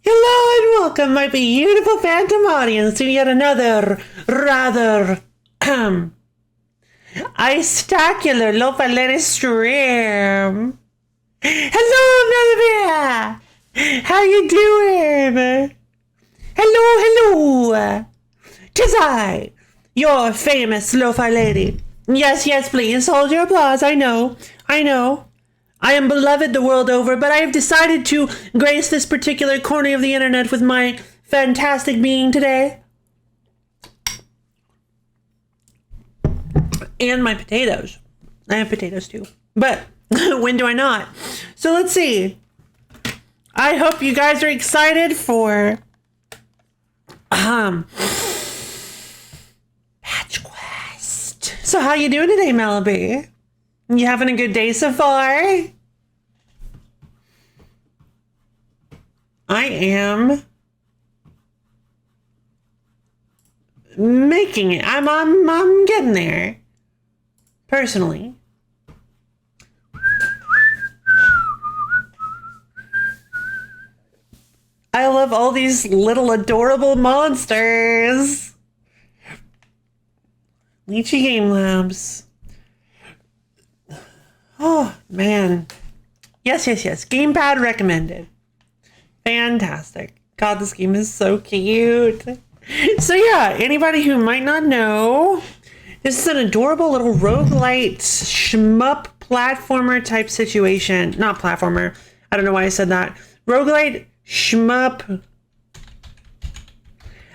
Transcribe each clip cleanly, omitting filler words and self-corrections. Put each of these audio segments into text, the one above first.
Hello and welcome, my beautiful phantom audience, to yet another rather ice-tacular Lofalene stream. Hello, Melvia! How you doing? Hello. 'Tis I, your famous lo-fi lady. Yes, please, hold your applause, I know. I am beloved the world over, but I have decided to grace this particular corner of the internet with my fantastic being today. And my potatoes. I have potatoes too. But when do I not? So let's see. I hope you guys are excited for Patch Quest. So how you doing today, Melody? You having a good day so far? I am making it. I'm getting there. Personally. I love all these little adorable monsters. Lychee Game Labs. Oh, man. Yes. Gamepad recommended. Fantastic. God, this game is so cute. So yeah, anybody who might not know, this is an adorable little roguelite shmup platformer type situation. Not platformer. I don't know why I said that. Roguelite shmup.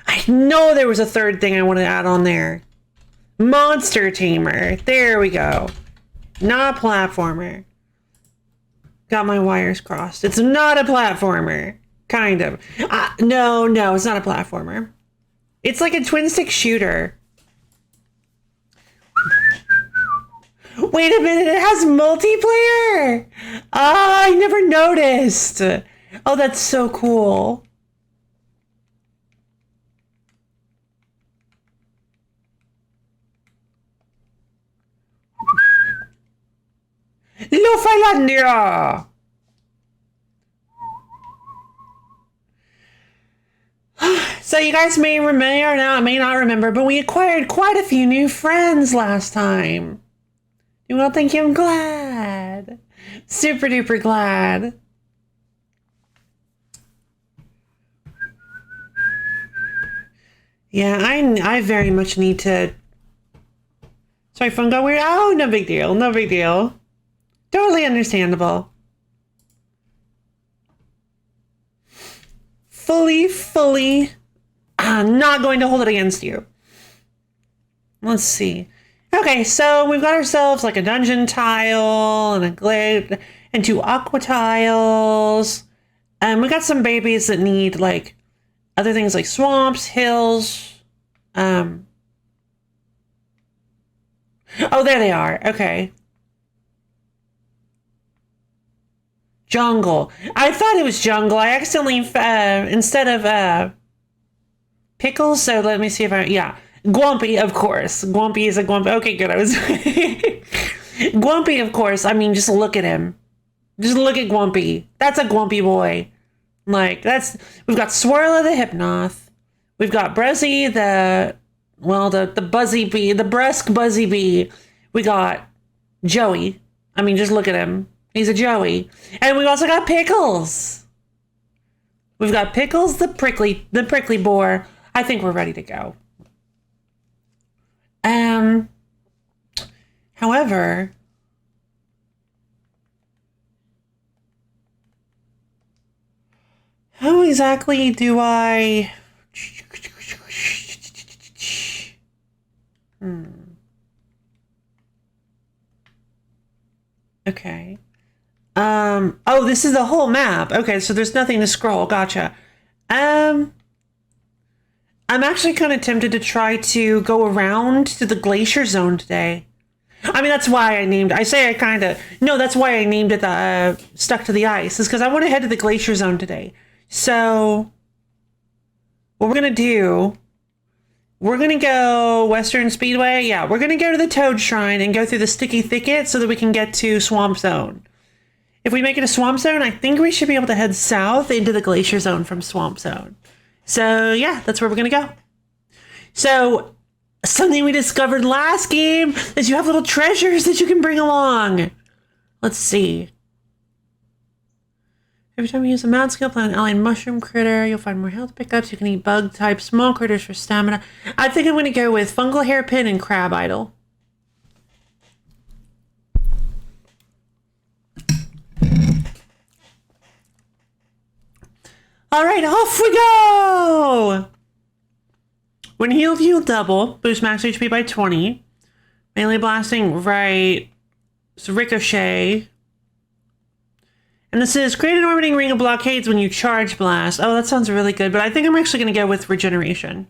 I know there was a third thing I wanted to add on there. Monster Tamer. There we go. Not a platformer. Got my wires crossed. It's not a platformer. Kind of. No, it's not a platformer. It's like a twin stick shooter. Wait a minute, it has multiplayer! I never noticed. Oh, that's so cool. Lofalandia! So you guys may not remember, but we acquired quite a few new friends last time. Well, thank you. I'm glad. Super duper glad. Yeah, I very much need to. Sorry, phone got weird. Oh, no big deal. Totally understandable. Fully, not going to hold it against you. Let's see. Okay, so we've got ourselves like a dungeon tile and a glade and 2 aqua tiles. And we got some babies that need like other things like swamps, hills. Oh, there they are. Okay. Jungle. I thought it was jungle. I accidentally, instead of pickles, so let me see if yeah. Gwampy, of course. Gwampy is a Gwampy. Okay, good. I was... Gwampy, of course. I mean, just look at him. Just look at Gwampy. That's a Gwampy boy. Like, that's... We've got Swirla the Hypnoth. We've got Brezzy the buzzy bee. The brusque buzzy bee. We got Joey. I mean, just look at him. He's a Joey. And we've also got Pickles. We've got Pickles, the prickly boar. I think we're ready to go. However, how exactly do I... Okay. Oh, this is the whole map. Okay, so there's nothing to scroll. Gotcha. I'm actually kind of tempted to try to go around to the glacier zone today. I mean, that's why I named... that's why I named it Stuck to the Ice, is because I want to head to the glacier zone today. So, what we're going to do... We're going to go Western Speedway. Yeah, we're going to go to the Toad Shrine and go through the Sticky Thicket so that we can get to Swamp Zone. if we make it a swamp zone, I think we should be able to head south into the glacier zone from swamp zone. So yeah, that's where we're gonna go. So something we discovered last game is you have little treasures that you can bring along. Let's see. Every time you use a mount skill, plant an alien mushroom critter, you'll find more health pickups. You can eat bug type small critters for stamina. I think I'm going to go with fungal hairpin and crab idol. All right, off we go! When healed, heal double. Boost max HP by 20. Melee blasting, right. So ricochet. And this is create an orbiting ring of blockades when you charge blast. Oh, that sounds really good, but I think I'm actually going to go with regeneration.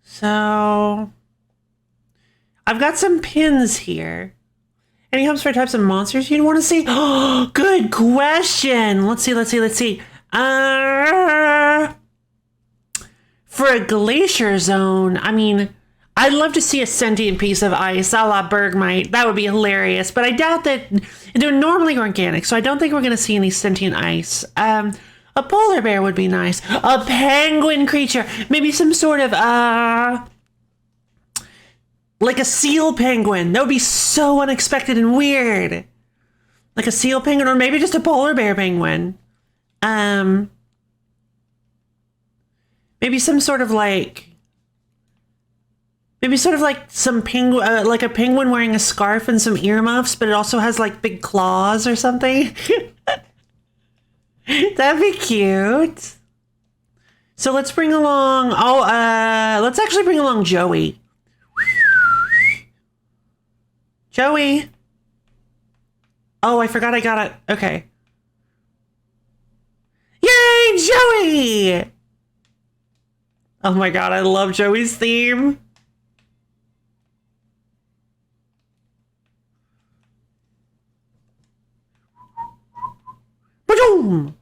So I've got some pins here. Any hopes for types of monsters you'd want to see? Oh, good question. Let's see. For a glacier zone, I mean, I'd love to see a sentient piece of ice a la Bergmite. That would be hilarious, but I doubt that they're normally organic, so I don't think we're going to see any sentient ice. A polar bear would be nice. A penguin creature. Maybe some sort of, like a seal penguin. That would be so unexpected and weird. Like a seal penguin, or maybe just a polar bear penguin. Maybe some sort of like... Maybe sort of like some penguin, like a penguin wearing a scarf and some earmuffs, but it also has like big claws or something. That'd be cute. So let's bring along, let's actually bring along Joey. Joey. Oh, I forgot I got it. Okay. Yay, Joey! Oh my god, I love Joey's theme. Ba-doom!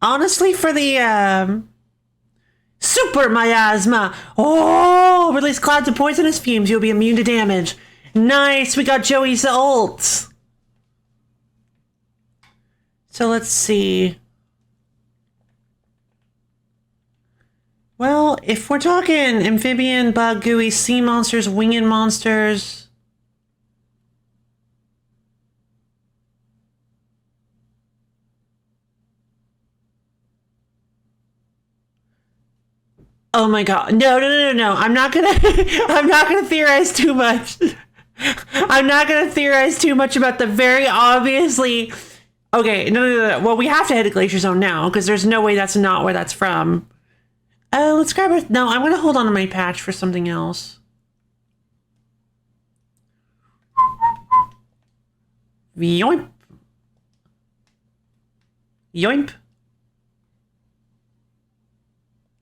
Honestly, for the, super miasma. Oh, release clouds of poisonous fumes. You'll be immune to damage. Nice, we got Joey's ult. So let's see. Well, if we're talking amphibian, bug, gooey, sea monsters, winged monsters... Oh my god. No. I'm not gonna theorize too much. I'm not gonna theorize too much about the very obviously... Okay, no. Well, we have to head to Glacier Zone now, because there's no way that's not where that's from. Let's grab it. No, I'm gonna hold on to my patch for something else. Yoimp. Yoimp.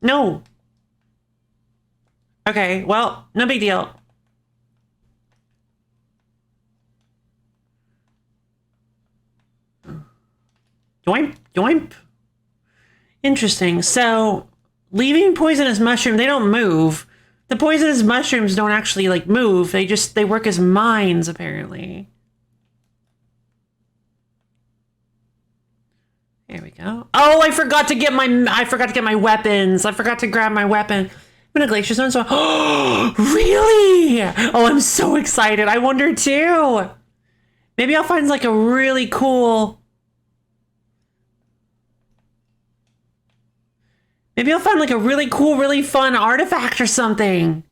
No. Okay, well, no big deal. Yoimp, yoimp. Interesting. So, leaving poisonous mushroom, they don't move. The poisonous mushrooms don't actually, like, move. They work as mines, apparently. There we go. Oh, I forgot to get my weapons. I forgot to grab my weapon. I'm in a glacier zone, so... Oh, really? Oh, I'm so excited. I wonder, too. Maybe I'll find, like, a really cool... Maybe I'll find, like, a really cool, really fun artifact or something.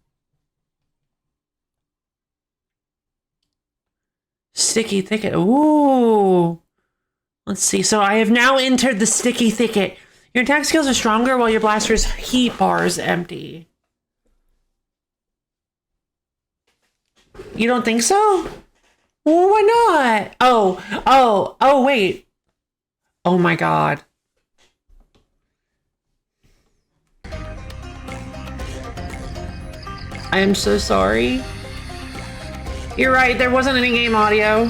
Sticky thicket. Ooh. Let's see. So I have now entered the sticky thicket. Your attack skills are stronger while your blaster's heat bar is empty. You don't think so? Well, why not? Oh, wait. Oh my god. I am so sorry. You're right, there wasn't any game audio.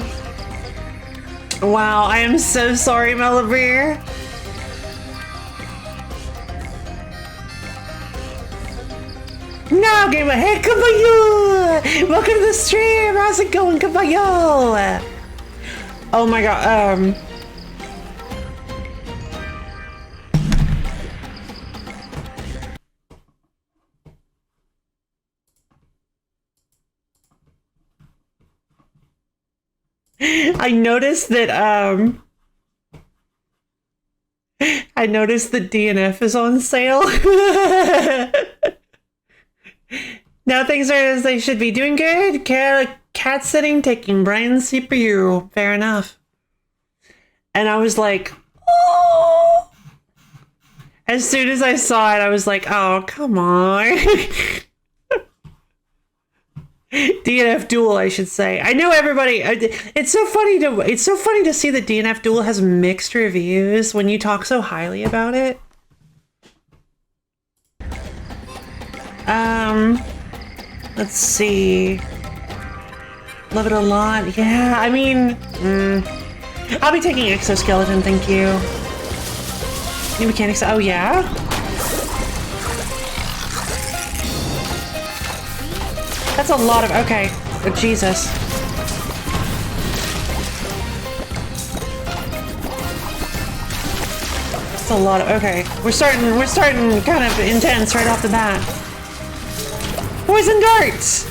Wow, I am so sorry, Melabir. No, game. Hey, Kabayo! Welcome to the stream. How's it going, Kabayo? Oh my god. I noticed that DNF is on sale. Now things are as they should be. Doing good. Cat sitting, taking Brian's CPU. Fair enough. And I was like, oh. As soon as I saw it, I was like, oh, come on. DNF Duel, I should say. I know everybody. It's so funny to see that DNF Duel has mixed reviews when you talk so highly about it. Let's see. Love it a lot. Yeah, I mean, I'll be taking Exoskeleton, thank you. New mechanics. Oh yeah. That's a lot of, okay. Oh, Jesus. That's a lot of, okay. We're starting kind of intense right off the bat. Poison darts!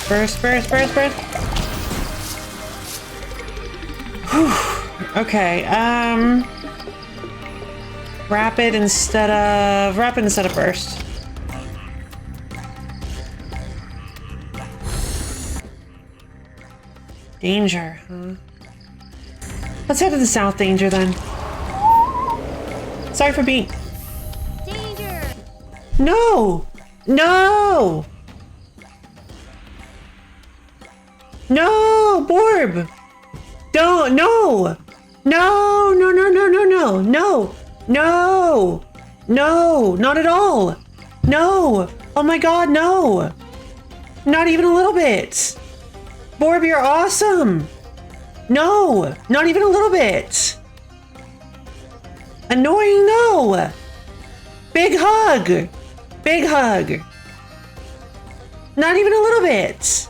Burst. Whew. Okay, Rapid instead of burst. Danger, huh? Let's head to the south danger then. Sorry for being... Danger! No! No! No! Borb! Don't! No! No! No! No! No! No! No! No! No! No! Not at all! No! Oh my god, no! Not even a little bit! Borb, you're awesome! No! Not even a little bit! Annoying, no! Big hug! Big hug! Not even a little bit!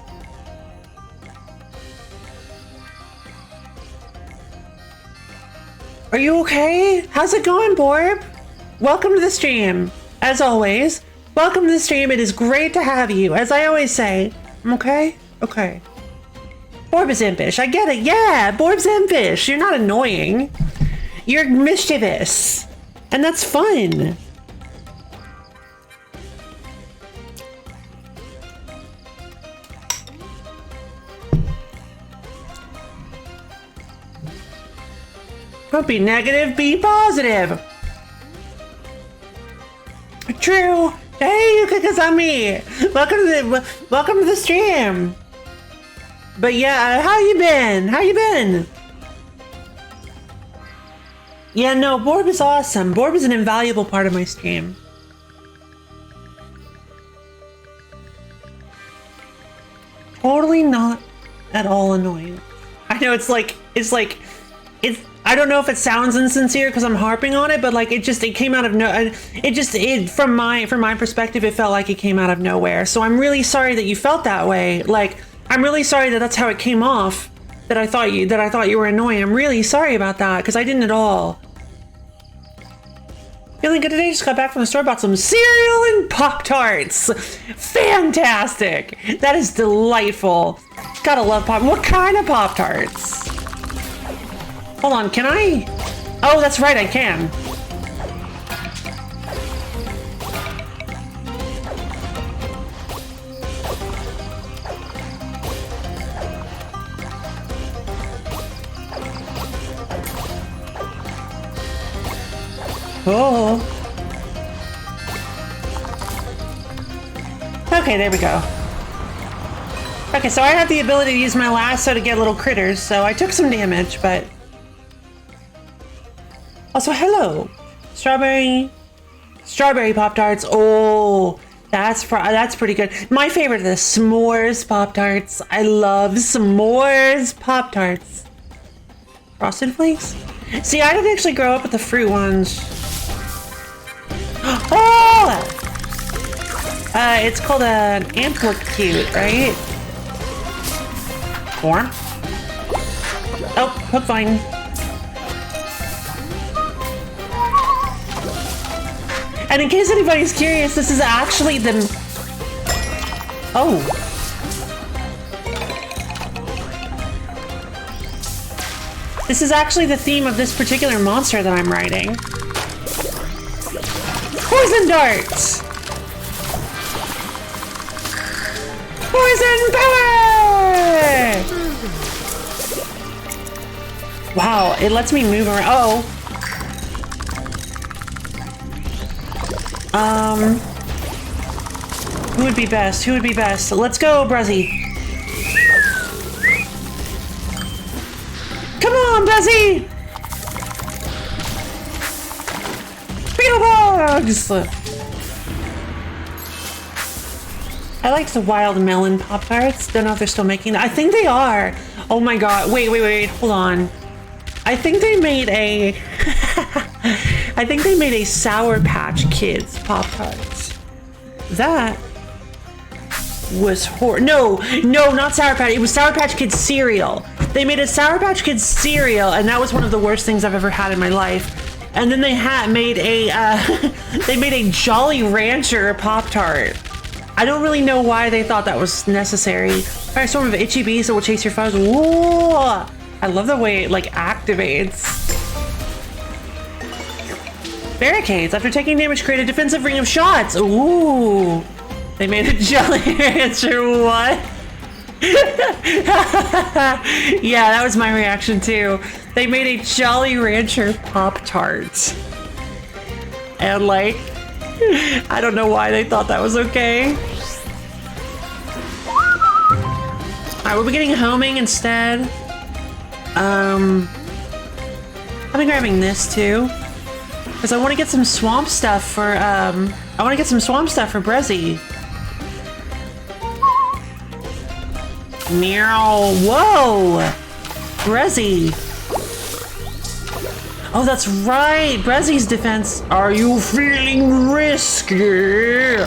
Are you okay? How's it going, Borb? Welcome to the stream. As always, welcome to the stream. It is great to have you. As I always say, okay? Okay. Borb is impish. I get it. Yeah, Borb's impish. You're not annoying. You're mischievous. And that's fun. Don't be negative, be positive. True. Hey, Yukikazami. Welcome to the stream. But yeah, how you been? How you been? Yeah, no, Borb is awesome. Borb is an invaluable part of my stream. Totally not at all annoying. I know it's I don't know if it sounds insincere because I'm harping on it, but like it came out of from my perspective, it felt like it came out of nowhere. So I'm really sorry that you felt that way. Like, I'm really sorry that that's how it came off. That I thought you were annoying. I'm really sorry about that because I didn't at all. Feeling good today? Just got back from the store, bought some cereal and Pop-Tarts. Fantastic! That is delightful. Gotta love Pop. What kind of Pop-Tarts? Hold on, can I? Oh, that's right, I can. Oh. Okay, there we go. Okay, so I have the ability to use my lasso to get little critters, so I took some damage, but... Also, hello! Strawberry... Strawberry Pop-Tarts. Oh, that's pretty good. My favorite are the s'mores Pop-Tarts. I love s'mores Pop-Tarts. Frosted Flakes? See, I didn't actually grow up with the fruit ones. Oh! It's called an Amplitude, right? Form? Oh, hook vine. And in case anybody's curious, this is actually the... Oh. This is actually the theme of this particular monster that I'm writing. Poison darts! Poison power! Wow, it lets me move around. Oh. Who would be best? Who would be best? Let's go, Brezzy. Come on, Brezzy! Beetle bugs! I liked the wild melon Pop-Tarts. Don't know if they're still making that. I think they are. Oh my god. Wait. Hold on. I think they made a... I think they made a Sour Patch Kids Pop-Tarts. That was No, not Sour Patch. It was Sour Patch Kids cereal. They made a Sour Patch Kids cereal, and that was one of the worst things I've ever had in my life. And then they made a they made a Jolly Rancher Pop-Tart. I don't really know why they thought that was necessary. Alright, sort of itchy bees that will chase your foes. Whoa! I love the way it like activates. Barricades. After taking damage, create a defensive ring of shots. Ooh. They made a Jolly Rancher. What? Yeah, that was my reaction too. They made a Jolly Rancher Pop-Tart. And like, I don't know why they thought that was okay. Alright, we'll be getting homing instead. I'll be grabbing this too. Because I want to get some swamp stuff for, Brezzy. Meow. Whoa! Brezzy. Oh, that's right! Brezzy's defense. Are you feeling risky?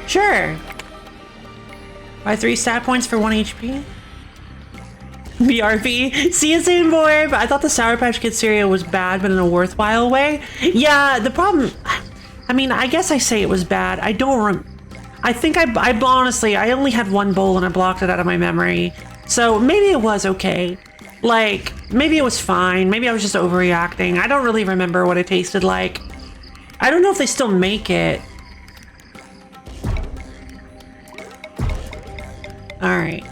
Sure. Buy 3 stat points for 1 HP. BRB. See you soon, Borb. I thought the Sour Patch Kids cereal was bad, but in a worthwhile way. Yeah, the problem... I mean, I guess I say it was bad. I don't I think I honestly, I only had 1 bowl and I blocked it out of my memory. So maybe it was okay. Like, maybe it was fine. Maybe I was just overreacting. I don't really remember what it tasted like. I don't know if they still make it. Alright.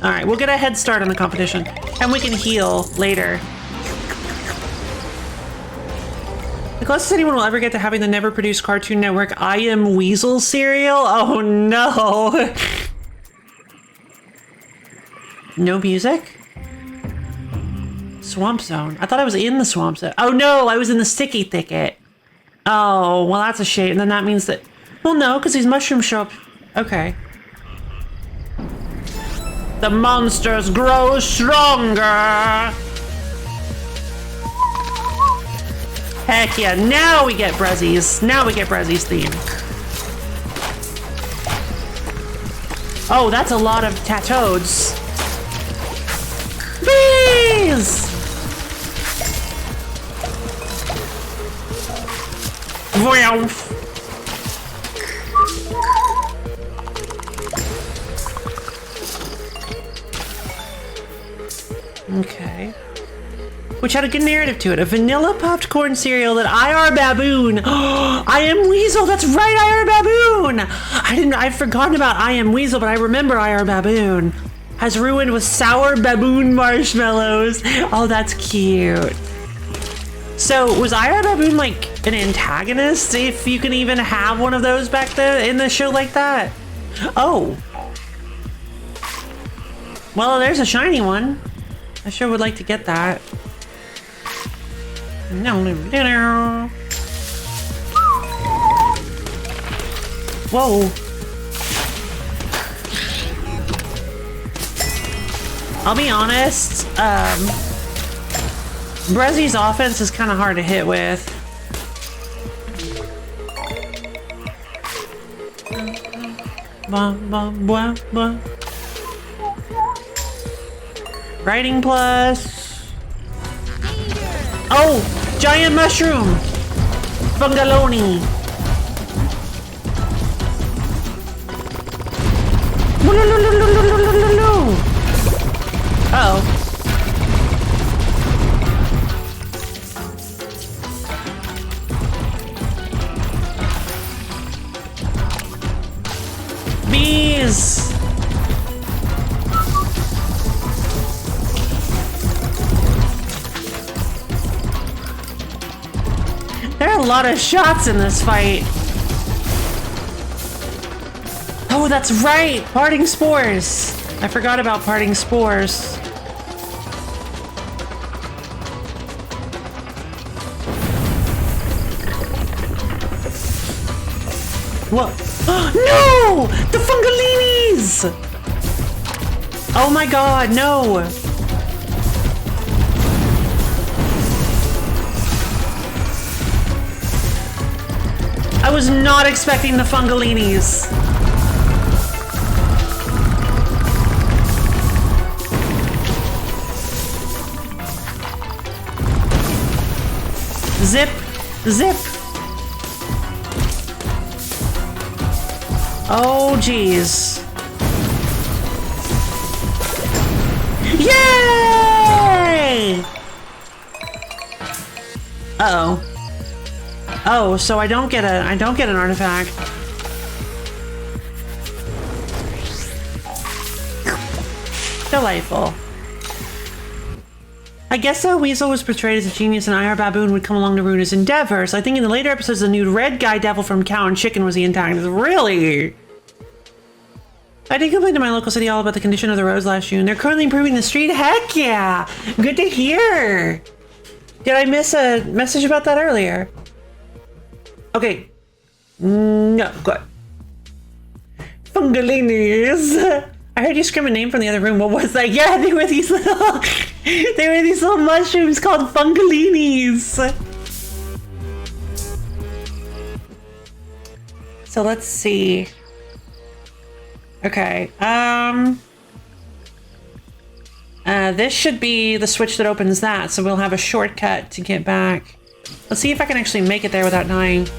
Alright, we'll get a head start on the competition. And we can heal later. The closest anyone will ever get to having the never-produced Cartoon Network I Am Weasel cereal? Oh no! No music? Swamp Zone. I thought I was in the Swamp Zone. Oh no, I was in the Sticky Thicket. Oh, well that's a shame. Then that means that... Well no, because these mushrooms show up... Okay. The monsters grow stronger! Heck yeah, now we get Brezzy's. Now we get Brezzy's theme. Oh, that's a lot of Tatoads. Bees! Voyons. Okay. Which had a good narrative to it. A vanilla popped corn cereal that IR Baboon. I Am Weasel. That's right, IR Baboon. I'd forgotten about I Am Weasel, but I remember IR Baboon. Has ruined with sour baboon marshmallows. Oh, that's cute. So was IR Baboon like an antagonist? If you can even have one of those back then in the show like that. Oh. Well, there's a shiny one. I sure would like to get that. No, no, no. Whoa. I'll be honest, Brezzy's offense is kind of hard to hit with. Writing plus. Oh, giant mushroom. Fungaloni. Uh-oh. Bees! There are a lot of shots in this fight. Oh, that's right! Parting spores! I forgot about parting spores. What? No! The Fungalinis! Oh my god, no! I was not expecting the Fungalinis. Zip! Zip! Oh, jeez. Yay! Uh-oh. Oh, so I don't get an artifact. Delightful. I guess the Weasel was portrayed as a genius and IR Baboon would come along to ruin his endeavors. I think in the later episodes, the new red guy devil from Cow and Chicken was the antagonist. Really? I did complain to my local city hall about the condition of the roads last June. They're currently improving the street. Heck yeah! Good to hear! Did I miss a message about that earlier? Okay. No, good. Fungalinis! I heard you scream a name from the other room. What was that? Yeah, they were these little... they were these little mushrooms called Fungalinis! So let's see. Okay, this should be the switch that opens that, so we'll have a shortcut to get back. Let's see if I can actually make it there without dying.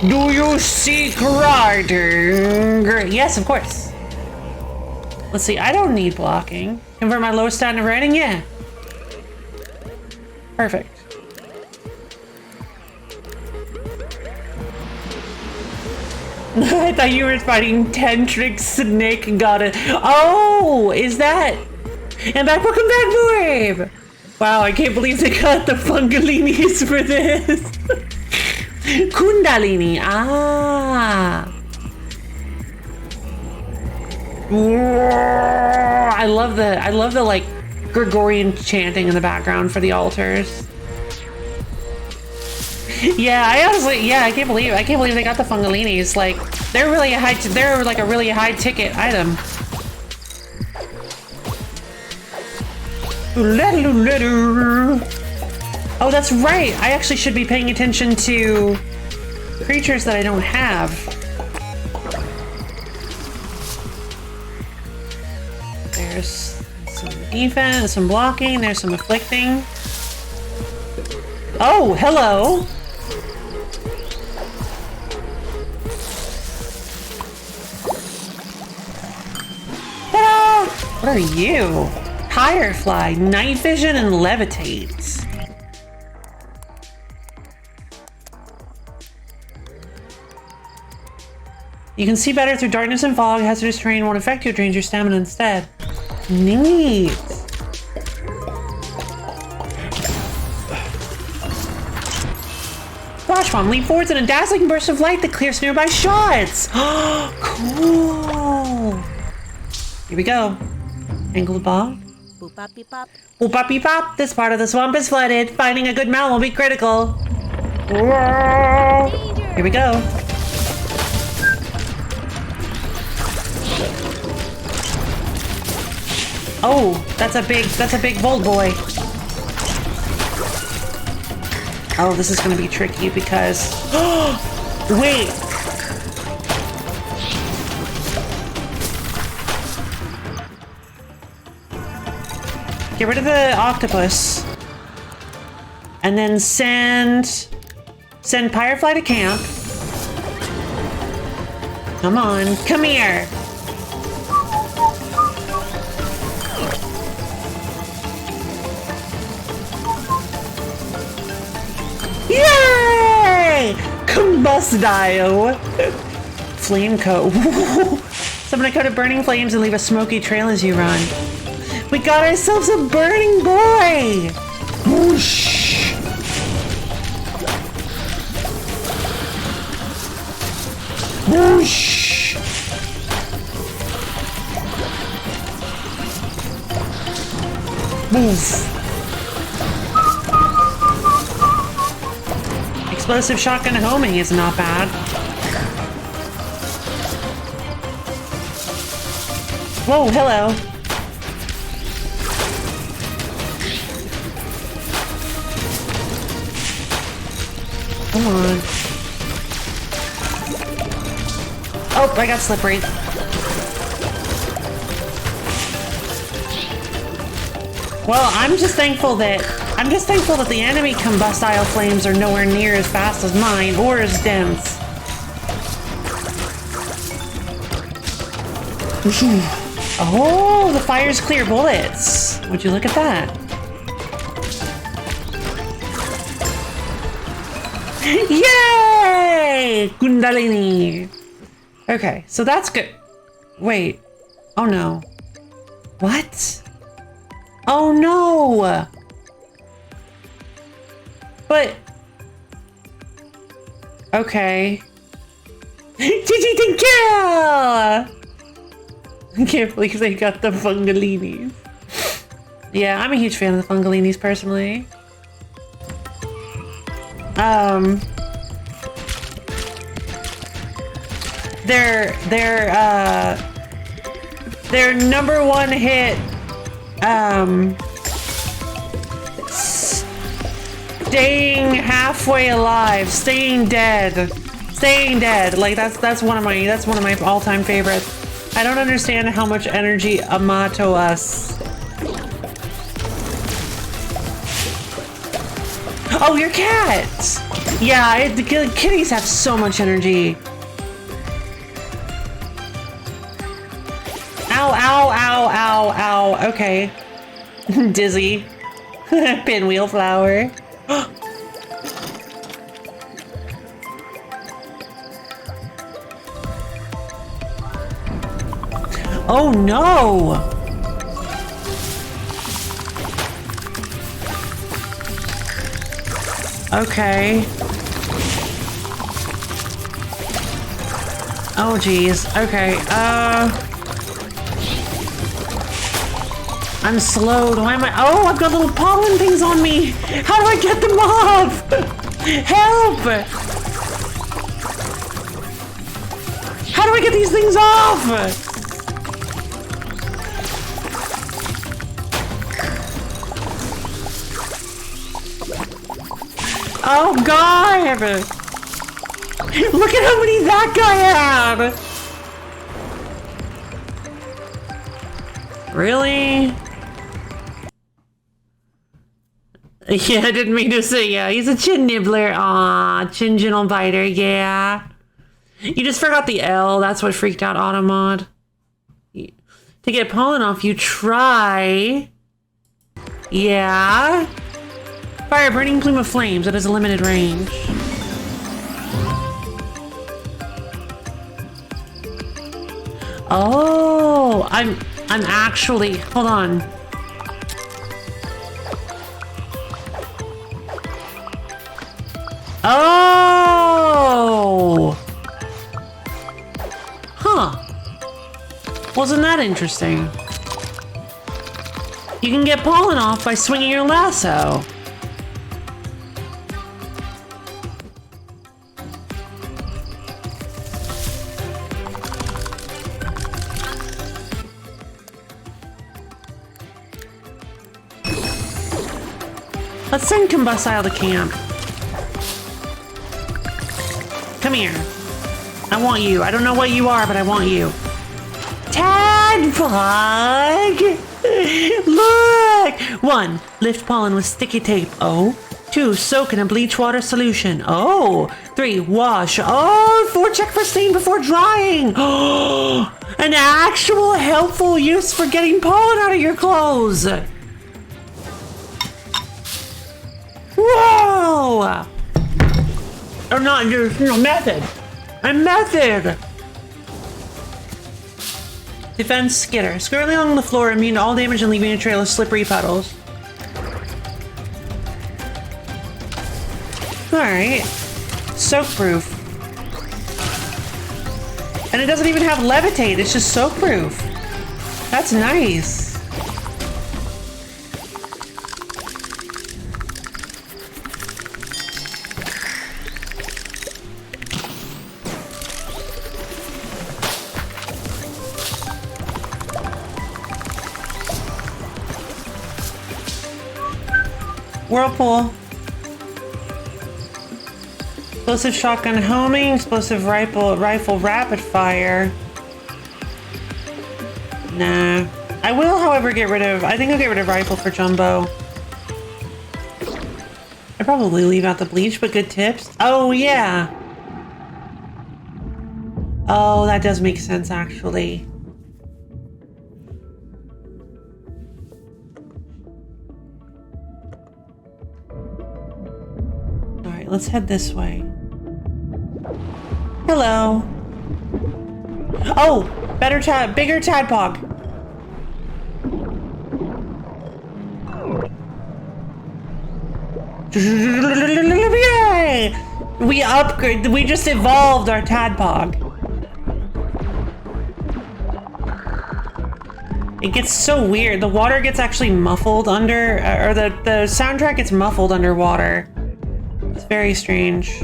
Do you seek riding? Yes, of course. Let's see, I don't need blocking. Convert my lowest stat into writing? Yeah. Perfect. I thought you were fighting Tentric Snake. Got it. Oh, is that? And back, welcome back, Babe. Wow, I can't believe they got the Fungalinis for this. Kundalini. Ah. I love the like Gregorian chanting in the background for the altars. Yeah, I can't believe they got the Fungalinis. Like, they're like a really high ticket item. Oh, that's right. I actually should be paying attention to creatures that I don't have. There's some defense, some blocking, there's some afflicting. Oh, hello. Ah, what are you? Firefly, night vision, and levitate. You can see better through darkness and fog. Hazardous terrain won't affect you, drains your stamina instead. Neat. Flash bomb, leap forwards in a dazzling burst of light that clears nearby shots. Cool. Here we go. Angled bog. Boop bop beep bop. Boop bop beep bop. This part of the swamp is flooded. Finding a good mount will be critical. Danger! Here we go. Oh, that's a big bold boy. Oh, this is gonna be tricky because... Wait! Get rid of the octopus. And then send Firefly to camp. Come on, come here. Yay! Combustile. Flame coat. Summon a coat of burning flames and leave a smoky trail as you run. We got ourselves a burning boy! Whoosh! Whoosh! Move! Explosive shotgun homing is not bad. Whoa, hello. Come on. Oh, I got slippery. Well, I'm just thankful that the enemy combustile flames are nowhere near as fast as mine or as dense. Oh, the fire's clear bullets. Would you look at that? Yay! Kundalini. Okay, so that's good. Wait. Oh no. What? Oh no! But... Okay. Did kill! I can't believe they got the Fungalinis. Yeah, I'm a huge fan of the Fungalinis personally. Their number one hit, staying halfway alive, staying dead. Like that's one of my all-time favorites. I don't understand how much energy Amato us. Oh, your cat! Yeah, the kitties have so much energy. Ow, ow, ow, ow, ow. Okay. Dizzy. Pinwheel flower. Oh no! Okay. Oh geez. Okay. I'm slowed. Why am I? Oh, I've got little pollen things on me. How do I get them off? Help! How do I get these things off? Oh god! Look at how many that guy had! Really? Yeah, I didn't mean to say yeah. He's a chin nibbler. Aw, chin gentle biter, yeah. You just forgot the L. That's what freaked out Automod. To get pollen off, you try. Yeah. Fire a burning plume of flames. It has a limited range. Oh, I'm actually, hold on. Oh! Huh. Wasn't that interesting? You can get pollen off by swinging your lasso. Let's send Combustile to camp. Come here. I want you. I don't know what you are, but I want you. Tadpog! Look! 1. Lift pollen with sticky tape. Oh. 2. Soak in a bleach water solution. Oh. 3. Wash. Oh. 4. Check for stain before drying. Oh. An actual helpful use for getting pollen out of your clothes. Whoa! Or not, there's no method. A method! Defense Skitter. Skirting along the floor, immune to all damage and leaving a trail of slippery puddles. Alright. Soak-proof. And it doesn't even have levitate, it's just soak-proof. That's nice. Whirlpool. Explosive shotgun homing, explosive rifle rapid fire. Nah. I will, however, I think I'll get rid of rifle for Jumbo. I'd probably leave out the bleach, but good tips. Oh, yeah. Oh, that does make sense, actually. Let's head this way. Hello. Oh, bigger Tadpog. Yay! We just evolved our Tadpog. It gets so weird. The water gets actually muffled under, or the soundtrack gets muffled underwater. It's very strange.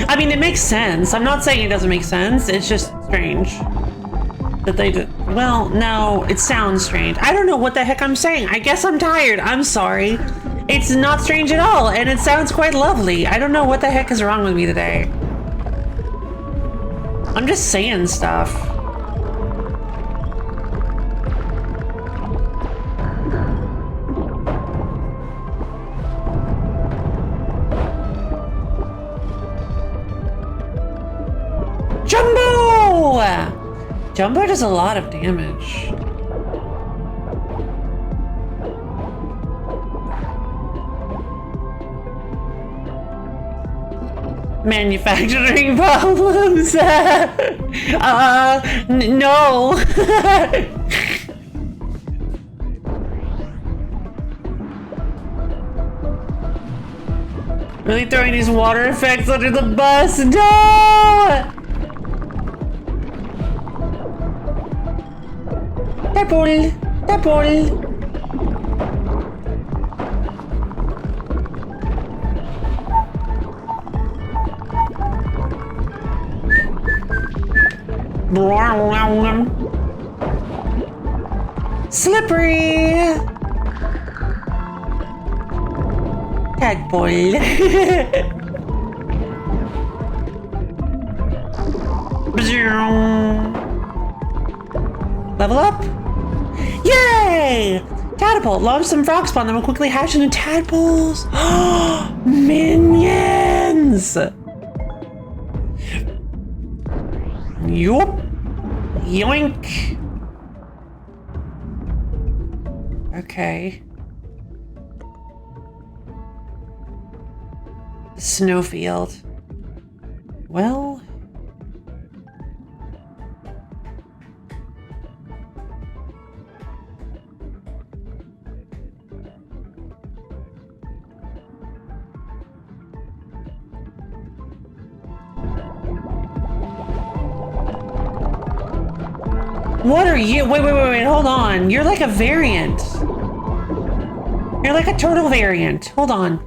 I mean, it makes sense. I'm not saying it doesn't make sense. It's just strange that they did. Well, no, it sounds strange. I don't know what the heck I'm saying. I guess I'm tired. I'm sorry. It's not strange at all, and it sounds quite lovely. I don't know what the heck is wrong with me today. I'm just saying stuff. Jumbo does a lot of damage. Manufacturing problems. No. Really throwing these water effects under the bus. No! Tapple. Slippery. Tadpole. Level up. Yay! Tadpole. Launch some frog spawn that will quickly hatch into tadpoles. Minions! Yup. Yoink. Okay. Snowfield. Well... What are you? Wait, hold on. You're like a variant. You're like a turtle variant. Hold on.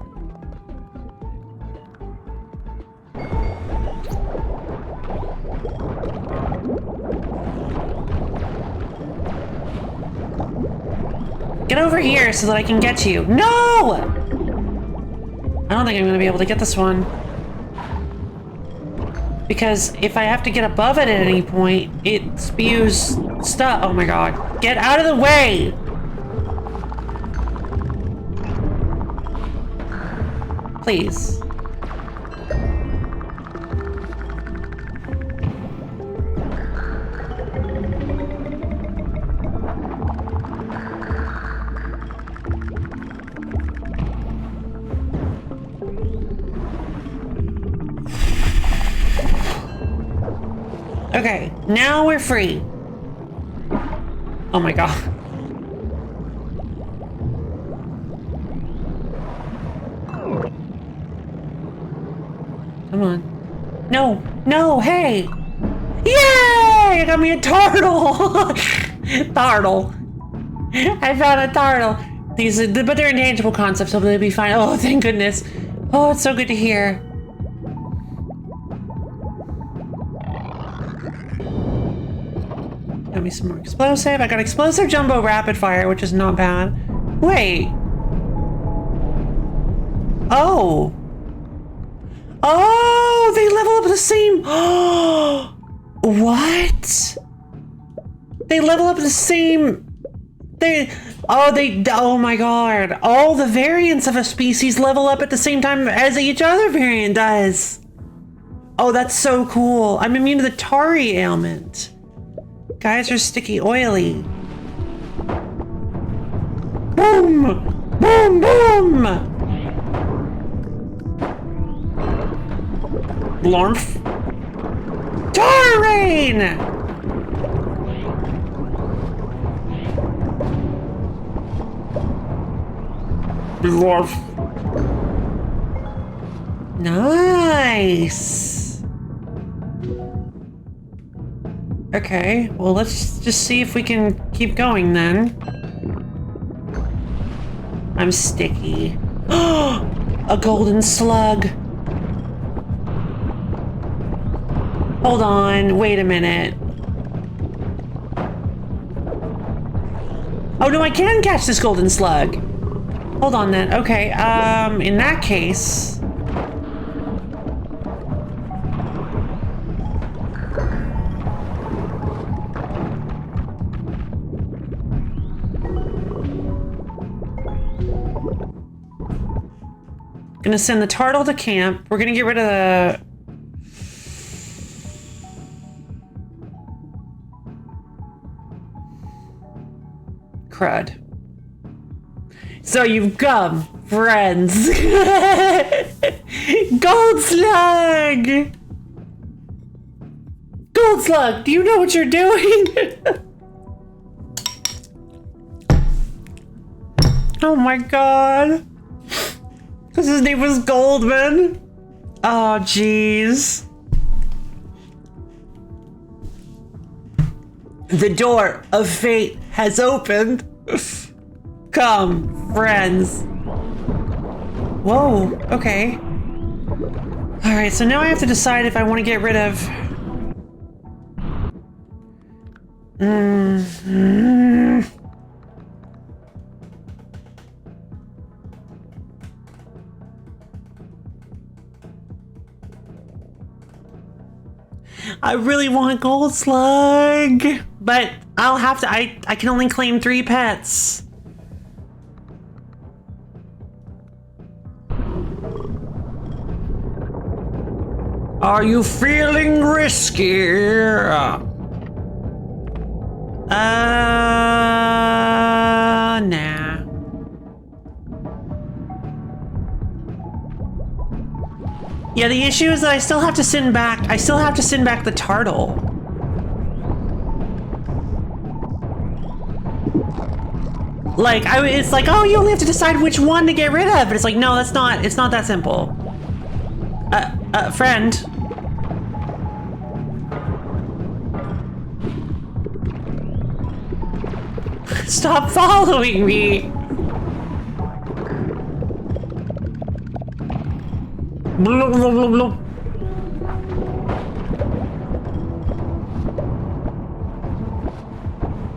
Get over here so that I can get you. No! I don't think I'm gonna be able to get this one. Because if I have to get above it at any point, it spews stuff. Oh my god. Get out of the way! Please. Okay, now we're free. Oh my god. Come on. No, no, hey! Yay! I got me a turtle! Turtle. I found a turtle. These are, but they're intangible concepts, so they'll be fine. Oh, thank goodness. Oh, it's so good to hear. Got me some more explosive. I got explosive jumbo rapid fire, which is not bad. Wait. Oh. Oh, they level up the same. What? They level up the same. Oh my god. All the variants of a species level up at the same time as each other variant does. Oh, that's so cool. I'm immune to the Tari ailment. Guys are sticky oily. Boom! Boom, boom! Blorf. Tarain! Blorf. Nice. Okay, well let's just see if we can keep going then. I'm sticky. A golden slug. Hold on, wait a minute. Oh no, I can catch this golden slug. Hold on then. Okay, in that case. Gonna send the turtle to camp. We're gonna get rid of the... crud. So you've come, friends. Gold slug! Gold slug, do you know what you're doing? Oh my god. Because his name was Goldman. Oh, jeez. The door of fate has opened. Come, friends. Whoa, okay. Alright, so now I have to decide if I want to get rid of... I really want Gold Slug, but I'll have to, I can only claim 3 pets. Are you feeling risky? Nah. Yeah, the issue is that I still have to send back the turtle. Like, it's like, oh, you only have to decide which one to get rid of, but it's like, no, it's not that simple. Friend. Stop following me! Bloop, bloop, bloop, bloop.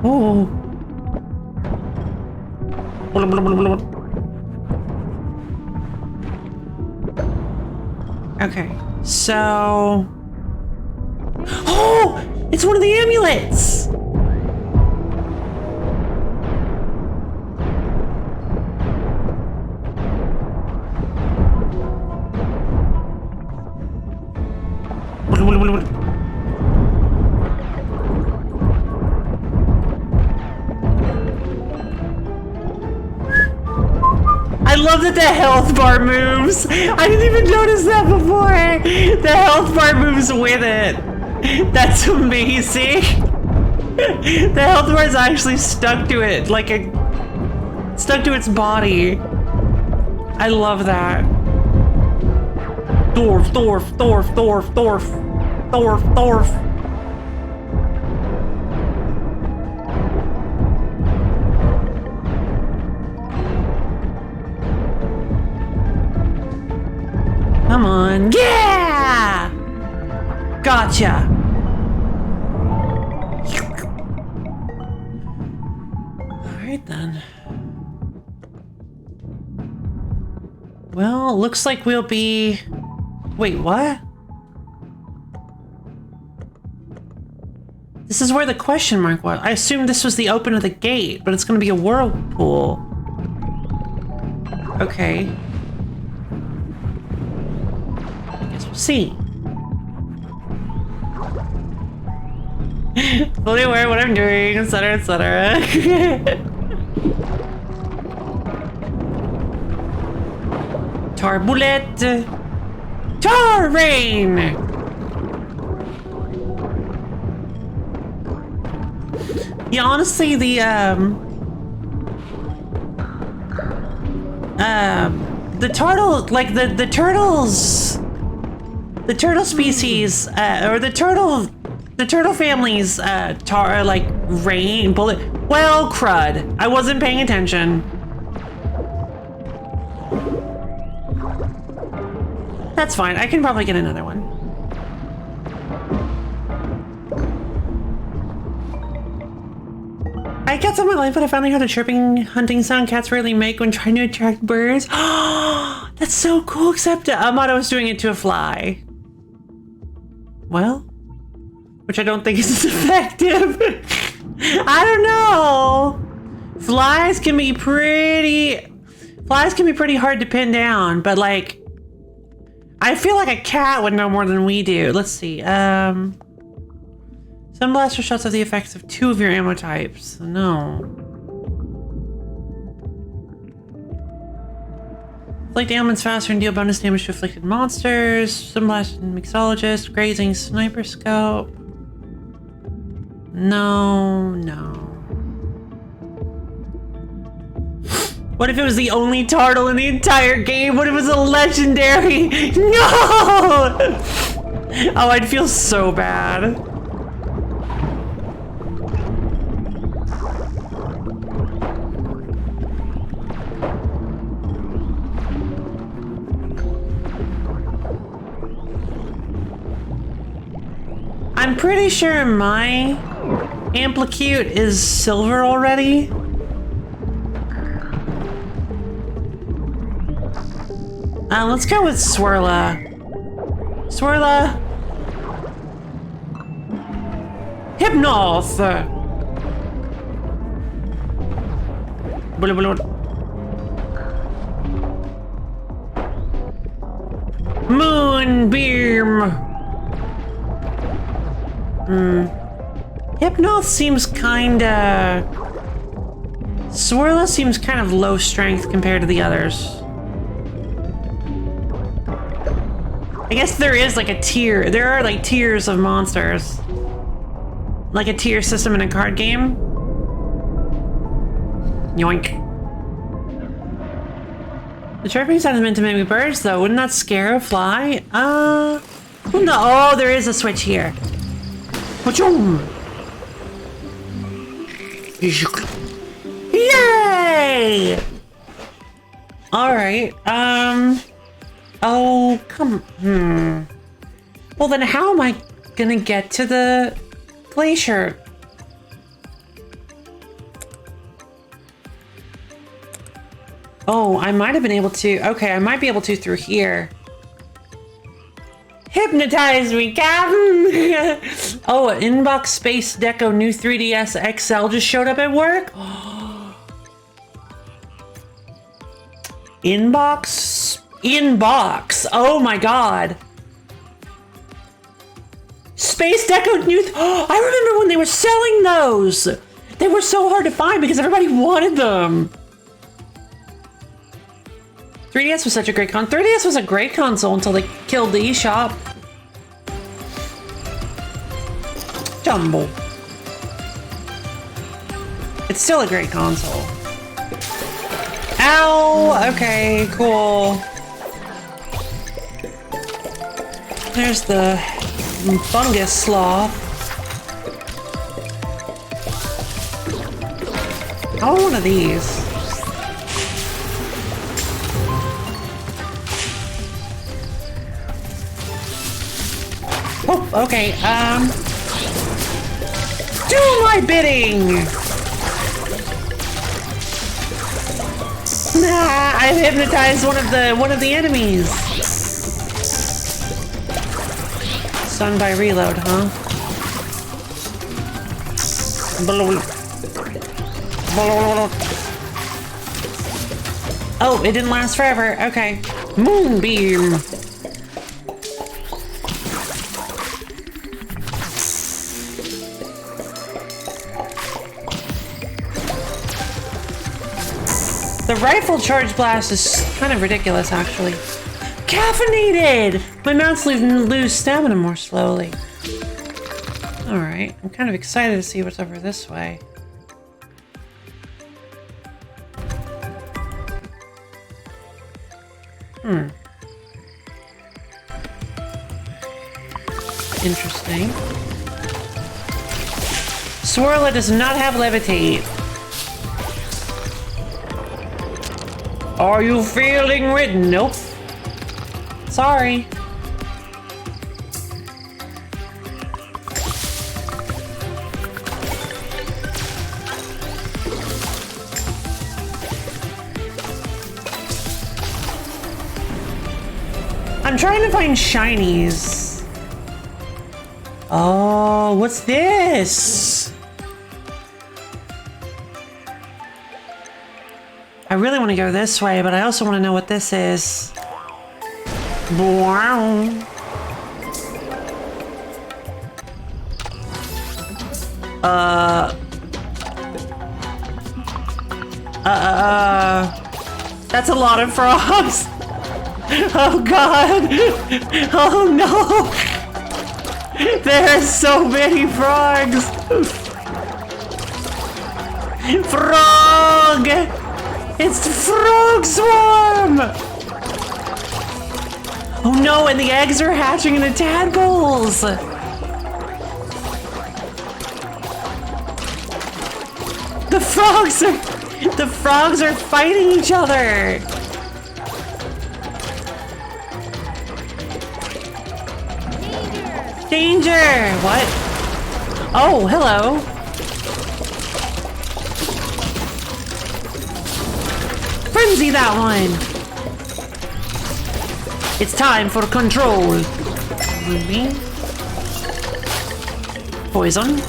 Oh. Bloop, bloop, bloop, bloop. Okay, so... Oh! It's one of the amulets! I love that the health bar moves. I didn't even notice that before. The health bar moves with it. That's amazing. The health bar is actually stuck to it, stuck to its body. I love that. Thorf, Thorf, Thorf, Thorf, Thorf, Thorf, Thorf. Come on. Yeah! Gotcha. Alright then. Well, looks like we'll be... Wait, what? This is where the question mark was. I assumed this was the open of the gate, but it's gonna be a whirlpool. Okay. See. Fully aware of what I'm doing, etc., etc. Tar bullet. Tar rain. Yeah, honestly, the turtle, like the turtles. The turtle species, or the turtle family's, like, rain, bullet, well, crud. I wasn't paying attention. That's fine, I can probably get another one. I got some of my life, but I finally heard a chirping hunting sound cats rarely make when trying to attract birds. Oh, that's so cool, except Amato was doing it to a fly. Well, which I don't think is as effective. I don't know. Flies can be pretty hard to pin down, but like, I feel like a cat would know more than we do. Let's see. Some blaster shots have the effects of 2 of your ammo types. No. Inflict ailments faster and deal bonus damage to afflicted monsters. Sunblast mixologist, grazing sniper scope. No, no. What if it was the only turtle in the entire game? What if it was a legendary? No! Oh, I'd feel so bad. I'm pretty sure my amplitude is silver already. Let's go with Swirla. Swirla. Hypnos. Blah, blah, blah. Moonbeam. Hypnos seems kinda... Swirla seems kind of low strength compared to the others. I guess there is like a tier. There are like tiers of monsters. Like a tier system in a card game. Yoink. The chirping sound is meant to mimic birds though. Wouldn't that scare a fly? No. Oh, there is a switch here. Yay! Alright, oh, well then how am I gonna get to the glacier? Oh, I might have been able to, okay, I might be able to through here. Hypnotize me, Captain! Oh, an Inbox Space Deco new 3DS XL just showed up at work? Inbox, oh my god. Space Deco new, I remember when they were selling those. They were so hard to find because everybody wanted them. 3DS was such a great 3DS was a great console until they killed the eShop. Jumble. It's still a great console. Ow! Okay, cool. There's the fungus sloth. I want one of these. Oh, okay, do my bidding! Nah, I've hypnotized one of the enemies. Stunned by reload, huh? Oh, it didn't last forever. Okay. Moonbeam. The rifle charge blast is kind of ridiculous, actually. Caffeinated! My mounts lose stamina more slowly. Alright, I'm kind of excited to see what's over this way. Interesting. Swirla does not have levitate. Are you feeling written? Nope. Sorry. I'm trying to find shinies. Oh, what's this? I really want to go this way, but I also want to know what this is. That's a lot of frogs. Oh god. Oh no. There are so many frogs. Frog. It's the frog swarm. Oh no, and the eggs are hatching in the tadpoles! The frogs are fighting each other! Danger! What? Oh, hello. Frenzy that one! It's time for control. Ruby. Poison.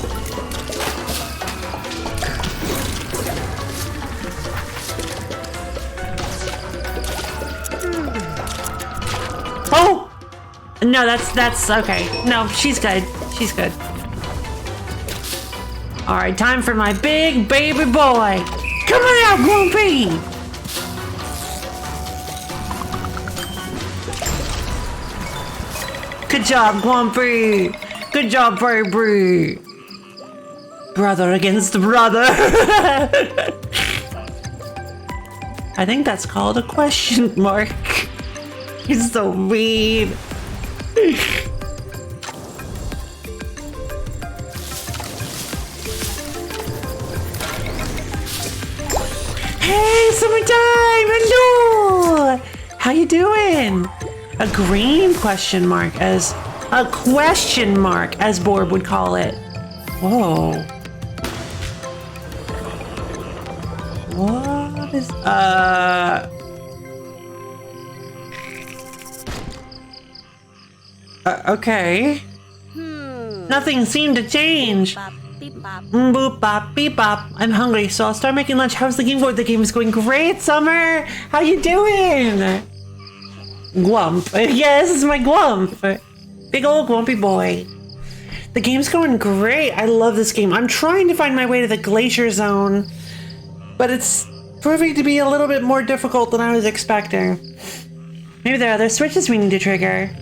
Oh! No, that's okay. No, she's good. She's good. Alright, time for my big baby boy. Come on out, Grumpy! Good job, Grumpy! Good job, baby! Brother against brother! I think that's called a question mark. He's so mean. Hey, summertime! Hello! How you doing? A green question mark as a question mark, as Borb would call it. Whoa. What is okay. Nothing seemed to change. Boop bop beep bop. I'm hungry, so I'll start making lunch. How's the game going? The game is going great, Summer. How you doing? Gwump. Yes, it's my Gwump. Big old Glumpy boy. The game's going great. I love this game. I'm trying to find my way to the Glacier Zone, but it's proving to be a little bit more difficult than I was expecting. Maybe there are other switches we need to trigger.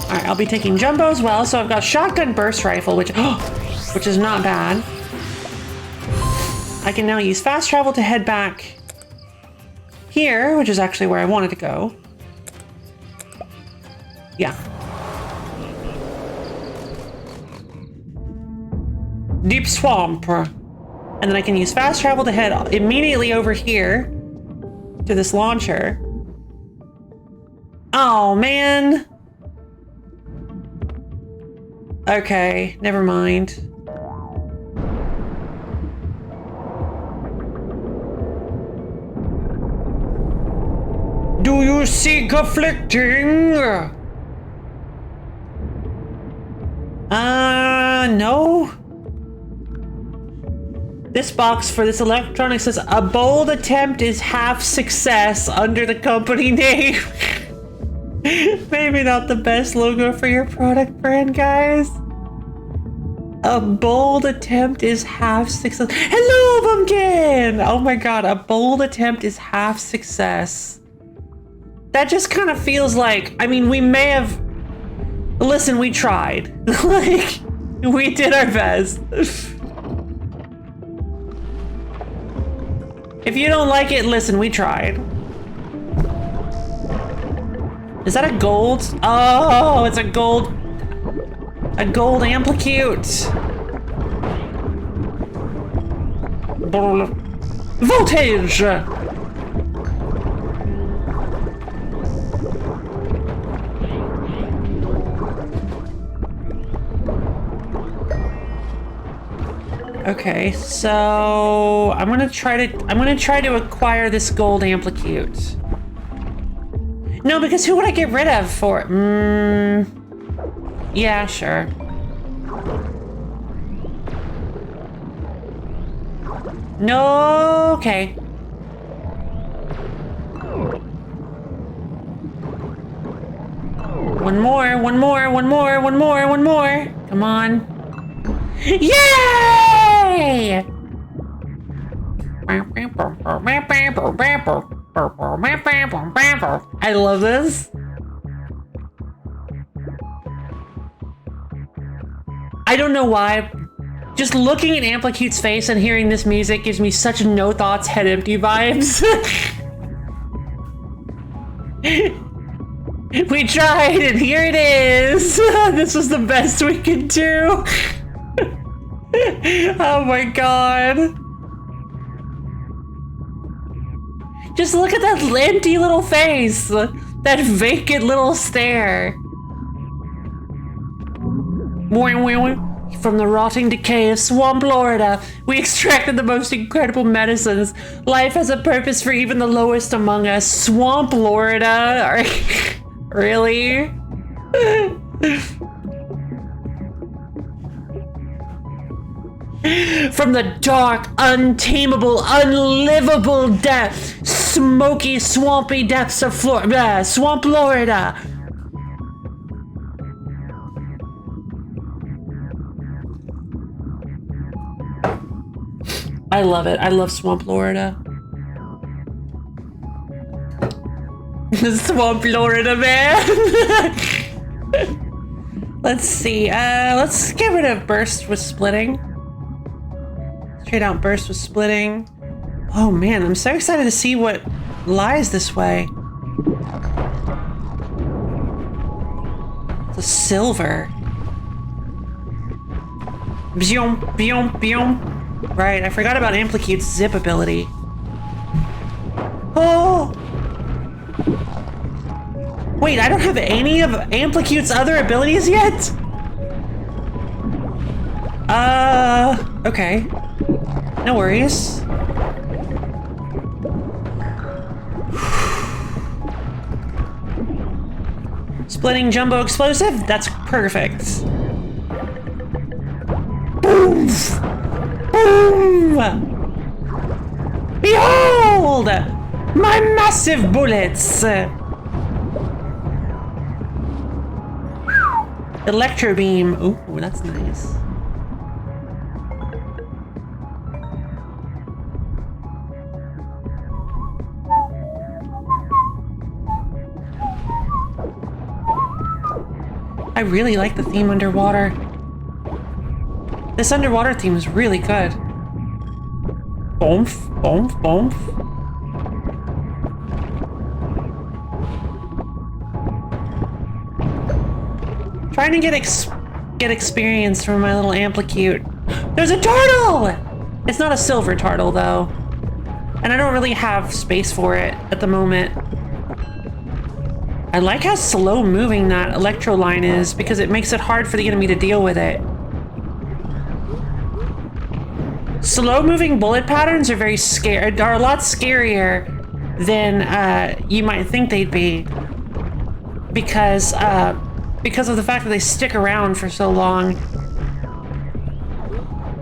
Alright, I'll be taking Jumbo as well, so I've got Shotgun Burst Rifle, which is not bad. I can now use fast travel to head back here, which is actually where I wanted to go. Yeah. Deep Swamp. And then I can use fast travel to head immediately over here to this launcher. Oh, man. Okay, never mind. Do you seek afflicting? No. This box for this electronic says a bold attempt is half success under the company name. Maybe not the best logo for your product brand, guys. A bold attempt is half success. Hello, Pumpkin! Oh my god, a bold attempt is half success. That just kind of feels like, I mean, we may have... Listen, we tried. Like, we did our best. If you don't like it, listen, we tried. Is that a gold? Oh, it's a gold Amplicute. Voltage! Okay, so I'm gonna try to acquire this gold Amplicute. No, because who would I get rid of for it? Yeah, sure. No, okay. One more. Come on. Yay! I love this. I don't know why. Just looking at Amplicute's face and hearing this music gives me such no thoughts, head empty vibes. We tried and here it is. This was the best we could do. Oh my god. Just look at that empty little face. That vacant little stare. From the rotting decay of Swamp Florida, we extracted the most incredible medicines. Life has a purpose for even the lowest among us. Swamp Florida? Really? From the dark, untamable, unlivable depth, smoky, swampy depths of Swamp Florida. I love it. I love Swamp Florida. Swamp Florida, man. Let's see. Let's get rid of Burst with Splitting. Trade out Burst with Splitting. Oh man, I'm so excited to see what lies this way. The silver. Bzoom, bzoom, bzoom. Right, I forgot about Amplicute's zip ability. Oh! Wait, I don't have any of Amplicute's other abilities yet? Okay. No worries. Splitting Jumbo Explosive? That's perfect. Boom! Boom! Behold! My massive bullets! Electro Beam. Ooh, that's nice. I really like the theme underwater. This underwater theme is really good. Boomf, boomf, boomf. Trying to get experience from my little Amplitude. There's a turtle! It's not a silver turtle though. And I don't really have space for it at the moment. I like how slow moving that electro line is because it makes it hard for the enemy to deal with it. Slow moving bullet patterns are very scary, are a lot scarier than you might think they'd be. Because of the fact that they stick around for so long.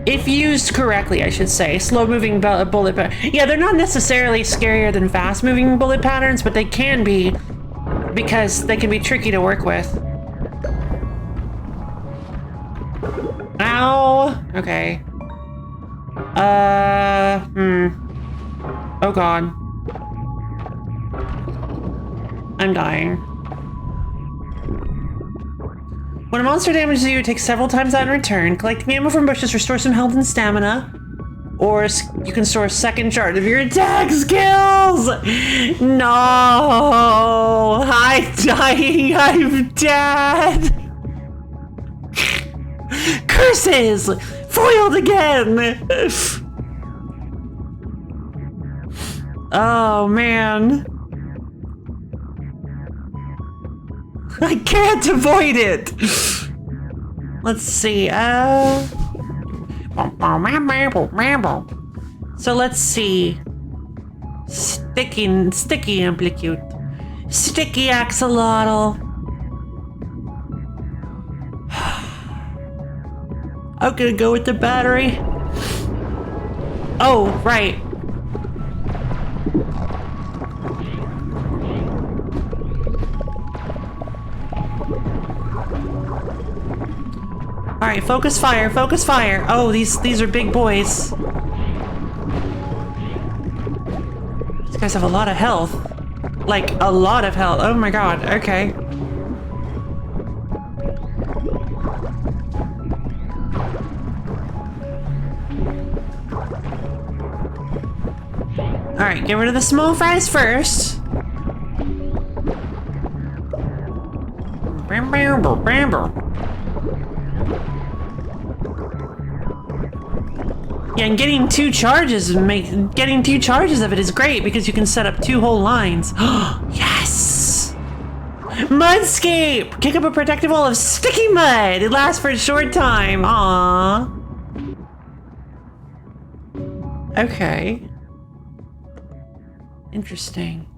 If used correctly, I should say. Slow-moving bullet patterns. Yeah, they're not necessarily scarier than fast-moving bullet patterns, but they can be because they can be tricky to work with. Ow! Okay. Oh god. I'm dying. When a monster damages you, it takes several times that in return. Collecting ammo from bushes restores some health and stamina. Or you can store a second charge of your attack skills! No! I'm dying! I'm dead! Curses! Foiled again! Oh, man. I can't avoid it! Let's see, so let's see. Sticky Amplitude. Sticky Axolotl. I'm gonna go with the battery. Oh, right. All right, focus fire, focus fire. Oh, these are big boys. These guys have a lot of health. Like, a lot of health. Oh my god, okay. All right, get rid of the small fries first. Yeah, and getting two charges of it is great because you can set up 2 whole lines. Yes! Mudscape! Kick up a protective wall of sticky mud. It lasts for a short time. Aww. Okay. Interesting.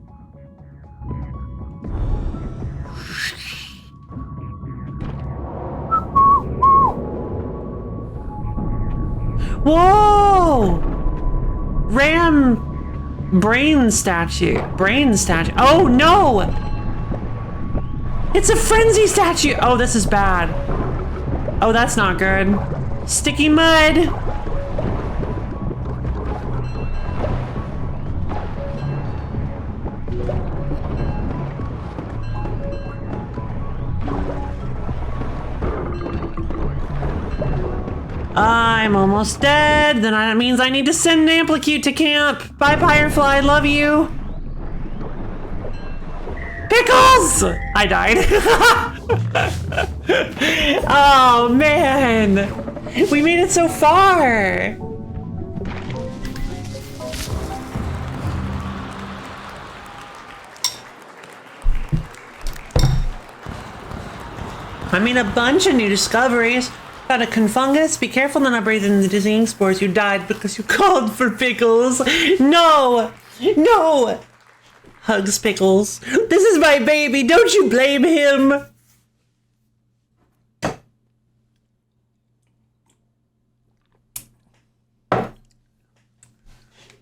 Whoa! Ram brain statue. Oh no! It's a frenzy statue! Oh, this is bad. Oh, that's not good. Sticky mud! I'm almost dead. Then that means I need to send Amplitude to camp. Bye, Firefly. Love you. Pickles! I died. Oh, man. We made it so far! I mean, a bunch of new discoveries. Got a confungus. Be careful to not breathe in the disease spores. You died because you called for Pickles. No! No! Hugs Pickles. This is my baby. Don't you blame him.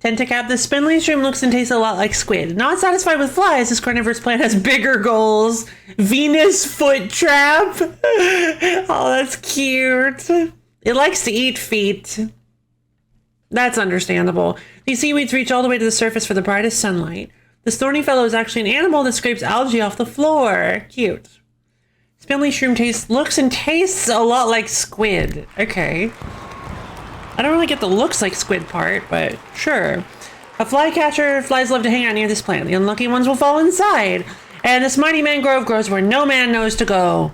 Tentacap, the spindly shroom looks and tastes a lot like squid. Not satisfied with flies, this carnivorous plant has bigger goals. Venus foot trap. Oh, that's cute. It likes to eat feet. That's understandable. These seaweeds reach all the way to the surface for the brightest sunlight. This thorny fellow is actually an animal that scrapes algae off the floor. Cute. Spindly shroom looks and tastes a lot like squid. Okay. I don't really get the looks like squid part, but sure. A flycatcher. Flies love to hang out near this plant. The unlucky ones will fall inside. And this mighty mangrove grows where no man knows to go.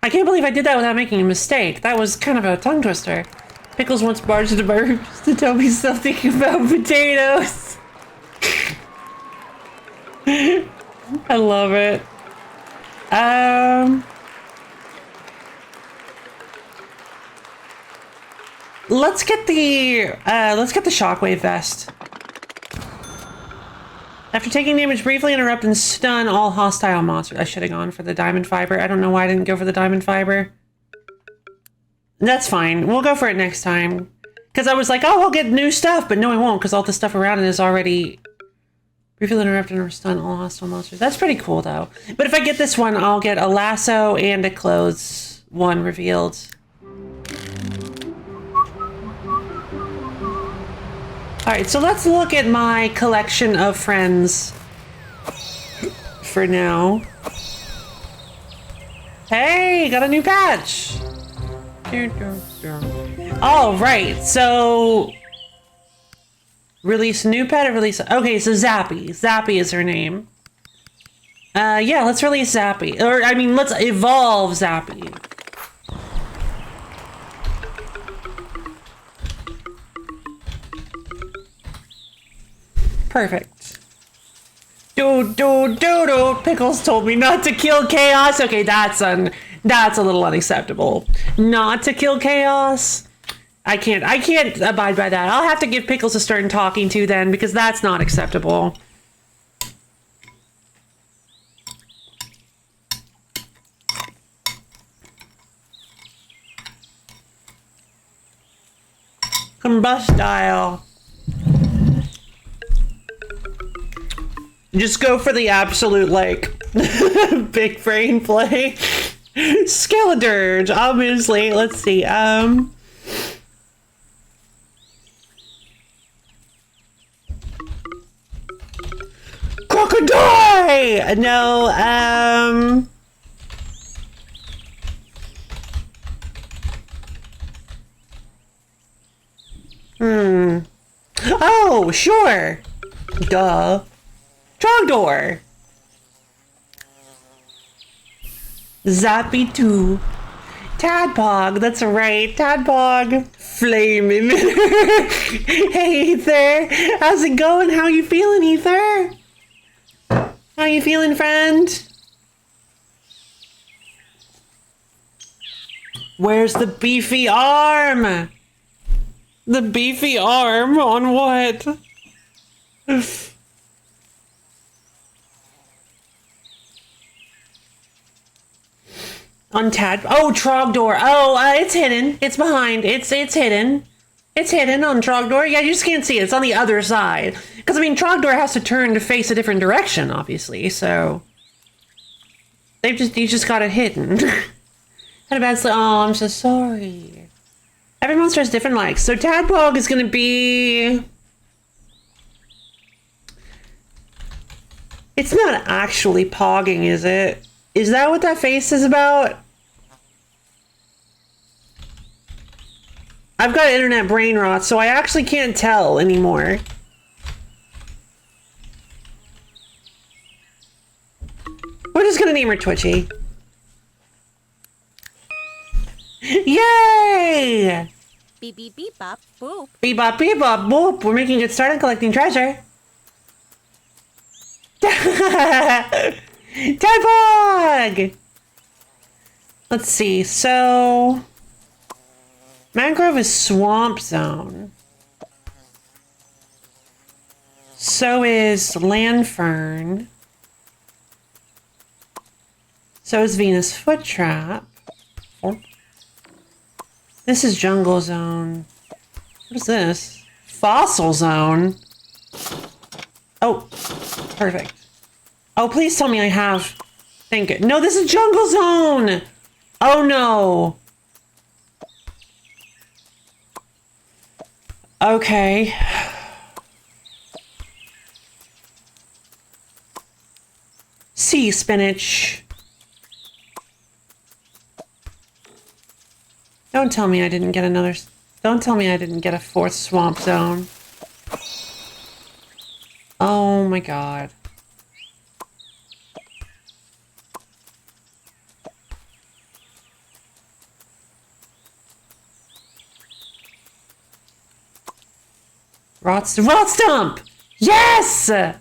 I can't believe I did that without making a mistake. That was kind of a tongue twister. Pickles once barged into my room just to tell me something about potatoes. I love it. Let's get the shockwave vest. After taking damage, briefly interrupt and stun all hostile monsters. I should have gone for the diamond fiber. I don't know why I didn't go for the diamond fiber. That's fine. We'll go for it next time. Because I was like, oh, I'll get new stuff, but no, I won't, because all the stuff around it is already briefly interrupt and stun all hostile monsters. That's pretty cool, though. But if I get this one, I'll get a lasso and a clothes one revealed. Alright, so let's look at my collection of friends for now. Hey, got a new patch! Alright, so... Release a new pet or release... Okay, so Zappy. Zappy is her name. Yeah, let's release Zappy. Or, I mean, let's evolve Zappy. Perfect. Do. Pickles told me not to kill Chaos. Okay, that's a little unacceptable. Not to kill Chaos. I can't abide by that. I'll have to give Pickles a stern talking to then, because that's not acceptable. Combustile. Just go for the absolute, like, big brain play. Skeledirge, obviously. Let's see, Crocodile! No, Oh, sure. Duh. Trogdor. Zappy 2. Tadpog, that's right. Tadpog. Flame emitter. Hey, Ether. How's it going? How you feeling, Ether? How you feeling, friend? Where's the beefy arm? The beefy arm on what? On Oh, Trogdor. Oh, it's hidden. It's behind. It's hidden. It's hidden on Trogdor. Yeah, you just can't see it. It's on the other side. Because, I mean, Trogdor has to turn to face a different direction, obviously, so... You just got it hidden. Had a bad sleep. Oh, I'm so sorry. Every monster has different likes. So Tadpog is going to be... It's not actually pogging, is it? Is that what that face is about? I've got internet brain rot, so I actually can't tell anymore. We're just gonna name her Twitchy. Beep beep beep bop boop. Bebop, bebop, boop. We're making a good start on collecting treasure. Tadpog! Let's see. So, mangrove is swamp zone. So is land fern. So is Venus foot trap. Oh. This is jungle zone. What is this? Fossil zone. Oh, perfect. Oh, please tell me I have. Thank you. No, this is jungle zone. Oh no. Okay. Sea spinach. Don't tell me I didn't get another. Don't tell me I didn't get a fourth swamp zone. Oh my god. Rot stump! Yes! Ta-da!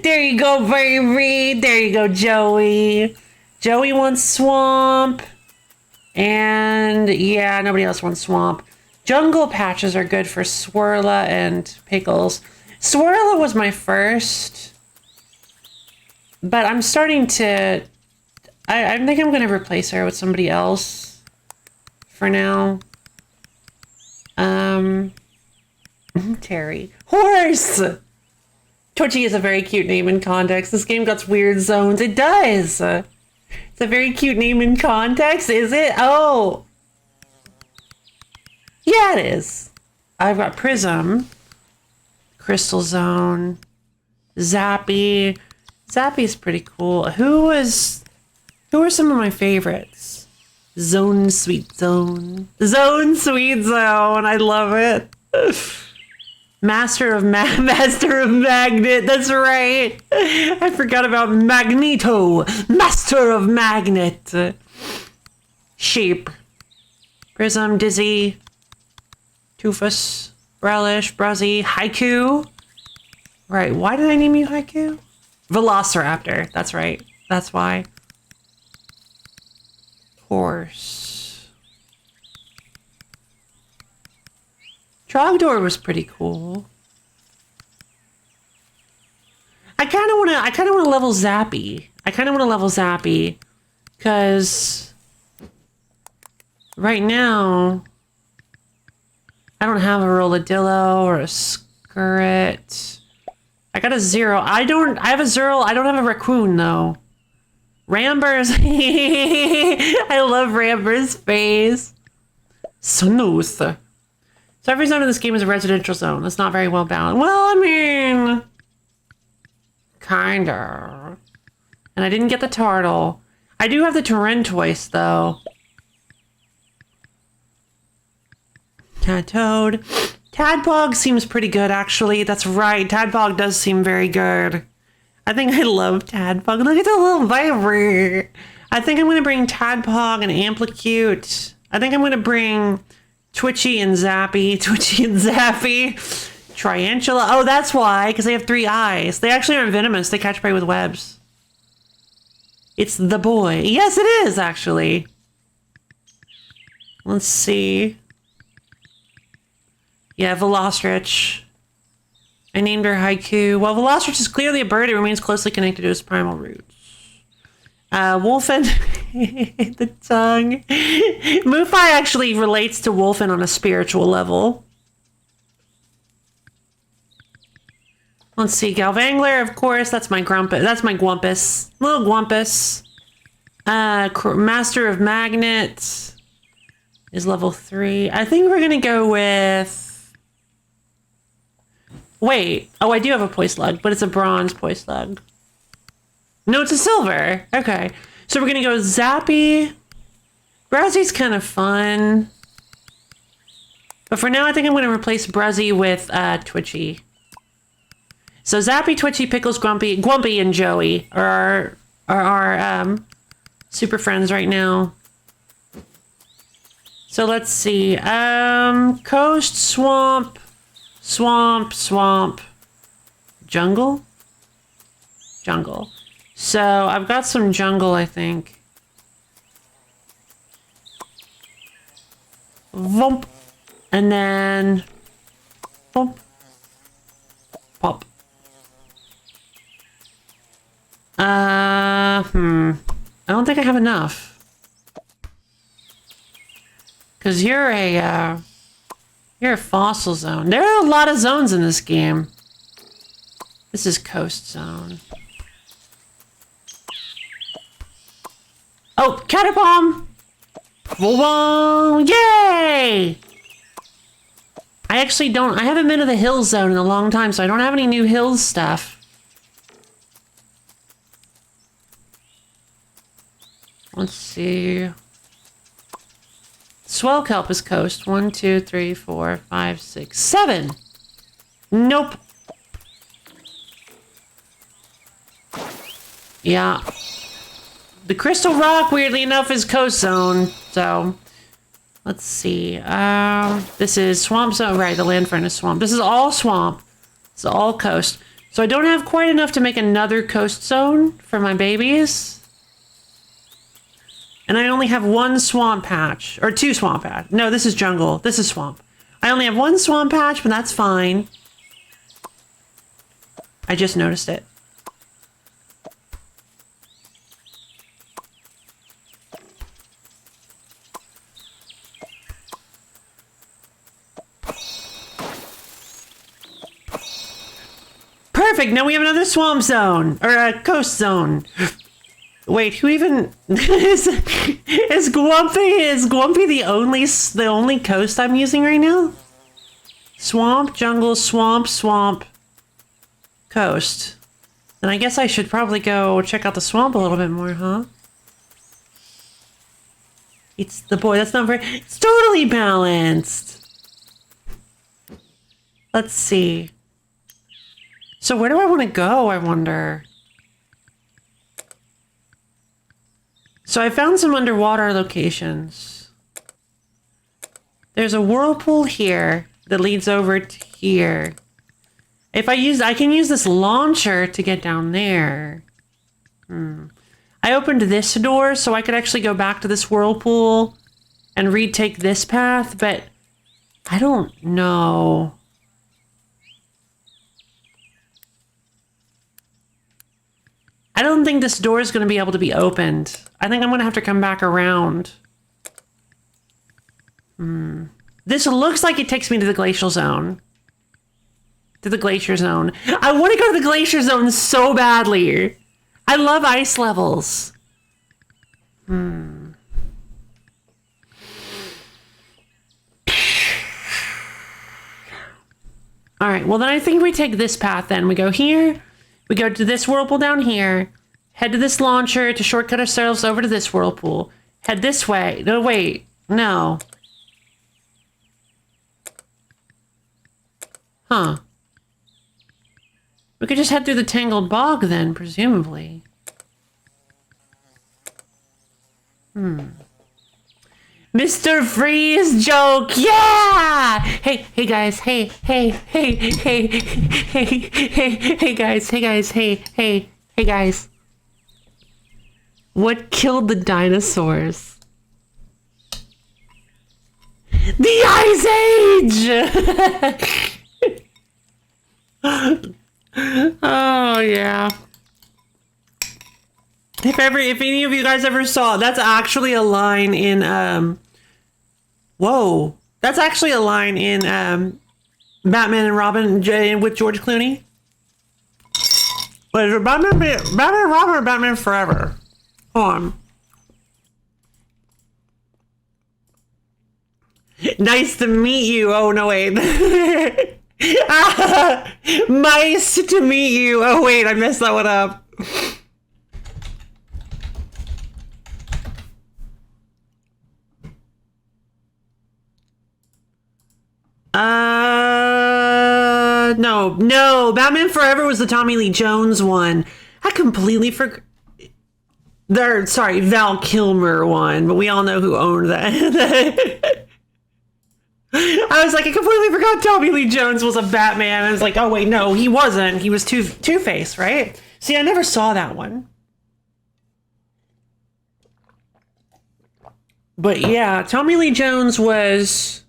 There you go, baby. There you go, Joey. Joey wants swamp. And yeah, nobody else wants swamp. Jungle patches are good for Swirla and Pickles. Swirla was my first. But I'm starting to... I think I'm going to replace her with somebody else. For now. Terry. Horse! Twitchy is a very cute name in context. This game got weird zones. It does! It's a very cute name in context, is it? Oh! Yeah, it is. I've got Prism. Crystal Zone. Zappy. Zappy's pretty cool. Who are some of my favorites? Zone Sweet Zone. Zone Sweet Zone. I love it. Master of Magnet. That's right. I forgot about Magneto. Master of Magnet. Sheep. Prism. Dizzy. Toofus. Relish. Bruzzy. Haiku. Right. Why did I name you Haiku? Velociraptor. That's right. That's why. Horse. Trogdor was pretty cool. I kind of want to level Zappy. Because right now I don't have a Rolladillo or a Skirret. I got a Zero. I have a Zero. I don't have a Raccoon though. Rambers. I love Rambers' face. Snooth. So every zone in this game is a residential zone. That's not very well balanced. Well, I mean... Kinda. And I didn't get the Turtle. I do have the Torrentoise, though. Toad. Tadpog seems pretty good, actually. That's right. Tadpog does seem very good. I think I love Tadpog. Look at the little baby. I think I'm going to bring Tadpog and Amplitude. I think I'm going to bring... Twitchy and Zappy. Triantula. Oh, that's why, because they have 3 eyes. They actually aren't venomous. They catch prey with webs. It's the boy. Yes, it is, actually. Let's see. Yeah, Velostrich. I named her Haiku. Well, Velostrich is clearly a bird. It remains closely connected to its primal roots. Wolfen, the tongue. Mufi actually relates to Wolfen on a spiritual level. Let's see, Galvangler, of course, that's my Grumpus. That's my Gwampus. Little Gwampus. Master of Magnet is level 3. I think we're gonna go with... Wait. Oh, I do have a Poislug, but it's a bronze Poislug. No, it's a silver. Okay. So we're going to go Zappy. Bruzzy's kind of fun. But for now, I think I'm going to replace Bruzzy with Twitchy. So Zappy, Twitchy, Pickles, Gwumpy, and Joey are our super friends right now. So let's see. Coast, swamp, swamp, swamp, jungle? Jungle. So I've got some jungle, I think. Vump. And then... Vump. Pop. I don't think I have enough. Because you're a fossil zone. There are a lot of zones in this game. This is coast zone. Oh, catapomb! Whoa, yay! I haven't been to the hill zone in a long time, so I don't have any new hills stuff. Let's see. Swell kelp is coast. 1, 2, 3, 4, 5, 6, 7. Nope. Yeah. The crystal rock, weirdly enough, is coast zone. So, let's see. This is swamp zone. Right, the land friend is swamp. This is all swamp. It's all coast. So I don't have quite enough to make another coast zone for my babies. And I only have one swamp patch. Or 2 swamp patch. No, this is jungle. This is swamp. I only have 1 swamp patch, but that's fine. I just noticed it. Perfect! Now we have another swamp zone. Or a coast zone. Wait, who even is Gwampy? Is Gwampy the only coast I'm using right now? Swamp, jungle, swamp, swamp, coast. Then I guess I should probably go check out the swamp a little bit more, huh? It's the boy. That's not very. It's totally balanced. Let's see. So where do I want to go? I wonder. So I found some underwater locations. There's a whirlpool here that leads over to here. I can use this launcher to get down there. I opened this door so I could actually go back to this whirlpool and retake this path, but I don't know. I don't think this door is going to be able to be opened. I think I'm going to have to come back around. This looks like it takes me to the glacial zone. To the glacier zone. I want to go to the glacier zone so badly. I love ice levels. Alright, well then I think we take this path then. We go here. We go to this whirlpool down here, head to this launcher to shortcut ourselves over to this whirlpool. Head this way. No, wait. No. Huh. We could just head through the tangled bog then, presumably. Mr. Freeze joke, yeah! Hey guys, hey guys. What killed the dinosaurs? The Ice Age! Oh yeah. If any of you guys ever saw, that's actually a line in whoa. That's actually a line in Batman and Robin with George Clooney. What is it? Batman and Robin or Batman Forever? Hold on. Nice to meet you. Oh no, wait. Nice to meet you. Oh wait, I messed that one up. No. Batman Forever was the Tommy Lee Jones one. I completely forgot. Sorry, Val Kilmer one, but we all know who owned that. I was like, I completely forgot Tommy Lee Jones was a Batman. I was like, oh wait, no, he wasn't. He was Two-Face, right? See, I never saw that one. But yeah, Tommy Lee Jones was...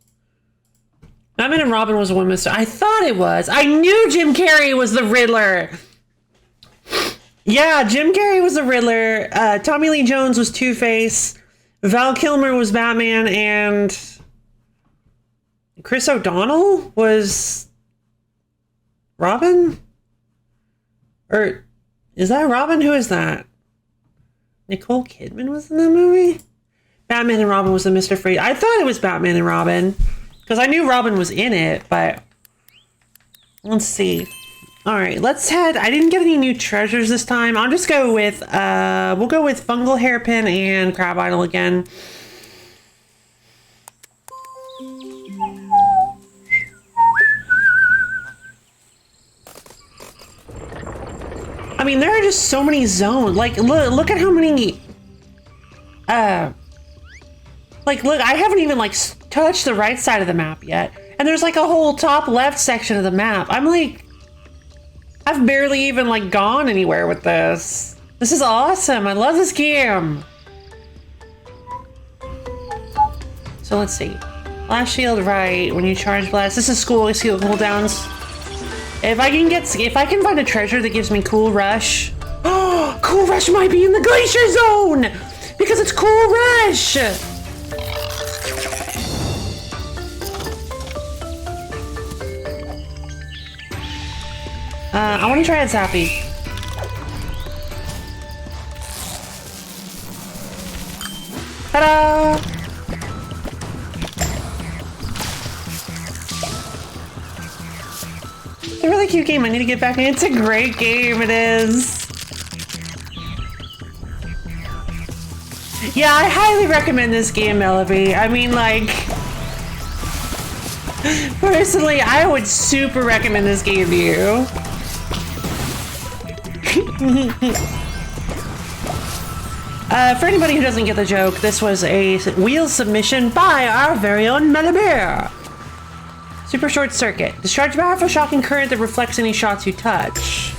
Batman and Robin was a one Mr. I thought it was. I knew Jim Carrey was the Riddler. Yeah, Jim Carrey was the Riddler. Tommy Lee Jones was Two-Face. Val Kilmer was Batman, and Chris O'Donnell was Robin? Or is that Robin? Who is that? Nicole Kidman was in that movie? Batman and Robin was the Mr. Freeze. I thought it was Batman and Robin because I knew Robin was in it, but let's see. All right, let's head. I didn't get any new treasures this time. I'll just go with, we'll go with Fungal Hairpin and Crab Idol again. I mean, there are just so many zones. Like, look at how many, like, look, I haven't even, like, touched the right side of the map yet. And there's, like, a whole top left section of the map. I'm, like, I've barely even, like, gone anywhere with this. This is awesome. I love this game. So, let's see. Blast shield right. When you charge blast. This is school skill cooldowns. If I can find a treasure that gives me Cool Rush. Oh, Cool Rush might be in the Glacier Zone! Because it's Cool Rush! I want to try it, Zappy. Ta-da! It's a really cute game. I need to get back in. It's a great game. It is. Yeah, I highly recommend this game, Melody. I mean, like, personally, I would super recommend this game to you. For anybody who doesn't get the joke, this was a wheel submission by our very own Melibert. Super short circuit. Discharge a powerful shocking current that reflects any shots you touch.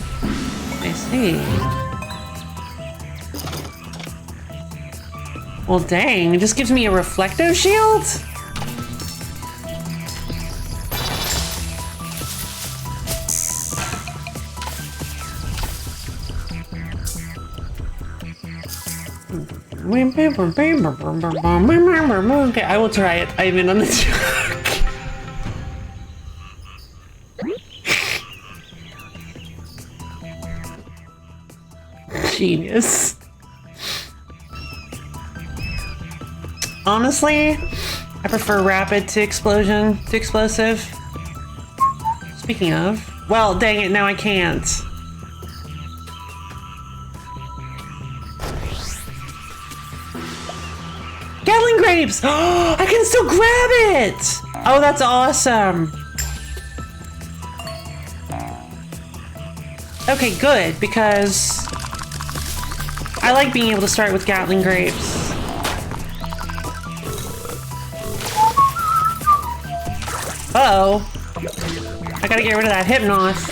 I see. Well, dang, it just gives me a reflective shield? Okay, I will try it. I'm in on the joke. Genius. Honestly, I prefer rapid to explosion to explosive. Speaking of, well, dang it, now I can't. Gatling grapes! Oh, I can still grab it! Oh, that's awesome. Okay, good, because I like being able to start with Gatling grapes. Uh-oh. I gotta get rid of that Hypnos.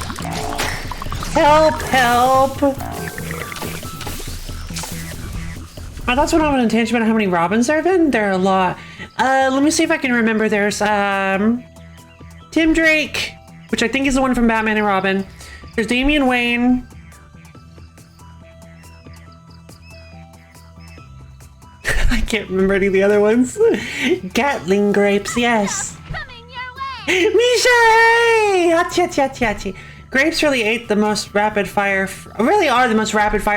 Help, help! I thought someone had an intention about how many Robins there have been. There are a lot. Let me see if I can remember. There's, Tim Drake, which I think is the one from Batman and Robin. There's Damian Wayne. I can't remember any of the other ones. Gatling grapes, yes. Misha! Hachi, hachi, hachi, hachi. Grapes really are the most rapid fire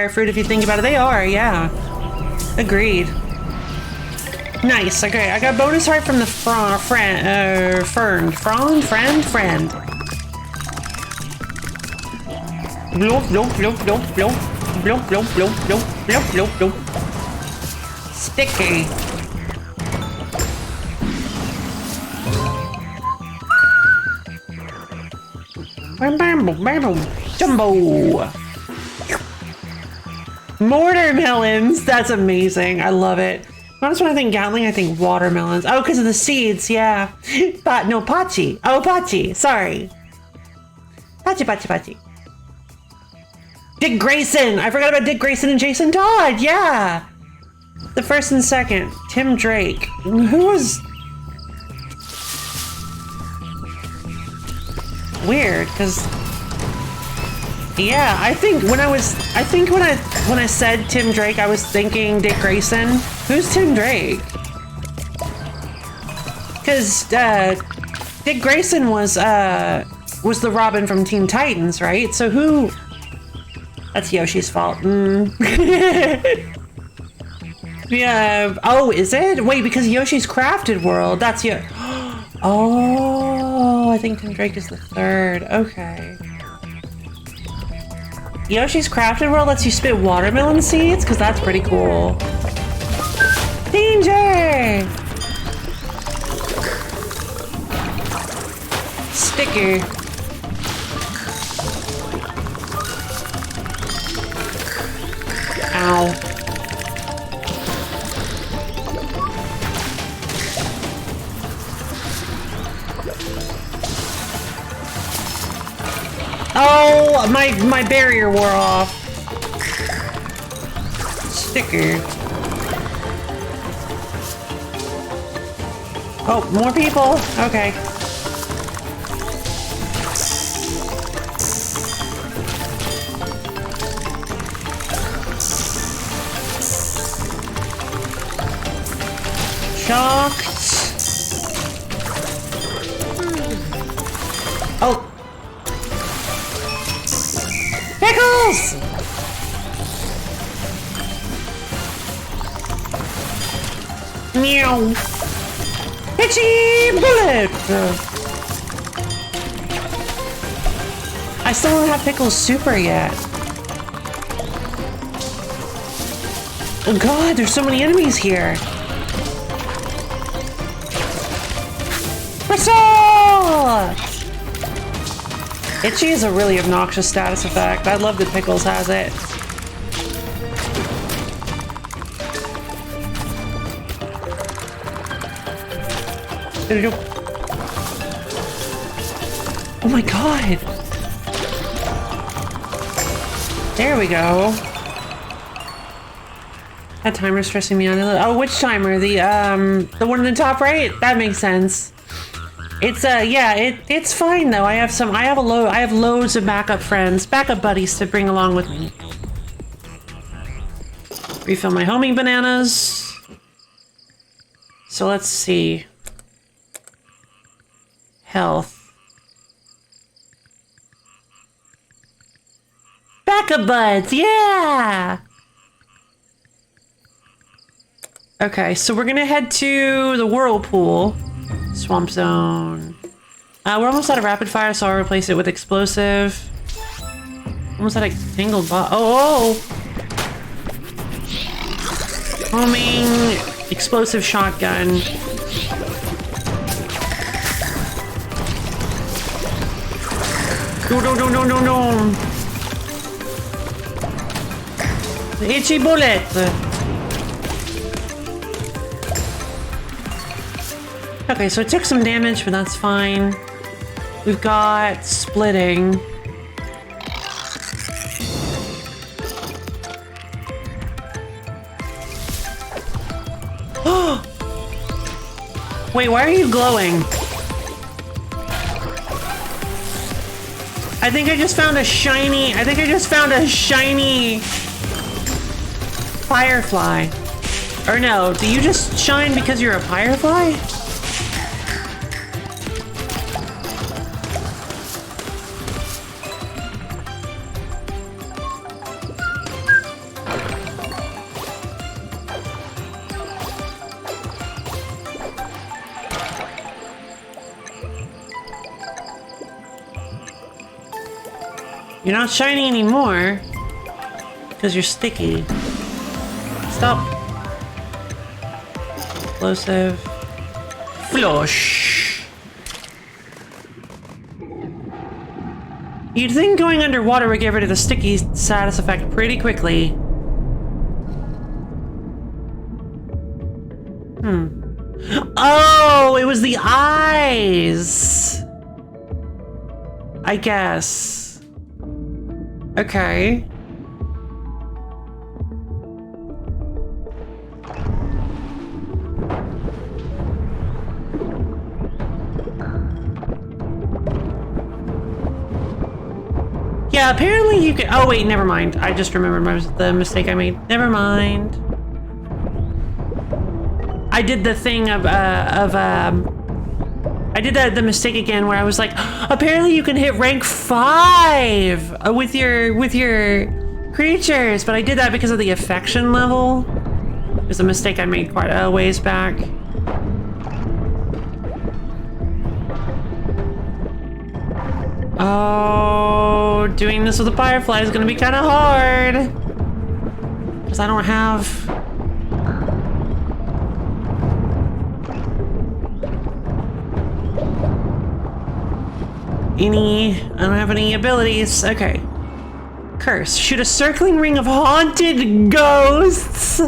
fruit, if you think about it. They are, yeah. Agreed. Nice, okay. I got bonus heart from the friend. Bloop, bloop, bloop, bloop, bloop. Bloop, bloop, bloop, bloop, bloop, bloop, bloop. Sticky. Bam, bam, boom, bam, boom. Jumbo. Mortar melons. That's amazing. I love it. Notice when I think Gatling, I think watermelons. Oh, because of the seeds. Yeah. But no, Pachi. Oh, Pachi. Sorry. Pachi. Dick Grayson. I forgot about Dick Grayson and Jason Todd. Yeah. The first and second. Tim Drake. Who was... Weird, because... Yeah, I think when I said Tim Drake, I was thinking Dick Grayson. Who's Tim Drake? Because Dick Grayson was the Robin from Teen Titans, right? So who? That's Yoshi's fault. Yeah. Oh, is it? Wait, because Yoshi's Crafted World. That's you. Oh, I think Tim Drake is the third. Okay. Yoshi's Crafted World lets you spit watermelon seeds? Because that's pretty cool. Danger! Sticker. Ow. Oh, my barrier wore off. Sticker. Oh, more people? Okay. Shocked. Oh. Pickles! Meow. Itchy bullet! I still don't have Pickles Super yet. Oh god, there's so many enemies here. Assault! Itchy is a really obnoxious status effect. I love that Pickles has it. Oh my god! There we go. That timer's stressing me out. Oh, which timer? The one in the top right? That makes sense. It's yeah, it's fine though. I have loads of backup friends, backup buddies to bring along with me. Refill my homing bananas. So let's see. Health. Backup buds, yeah! Okay, so we're gonna head to the whirlpool. Swamp zone. We're almost out of rapid fire, so I'll replace it with explosive. Almost out of tangled bot. Oh! Homing explosive shotgun. No. Itchy bullet. Okay, so it took some damage, but that's fine. We've got splitting. Wait, why are you glowing? I think I just found a shiny firefly. Or no, do you just shine because you're a firefly? You're not shiny anymore because you're sticky. Stop. Explosive. Flush. You'd think going underwater would get rid of the sticky status effect pretty quickly. Oh, it was the eyes. I guess. Okay. Yeah, apparently you can. Oh wait, never mind. I just remembered the mistake I made. Never mind. I did the thing of I did the mistake again where I was like, apparently you can hit rank 5 with your creatures, but I did that because of the affection level. It was a mistake I made quite a ways back. Oh, doing this with a firefly is gonna be kind of hard because I don't have. I don't have any abilities. Okay. Curse. Shoot a circling ring of haunted ghosts.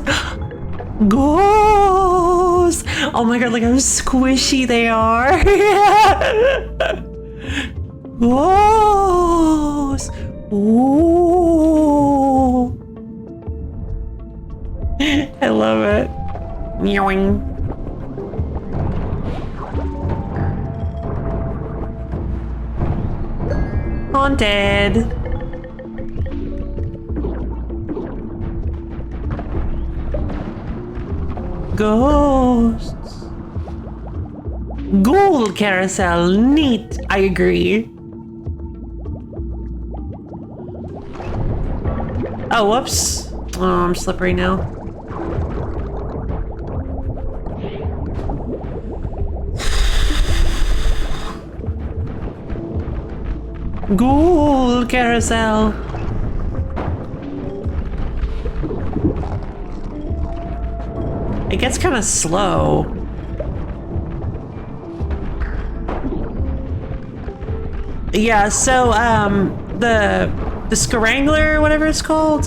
Ghosts. Oh my god, look how squishy they are. Ghosts. Ooh. I love it. Meowing. Haunted. Ghosts. Ghoul carousel. Neat. I agree. Oh, whoops. Oh, I'm slippery now. Ghoul carousel. It gets kind of slow. Yeah, so the Scarangler, whatever it's called,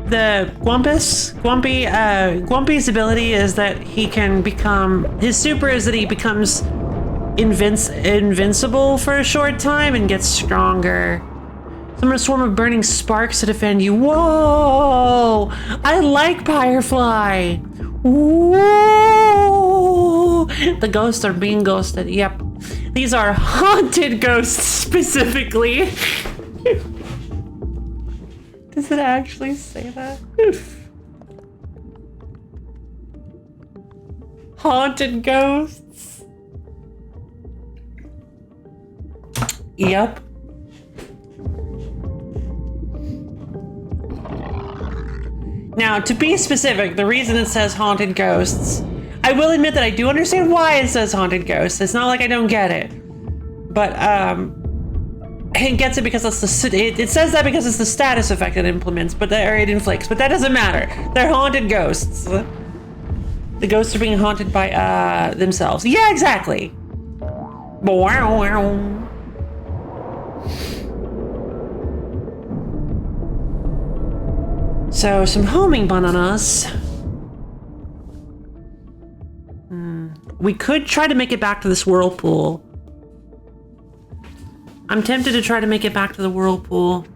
the Gwumpy's ability is that he can become, his super is that he becomes invincible for a short time and gets stronger. Summon a swarm of burning sparks to defend you. Whoa! I like Firefly. Whoa! The ghosts are being ghosted. Yep. These are haunted ghosts specifically. Does it actually say that? Haunted ghosts. Yep. Now, to be specific, the reason it says haunted ghosts, I will admit that I do understand why it says haunted ghosts. It's not like I don't get it. But, it gets it because it's it says that because it's the status effect it implements, but or it inflicts, but that doesn't matter. They're haunted ghosts. The ghosts are being haunted by, themselves. Yeah, exactly. So, some homing bananas. We could try to make it back to this whirlpool. I'm tempted to try to make it back to the whirlpool.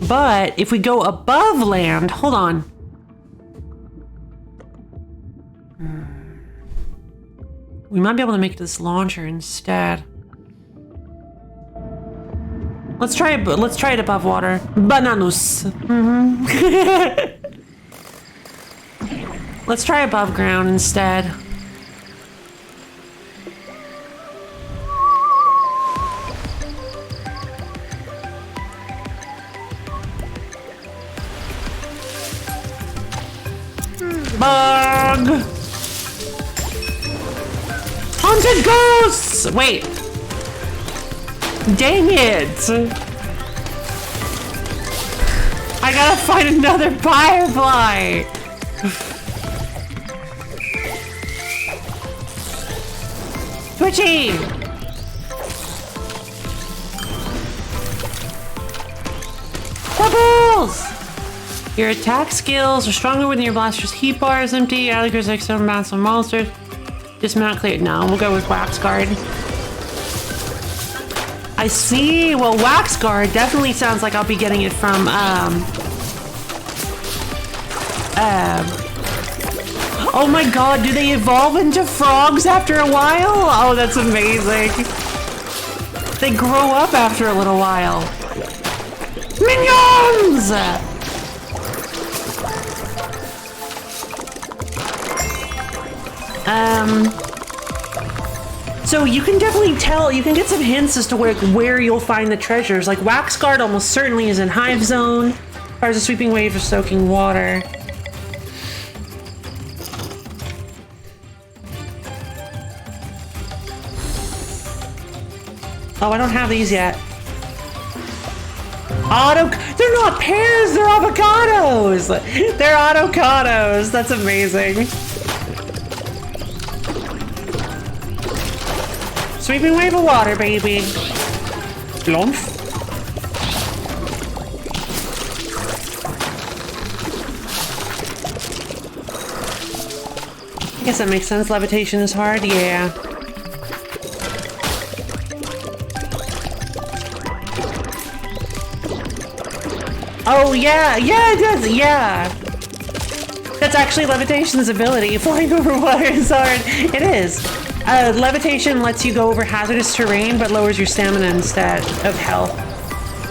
But if we go above land, hold on. We might be able to make it to this launcher instead. Let's try it above water. Bananas. Let's try above ground instead. Bug! Haunted ghosts! Wait. Dang it! I gotta find another firefly! Twitchy! Kaboom! skills! Your attack skills are stronger when your blaster's heat bar is empty. Alligators like some amounts of monsters. Dismount clear. No, we'll go with Wax Guard. I see. Well, Wax Guard definitely sounds like I'll be getting it from, oh my god, do they evolve into frogs after a while? Oh, that's amazing. They grow up after a little while. Minions! So you can definitely tell, you can get some hints as to where you'll find the treasures. Like Wax Guard almost certainly is in Hive Zone. Fires a sweeping wave for soaking water. Oh, I don't have these yet. They're not pears, they're avocados! They're avocados, that's amazing. Sweeping wave of water, baby. Glump. I guess that makes sense. Levitation is hard, yeah. Oh, yeah, it does, yeah. That's actually Levitation's ability. Flying over water is hard. It is. Levitation lets you go over hazardous terrain, but lowers your stamina instead of health.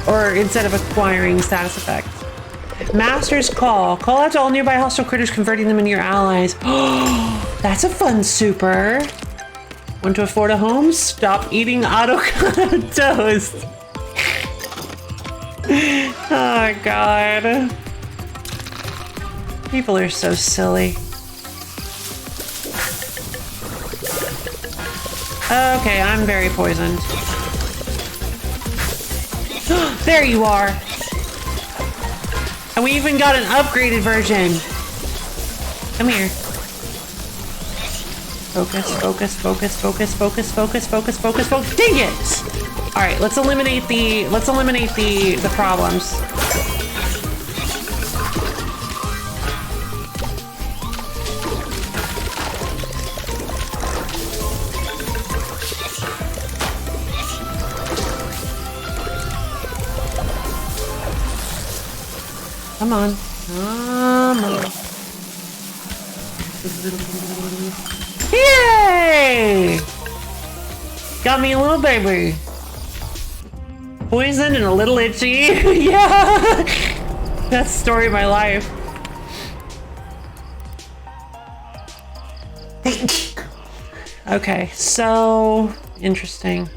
Or instead of acquiring status effects. Master's Call. Call out to all nearby hostile critters, converting them into your allies. Oh, that's a fun super. Want to afford a home? Stop eating avocado toast. Oh, God. People are so silly. Okay, I'm very poisoned. There you are. And we even got an upgraded version. Come here. Focus, focus, focus, focus, focus, focus, focus, focus, focus. Dang it! Alright, let's eliminate the problems. Come on. Come on. Yay! Got me a little baby. Poisoned and a little itchy. Yeah! That's the story of my life. Okay, so interesting.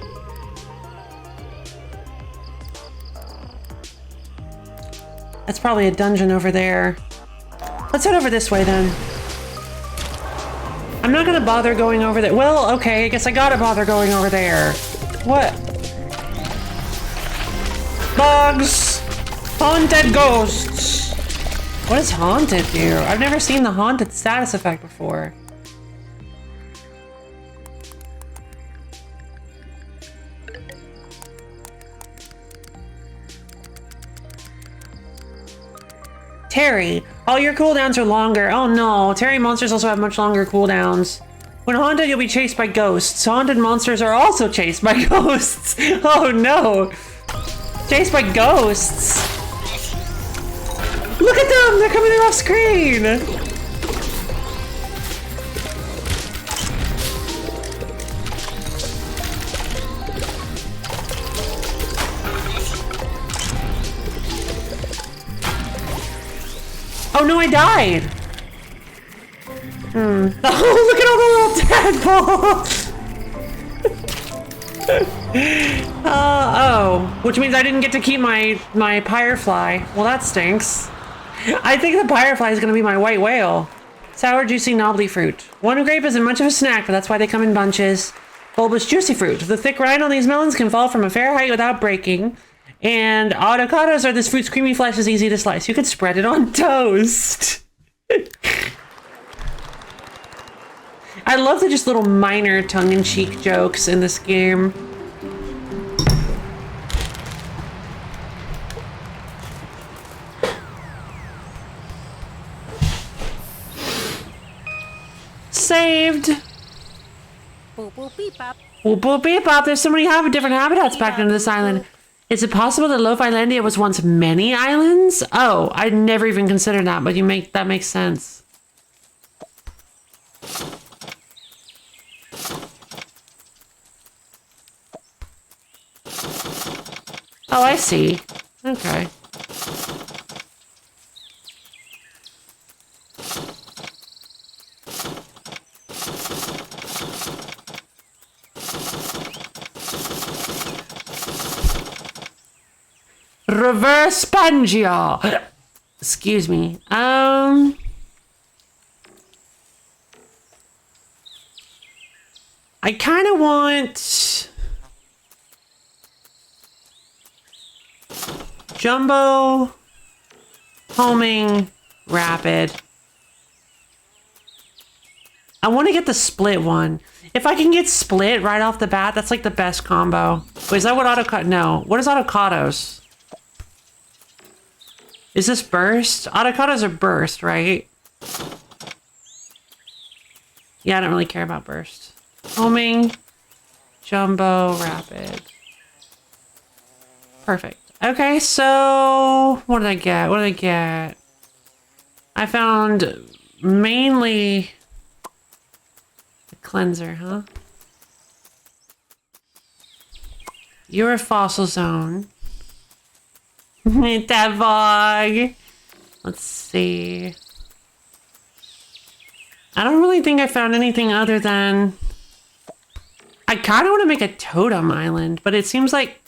That's probably a dungeon over there. Let's head over this way then. I'm not gonna bother going over there. Well, okay, I guess I gotta bother going over there. What? Bugs! Haunted ghosts! What does haunted do? I've never seen the haunted status effect before. Terry, all your cooldowns are longer. Oh no, Terry monsters also have much longer cooldowns. When haunted, you'll be chased by ghosts. Haunted monsters are also chased by ghosts. Oh no. Chased by ghosts. Look at them, they're coming in off screen. Oh no, I died! Oh, look at all the little tadpoles! Oh, which means I didn't get to keep my Pyrefly. Well, that stinks. I think the Pyrefly is gonna be my white whale. Sour, juicy, knobbly fruit. One grape isn't much of a snack, but that's why they come in bunches. Bulbous, juicy fruit. The thick rind on these melons can fall from a fair height without breaking. And avocados are this fruit's creamy flesh is easy to slice. You could spread it on toast. I love the just little minor tongue-in-cheek jokes in this game. Whoop whoop beep bop. There's so many different habitats packed into this island. Is it possible that Loaf Islandia was once many islands? Oh, I never even considered that, but that makes sense. Oh, I see. Okay. Reverse Pangea. Excuse me. I kind of want Jumbo, Homing, Rapid. I want to get the split one. If I can get split right off the bat, that's like the best combo. Wait, is that what Autocot? No. What is Autocados? Is this burst? Autocados are burst, right? Yeah, I don't really care about burst. Homing, Jumbo, Rapid. Perfect. Okay, so what did I get? What did I get? I found mainly the cleanser, huh? You're a fossil zone. Tavog. Let's see. I don't really think I found anything other than... I kind of want to make a totem island, but it seems like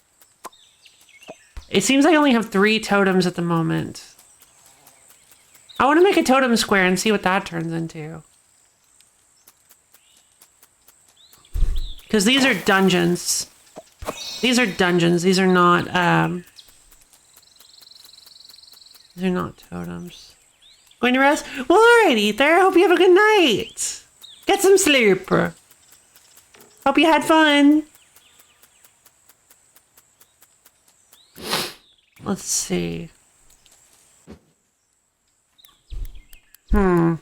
I only have 3 totems at the moment. I want to make a totem square and see what that turns into. Because these are dungeons. These are dungeons. These are not, these are not totems. Going to rest? Well, alright, Ether. Hope you have a good night. Get some sleep. Hope you had fun. Let's see. I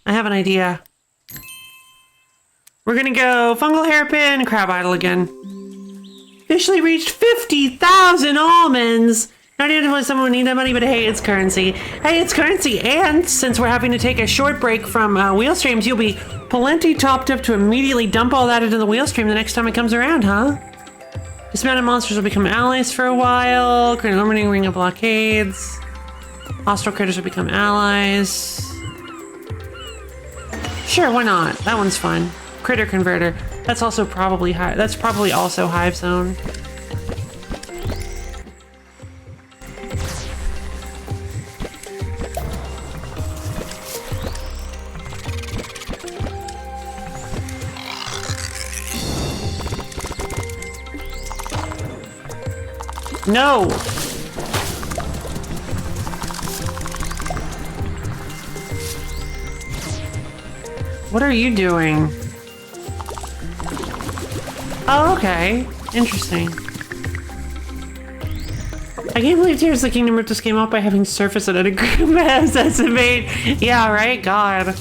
have an idea. We're gonna go Fungal Hairpin, Crab Idol again. Officially reached 50,000 almonds! Not even someone would need that money, but hey, it's currency. Hey, it's currency! And since we're having to take a short break from wheel streams, you'll be plenty topped up to immediately dump all that into the wheel stream the next time it comes around, huh? Dismounted monsters will become allies for a while. Create an orbiting ring of blockades. Hostile critters will become allies. Sure, why not? That one's fun. Critter Converter. That's also probably that's probably also Hive Zone. No! What are you doing? Oh, okay. Interesting. I can't believe Tears of the Kingdom ripped this game off by having Surface and a group as estimate. Yeah, right? God.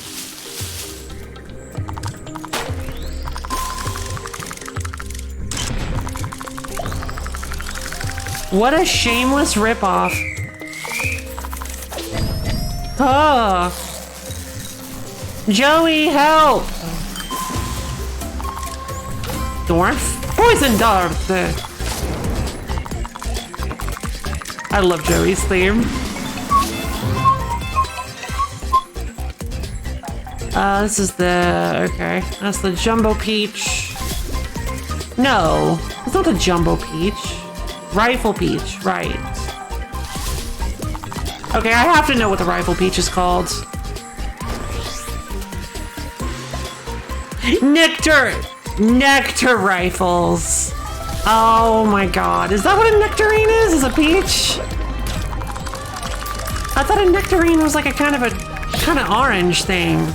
What a shameless ripoff. Oh. Joey, help! Dwarf? Poison dart! I love Joey's theme. This is the... okay. That's the Jumbo Peach. No, it's not the Jumbo Peach. Rifle Peach, right. Okay, I have to know what the Rifle Peach is called. Nectar rifles. Oh my god. Is that what a nectarine is? Is a peach? I thought a nectarine was like a kind of orange thing.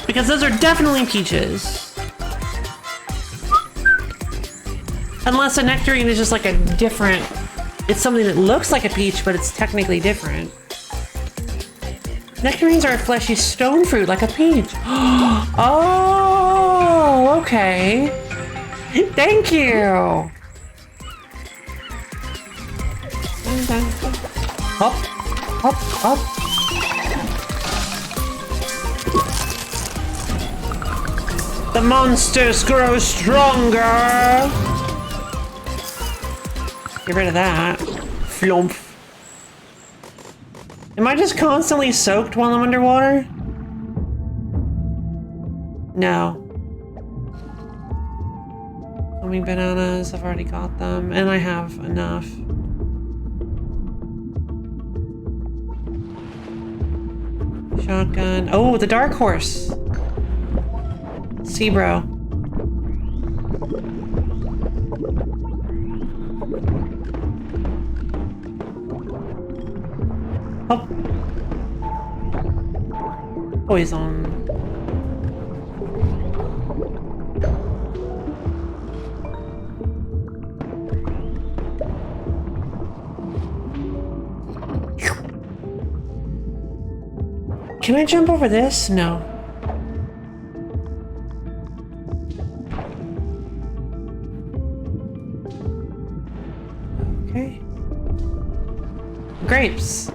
Because those are definitely peaches. Unless a nectarine is just like a different... It's something that looks like a peach, but it's technically different. Nectarines are a fleshy stone fruit, like a peach. Oh, okay. Thank you. Hop, hop, hop. The monsters grow stronger. Get rid of that. Flump. Am I just constantly soaked while I'm underwater? No. How many bananas? I've already got them, and I have enough. Shotgun. Oh, the dark horse. See, bro. Oh. Poison. Can I jump over this? No. Okay. Grapes.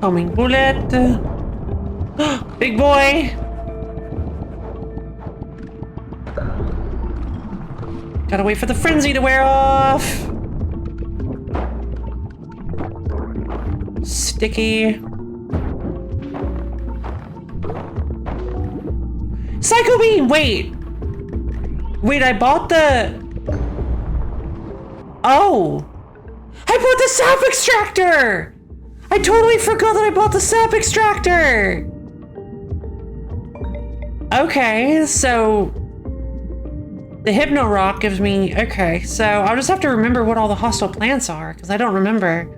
Homing bullet. Big boy. Gotta wait for the frenzy to wear off. Sticky. Psycho Beam! Wait! Wait, I bought the... Oh! I bought the sap extractor! I totally forgot that I bought the sap extractor! Okay, so... The Hypno Rock gives me... Okay, so I'll just have to remember what all the hostile plants are, because I don't remember.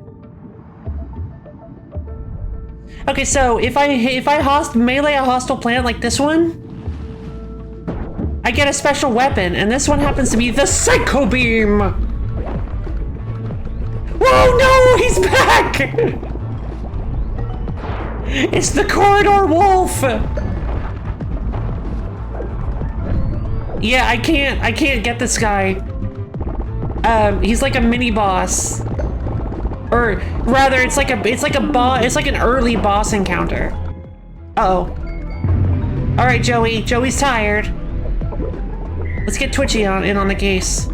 Okay, so if I melee a hostile plant like this one, I get a special weapon, and this one happens to be the Psycho Beam! Whoa, no! He's back! It's the Corridor Wolf! Yeah, I can't get this guy. He's like a mini boss. Or rather, it's like an early boss encounter. Uh-oh. All right, Joey. Joey's tired. Let's get Twitchy in on the case.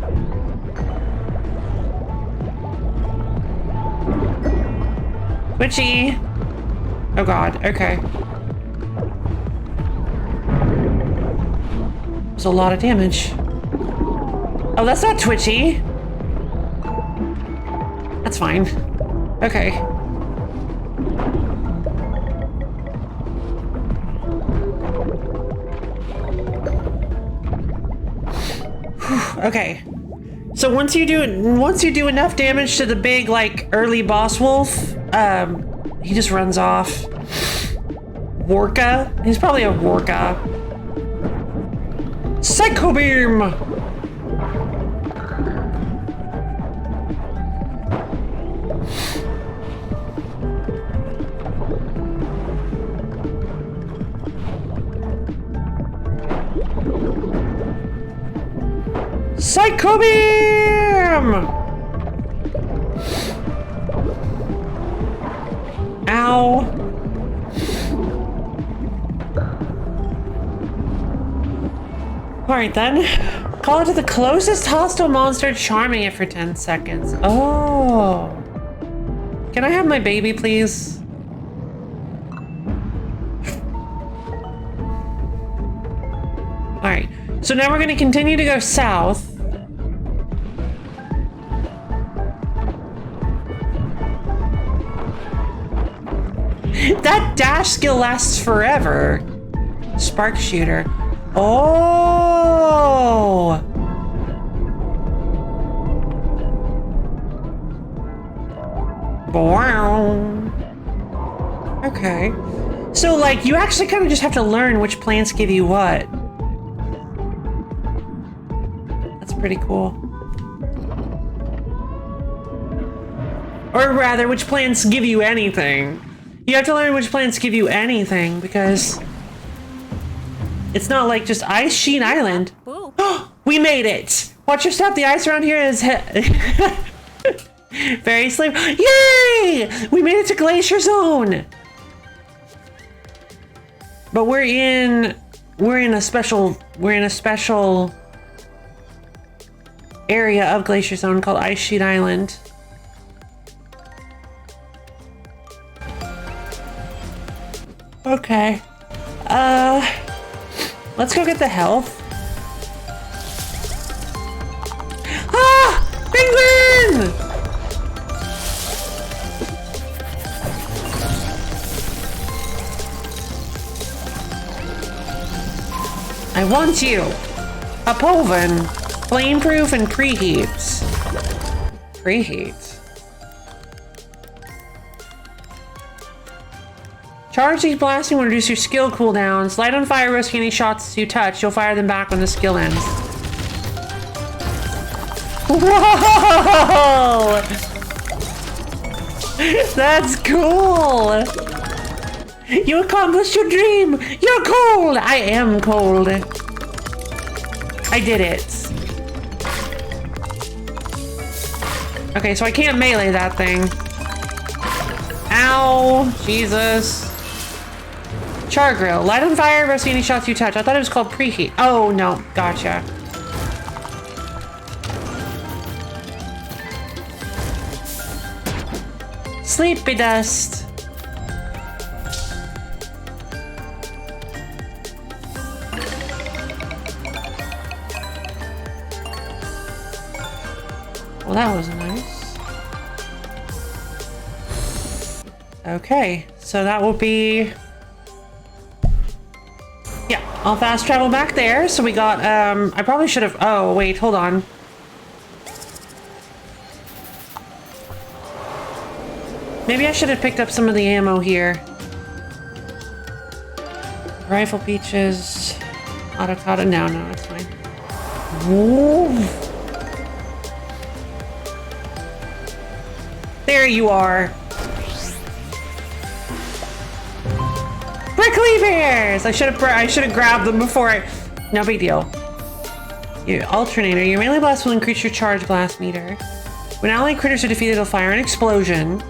Twitchy. Oh God. Okay. There's a lot of damage. Oh, that's not Twitchy. That's fine. Okay. Okay. So once you do enough damage to the big like early boss wolf, he just runs off. Worka? He's probably a Worka. Psycho Beam! Psycho Beam! Ow. Alright then. Call it to the closest hostile monster, charming it for 10 seconds. Oh. Can I have my baby, please? Alright. So now we're going to continue to go south. That dash skill lasts forever. Spark shooter. Oh! Wow. Okay. So, like, you actually kind of just have to learn which plants give you what. That's pretty cool. Or rather, which plants give you anything. You have to learn which plants give you anything, because it's not like just Ice Sheet Island. We made it! Watch your step, the ice around here is very slim. Yay! We made it to Glacier Zone! But we're in a special area of Glacier Zone called Ice Sheet Island. Okay. Let's go get the health. Ah! Penguin! I want you. A Poven. Flameproof and preheats. Preheats. Charge these blasting will reduce your skill cooldowns. Light on fire, risking any shots you touch. You'll fire them back when the skill ends. Whoa! That's cool! You accomplished your dream! You're cold! I am cold. I did it. Okay, so I can't melee that thing. Ow! Jesus. Char grill. Light on fire, roast any shots you touch. I thought it was called preheat. Oh, no. Gotcha. Sleepy dust. Well, that was nice. Okay, so that will be... Yeah, I'll fast travel back there. So we got, I probably should have... Oh, wait, hold on. Maybe I should have picked up some of the ammo here. Rifle peaches. Autocata. No, it's fine. Whoa. There you are. Prickly bears! I should have grabbed them before I... No big deal. Your alternator. Your melee blast will increase your charge blast meter. When allied critters are defeated, it'll fire an explosion.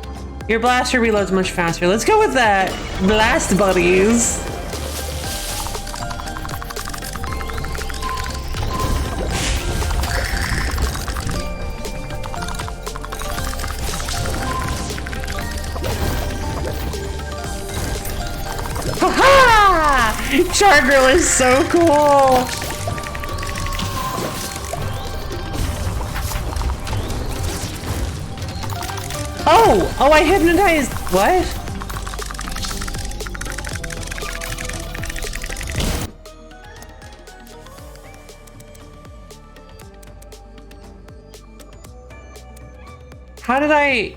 Your blaster reloads much faster. Let's go with that. Blast buddies. Ha-ha! Chargrill is so cool. Oh, I hypnotized. What? How did I...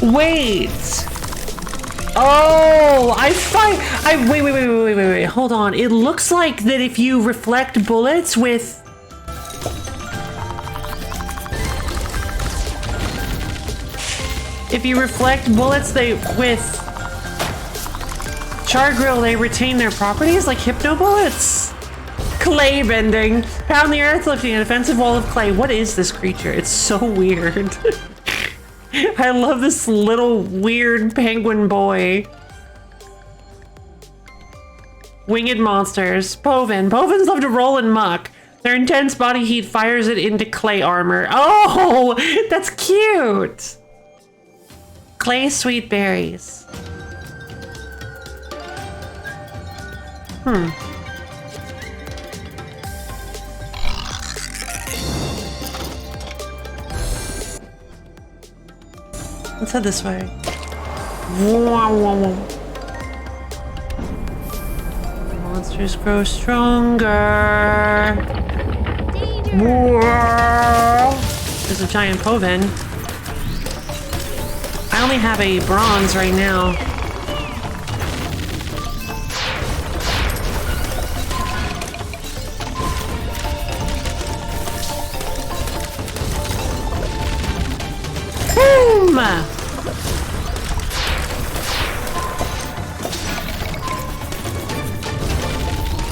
Wait. Oh, wait. Hold on. It looks like that if you reflect bullets with... If you reflect bullets, with Chargrill, they retain their properties, like hypno bullets. Clay bending. Pound the earth, lifting an offensive wall of clay. What is this creature? It's so weird. I love this little weird penguin boy. Winged monsters. Povens love to roll in muck. Their intense body heat fires it into clay armor. Oh, that's cute. Clay sweet berries. Let's head this way. Monsters grow stronger. Whoa. There's a giant Poven. I only have a bronze right now. Boom!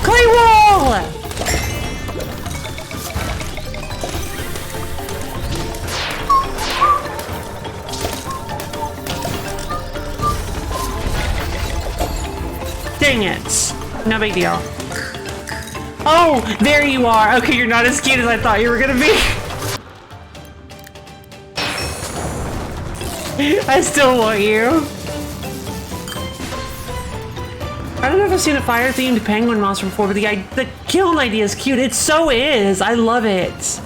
Clay wall! Dang it. No big deal. Oh, there you are. Okay, you're not as cute as I thought you were gonna be. I still want you. I don't know if I've seen a fire-themed penguin monster before, but the kiln idea is cute. It so is. I love it.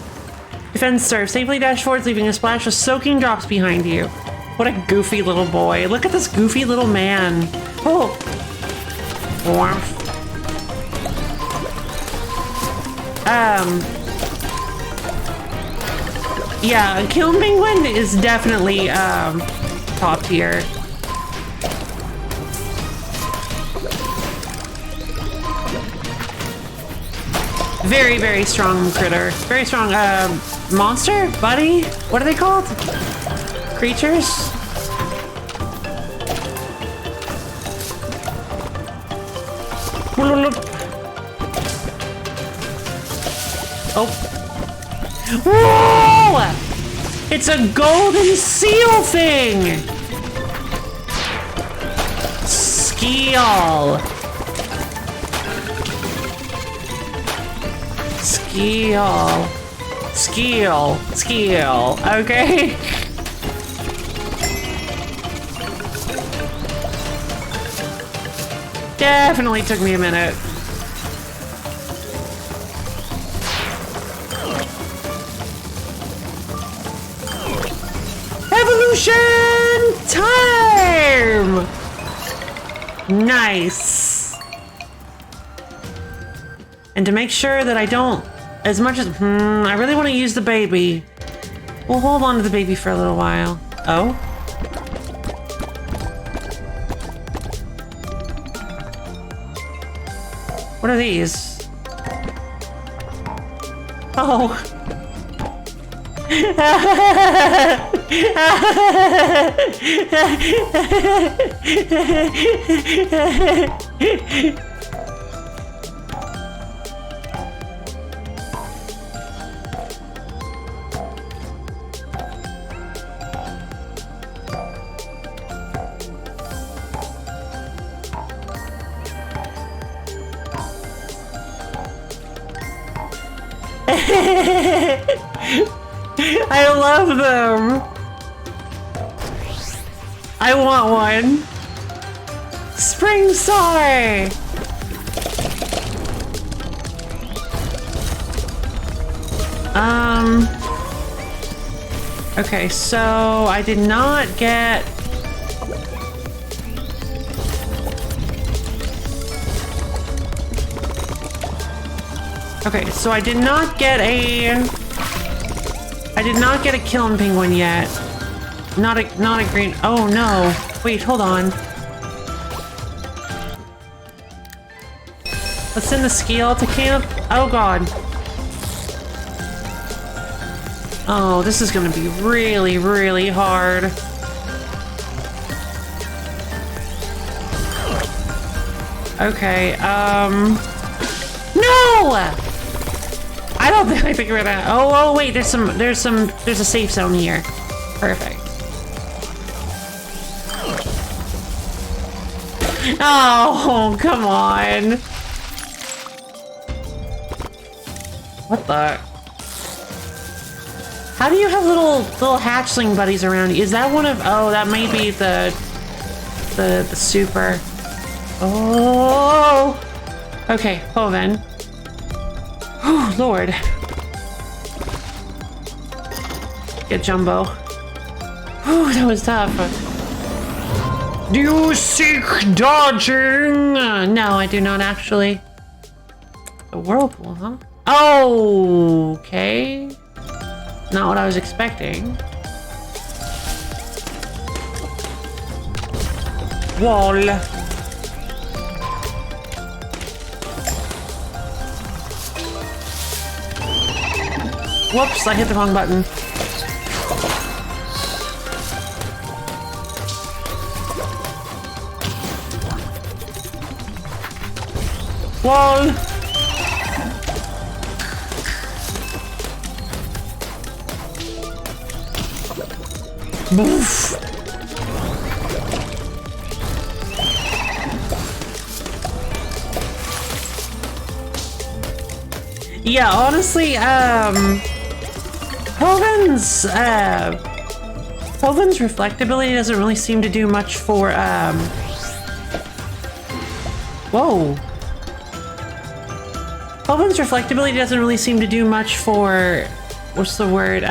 Defense surf. Safely dash forwards, leaving a splash of soaking drops behind you. What a goofy little boy. Look at this goofy little man. Oh. Warmth. Yeah, kiln penguin is definitely, top tier. Very, very strong critter. Very strong, monster? Buddy? What are they called? Creatures? Oh. Whoa! It's a golden seal thing! Skeel. Skeel. Skeel. Skeel. Okay. Definitely took me a minute. Evolution time! Nice. And to make sure that I don't, as much as, I really want to use the baby. We'll hold on to the baby for a little while. Oh? What are these? Oh. I love them. I want one. Spring Star. Okay, so I did not get. Okay, so I did not get a kiln penguin yet. Not a green. Oh no. Wait, hold on. Let's send the Skeel to camp. Oh god. Oh, this is gonna be really, really hard. Okay, no! I don't think I figured it out. Oh, wait, there's a safe zone here. Perfect. Oh, come on. What the? How do you have little hatchling buddies around you? Is that one of, oh, that might be the super. Oh. Okay, Poven. Oh, Lord. Get Jumbo. Oh, that was tough. Do you seek dodging? No, I do not actually. A whirlpool, huh? Oh, okay. Not what I was expecting. Wall. Whoops, I hit the wrong button. Wall. Boof. Yeah, honestly, Helven's reflectability doesn't really seem to do much for, whoa. Helven's reflectability doesn't really seem to do much for, what's the word,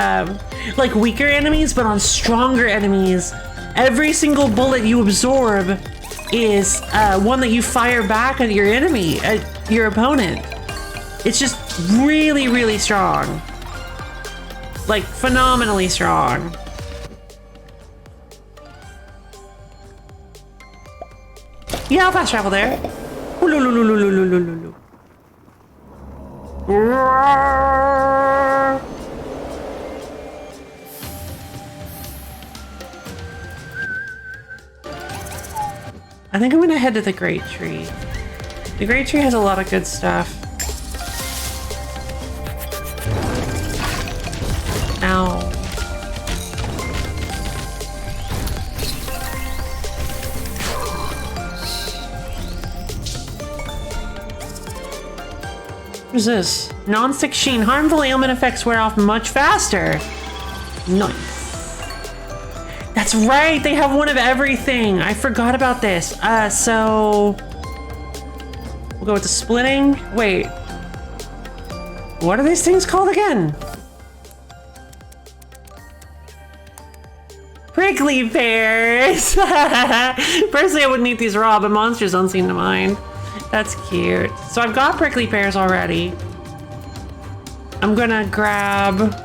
like weaker enemies, but on stronger enemies, every single bullet you absorb is, one that you fire back at your enemy, at your opponent. It's just really, really strong. Like, phenomenally strong. Yeah, I'll fast travel there. I think I'm gonna head to the Great Tree. The Great Tree has a lot of good stuff. Ow. What is this? Non-stick sheen. Harmful ailment effects wear off much faster. Nice. That's right, they have one of everything. I forgot about this. So... we'll go with the splitting. Wait. What are these things called again? Prickly pears! Personally, I wouldn't eat these raw, but monsters don't seem to mind. That's cute. So I've got prickly pears already. I'm gonna grab...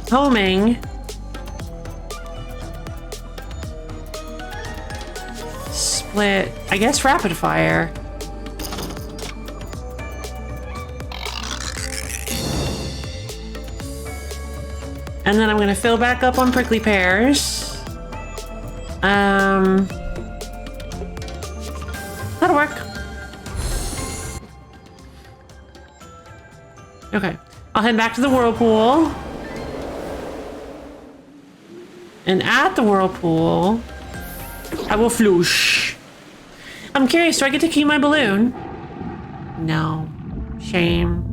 homing. Split. I guess rapid fire. And then I'm gonna fill back up on prickly pears. That'll work. Okay, I'll head back to the whirlpool. And at the whirlpool, I will floosh. I'm curious, do I get to keep my balloon? No. Shame.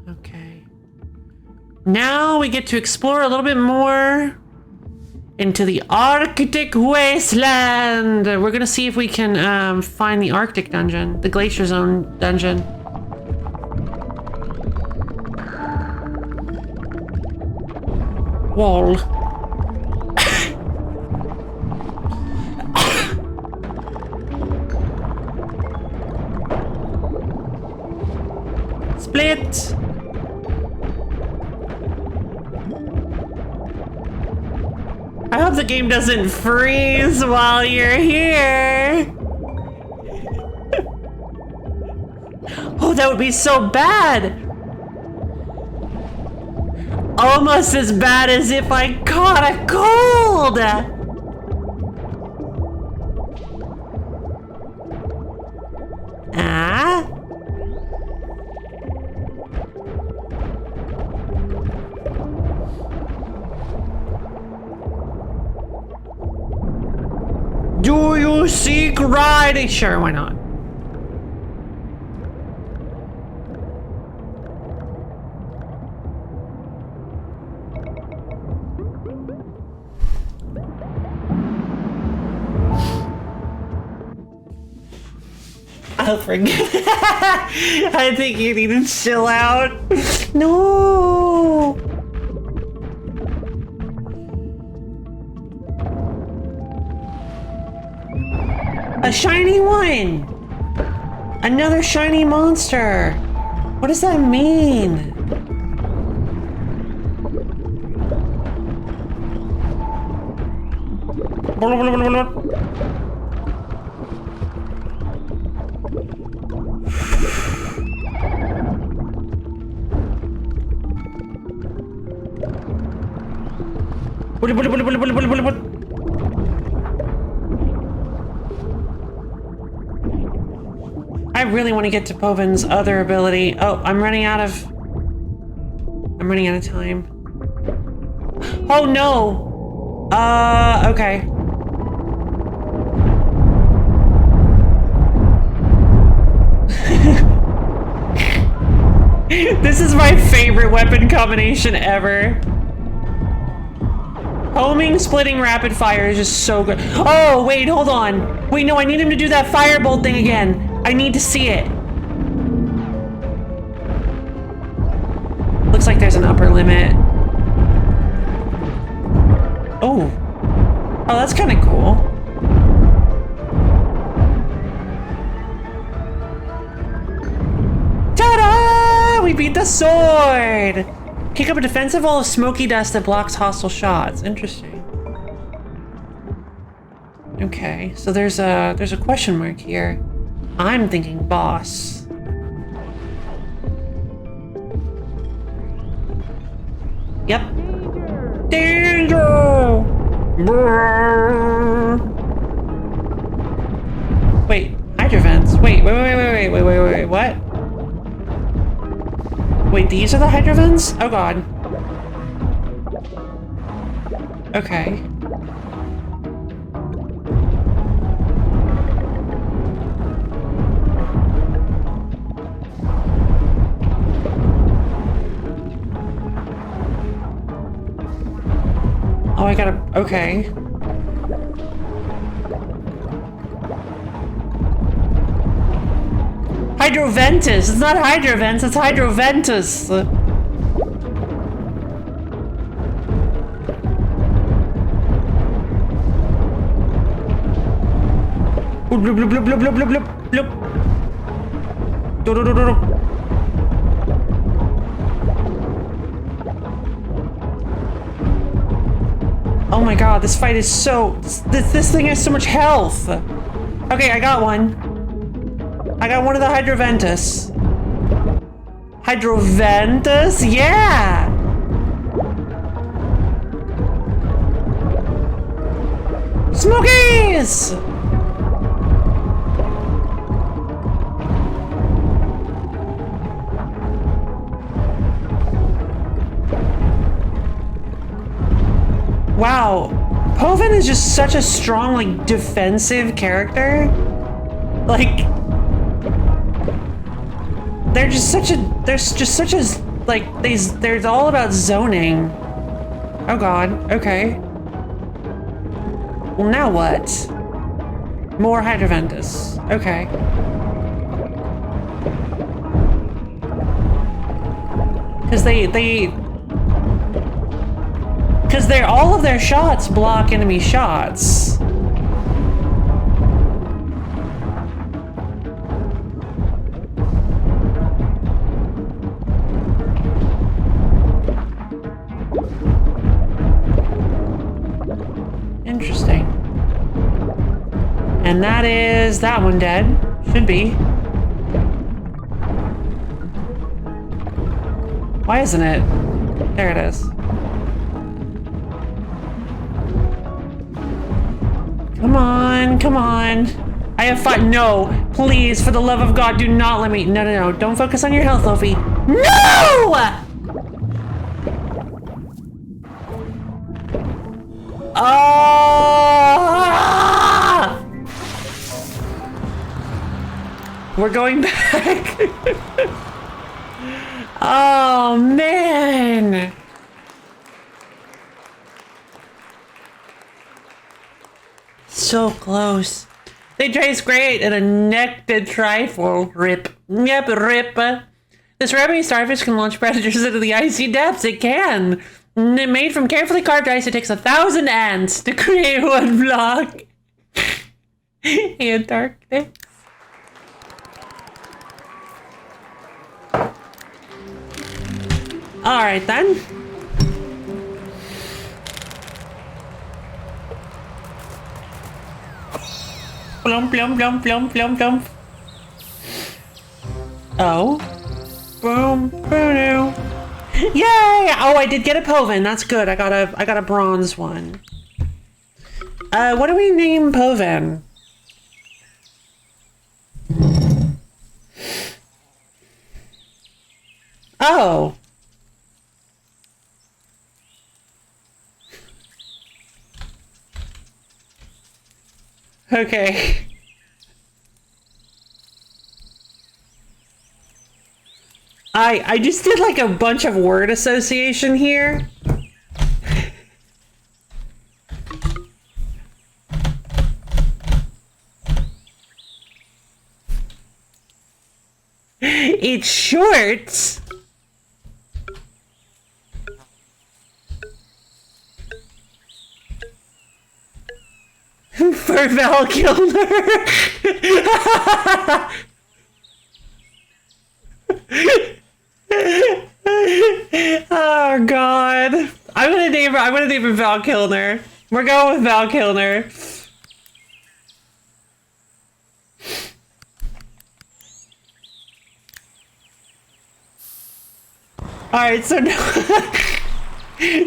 Okay. Now we get to explore a little bit more into the Arctic Wasteland. We're gonna see if we can find the Arctic dungeon, the Glacier Zone dungeon. Wall. Split. I hope the game doesn't freeze while you're here. Oh, that would be so bad. Almost as bad as if I caught a cold. Ah? Do you seek riding? Sure, why not? I'll forget. I think you need to chill out. No. A shiny one. Another shiny monster! What does that mean? I really want to get to Povin's other ability. Oh, I'm running out of time. Oh no! Okay. This is my favorite weapon combination ever. Homing, splitting, rapid fire is just so good. Oh, wait, hold on. Wait, no, I need him to do that firebolt thing again. I need to see it. Looks like there's an upper limit. Oh. Oh, that's kind of cool. Ta-da! We beat the sword! Kick up a defensive wall of smoky dust that blocks hostile shots. Interesting. Okay, so there's a question mark here. I'm thinking boss. Yep. Danger! Brrr. Wait, hydro vents. Wait, what? Wait, these are the hydro vents? Oh god. Okay. Oh, I gotta... Okay. Hydroventus! It's not Hydrovents, it's Hydroventus! Bloop, bloop, bloop, bloop, bloop, bloop, bloop, bloop. Do, do, do, do, do. Oh my god, this fight is so... This thing has so much health! Okay, I got one. I got one of the Hydroventus. Hydroventus? Yeah! Smokies! Wow, Povin is just such a strong, like, defensive character. Like, there's just such a, like, they're all about zoning. Oh god, okay. Well, now what? More Hydroventus. Okay. Because all of their shots block enemy shots. Interesting. And that is that one dead. Should be. Why isn't it? There it is. Come on, come on. I have fought. No, please, for the love of God, do not let me. No, no, no. Don't focus on your health, Ophi. No! Ah! We're going back. Oh, man. So close. They taste great in a nectar trifle. Rip. Yep, rip. This rabbit starfish can launch predators into the icy depths. It can. Made from carefully carved ice, it takes 1,000 ants to create one block. Antarctic. All right then. Blum blum blum blum blum blum. Oh. Boom boom. Yay! Oh, I did get a Povin. That's good. I got a bronze one. What do we name Povin? Oh. Okay. I just did like a bunch of word association here. It's short. For Val Kilmer. Oh God. I'm gonna name her Val Kilmer. We're going with Val Kilmer. Alright, so now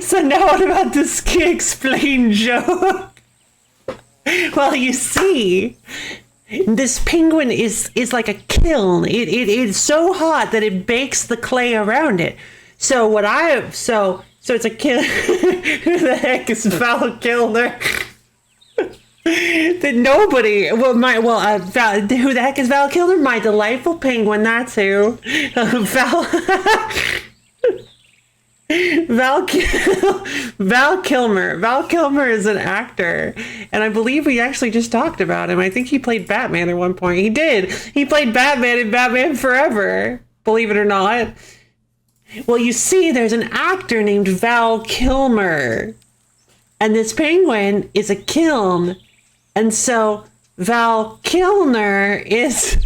so now what about this explain joke? Well, you see, this penguin is like a kiln. It's so hot that it bakes the clay around it. So so it's a kiln. Who the heck is Val Kilmer? That nobody. Who the heck is Val Kilmer? My delightful penguin. That's who. Val Kilmer. Val Kilmer is an actor, and I believe we actually just talked about him. I think he played Batman at one point. He did. He played Batman in Batman Forever, believe it or not. Well, you see, there's an actor named Val Kilmer, and this penguin is a kiln, and so Val Kilmer is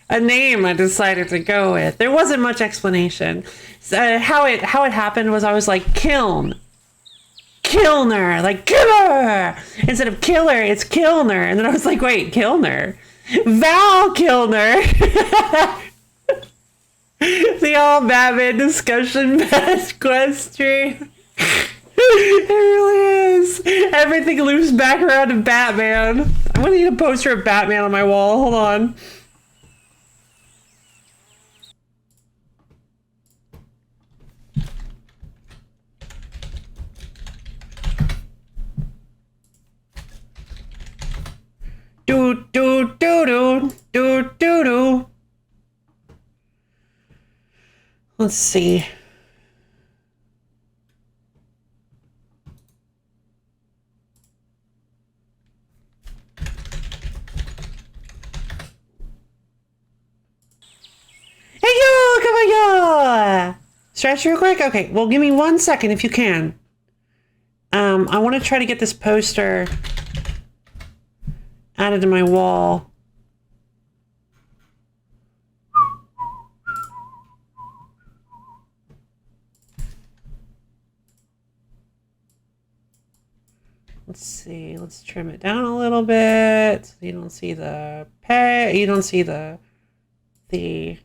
a name I decided to go with. There wasn't much explanation. How it happened was I was like, kiln. Kilner, like killer. Instead of killer, it's Kilner. And then I was like, wait, Kilner. Val Kilmer. The all Batman discussion best question. It really is. Everything loops back around to Batman. I'm gonna need a poster of Batman on my wall. Hold on. Do do do do do do do. Let's see. Hey yo, come on yo! Stretch real quick? Okay, well give me 1 second if you can. I want to try to get this poster added to my wall. Let's see, let's trim it down a little bit so you don't see the the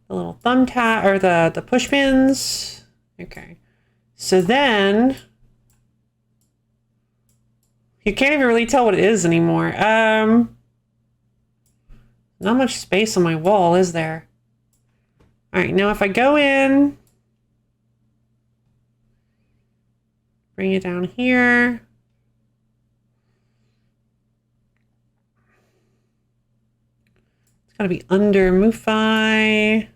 little thumbtack or the push pins. Okay. So then you can't even really tell what it is anymore. Not much space on my wall, is there? All right, now if I go in, bring it down here. It's gotta be under MUFI.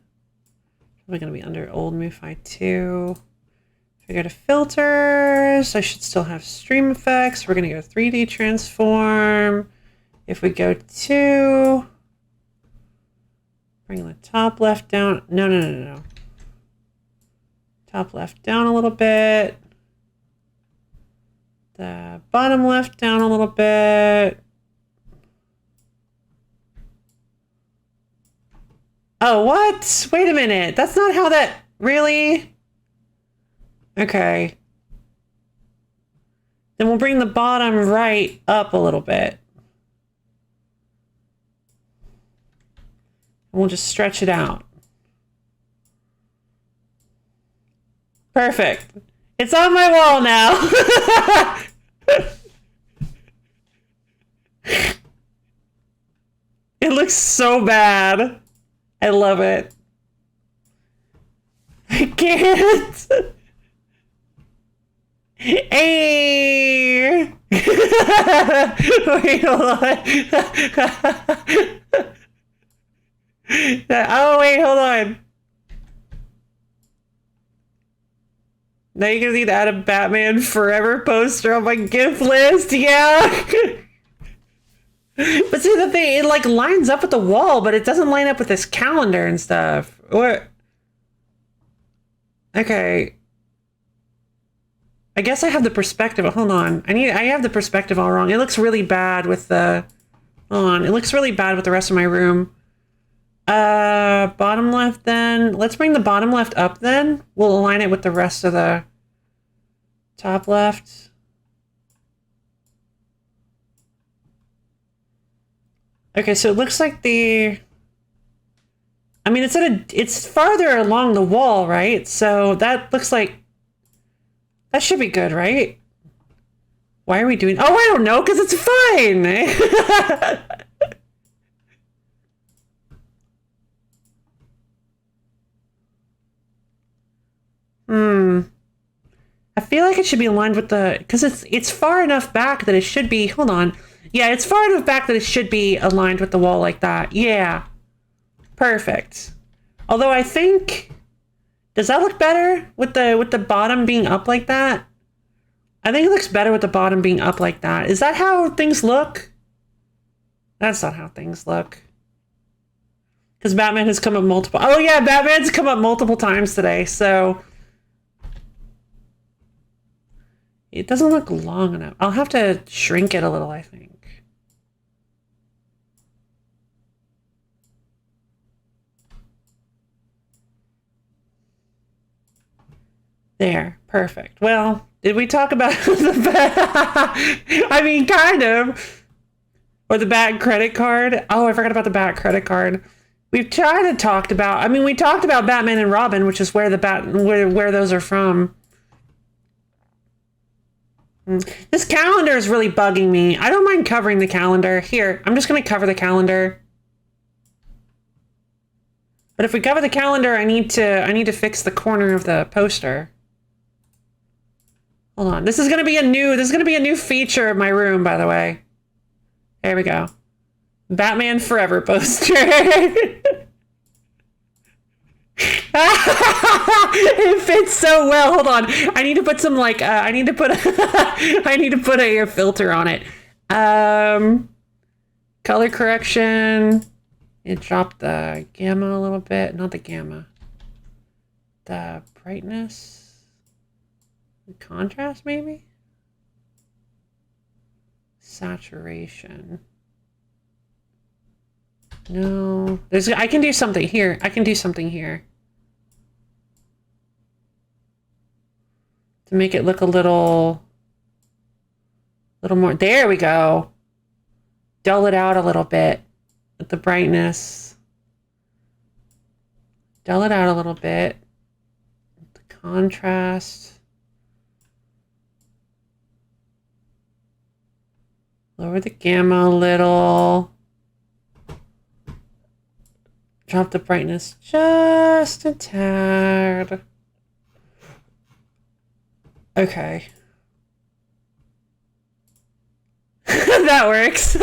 Probably gonna be under old MUFI too. If I go to filters, I should still have stream effects. We're gonna go 3D transform. If we go to bring the top left down. No. Top left down a little bit. The bottom left down a little bit. Oh, what? Wait a minute. That's not how that... Really? Okay. Then we'll bring the bottom right up a little bit. And we'll just stretch it out. Perfect. It's on my wall now. It looks so bad. I love it. I can't. Hey! Wait, hold on. Oh, wait, hold on. Now you can see that a Batman Forever poster on my gift list. Yeah. But see, the thing, it like lines up with the wall, but it doesn't line up with this calendar and stuff. What? Okay. I guess I have the perspective. Hold on. I have the perspective all wrong. It looks really bad with the... Hold on. It looks really bad with the rest of my room. Bottom left then. Let's bring the bottom left up then. We'll align it with the rest of the top left. Okay, so it looks like the... I mean, it's farther along the wall, right? So that looks like... That should be good, right? Why are we doing... Oh, I don't know, because it's fine! I feel like it should be aligned with the... Because it's far enough back that it should be... Hold on. Yeah, it's far enough back that it should be aligned with the wall like that. Yeah. Perfect. Although I think... Does that look better with the bottom being up like that? I think it looks better with the bottom being up like that. Is that how things look? That's not how things look. Because Batman has come up multiple... Oh yeah, Batman's come up multiple times today, so... It doesn't look long enough. I'll have to shrink it a little, I think. There, perfect. Well, did we talk about the I mean, kind of. Or the Bat credit card. Oh, I forgot about the Bat credit card. We've tried to talk about... I mean, we talked about Batman and Robin, which is where the where those are from. This calendar is really bugging me. I don't mind covering the calendar. Here, I'm just going to cover the calendar. But if we cover the calendar, I need to fix the corner of the poster. Hold on. This is going to be a new feature of my room, by the way. There we go. Batman Forever poster. It fits so well. Hold on. I need to put some like I need to put a filter on it. Color correction. It dropped the gamma a little bit. Not the gamma. The brightness. The contrast maybe? Saturation. No. I can do something here. I can do something here. To make it look a little more. There we go. Dull it out a little bit with the brightness. Dull it out a little bit. The contrast. Lower the gamma a little. Drop the brightness just a tad. Okay. That works.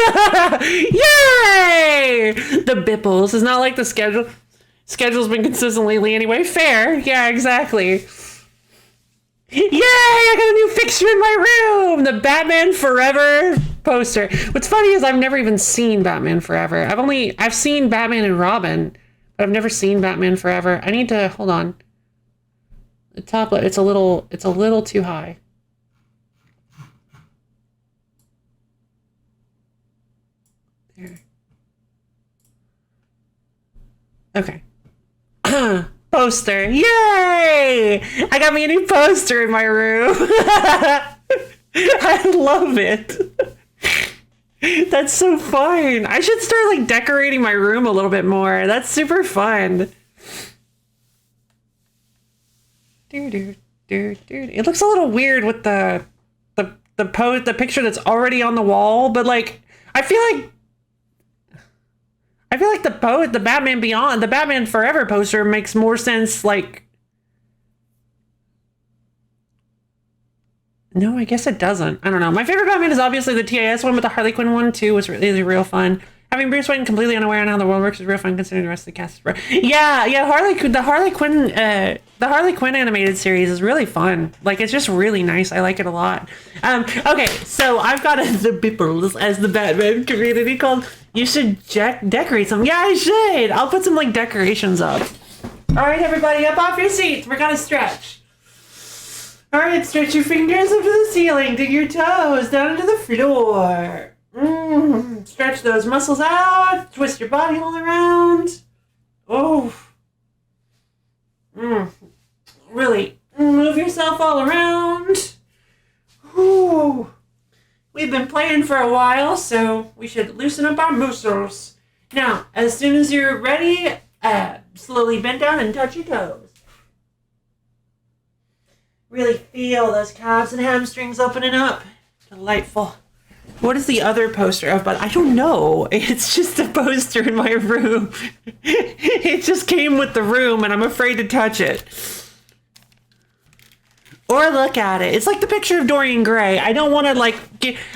Yay! The bipples. It's not like the schedule's been consistent lately anyway. Fair. Yeah, exactly. Yay! I got a new fixture in my room! The Batman Forever poster. What's funny is I've never even seen Batman Forever. I've seen Batman and Robin, but I've never seen Batman Forever. I need to hold on. The top it's a little too high. There. Okay. poster. Yay! I got me a new poster in my room. I love it. That's so fun. I should start like decorating my room a little bit more. That's super fun. Dude. It looks a little weird with the picture that's already on the wall, but like I feel like the Batman Beyond, the Batman Forever poster makes more sense. Like, no, I guess it doesn't. I don't know. My favorite Batman is obviously the TIS one, but the Harley Quinn one too was really real fun. Having Bruce Wayne completely unaware on how the world works is real fun, considering the rest of the cast. Yeah, the Harley Quinn animated series is really fun. Like, it's just really nice. I like it a lot. Okay, so I've got the people as the Batman community called. You should decorate some. Yeah, I should. I'll put some like decorations up. All right, everybody, up off your seats. We're gonna stretch. All right, stretch your fingers up to the ceiling. Dig your toes down into the floor. Stretch those muscles out. Twist your body all around. Oh. Really move yourself all around. Ooh. We've been playing for a while, so we should loosen up our muscles. Now, as soon as you're ready, slowly bend down and touch your toes. Really feel those calves and hamstrings opening up. Delightful. What is the other poster of? But I don't know. It's just a poster in my room. It just came with the room, and I'm afraid to touch it. Or look at it. It's like the picture of Dorian Gray. I don't want to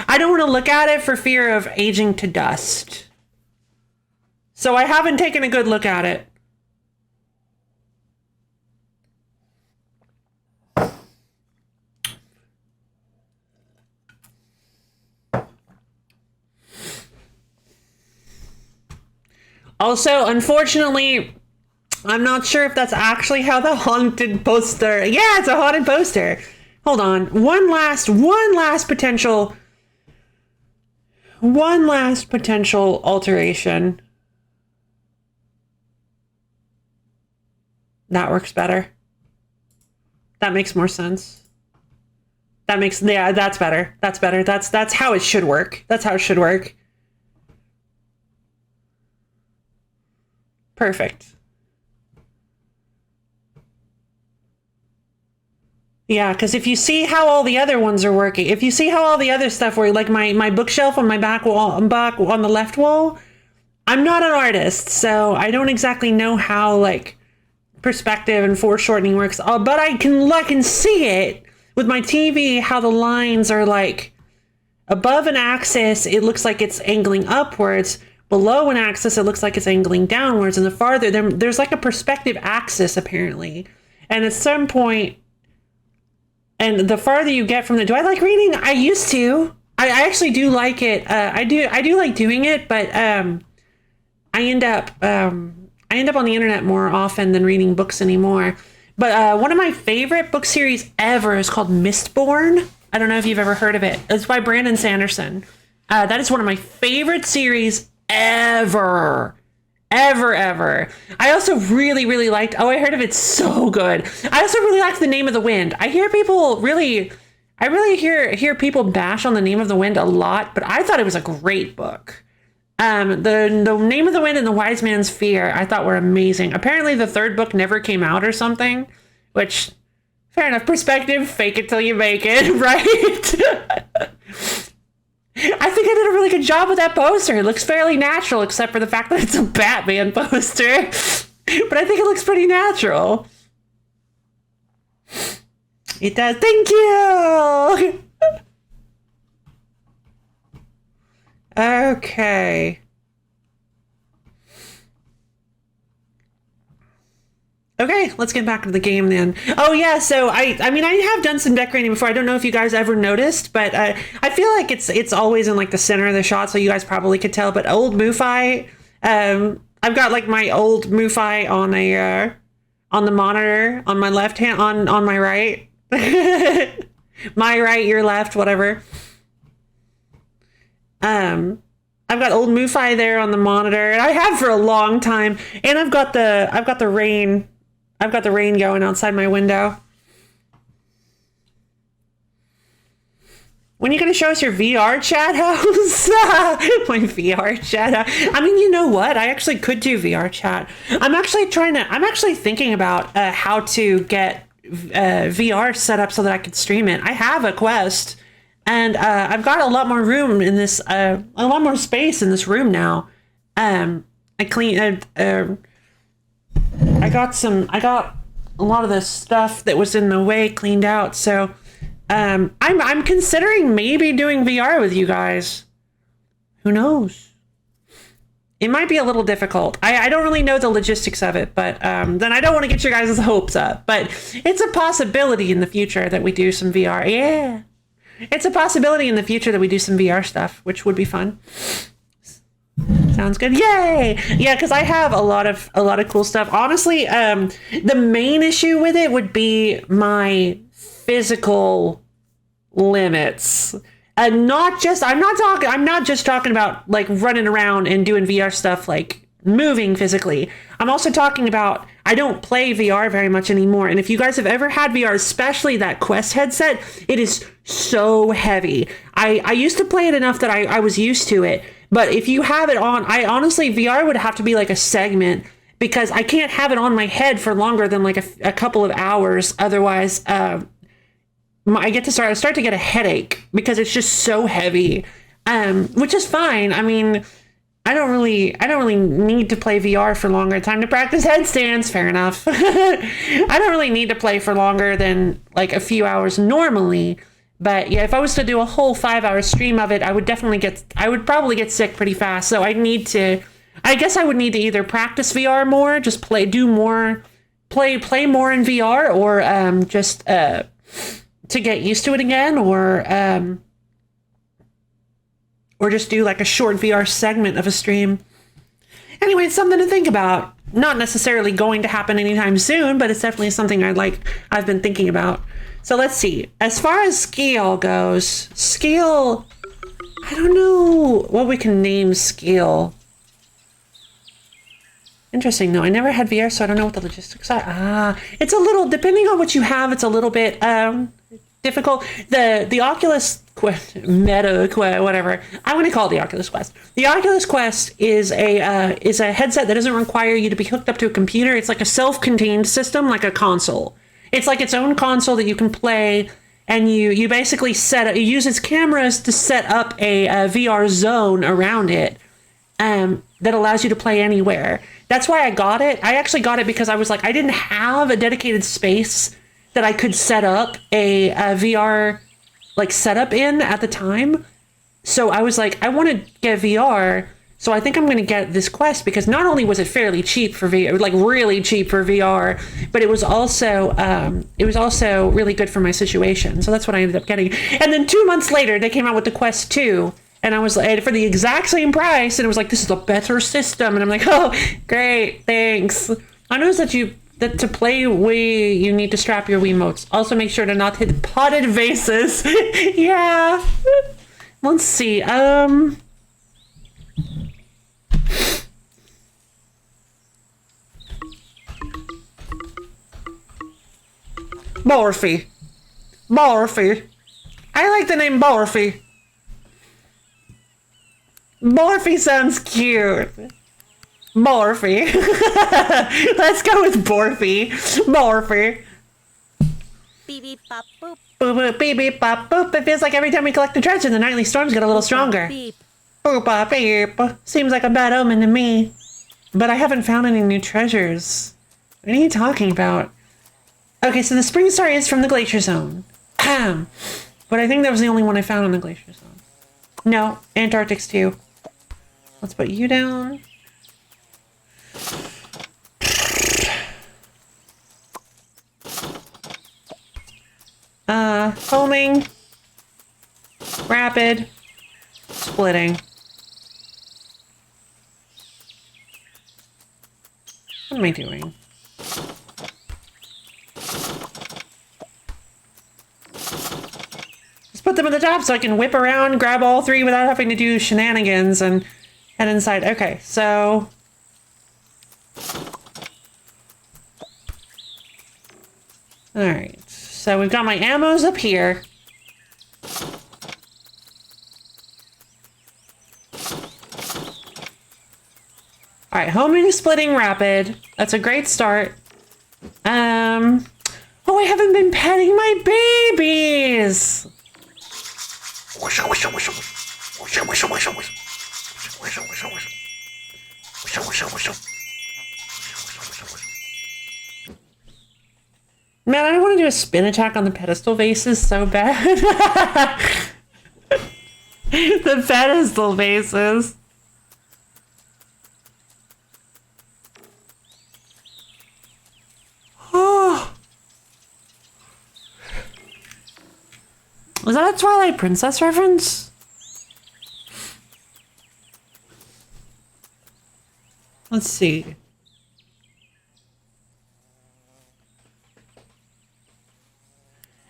I don't want to look at it for fear of aging to dust. So I haven't taken a good look at it. Also, unfortunately, I'm not sure if that's actually how the haunted poster. Yeah, it's a haunted poster. Hold on. One last potential alteration. That works better. That makes more sense. Yeah, that's better. That's better. That's how it should work. That's how it should work. Perfect. Yeah, because if you see how all the other ones are working, if you see how all the other stuff works, like my bookshelf on my back on the left wall, I'm not an artist, so I don't exactly know how like perspective and foreshortening works. But I can see it with my TV, how the lines are like above an axis, it looks like it's angling upwards. Below an axis, it looks like it's angling downwards, and the farther there's like a perspective axis apparently. And at some point, and the farther you get from do I like reading? I used to. I actually do like it. I do like doing it, but I end up on the internet more often than reading books anymore. But one of my favorite book series ever is called Mistborn. I don't know if you've ever heard of it. It's by Brandon Sanderson. That is one of my favorite series ever. I also really liked, I heard of it, so good. I also really liked The Name of the Wind. I really hear people bash on The Name of the Wind a lot, but I thought it was a great book. The Name of the Wind and The Wise Man's Fear I thought were amazing. Apparently the third book never came out or something, which, fair enough, perspective, fake it till you make it, right? I think I did a really good job with that poster. It looks fairly natural, except for the fact that it's a Batman poster. But I think it looks pretty natural. It does. Thank you! Okay. Okay, let's get back to the game then. Oh yeah, so I have done some decorating before. I don't know if you guys ever noticed, but I feel like it's always in like the center of the shot, so you guys probably could tell. But old Mufi, I've got like my old Mufi on the monitor on my left hand, on my right, my right, your left, whatever. I've got old Mufi there on the monitor, and I have for a long time. And I've got the rain I've got the rain going outside my window. When are you going to show us your VR chat house? My VR chat house. I mean, you know what? I actually could do VR chat. I'm actually thinking about how to get VR set up so that I could stream it. I have a Quest, and I've got a lot more room in this, a lot more space in this room now. I got a lot of the stuff that was in the way cleaned out, so I'm considering maybe doing VR with you guys. Who knows? It might be a little difficult. I don't really know the logistics of it, but then I don't want to get your guys' hopes up. But it's a possibility in the future that we do some VR. Yeah, it's a possibility in the future that we do some VR stuff, which would be fun. Sounds good. Yay! Yeah, because I have a lot of cool stuff. Honestly, the main issue with it would be my physical limits. And I'm not just talking about like running around and doing VR stuff, like moving physically. I'm also talking about, I don't play VR very much anymore. And if you guys have ever had VR, especially that Quest headset, it is so heavy. I used to play it enough that I was used to it. But if you have it on, I honestly, VR would have to be like a segment, because I can't have it on my head for longer than like a couple of hours. Otherwise, I start to get a headache because it's just so heavy, which is fine. I mean, I don't really need to play VR for longer. Time to practice headstands. Fair enough. I don't really need to play for longer than like a few hours normally. But yeah, if I was to do a whole 5-hour stream of it, I would probably get sick pretty fast. So I guess I would need to either practice VR more, just play more in VR, or just to get used to it again, or just do like a short VR segment of a stream. Anyway, it's something to think about. Not necessarily going to happen anytime soon, but it's definitely something I've been thinking about. So let's see. As far as scale goes, I don't know what we can name scale. Interesting. No, I never had VR, so I don't know what the logistics are. It's a little, depending on what you have, it's a little bit difficult. The Oculus Quest, whatever. I'm going to call it the Oculus Quest. The Oculus Quest is a headset that doesn't require you to be hooked up to a computer. It's like a self-contained system, like a console. It's like its own console that you can play, and you basically it uses cameras to set up a VR zone around it that allows you to play anywhere. That's why I got it. I actually got it because I was like, I didn't have a dedicated space that I could set up a VR like setup in at the time. So I was like, I want to get VR. So I think I'm going to get this Quest, because not only was it fairly cheap for VR, like really cheap for VR, but it was also really good for my situation. So that's what I ended up getting. And then 2 months later, they came out with the Quest 2, and I was like, for the exact same price, and it was like, this is a better system. And I'm like, oh, great, thanks. I noticed that to play Wii, you need to strap your Wiimotes. Also, make sure to not hit potted vases. Yeah. Let's see. Morphe. I like the name Morphe. Morphe sounds cute. Morphe. Let's go with Morphe. Beep beep pop boop. Boop boop beep beep pop boop. It feels like every time we collect the treasure, the nightly storms get a little stronger. Beep. Boop bop beep. Seems like a bad omen to me. But I haven't found any new treasures. What are you talking about? Okay, so the Spring Star is from the Glacier Zone. But I think that was the only one I found in the Glacier Zone. No, Antarctic's too. Let's put you down. Homing. Rapid. Splitting. What am I doing? Just put them at the top so I can whip around, grab all three without having to do shenanigans and head inside. Okay, so Alright, so we've got my ammos up here. Alright, homing, splitting, rapid. That's a great start. Oh, I haven't been petting my babies! Man, I want to do a spin attack on the pedestal vases so bad. The pedestal vases. Oh. Was that a Twilight Princess reference? Let's see.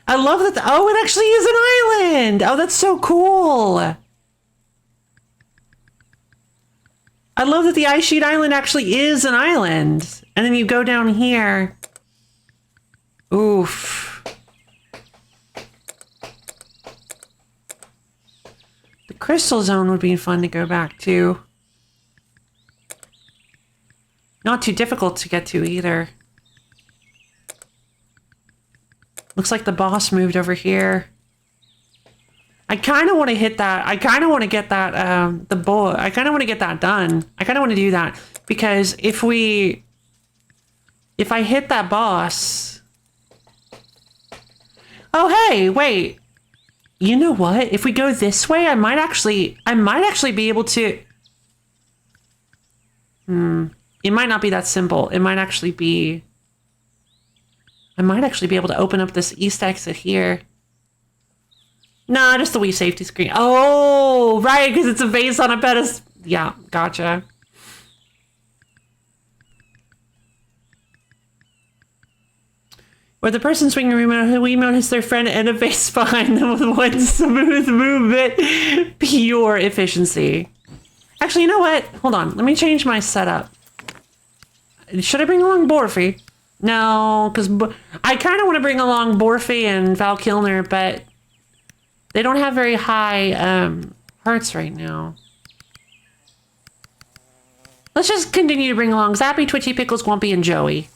I love that. Oh, it actually is an island. Oh, that's so cool. I love that the Ice Sheet Island actually is an island. And then you go down here. Oof. The Crystal Zone would be fun to go back to. Not too difficult to get to either. Looks like the boss moved over here. I kind of want to hit that. I kind of want to get that, the bow. I kind of want to get that done. I kind of want to do that. Because if I hit that boss. Oh, hey, wait. You know what? If we go this way, I might actually be able to. It might not be that simple. It might actually be. I might actually be able to open up this east exit here. Nah, just the Wii safety screen. Oh, right, because it's a vase on a pedestal. Yeah, gotcha. Where the person swinging a Wiimote hits their friend and a vase behind them with one smooth movement. Pure efficiency. Actually, you know what? Hold on. Let me change my setup. Should I bring along Borfi? No, because I kind of want to bring along Borfi and Val Kilmer, but they don't have very high hearts right now. Let's just continue to bring along Zappy, Twitchy, Pickles, Gwumpy, and Joey.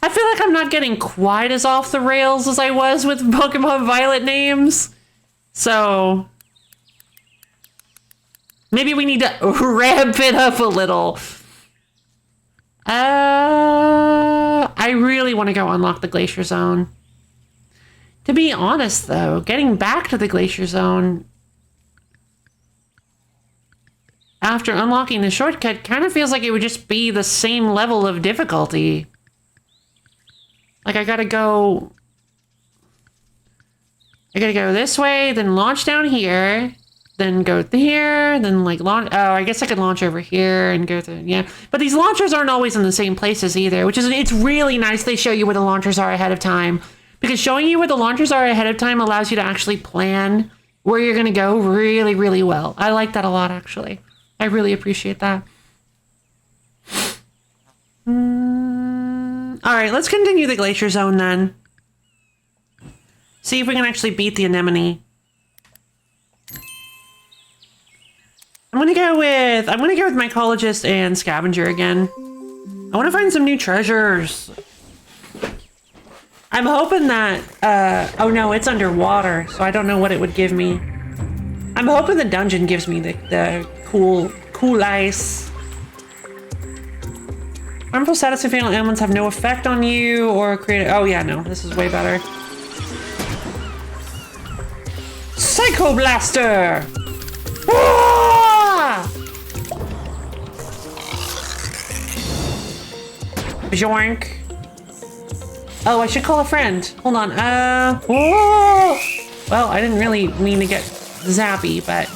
I feel like I'm not getting quite as off the rails as I was with Pokemon Violet names. So maybe we need to ramp it up a little. I really want to go unlock the Glacier Zone. To be honest, though, getting back to the Glacier Zone after unlocking the shortcut kind of feels like it would just be the same level of difficulty. Like, I gotta go this way, then launch down here, then go here, then, like, launch. Oh, I guess I could launch over here and go through, yeah. But these launchers aren't always in the same places either, which is, it's really nice they show you where the launchers are ahead of time. Because showing you where the launchers are ahead of time allows you to actually plan where you're gonna go really, really well. I like that a lot, actually. I really appreciate that. Alright, let's continue the Glacier Zone then. See if we can actually beat the Anemone. I'm gonna go with Mycologist and Scavenger again. I want to find some new treasures. I'm hoping that, oh no, it's underwater, so I don't know what it would give me. I'm hoping the dungeon gives me the cool ice. Harmful status and fatal ailments have no effect on you or create. Oh yeah, no, this is way better. Psycho Blaster! Ah! Joink. Oh, I should call a friend. Hold on. Whoa! Well, I didn't really mean to get zappy, but.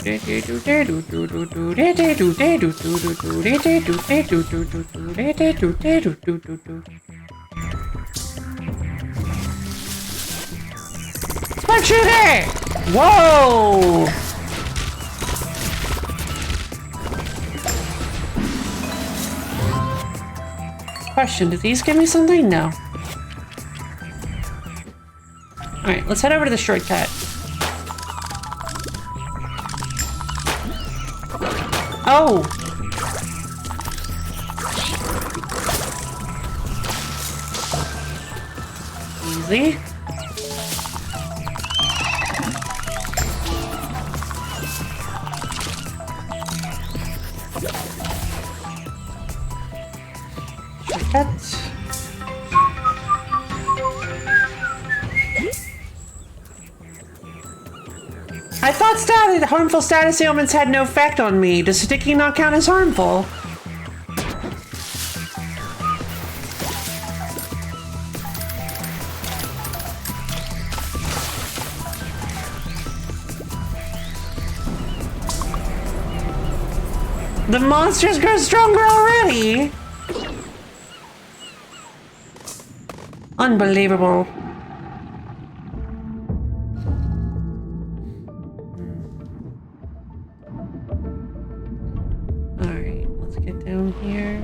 Spike shooter! Whoa! Question, did these give me something? No. Alright, let's head over to the shortcut. Oh! Easy. Shortcut. I thought harmful status ailments had no effect on me. Does sticky not count as harmful? The monsters grow stronger already! Unbelievable. Alright, let's get down here.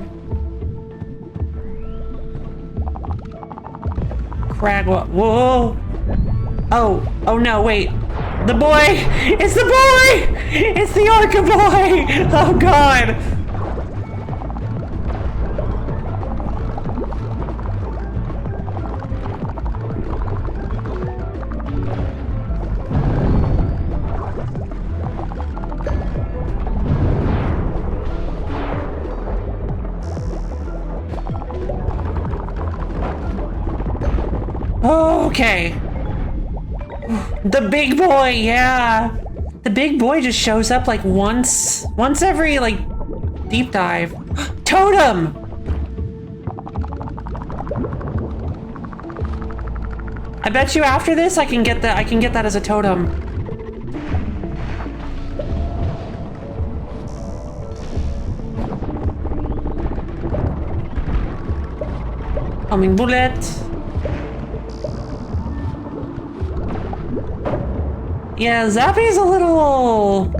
Cragwa. Whoa! Oh no, wait. The boy! It's the boy! It's the Orca boy! Oh god! Okay. The big boy, yeah. The big boy just shows up like once every like deep dive. Totem! I bet you after this I can get that as a totem. Humming bullet. Yeah, Zappy's a little...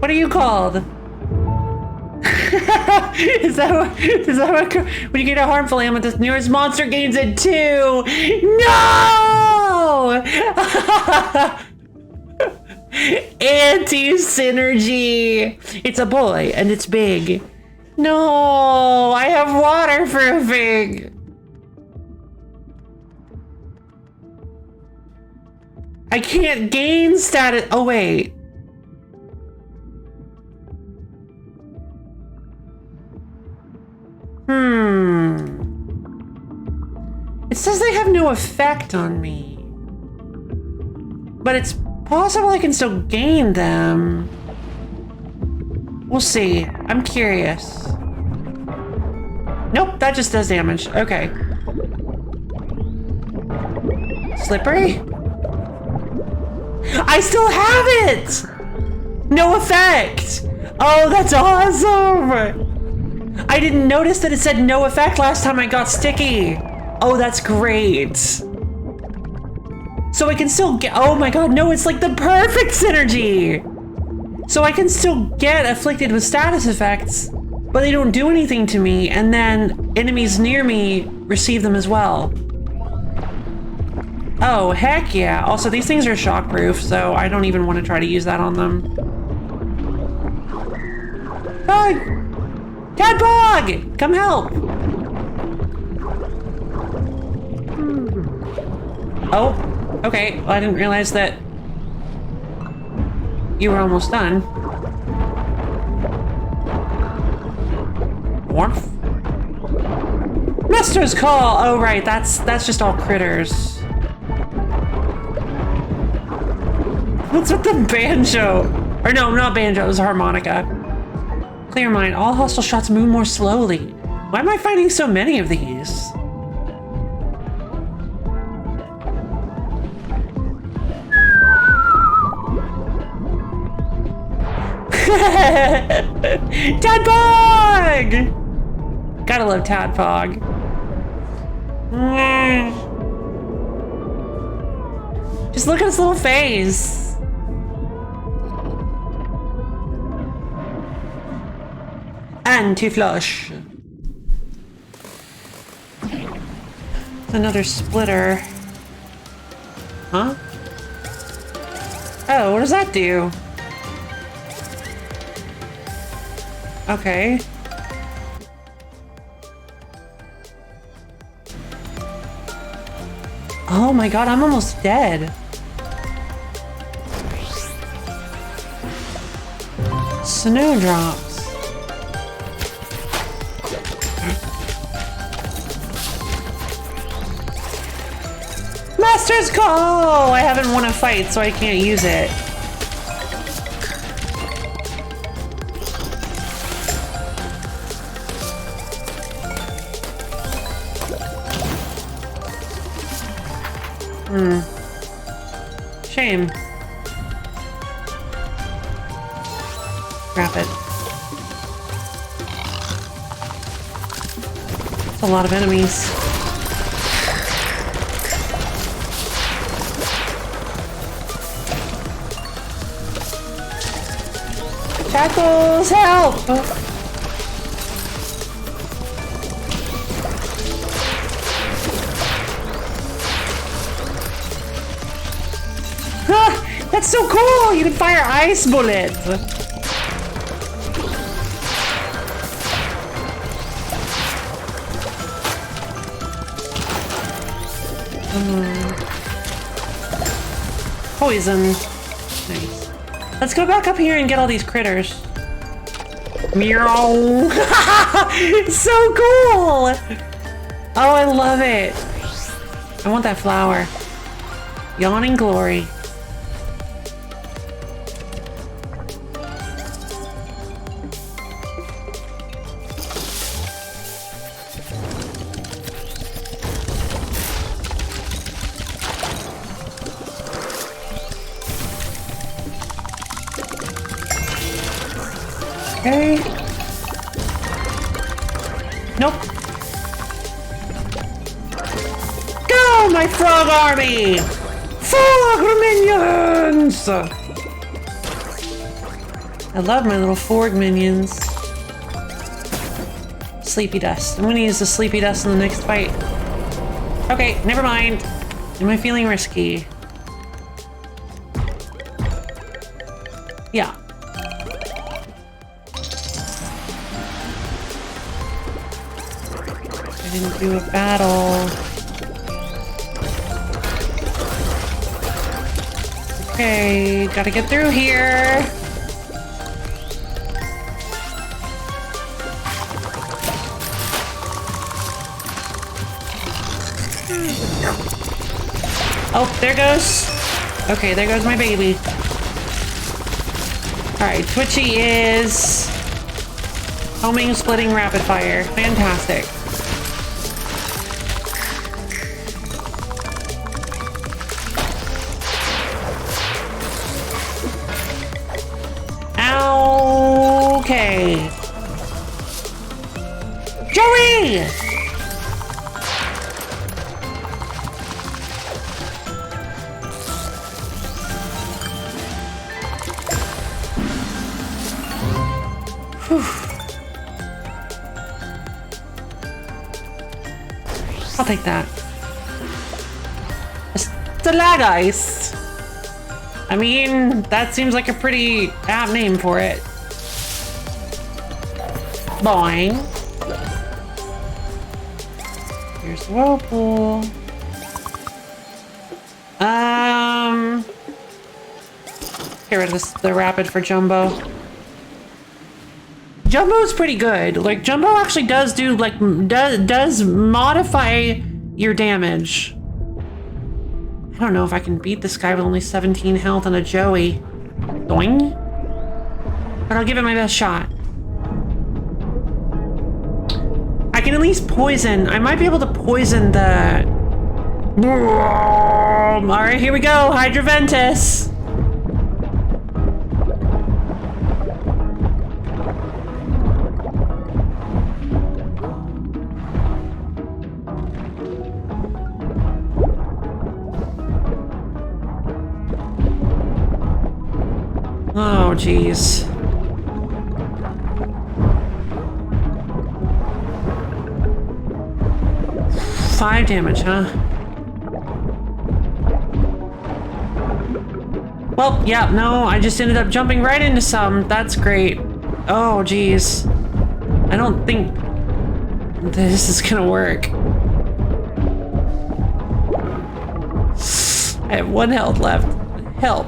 What are you called? is that what when you get a harmful ailment, this nearest monster gains it too? No! Anti-synergy! It's a boy and it's big. No, I have waterproofing. I can't gain status. Oh, wait. It says they have no effect on me. But it's possible I can still gain them. We'll see. I'm curious. Nope, that just does damage. Okay. Slippery? I still have it! No effect! Oh, that's awesome! I didn't notice that it said no effect last time I got sticky. Oh, that's great. So I can still get, oh my god, no, it's like the perfect synergy! So I can still get afflicted with status effects, but they don't do anything to me, and then enemies near me receive them as well. Oh, heck yeah. Also, these things are shockproof, so I don't even want to try to use that on them. Oh! Tadpog! Come help! Oh, okay. Well, I didn't realize that you were almost done. Warmth? Master's Call! Oh, right. That's just all critters. What's with the banjo? Or no, not banjo, it was a harmonica. Clear mind, all hostile shots move more slowly. Why am I finding so many of these? Tadpog! Gotta love Tadpog. Just look at his little face. And to flush. Another splitter. Huh? Oh, what does that do? Okay. Oh my god, I'm almost dead. Snowdrops. Master's Call! I haven't won a fight, so I can't use it. Shame. Rapid. That's a lot of enemies. Shackles, help! That's so cool! You can fire ice bullets! Poison. Nice. Let's go back up here and get all these critters. Meow! It's so cool! Oh, I love it! I want that flower. Yawning Glory. Okay. Nope. Go, my frog army! Frog minions! I love my little frog minions. Sleepy dust. I'm gonna use the sleepy dust in the next fight. Okay, never mind. Am I feeling risky? Yeah. I didn't do a battle. Okay, gotta get through here. Oh, there goes. Okay, there goes my baby. Alright, Twitchy is homing, splitting, rapid fire. Fantastic. Okay. Joey! Whew. I'll take that. Stalaggeist. I mean, that seems like a pretty apt name for it. Boing. Here's the whirlpool. Get rid of this, the rapid for Jumbo. Jumbo's pretty good. Like, Jumbo actually does do, like, does modify your damage. I don't know if I can beat this guy with only 17 health and a Joey. Doing? But I'll give it my best shot. I can at least poison. I might be able to poison the... Alright, here we go. Hydraventus. Oh, jeez. Five damage, huh? Well, yeah, no, I just ended up jumping right into some. That's great. Oh, jeez. I don't think this is gonna work. I have 1 health left. Help.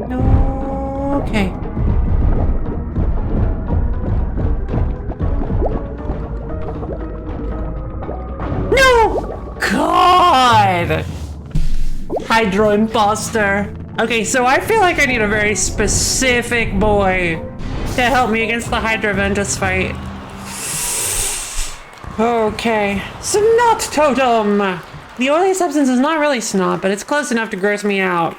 No. Okay. No! God! Hydro imposter. Okay, so I feel like I need a very specific boy to help me against the Hydra Ventus fight. Okay. Snot totem! The oily substance is not really snot, but it's close enough to gross me out.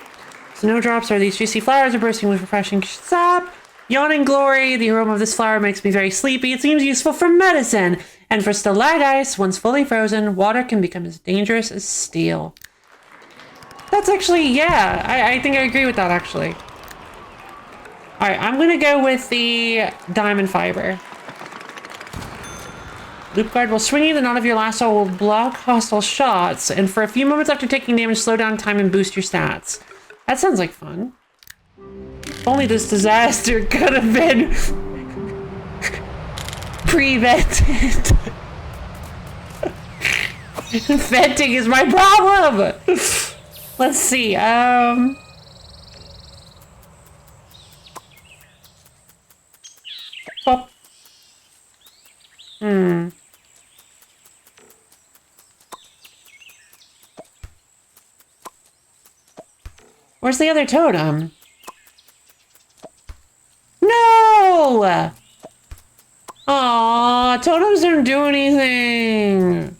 Snowdrops are these juicy flowers are bursting with refreshing sap. Yawning glory, the aroma of this flower makes me very sleepy. It seems useful for medicine. And for stalagmites, once fully frozen, water can become as dangerous as steel. That's actually, yeah, I think I agree with that, actually. All right, I'm gonna go with the diamond fiber. Loop guard will swing you, the knot of your lasso will block hostile shots, and for a few moments after taking damage, slow down time and boost your stats. That sounds like fun. If only this disaster could have been prevented. Venting is my problem! Let's see, oh. Where's the other totem? No! Aw, totems don't do anything.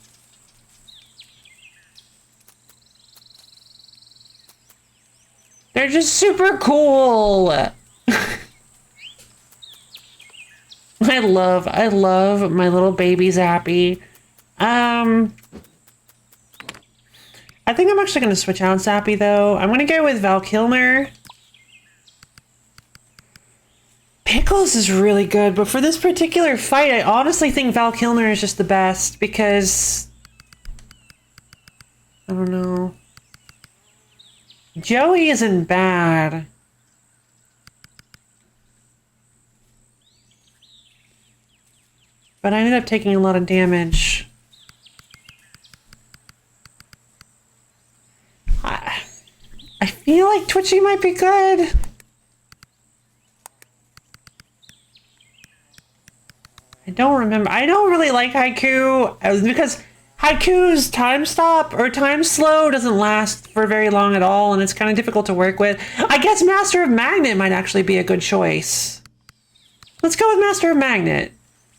They're just super cool. I love my little baby Zappy. I think I'm actually going to switch out Zappy, though. I'm going to go with Val Kilmer. Pickles is really good, but for this particular fight, I honestly think Val Kilmer is just the best, because... I don't know. Joey isn't bad. But I ended up taking a lot of damage. I feel like Twitchy might be good. I don't remember. I don't really like Haiku because Haiku's time stop or time slow doesn't last for very long at all, and it's kind of difficult to work with. I guess Master of Magnet might actually be a good choice. Let's go with Master of Magnet.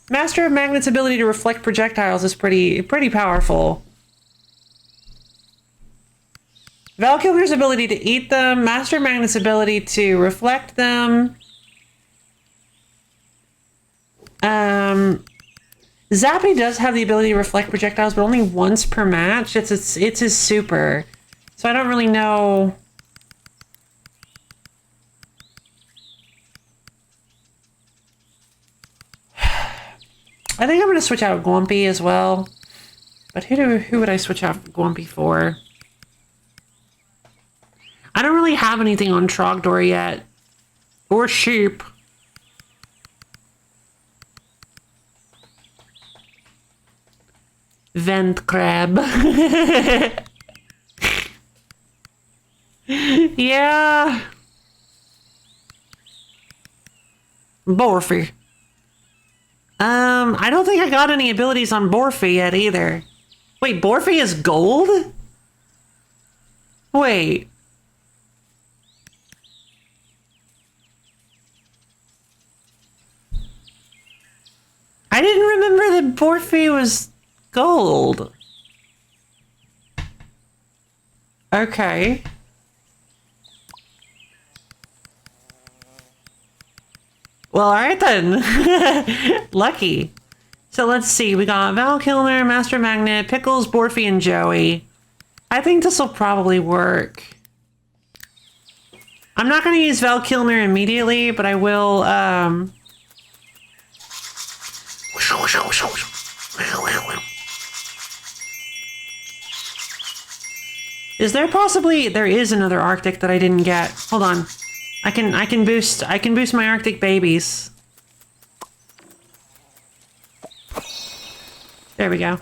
Master of Magnet's ability to reflect projectiles is pretty powerful. Val Kilmer's ability to eat them, Master of Magnet's ability to reflect them. Zappy does have the ability to reflect projectiles, but only once per match. It's his super. So I don't really know. I think I'm going to switch out Glumpy as well. But who would I switch out Glumpy for? I don't really have anything on Trogdor yet. Or Sheep. Vent Crab. Yeah. Borfy. I don't think I got any abilities on Borfy yet either. Wait, Borfy is gold? Wait. I didn't remember that Borfy was gold. Okay. Well, all right then. Lucky. So let's see. We got Val Kilmer, Master Magnet, Pickles, Borfy, and Joey. I think this will probably work. I'm not going to use Val Kilmer immediately, but I will, Is there possibly... There is another Arctic that I didn't get. Hold on. I can boost my Arctic babies. There we go.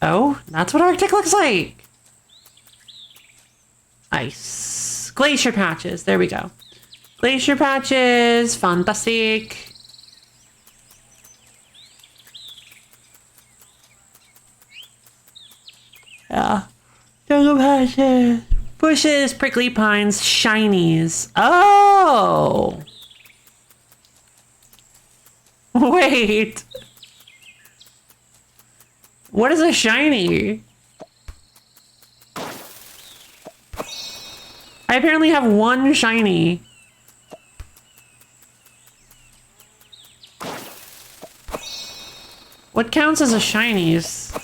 Oh, that's what Arctic looks like. Ice. Glacier patches. There we go. Glacier patches. Fantastic. Yeah. Jungle patches. Bushes, prickly pines, shinies. Oh! Wait. What is a shiny? I apparently have one shiny. What counts as a shinies?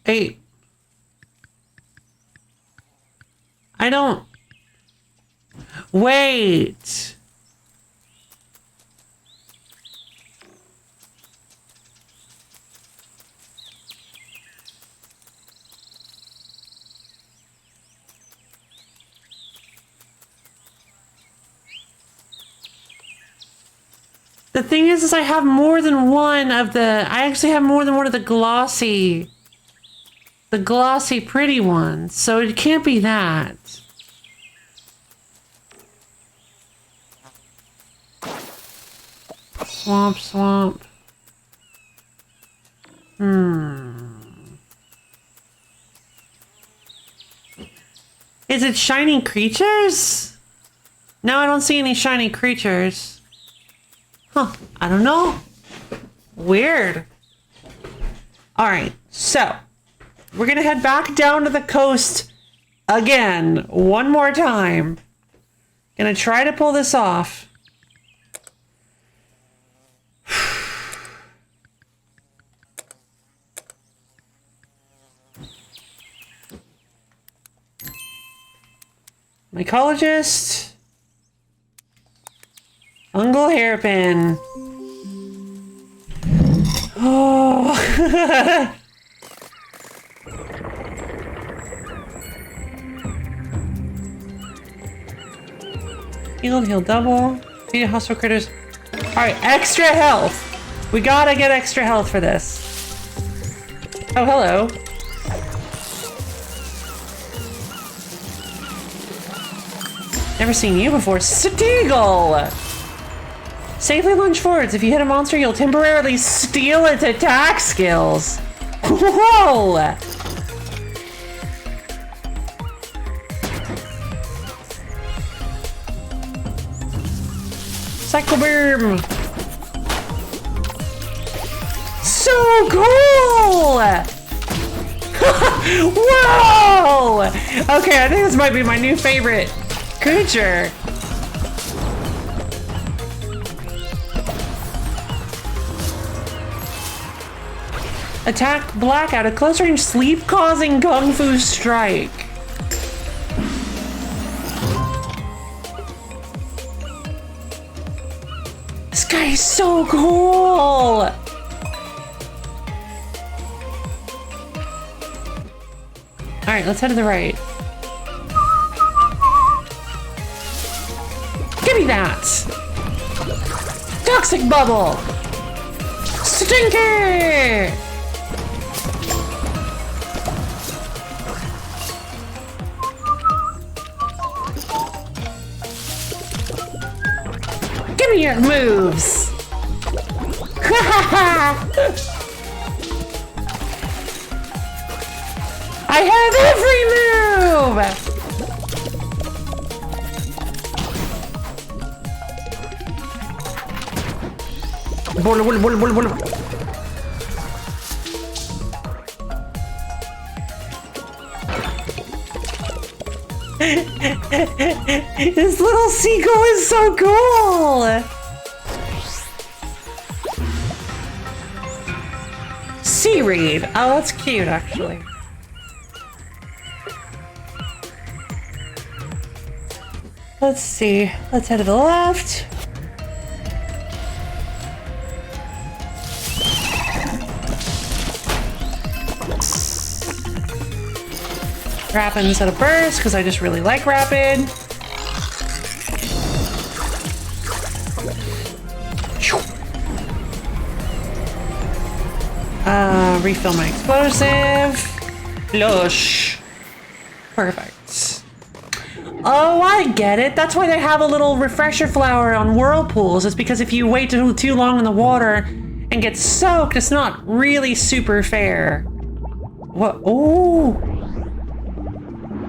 Hey. I don't... Wait. The thing is I have more than one of the... I actually have more than one of the glossy pretty ones, so it can't be that. Swamp. Is it shiny creatures? No, I don't see any shiny creatures. Huh, I don't know. Weird. Alright, so we're gonna head back down to the coast again, one more time. Gonna try to pull this off. Mycologist. Fungal hairpin. Oh. Heal double. Feed hostile critters. Alright, extra health. We gotta get extra health for this. Oh, hello. Never seen you before. Steagle! Safely lunge forwards. If you hit a monster, you'll temporarily steal its attack skills. Whoa! Cycle Boom! So cool! Whoa! Okay, I think this might be my new favorite creature. Attack Blackout, a close range sleep causing Kung Fu strike. This guy is so cool! Alright, let's head to the right. me that! Toxic bubble! Stinker! Give me your moves! Ha ha ha! I have every move! Bola, bola, bola, bola, bola. This little seagull is so cool! Seaweed. Oh, that's cute, actually. Let's see. Let's head to the left. Rapid instead of burst, because I just really like rapid. Refill my explosive. Flush. Perfect. Oh, I get it. That's why they have a little refresher flower on whirlpools. It's because if you wait too long in the water and get soaked, it's not really super fair. What? Oh.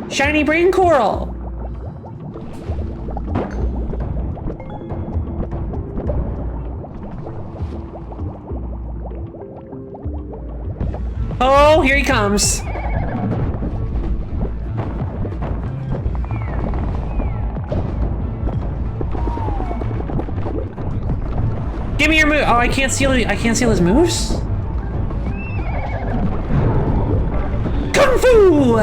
Shiny brain coral. Oh, here he comes. Give me your move. Oh, I can't seal his moves. Kung Fu!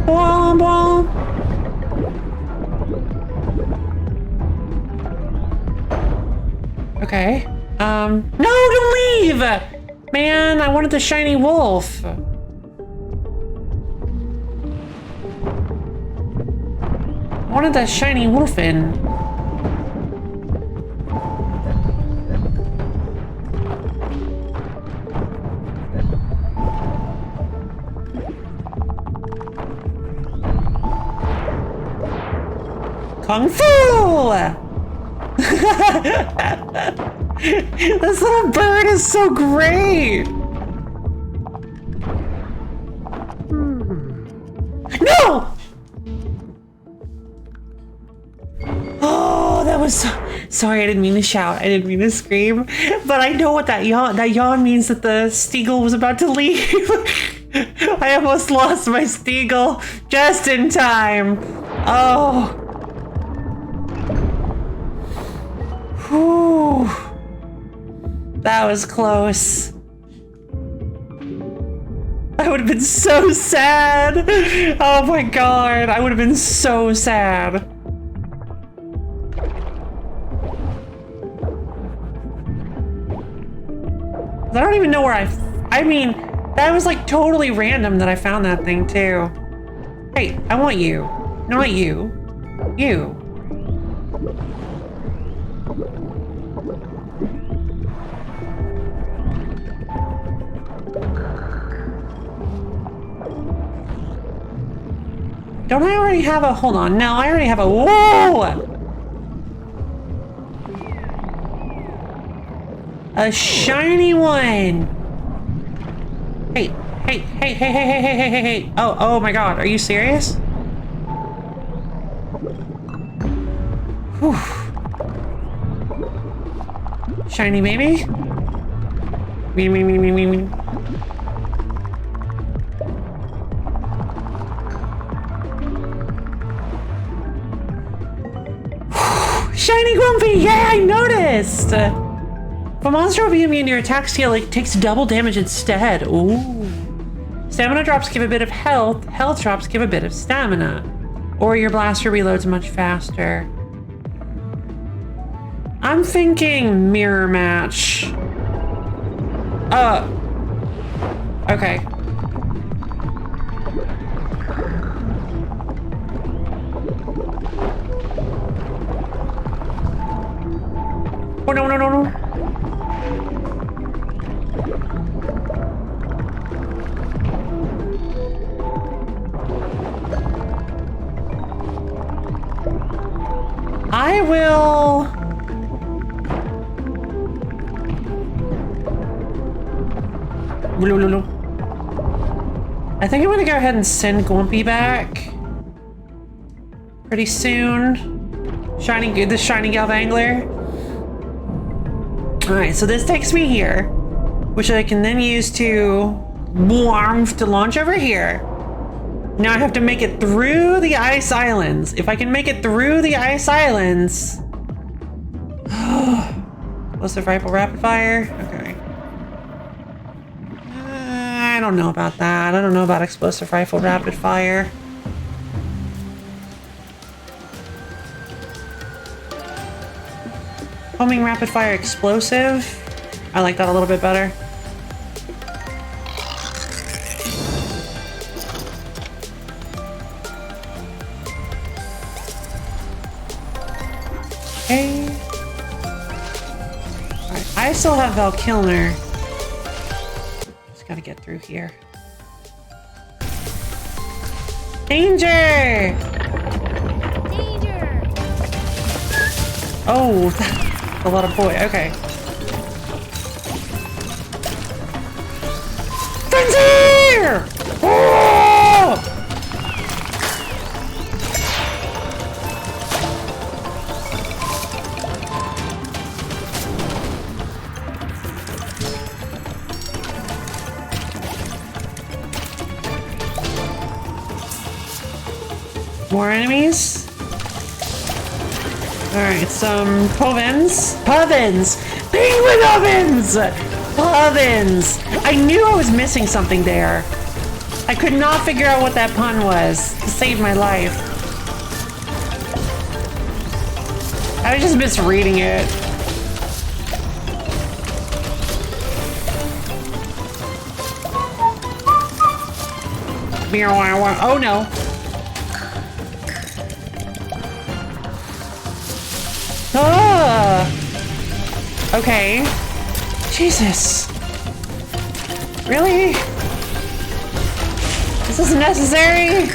Bwom, bwom. Okay. No, don't leave! Man, I wanted the shiny wolf. I wanted that shiny wolfin. Kung Fu! This little bird is so great! No! Oh, that was so... Sorry, I didn't mean to shout. I didn't mean to scream. But I know what that yawn means, that the Steagle was about to leave. I almost lost my Steagle just in time. Oh. Whew. That was close. I would have been so sad. Oh my god, I would have been so sad. I don't even know where I mean, that was like totally random that I found that thing too. Hey, I want you, not you. You. Don't I already have a, hold on, no, I already have a, whoa! A shiny one! Hey, hey, hey, hey, hey, hey, hey, hey, hey, hey. Oh my god, are you serious? Whew. Shiny baby? Me. Shiny Grumpy! Yeah, I noticed! If a monster will be immune to your attack skill, it takes double damage instead. Ooh. Stamina drops give a bit of health. Health drops give a bit of stamina. Or your blaster reloads much faster. I'm thinking mirror match. Okay. Oh, no, no, no, no. I will... I think I'm gonna go ahead and send Glumpy back pretty soon. The Shining Galvangler. Alright, so this takes me here, which I can then use to launch over here. Now I have to make it through the ice islands. If I can make it through the ice islands... Explosive rifle rapid fire? Okay. I don't know about that. I don't know about explosive rifle rapid fire. Homing rapid fire explosive. I like that a little bit better. Okay. Alright, I still have Val Kilmer. Just gotta get through here. Danger! Danger! Oh, a lot of boy. Okay. Danger! Oh! More enemies? Alright, some Povens. Povens! Penguin ovens! Povens! I knew I was missing something there. I could not figure out what that pun was. It saved my life. I was just misreading it. Oh no. Ah! Okay. Jesus. Really? Is this necessary?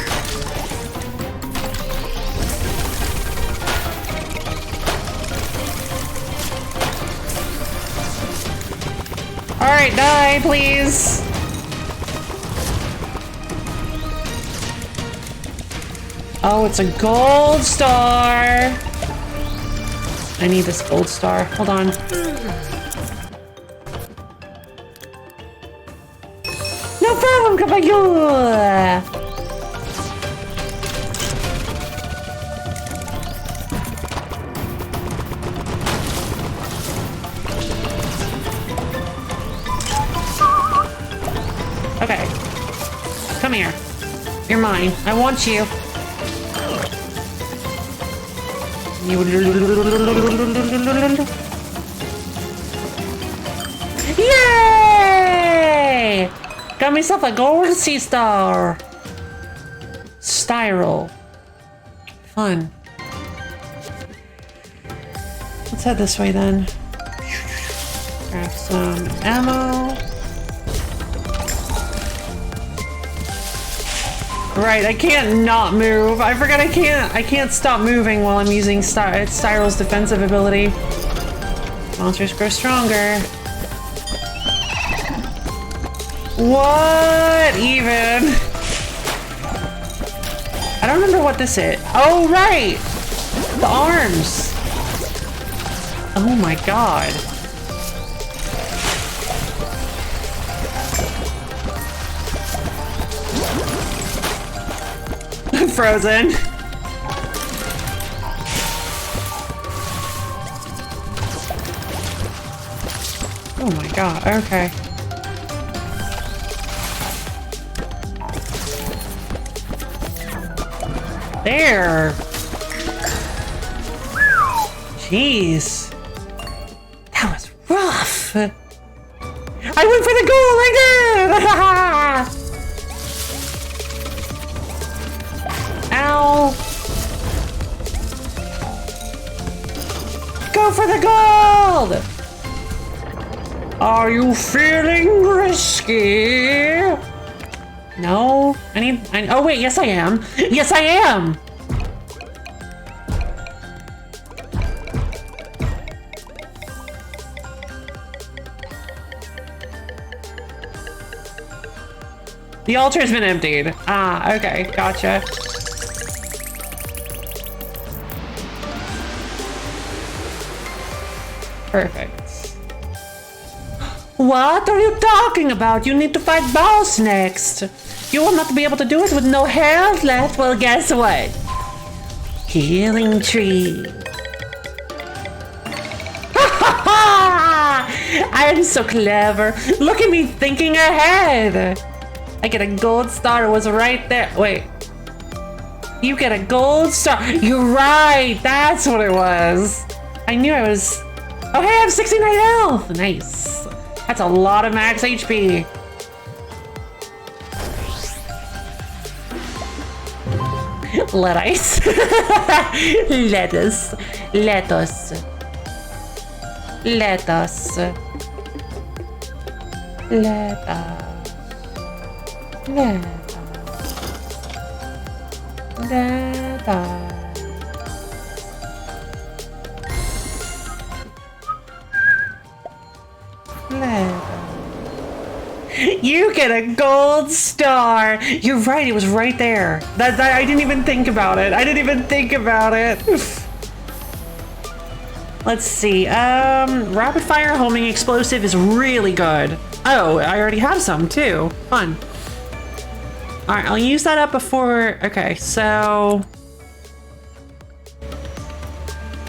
Alright, die, please. Oh, it's a gold star. I need this gold star. Hold on. No problem, caballero! Okay. Come here. You're mine. I want you. Yay! Got myself a gold sea star. Styral. Fun. Let's head this way then. Grab some ammo. Right, I can't not move. I forgot I can't stop moving while I'm using Styral's defensive ability. Monsters grow stronger. What even? I don't remember what this is. Oh, right! The arms. Oh my god. Frozen. Oh my god, okay. There. Jeez. That was rough. I went for the goal, I did! Ow! Go! go for the gold! Are you feeling risky? No, oh wait, yes I am. Yes I am! The altar has been emptied. Ah, okay, gotcha. Perfect. What are you talking about? You need to fight boss next. You will not be able to do it with no health left. Well, guess what? Healing tree. I am so clever. Look at me thinking ahead. I get a gold star. It was right there. Wait. You get a gold star. You're right. That's what it was. I knew I was... Oh, hey, I have 69 health. Nice. That's a lot of max HP. Let ice. Let us. Let us. Let us. Let us. Let us. Let us. You get a gold star. You're right, it was right there. That I didn't even think about it. I didn't even think about it. Let's see. Rapid fire homing explosive is really good. Oh, I already have some too. Fun. All right, I'll use that up before. Okay, so.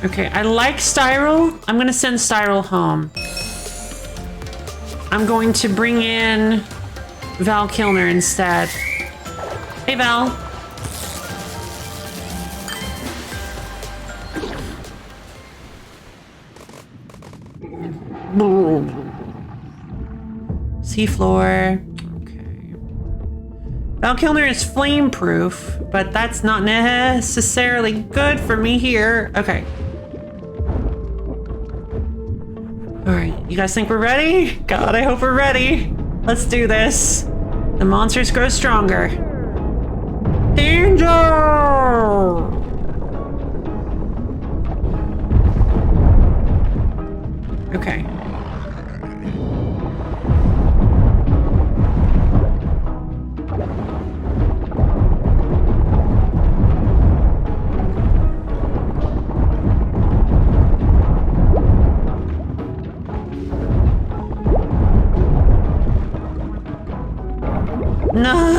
Okay, I like Styrel. I'm gonna send Styrel home. I'm going to bring in Val Kilmer instead. Hey, Val. Seafloor. Okay. Val Kilmer is flame proof, but that's not necessarily good for me here. Okay. All right, you guys think we're ready? God, I hope we're ready. Let's do this. The monsters grow stronger. Danger! Okay. No.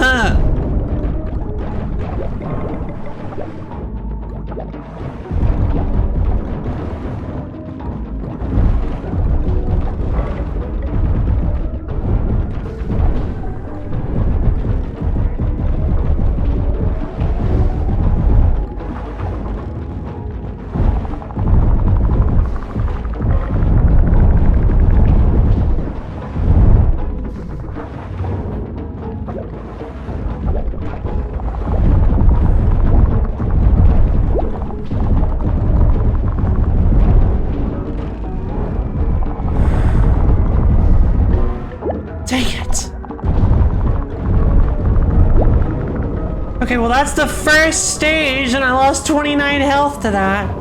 Okay, well that's the first stage and I lost 29 health to that.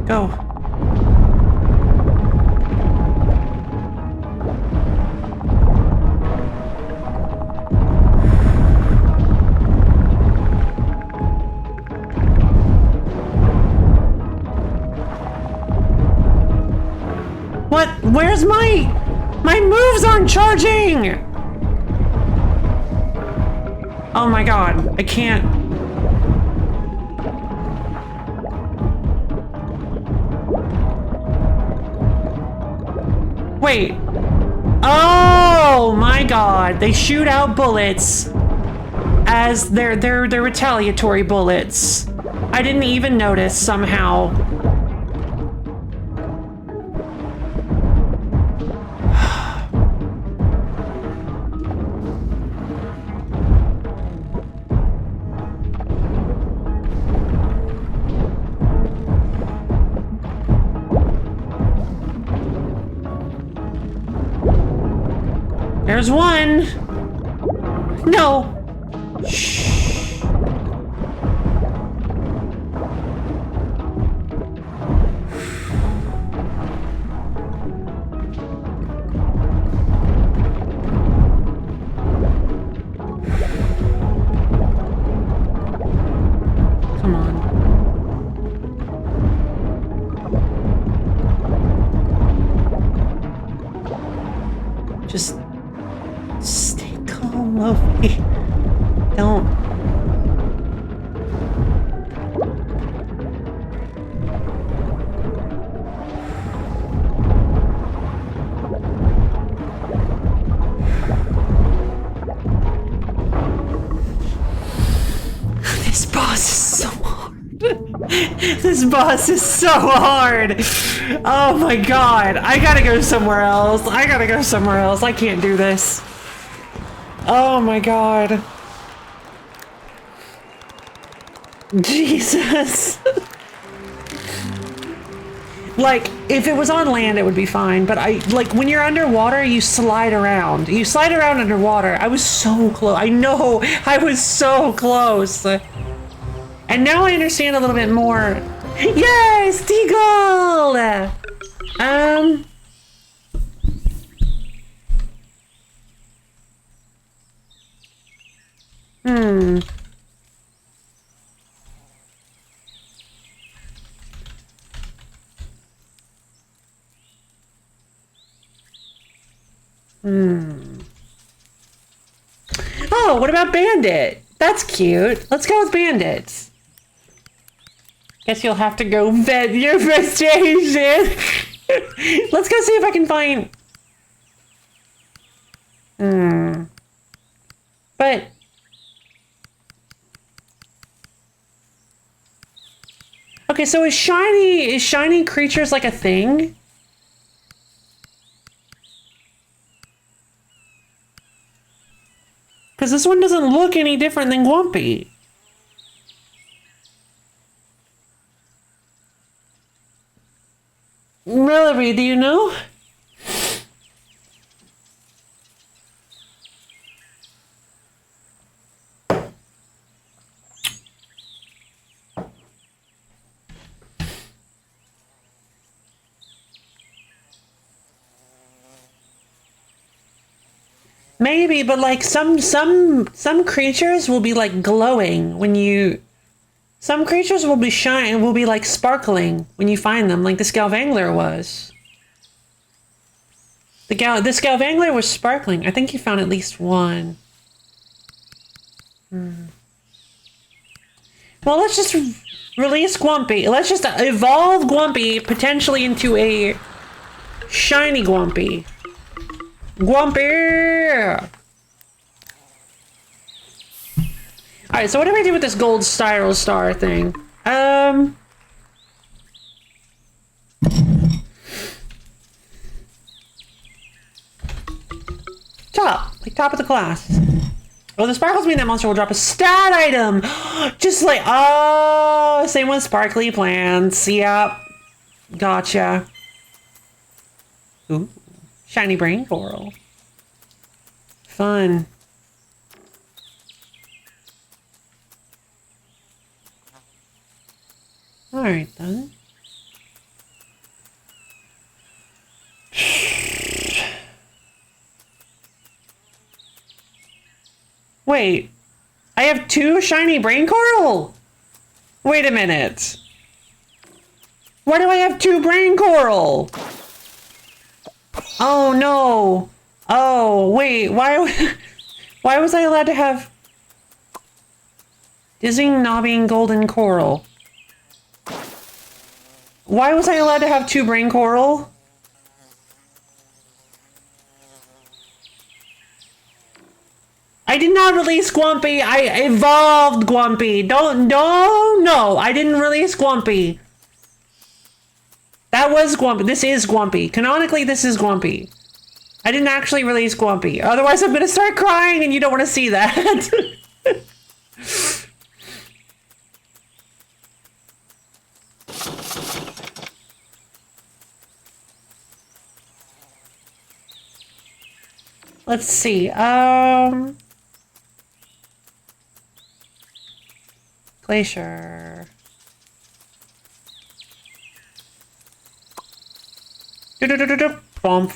Go. What? Where's my moves aren't charging? Oh my god, I can't. Wait. Oh my god, they shoot out bullets as they're retaliatory bullets. I didn't even notice somehow. There's one. No. Shh. Come on. Just stay calm, Loki. Don't. This boss is so hard. This boss is so hard. Oh my god. I gotta go somewhere else. I gotta go somewhere else. I can't do this. Oh my god. Jesus. Like, if it was on land, it would be fine. But like, when you're underwater, you slide around. You slide around underwater. I was so close. I know. I was so close. And now I understand a little bit more. Yes, Deagle! Oh, what about Bandit? That's cute. Let's go with Bandit. Guess you'll have to go vent your frustration. Let's go see if I can find... But... Okay, so is shiny creatures like a thing? Because this one doesn't look any different than Glumpy. Melody, do you know? Maybe, but like some creatures will be like glowing when you... Some creatures will be will be like sparkling when you find them, like the Skelvangler was. The Skelvangler was sparkling. I think you found at least one. Well, let's just release Glumpy. Let's just evolve Glumpy potentially into a shiny Glumpy. Glumpy! Alright, so what do I do with this gold spiral star thing? Top. Like top of the class. Oh, the sparkles mean that monster will drop a stat item! Just like, oh, same with sparkly plants. Yep. Gotcha. Ooh. Shiny brain coral. Fun. Alright then. Wait. I have 2 shiny brain coral? Wait a minute. Why do I have 2 brain coral? Oh no. Oh, wait. Why was I allowed to have dizzying, knobbing, golden coral? Why was I allowed to have 2 brain coral? I did not release Glumpy. I evolved Glumpy. No, I didn't release Glumpy. That was Glumpy. This is Glumpy. Canonically, this is Glumpy. I didn't actually release Glumpy. Otherwise, I'm gonna start crying and you don't want to see that. Let's see. Glacier. Bump.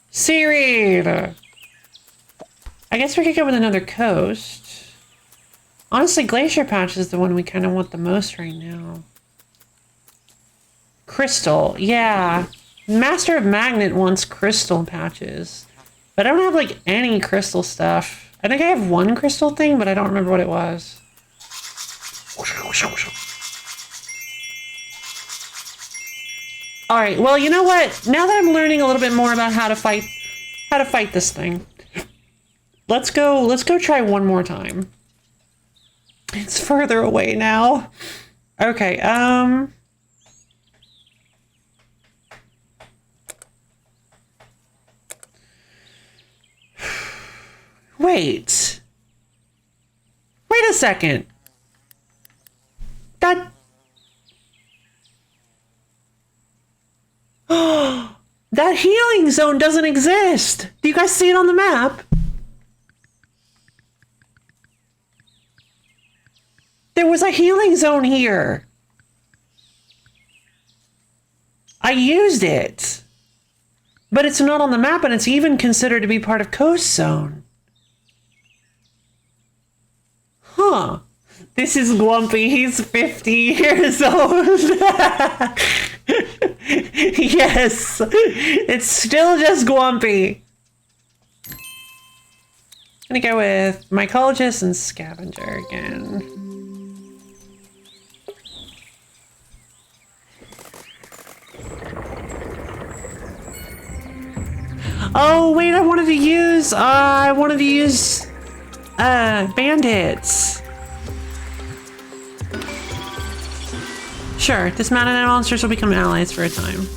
Seaweed. I guess we could go with another coast. Honestly, Glacier Patch is the one we kind of want the most right now. Crystal, yeah. Master of Magnet wants crystal patches. But I don't have, like, any crystal stuff. I think I have one crystal thing, but I don't remember what it was. Alright, well, you know what? Now that I'm learning a little bit more about how to fight this thing, let's go try one more time. It's further away now. Okay, Wait a second. That healing zone doesn't exist. Do you guys see it on the map? There was a healing zone here. I used it. But it's not on the map, and it's even considered to be part of Coast Zone. Huh. This is Glumpy. He's 50 years old. Yes. It's still just Glumpy. I'm gonna go with Mycologist and Scavenger again. Oh, wait, I wanted to use bandits. Sure, dismounted monsters will become allies for a time.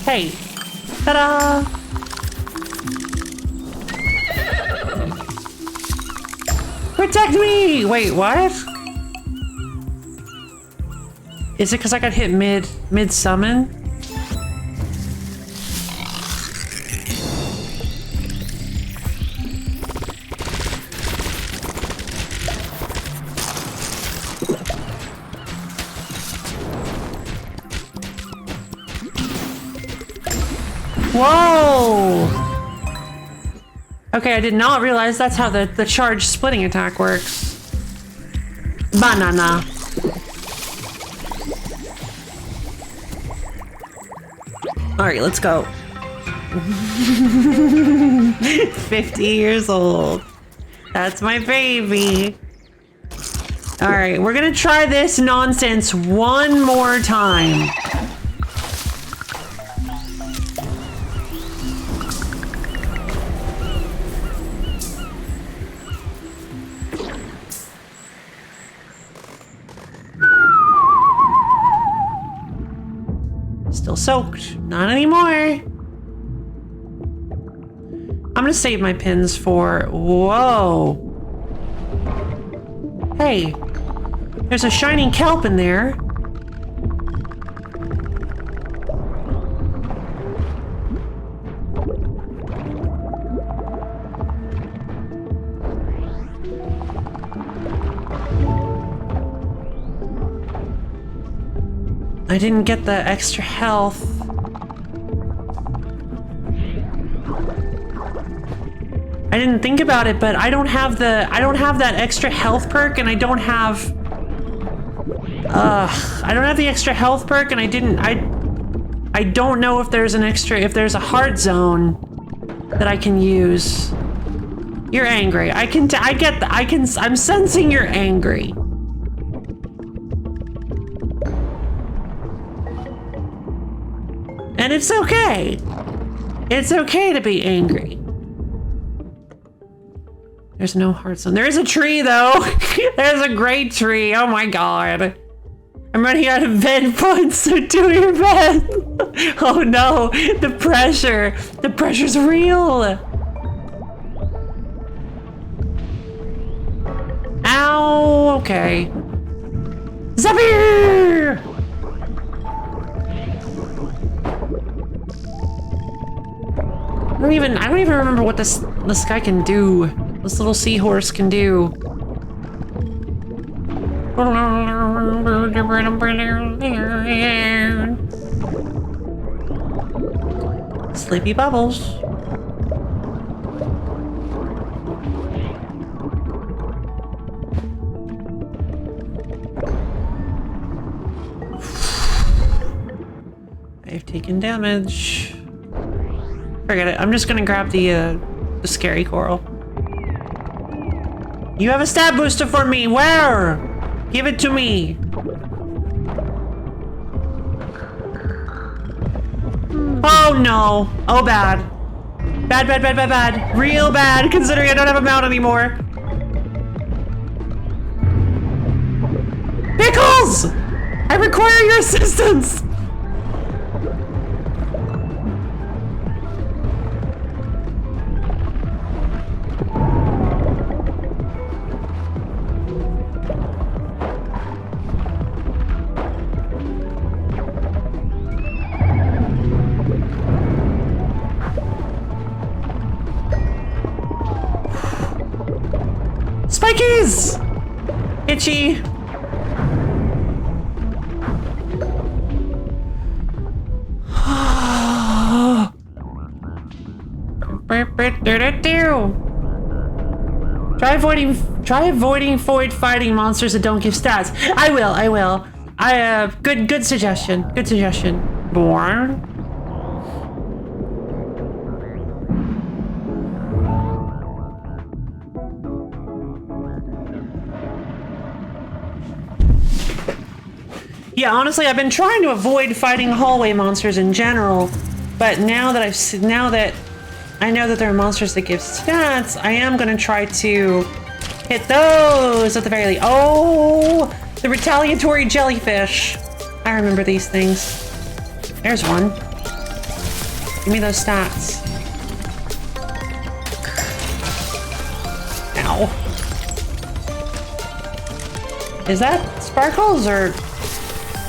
Hey, ta-da! Protect me! Wait, what? Is it because I got hit mid-summon? Whoa! Okay, I did not realize that's how the charge splitting attack works. Banana. Alright, let's go. 50 years old. That's my baby. Alright, we're gonna try this nonsense one more time. Still soaked. Not anymore. I'm gonna save my pins for... Whoa. Hey. There's a shining kelp in there. I didn't get the extra health. I didn't think about it, but I don't have that extra health perk, and I don't have the extra health perk, and I don't know if there's a heart zone that I can use. You're angry. I'm sensing you're angry. And it's okay. It's okay to be angry. There's no heart zone. There is a tree, though. There's a great tree. Oh my god. I'm running out of bed points, so do your best. Oh no, the pressure. The pressure's real. Ow, okay. Zephyr! I don't even remember what this guy can do. This little seahorse can do. Sleepy Bubbles. I've taken damage. Forget it. I'm just gonna grab the scary coral. You have a stab booster for me. Where? Give it to me. Oh no. Oh bad. Bad, bad, bad, bad, bad. Real bad, considering I don't have a mount anymore. Pickles! I require your assistance! Spikies! Itchy. Try avoiding void fighting monsters that don't give stats. I will. Good suggestion. Good suggestion. Born. Yeah, honestly, I've been trying to avoid fighting hallway monsters in general, but now that I know that there are monsters that give stats, I am gonna try to hit those at the very least. Oh, the retaliatory jellyfish. I remember these things. There's one. Give me those stats. Ow. Is that sparkles or?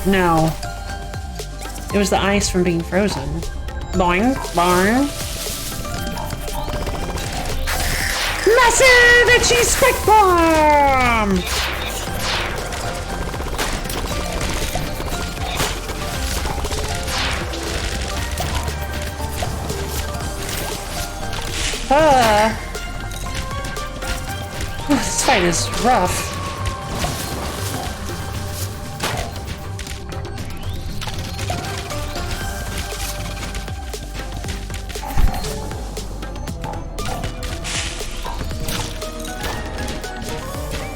No. It was the ice from being frozen. Boing, boing. Massive itchy spike bomb! This fight is rough.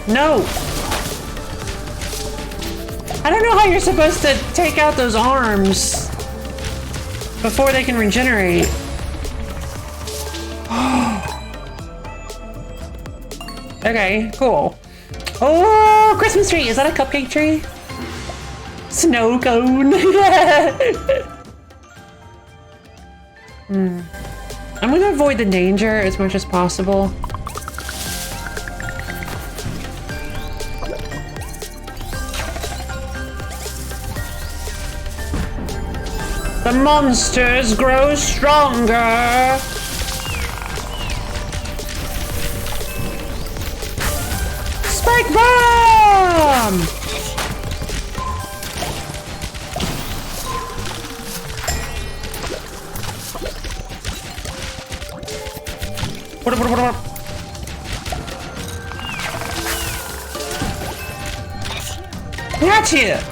No! I don't know how you're supposed to take out those arms before they can regenerate. Okay, cool. Oh, Christmas tree! Is that a cupcake tree? Snow cone! I'm gonna avoid the danger as much as possible. The monsters grow stronger! Spike bomb! What? Gotcha!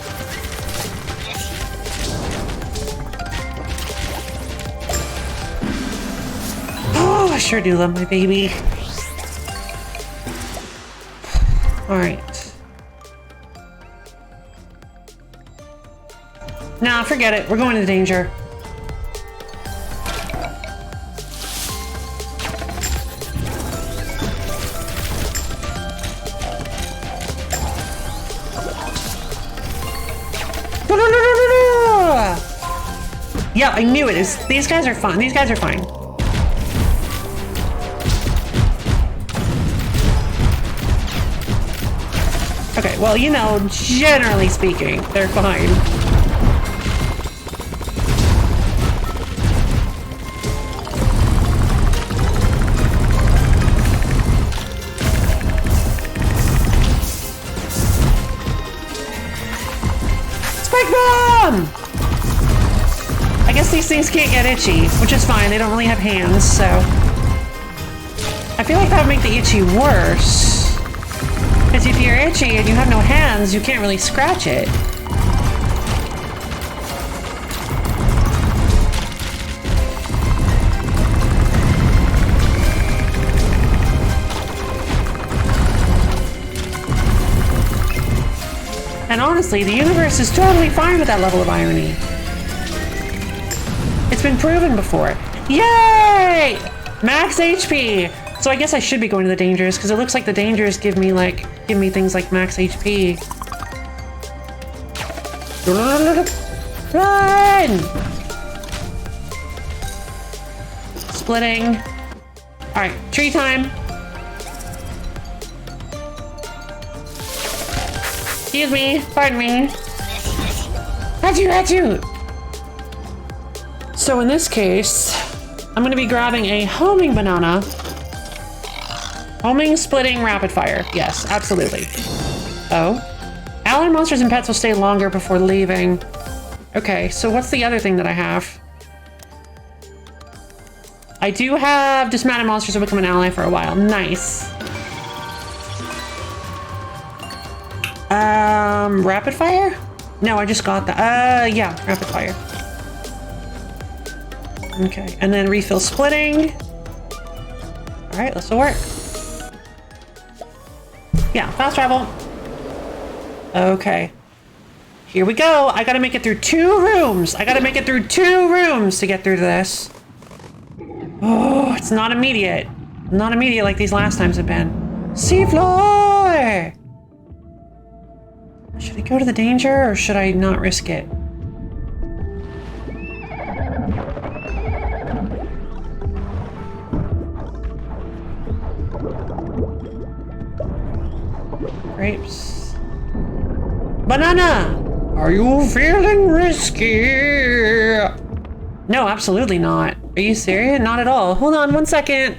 I sure do love my baby. Alright. Nah, forget it. We're going to danger. Yeah, I knew it. These guys are fine. These guys are fine. Okay, well, you know, generally speaking, they're fine. Spike bomb! I guess these things can't get itchy, which is fine. They don't really have hands, so... I feel like that would make the itchy worse. Because if you're itchy and you have no hands, you can't really scratch it. And honestly, the universe is totally fine with that level of irony. It's been proven before. Yay! Max HP! So I guess I should be going to the dangers, because it looks like the dangers give me things like max HP. Run! Splitting. Alright, tree time. Excuse me, pardon me. Achoo! So in this case, I'm gonna be grabbing a homing banana. Homing, splitting, rapid fire. Yes, absolutely. Oh. Allied monsters and pets will stay longer before leaving. Okay, so what's the other thing that I have? I do have dismounted monsters will become an ally for a while. Nice. Rapid fire? No, I just got that. Yeah, rapid fire. Okay, and then refill splitting. All right, this'll work. Yeah, fast travel. Okay. Here we go. I gotta make it through 2 rooms. I gotta make it through 2 rooms to get through this. Oh, it's not immediate. Not immediate like these last times have been. Seafloor! Should I go to the danger or should I not risk it? Grapes. Banana! Are you feeling risky? No, absolutely not. Are you serious? Not at all. Hold on 1 second.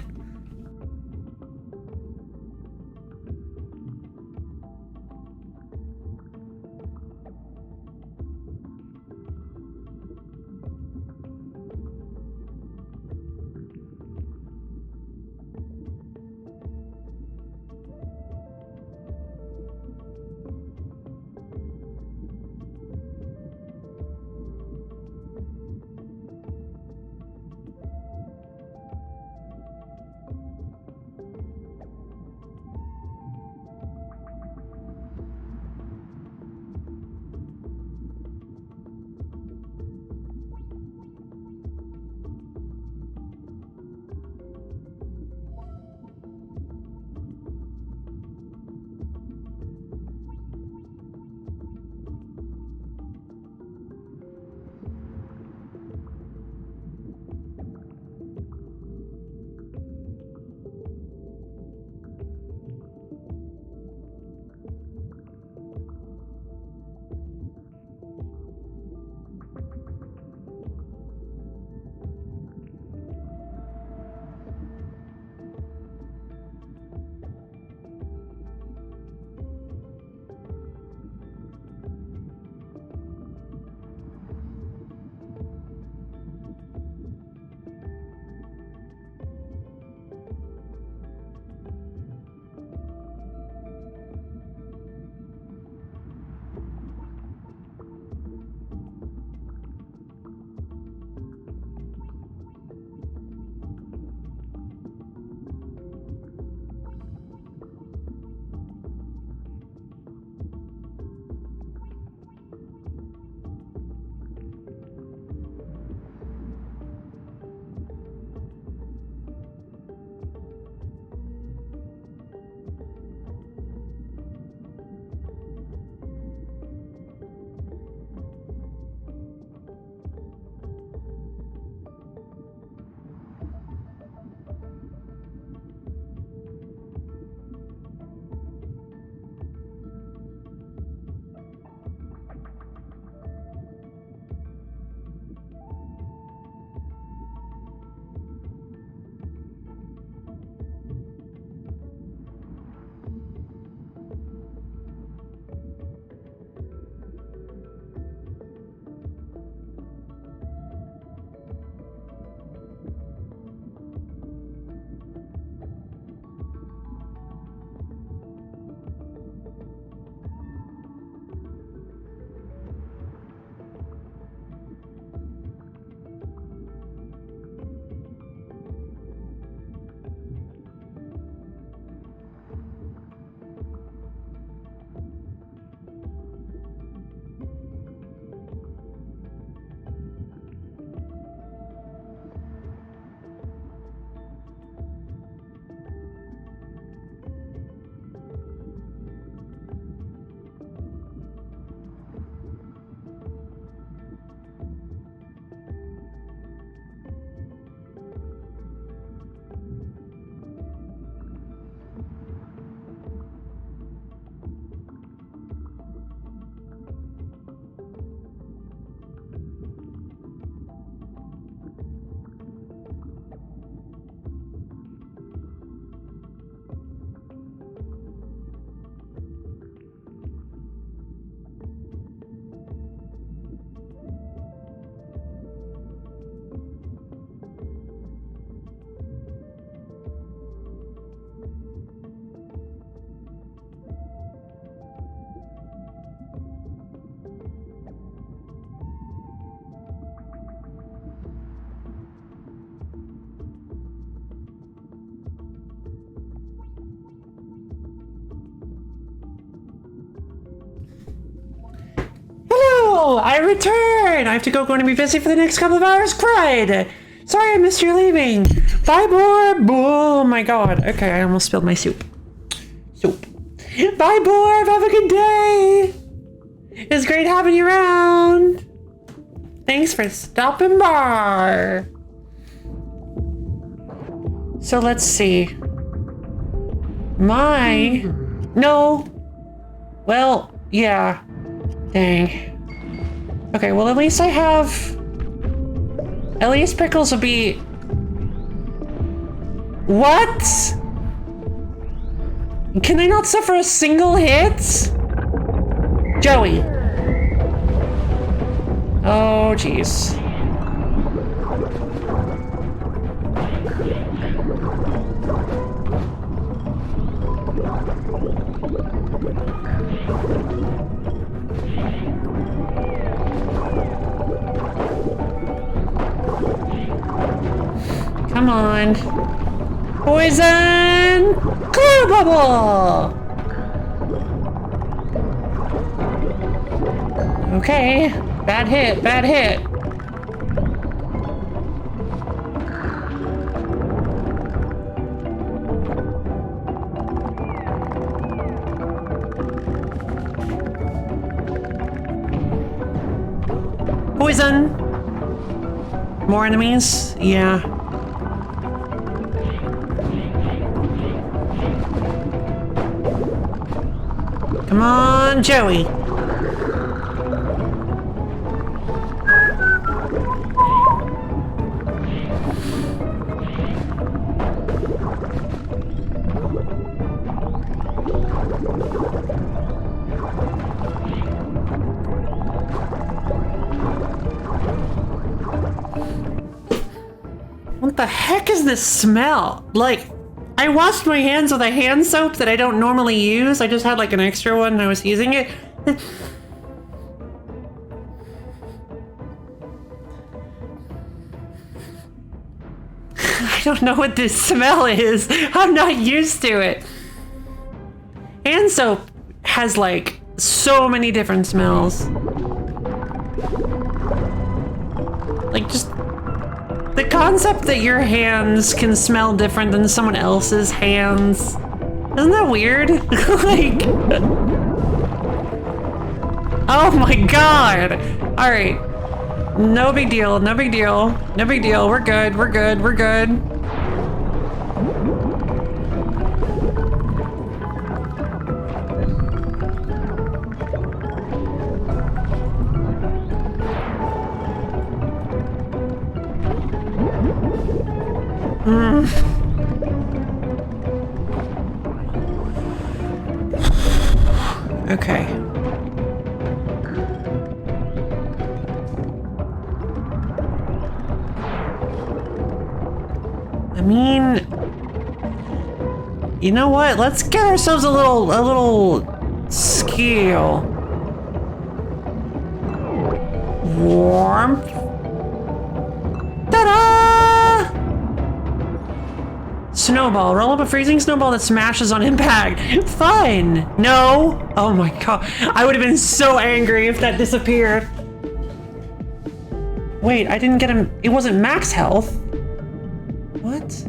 I return! I have to go. Going to be busy for the next couple of hours. Cried! Sorry I missed your leaving. Bye, Borb! Oh my god. Okay, I almost spilled my soup. Bye, Borb! Have a good day! It's great having you around! Thanks for stopping by! So let's see. No. Well, yeah. Dang. Okay, well at least I have... At least Pickles will be... What? Can they not suffer a single hit? Joey. Oh, jeez. Come on. Poison! Clear bubble! Okay. Bad hit, bad hit. Poison! More enemies? Yeah. Come on, Joey. What the heck is this smell? Like, I washed my hands with a hand soap that I don't normally use. I just had like an extra one and I was using it. I don't know what this smell is. I'm not used to it. Hand soap has like so many different smells. Like just the concept that your hands can smell different than someone else's hands. Isn't that weird? Like, oh my god. All right. No big deal. No big deal. No big deal. We're good. We're good. We're good. Okay. I mean, you know what? Let's get ourselves a little skill. Warmth. Ta-da! Snowball. Roll up a freezing snowball that smashes on impact. Fine. No. Oh my god. I would have been so angry if that disappeared. Wait, I didn't get him. It wasn't max health. What?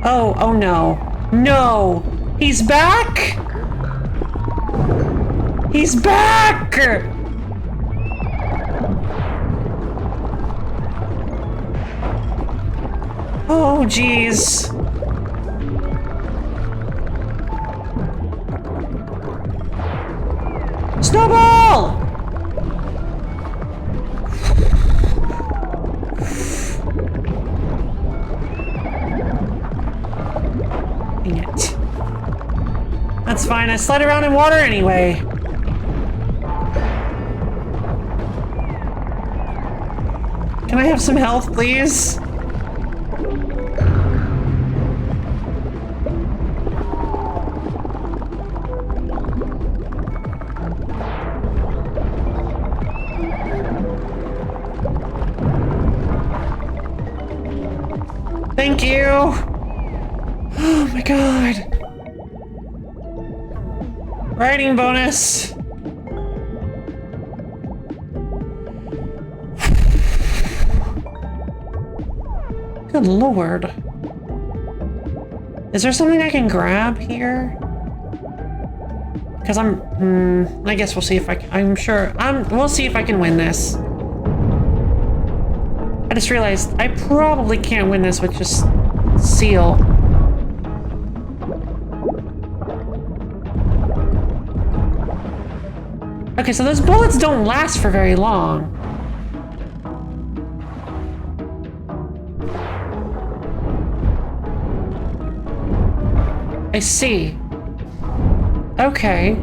Oh no. No. He's back? He's back! Oh, jeez. Snowball! Dang it. That's fine, I slide around in water anyway. Can I have some health, please? Thank you! Oh my god. Writing bonus. Good lord. Is there something I can grab here? Because I guess we'll see if I'm sure, we'll see if I can win this. I just realized I probably can't win this with just seal. Okay, so those bullets don't last for very long. I see. Okay.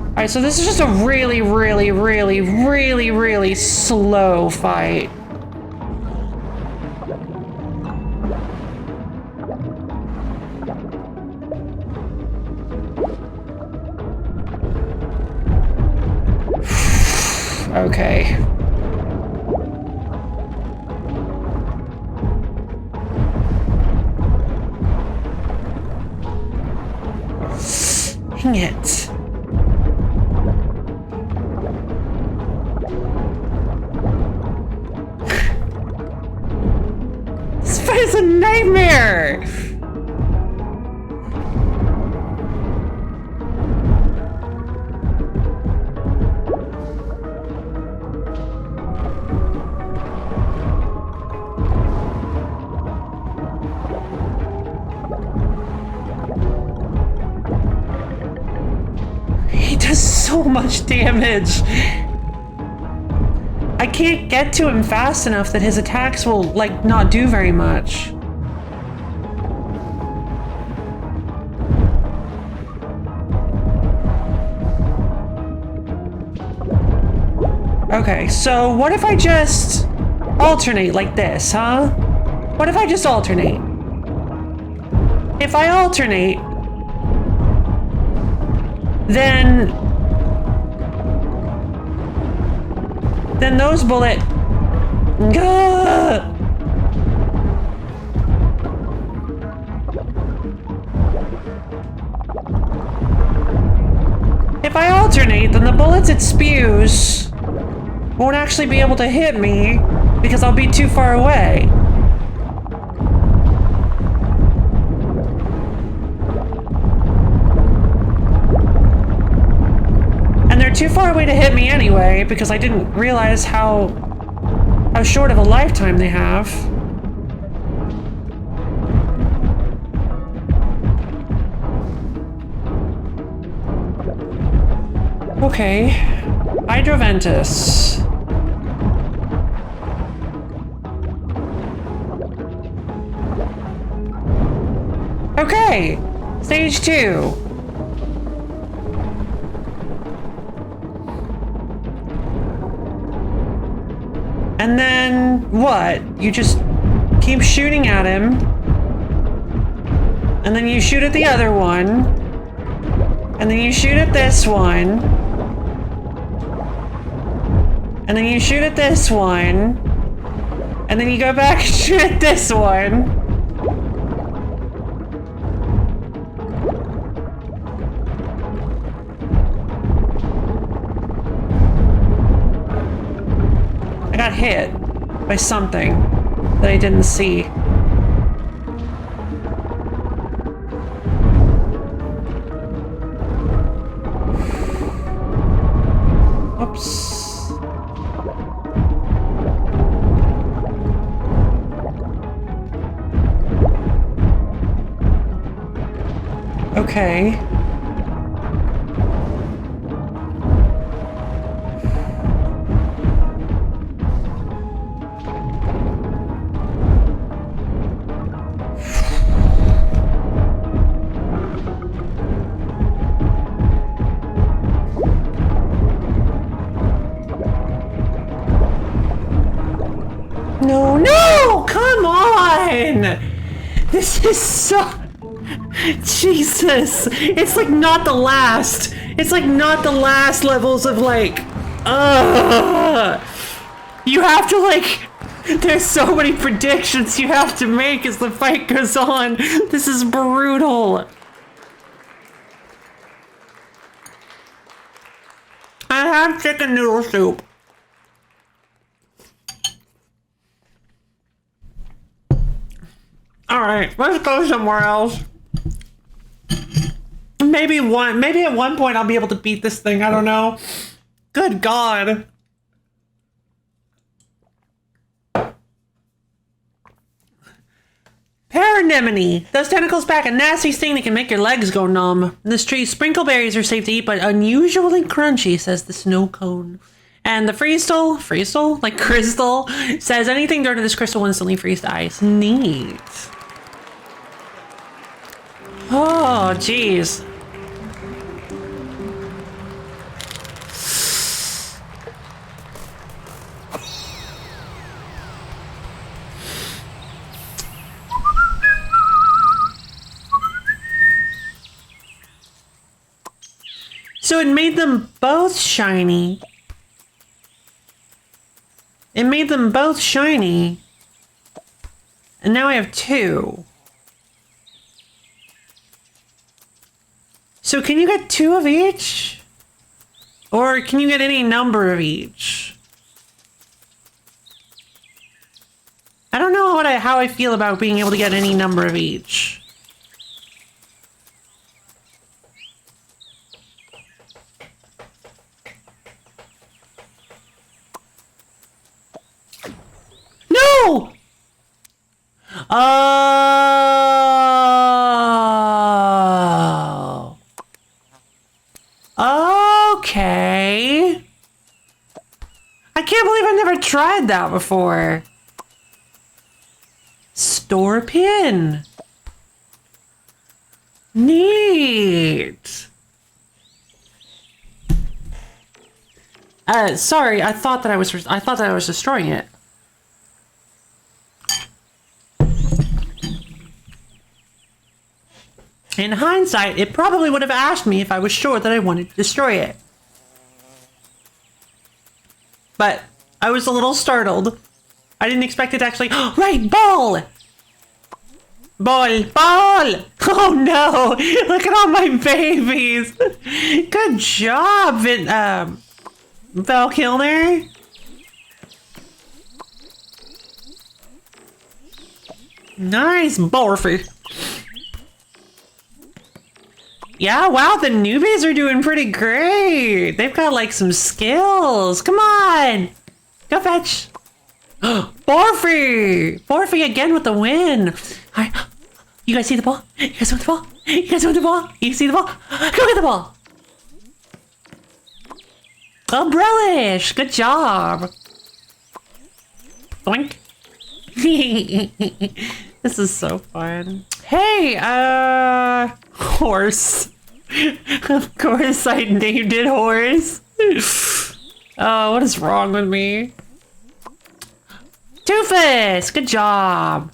Alright, so this is just a really, really, really, really, really slow fight. Okay. Dang it. This fight is a nightmare! He does so much damage. I can't get to him fast enough that his attacks will, like, not do very much. Okay, so what if I just alternate like this, huh? What if I just alternate? If I alternate, then those bullet. Gah! If I alternate, then the bullets it spews won't actually be able to hit me because I'll be too far away. Too far away to hit me anyway, because I didn't realize how short of a lifetime they have. Okay, Hydroventus. Okay, stage 2. And then what? You just keep shooting at him. And then you shoot at the other one. And then you shoot at this one. And then you shoot at this one. And then you go back and shoot at this one. I got hit by something that I didn't see. Oops. Okay. No, come on! This is so... Jesus! It's like not the last. It's like not the last levels of like... You have to like There's so many predictions you have to make as the fight goes on. This is brutal. I have chicken noodle soup. Alright, let's go somewhere else. Maybe at one point I'll be able to beat this thing, I don't know. Good God. Paranemone. Those tentacles pack a nasty sting that can make your legs go numb. This tree's sprinkle berries are safe to eat, but unusually crunchy, says the snow cone. And the freestall, like crystal, says anything dirt to this crystal will instantly freeze to ice. Neat. Oh, jeez. So it made them both shiny. It made them both shiny. And now I have two. So can you get two of each? Or can you get any number of each? I don't know how I feel about being able to get any number of each. No! Oh. Okay. I can't believe I never tried that before. Store pin. Neat. Sorry, I thought that I was destroying it. In hindsight, it probably would have asked me if I was sure that I wanted to destroy it. But I was a little startled. I didn't expect it to actually... Right, ball! Ball! Ball! Oh no! Look at all my babies! Good job, Val Kilmer. Nice, Borfy. Yeah, wow, the newbies are doing pretty great. They've got like some skills. Come on. Go fetch. Borfy! Borfy again with the win. All right. You guys see the ball? You guys want the ball? You guys want the ball? You see the ball? Go get the ball. Umbrellish. Good job. Boink. This is so fun. Hey, horse. Of course I named it horse. Oh, what is wrong with me? Toofus, good job.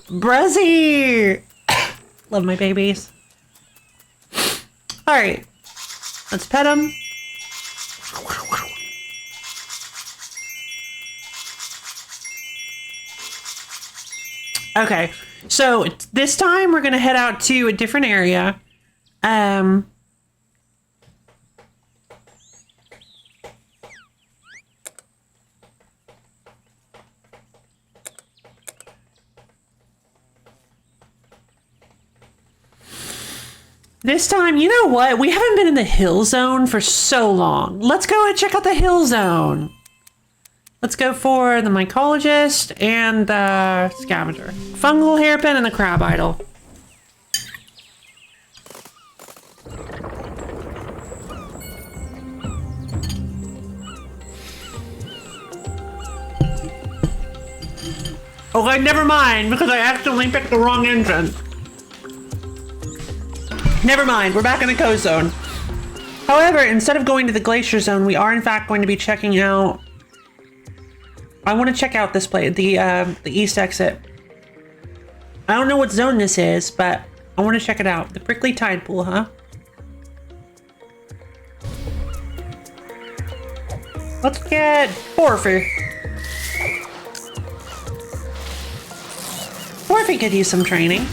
Bruzzy. Love my babies. All right, let's pet him. Okay, so this time we're gonna head out to a different area. This time, you know what? We haven't been in the hill zone for so long. Let's go and check out the hill zone. Let's go for the mycologist and the scavenger. Fungal hairpin and the crab idol. Okay, never mind, because I accidentally picked the wrong entrance. Never mind, we're back in the coast zone. However, instead of going to the glacier zone, we are in fact going to be checking out... I want to check out this place, the east exit. I don't know what zone this is, but I want to check it out. The prickly tide pool, huh? Let's get Porphy. Porphy could use some training.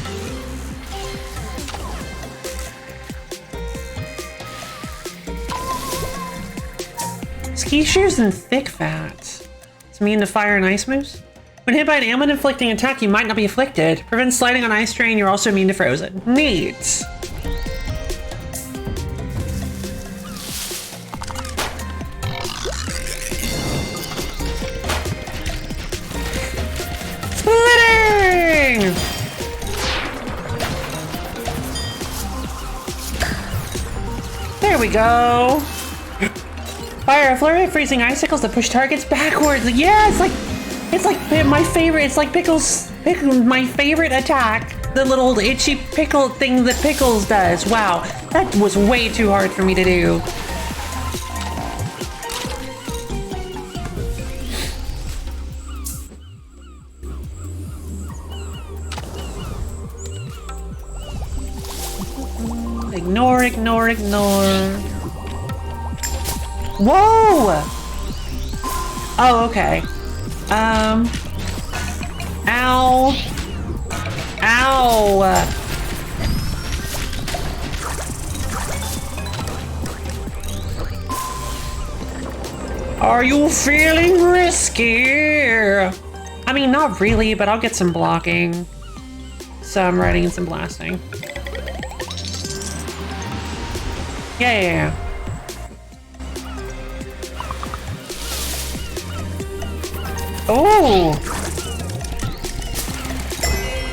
Ski shoes and thick fat. It's immune to fire and ice moves. When hit by an ailment inflicting attack, you might not be afflicted. Prevents sliding on ice terrain, you're also immune to frozen. Neat. Splitting! There we go. Fire a flurry of freezing icicles that push targets backwards. Yeah, it's like my favorite. It's like Pickles, my favorite attack. The little itchy pickle thing that Pickles does. Wow, that was way too hard for me to do. Ignore, ignore, ignore. Whoa! Oh, okay. Ow. Ow. Are you feeling risky? I mean, not really, but I'll get some blocking. Some riding and some blasting. Yeah. Oh!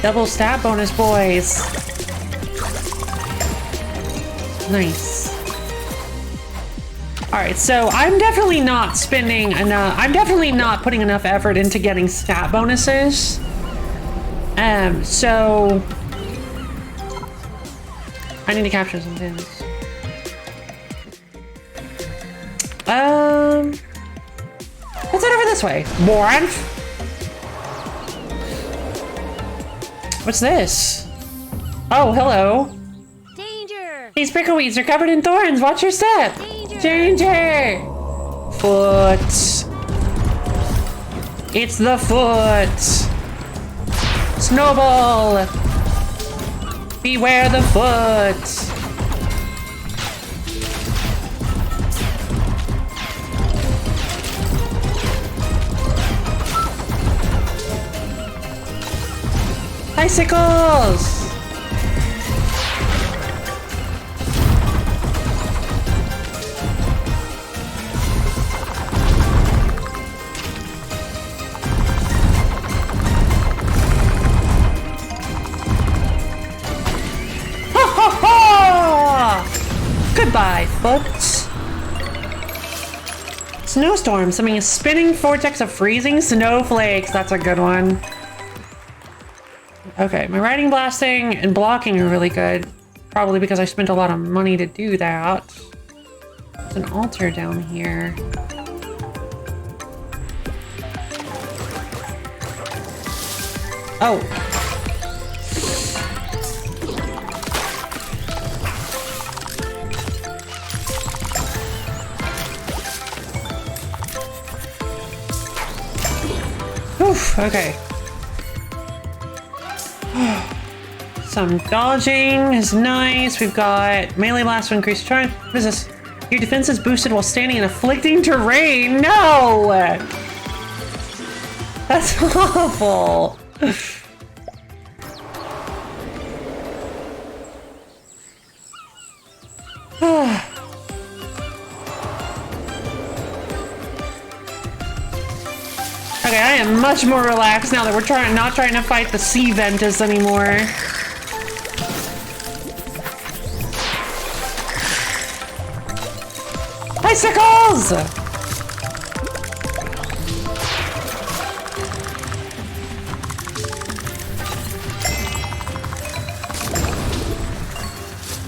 Double stat bonus, boys. Nice. Alright, so I'm definitely not spending enough. I'm definitely not putting enough effort into getting stat bonuses. So I need to capture some pins. Let's head over this way. Warren. What's this? Oh, hello. Danger! These prickleweeds are covered in thorns. Watch your step. Danger! Danger! Foot. It's the foot. Snowball. Beware the foot. Icicles! Ha ha ha! Goodbye, folks. Snowstorms. I mean, a spinning vortex of freezing snowflakes. That's a good one. Okay, my riding, blasting, and blocking are really good. Probably because I spent a lot of money to do that. There's an altar down here. Oh. Oof, okay. Some dodging is nice. We've got melee blast to increase charge. What is this? Your defense is boosted while standing in afflicting terrain. No! That's awful. Okay, I am much more relaxed now that we're not trying to fight the sea ventus anymore. Icicles!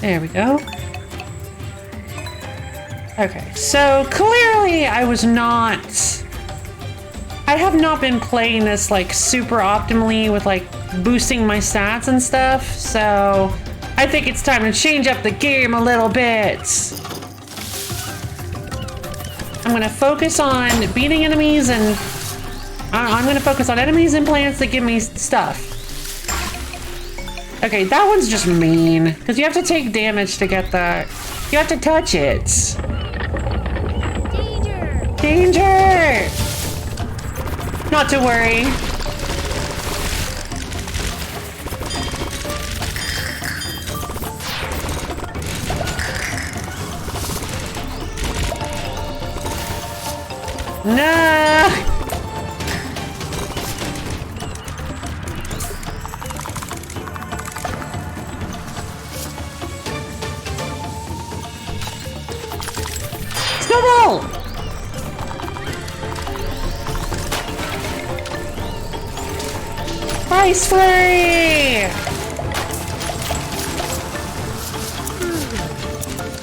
There we go. Okay, so clearly I have not been playing this like super optimally with like boosting my stats and stuff, so I think it's time to change up the game a little bit. I'm gonna focus on beating enemies and I'm gonna focus on enemies and plants that give me stuff. Okay, that one's just mean because you have to take damage to get that. You have to touch it. Danger! Danger! Not to worry. No! Snowball! Ice flurry!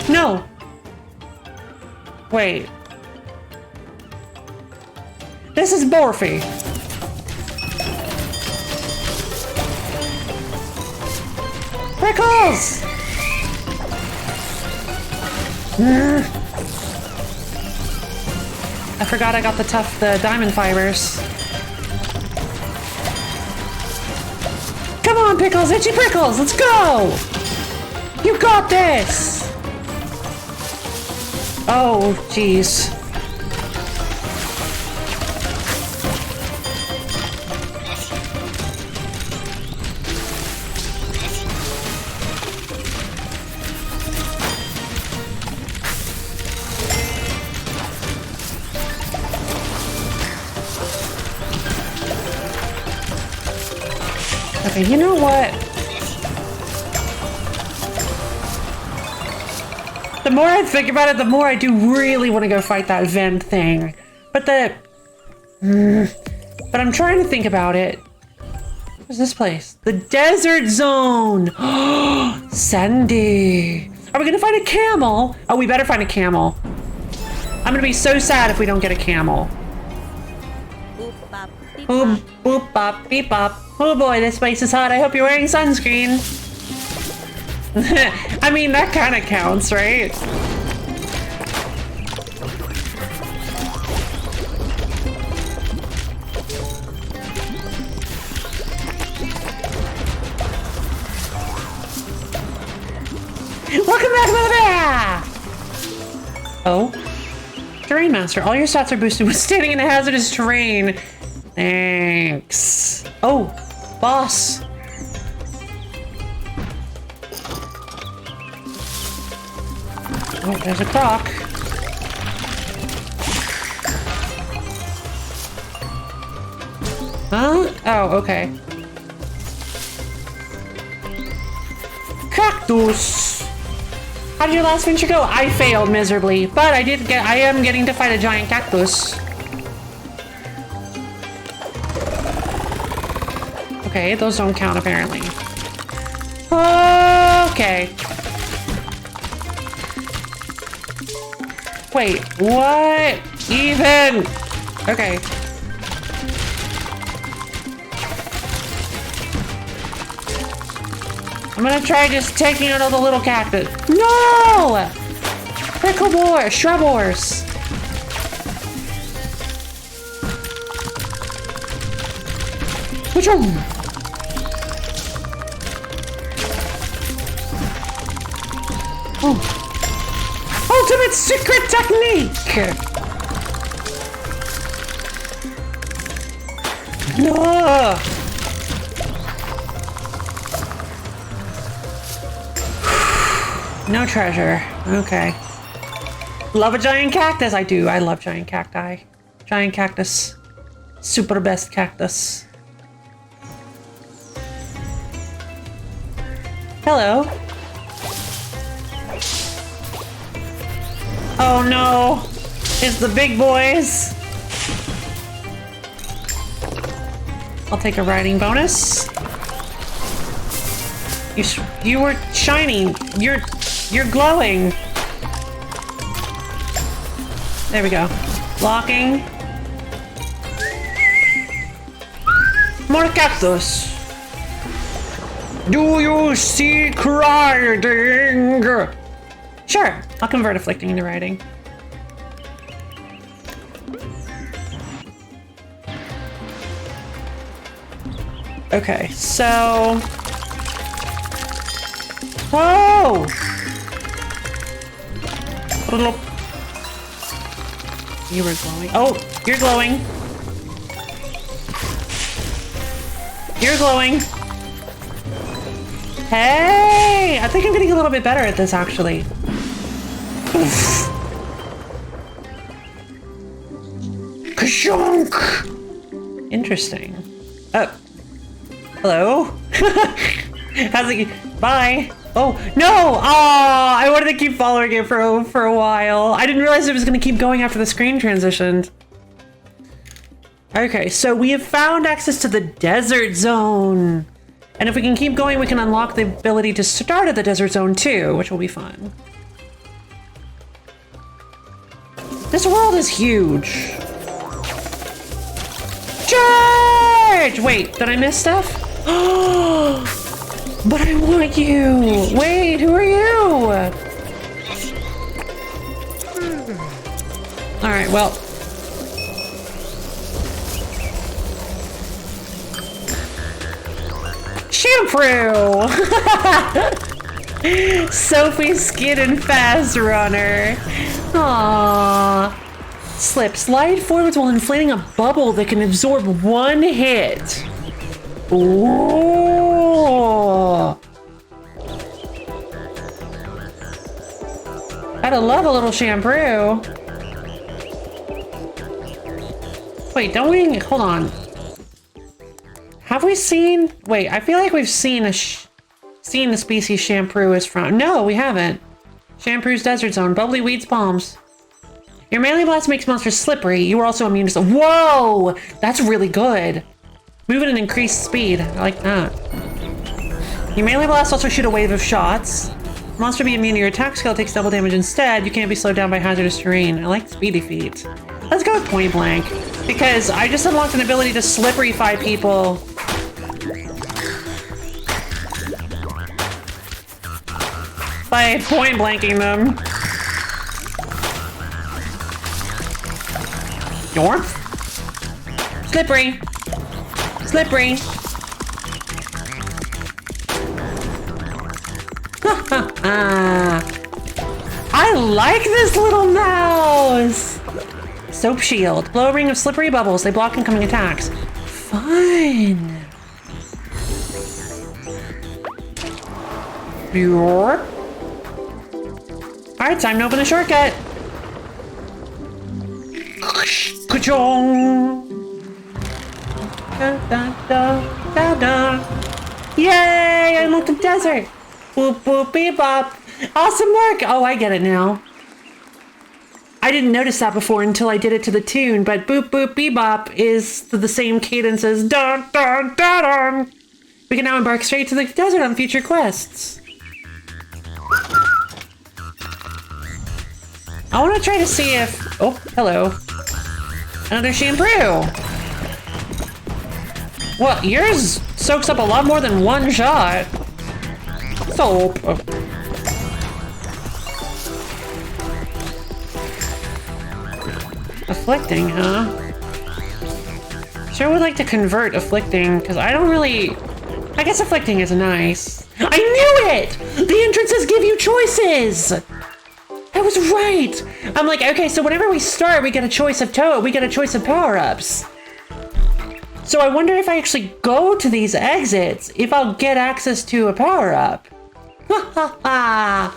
No. Wait. This is Morphe. Prickles! I forgot I got the diamond fibers. Come on, Pickles, itchy Prickles, let's go! You got this! Oh, jeez. Okay, you know what? The more I think about it, the more I do really want to go fight that vent thing. But but I'm trying to think about it. What's this place? The desert zone! Sandy! Are we gonna find a camel? Oh, we better find a camel. I'm gonna be so sad if we don't get a camel. Boop bop beep Boop, bop. boop, bop, beep, bop. Oh boy, this place is hot. I hope you're wearing sunscreen. I mean, that kind of counts, right? Welcome back, Mother Bear! Oh? Terrain Master. All your stats are boosted when standing in a hazardous terrain. Thanks. Oh, boss. Oh, there's a croc. Huh? Oh, okay. Cactus. How did your last venture go? I failed miserably, but I am getting to fight a giant cactus. Okay, those don't count apparently. Okay. Wait, what even? Okay. I'm gonna try just taking out all the little cactus. No! Prickle boar, shrub horse. Which one? Oh. Ultimate secret technique! No! No treasure. Okay. Love a giant cactus. I do. I love giant cacti. Giant cactus. Super best cactus. Hello. Oh no. It's the big boys. I'll take a riding bonus. You were shining. You're glowing. There we go. Blocking. More cactus. Do you seek riding? Sure, I'll convert afflicting into riding. Okay, so... Oh! You were glowing. Oh, you're glowing. You're glowing. Hey! I think I'm getting a little bit better at this, actually. Kashunk! Interesting. Oh. Hello? How's it? Bye. Oh, no! Aw, I wanted to keep following it for a while. I didn't realize it was going to keep going after the screen transitioned. Okay, so we have found access to the desert zone. And if we can keep going, we can unlock the ability to start at the desert zone too, which will be fun. This world is huge. Charge! Wait, did I miss stuff? But I want you. Wait, who are you? All right, well. Shampoo! Sophie Skid and Fast Runner. Aww. Slip. Slide forwards while inflating a bubble that can absorb one hit. Ooh. Gotta love a little shampoo. Wait, don't we? Hold on. Have we seen? Wait, I feel like we've seen the species Shampoo is from. No, we haven't. Shampoo's Desert Zone. Bubbly weeds, palms. Your melee blast makes monsters slippery. You are also immune to. Whoa, that's really good. Moving and increased speed. I like that. Your melee blast also shoot a wave of shots. Monster be immune to your attack skill takes double damage instead. You can't be slowed down by hazardous terrain. I like speedy feet. Let's go with point blank because I just unlocked an ability to slipperyfy people. By point blanking them. Yorp. Slippery. Slippery. I like this little mouse. Soap shield. Blow a ring of slippery bubbles. They block incoming attacks. Fun. Yorp. Alright, time to open the shortcut. Ka-chong. Da, da, da, da, da. Yay! I unlocked the desert. Boop, boop, beep, bop. Awesome work! Oh, I get it now. I didn't notice that before until I did it to the tune, but boop, boop, bebop is the same cadence as dun, dun, dun, dun. We can now embark straight to the desert on future quests. I want to try to see if... Oh, hello. Another shampoo. Well, yours soaks up a lot more than one shot. Soap. Oh. Afflicting, huh? Sure would like to convert afflicting, because I don't really... I guess afflicting is nice. I knew it! The entrances give you choices! I was right! I'm like, okay, so whenever we start, we get a choice of power-ups. So I wonder if I actually go to these exits, if I'll get access to a power-up. Ha ha ha!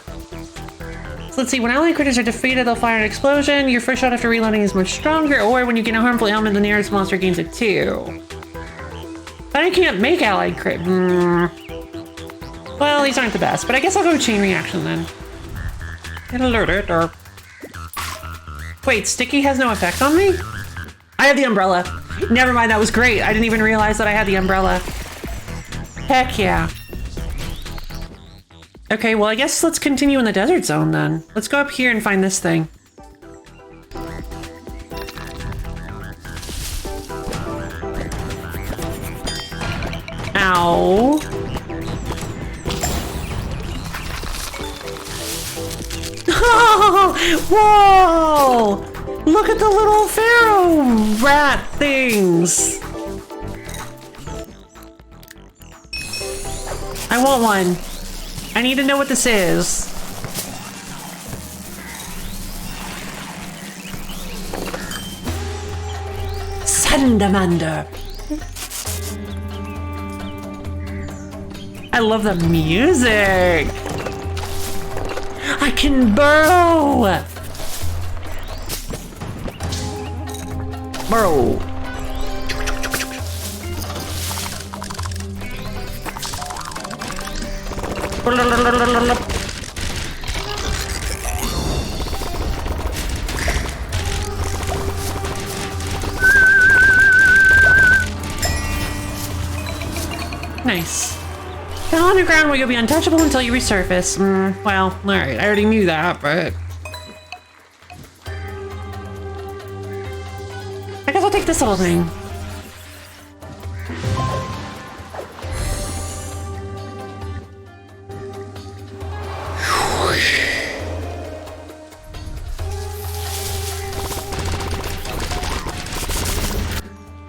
So let's see, when allied critters are defeated, they'll fire an explosion. Your first shot after reloading is much stronger, or when you gain a harmful element, the nearest monster gains it too. But I can't make allied crit. Well, these aren't the best, but I guess I'll go chain reaction then. Wait, sticky has no effect on me? I have the umbrella. Never mind, that was great. I didn't even realize that I had the umbrella. Heck yeah. Okay, well, I guess let's continue in the desert zone then. Let's go up here and find this thing. Ow. Whoa! Look at the little pharaoh rat things. I want one. I need to know what this is. Salamander. I love the music. I can burrow. Burrow. Nice. Down underground where you'll be untouchable until you resurface. Well, alright, I already knew that, but... I guess I'll take this little thing.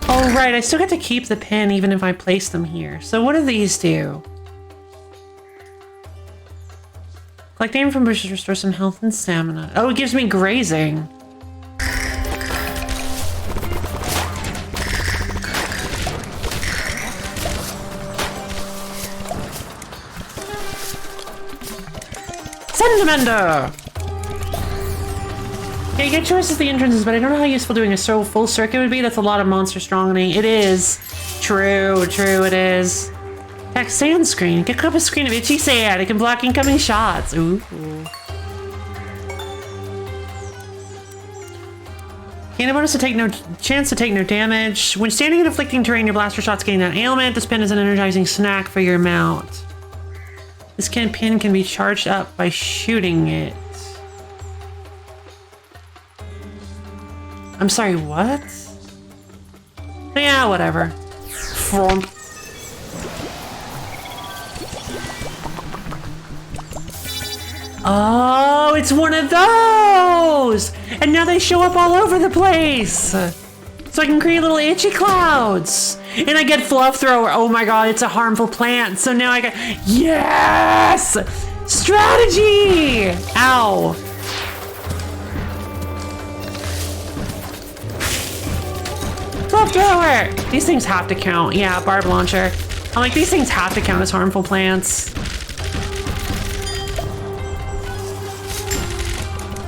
Oh, right, I still get to keep the pin even if I place them here. So what do these do? Collect aim from bushes, restore some health and stamina. Oh, it gives me grazing. Salamander! Yeah, you get choices at the entrances, but I don't know how useful doing a full circuit would be. That's a lot of monster stronging. It is. True, it is. Heck, sand screen. Get up a screen of itchy sand. It can block incoming shots. Ooh. Gain a bonus to take no chance to take no damage. When standing in afflicting terrain, your blaster shots gain that ailment. This pin is an energizing snack for your mount. This pin can be charged up by shooting it. I'm sorry, what? Yeah, whatever. Frump. Oh, it's one of those! And now they show up all over the place! So I can create little itchy clouds! And I get Fluff Thrower. Oh my god, it's a harmful plant. So now I got... Yes! Strategy! Ow. Fluff Thrower! These things have to count. Yeah, Barb Launcher. I'm like, these things have to count as harmful plants.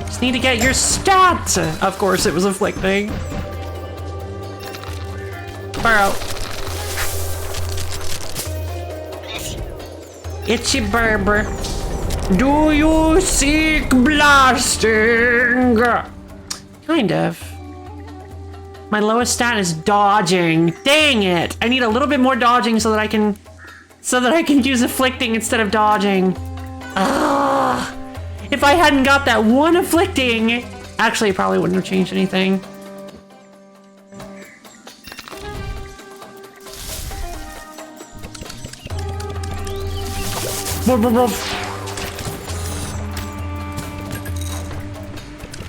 Just need to get your stat! Of course, it was afflicting. Burrow. Itchy Berber. Do you seek blasting? Kind of. My lowest stat is dodging. Dang it! I need a little bit more dodging so that I can use afflicting instead of dodging. Ugh. If I hadn't got that one afflicting, actually it probably wouldn't have changed anything.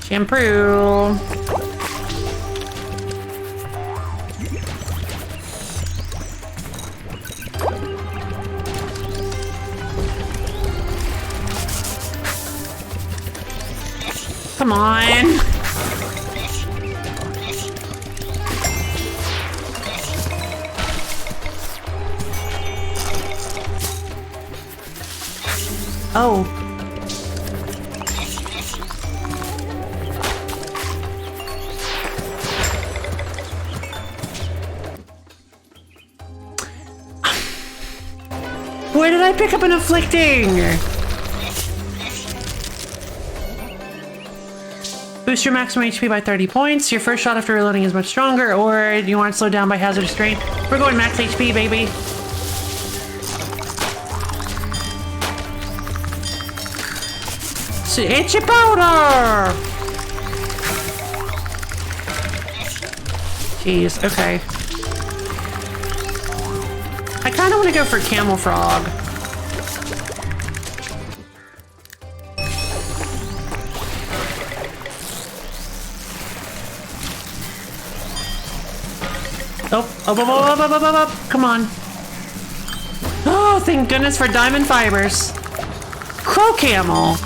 Shampoo. Come on. Oh. Where did I pick up an afflicting? Boost your maximum HP by 30 points. Your first shot after reloading is much stronger, or do you want it slowed down by hazardous terrain? We're going max HP, baby. Itchy powder! Jeez, okay. I kind of want to go for Camel Frog. Oh, come on. Oh, thank goodness for diamond fibers. Crow camel.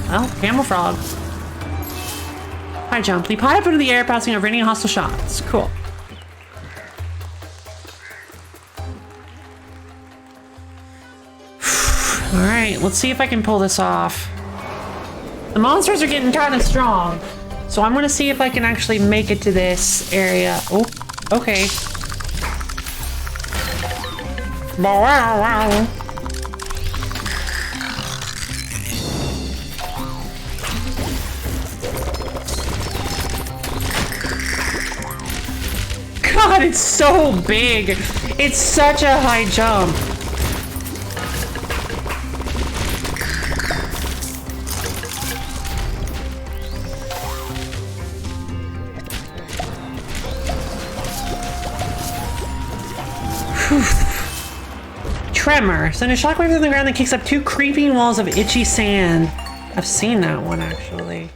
Well, camel frog. High jump. Leap high up into the air, passing over any hostile shots. Cool. Alright, let's see if I can pull this off. The monsters are getting kind of strong. So I'm gonna see if I can actually make it to this area. Oh, okay. Wow, wow. God, it's so big. It's such a high jump. Tremor. Send a shockwave through the ground that kicks up 2 creeping walls of itchy sand. I've seen that one actually.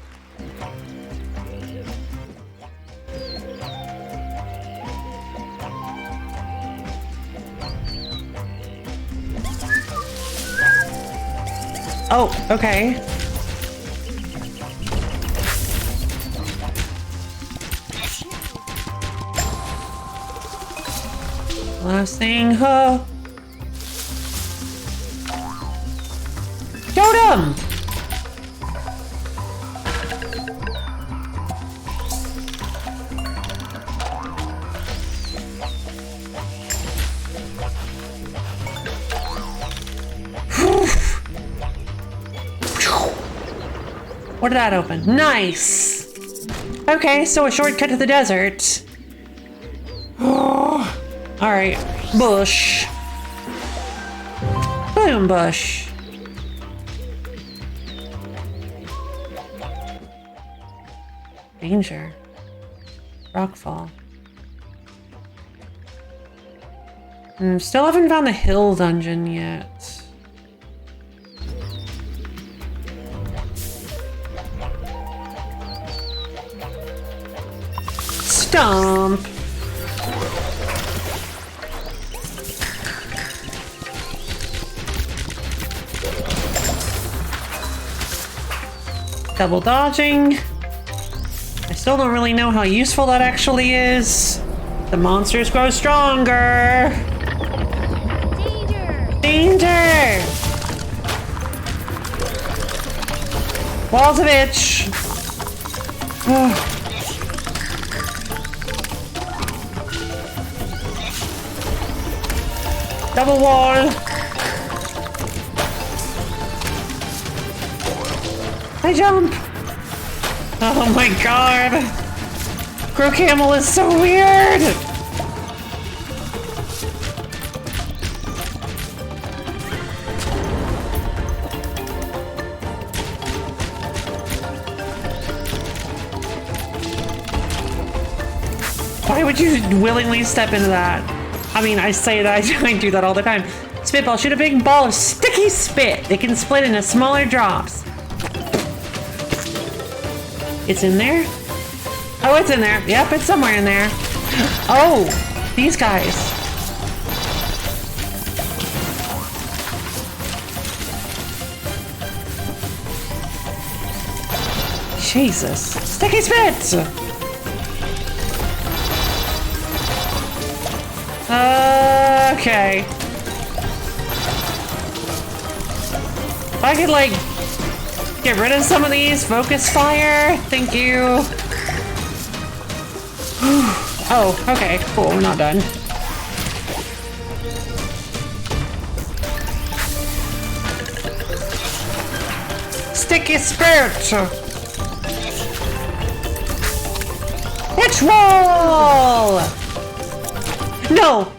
Oh, okay. Last thing, huh? Totem! What did that open? Nice! Okay, so a shortcut to the desert. Alright, bush. Boom bush. Danger. Rockfall. Still haven't found the hill dungeon yet. Stomp. Double dodging. I still don't really know how useful that actually is. The monsters grow stronger. Danger! Danger! Walls of itch. Double wall. I jump. Oh my god. Crow camel is so weird. Why would you willingly step into that? I mean, I say that, I do that all the time. Spitball, shoot a big ball of sticky spit. It can split into smaller drops. It's in there? Oh, it's in there. Yep, it's somewhere in there. Oh, these guys. Jesus. Sticky spit! Okay. If I could, like, get rid of some of these, focus fire. Thank you. Oh, okay, cool, we're not done. Sticky spirit! Witch wall! No!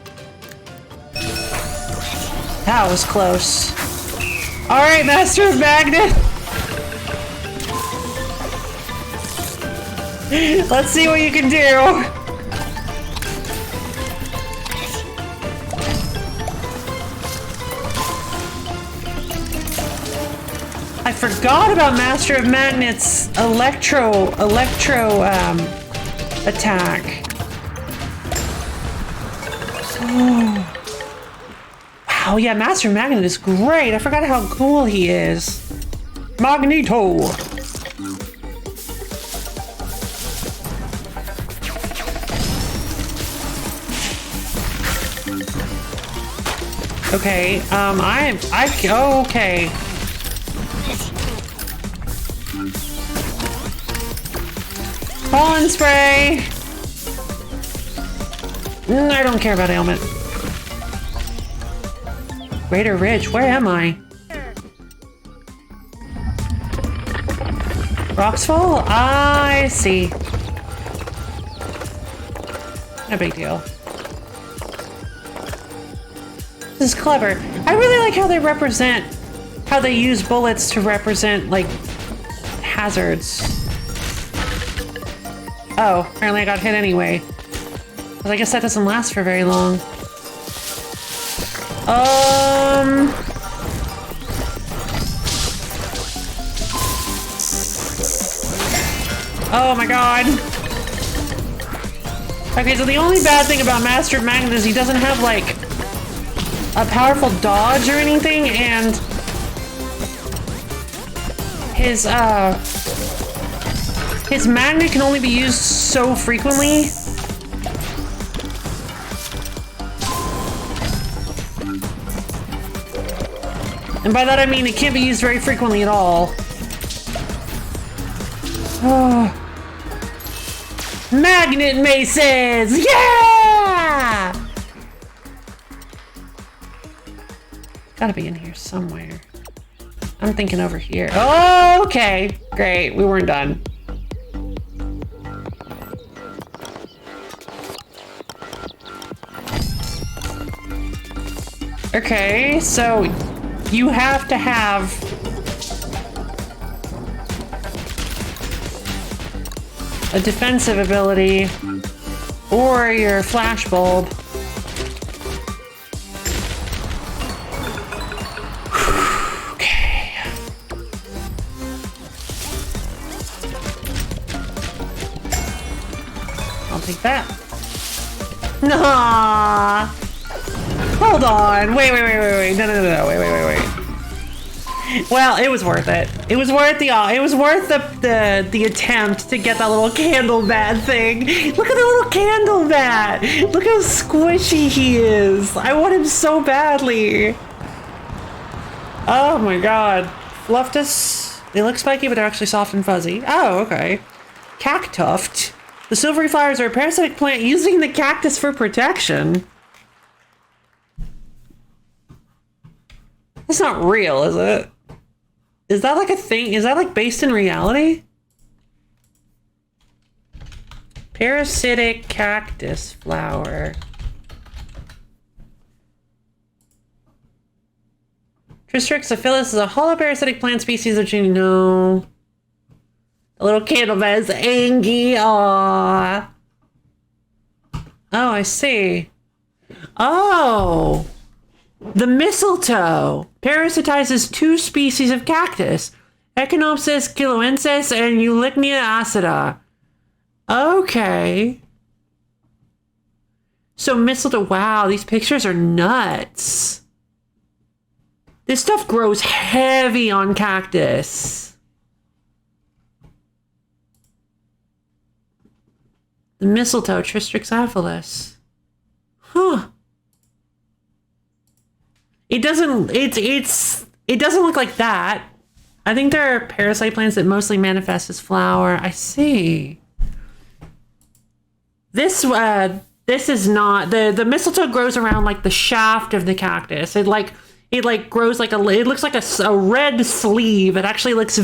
That was close. Alright, Master of Magnet! Let's see what you can do! I forgot about Master of Magnet's electro attack. Oh. Wow, Oh yeah, Master Magnet is great. I forgot how cool he is. Magneto. Okay, okay. Pollen spray! I don't care about ailment. Greater Ridge, where am I? Roxfall? I see. No big deal. This is clever. I really like how they use bullets to represent, like, hazards. Oh, apparently I got hit anyway. But I guess that doesn't last for very long. Oh my god. Okay, so the only bad thing about Master Magnet is he doesn't have, like, a powerful dodge or anything, and his magnet can only be used so frequently. And by that I mean it can't be used very frequently at all. Oh. Magnet maces! Yeah! Gotta be in here somewhere. I'm thinking over here. Oh, okay. Great. We weren't done. Okay, so you have to have a defensive ability or your flash bulb. Okay. I'll take that. Nah. Hold on. Wait. No. Wait. Well, it was worth it. It was worth the attempt to get that little candle bat thing. Look at the little candle bat. Look how squishy he is. I want him so badly. Oh my god. Loftus. They look spiky, but they're actually soft and fuzzy. Oh, okay. Cactuft. The silvery flowers are a parasitic plant using the cactus for protection. That's not real, is it? Is that like a thing? Is that like based in reality? Parasitic cactus flower. Tristrix aphyllus is a holoparasitic plant species which you know. The little candlebat is Angie. Aww. Oh, I see. Oh. The mistletoe parasitizes 2 species of cactus, Echinopsis kiloensis and Eulychnia acida. Okay. So mistletoe, wow, these pictures are nuts. This stuff grows heavy on cactus. The mistletoe, Tristrix aphyllus. Huh. It doesn't look like that. I think there are parasite plants that mostly manifest as flower. I see. This is not the mistletoe grows around like the shaft of the cactus. It grows like it looks like a red sleeve. It actually looks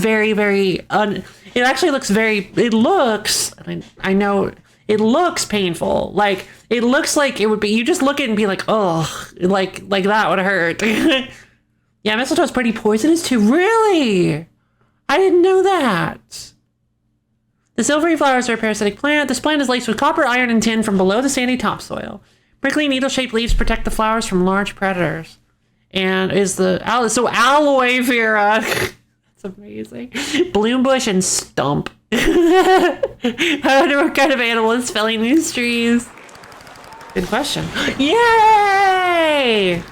I know it looks painful. Like it looks like it would be, you just look at it and be like, oh, like that would hurt. Yeah, mistletoe is pretty poisonous too. Really? I didn't know that. The silvery flowers are a parasitic plant. This plant is laced with copper, iron, and tin from below the sandy topsoil. Prickly needle-shaped leaves protect the flowers from large predators. And is so aloe vera. That's amazing. Bloom bush and stump. I wonder what kind of animal is felling these trees. Good question. Yay!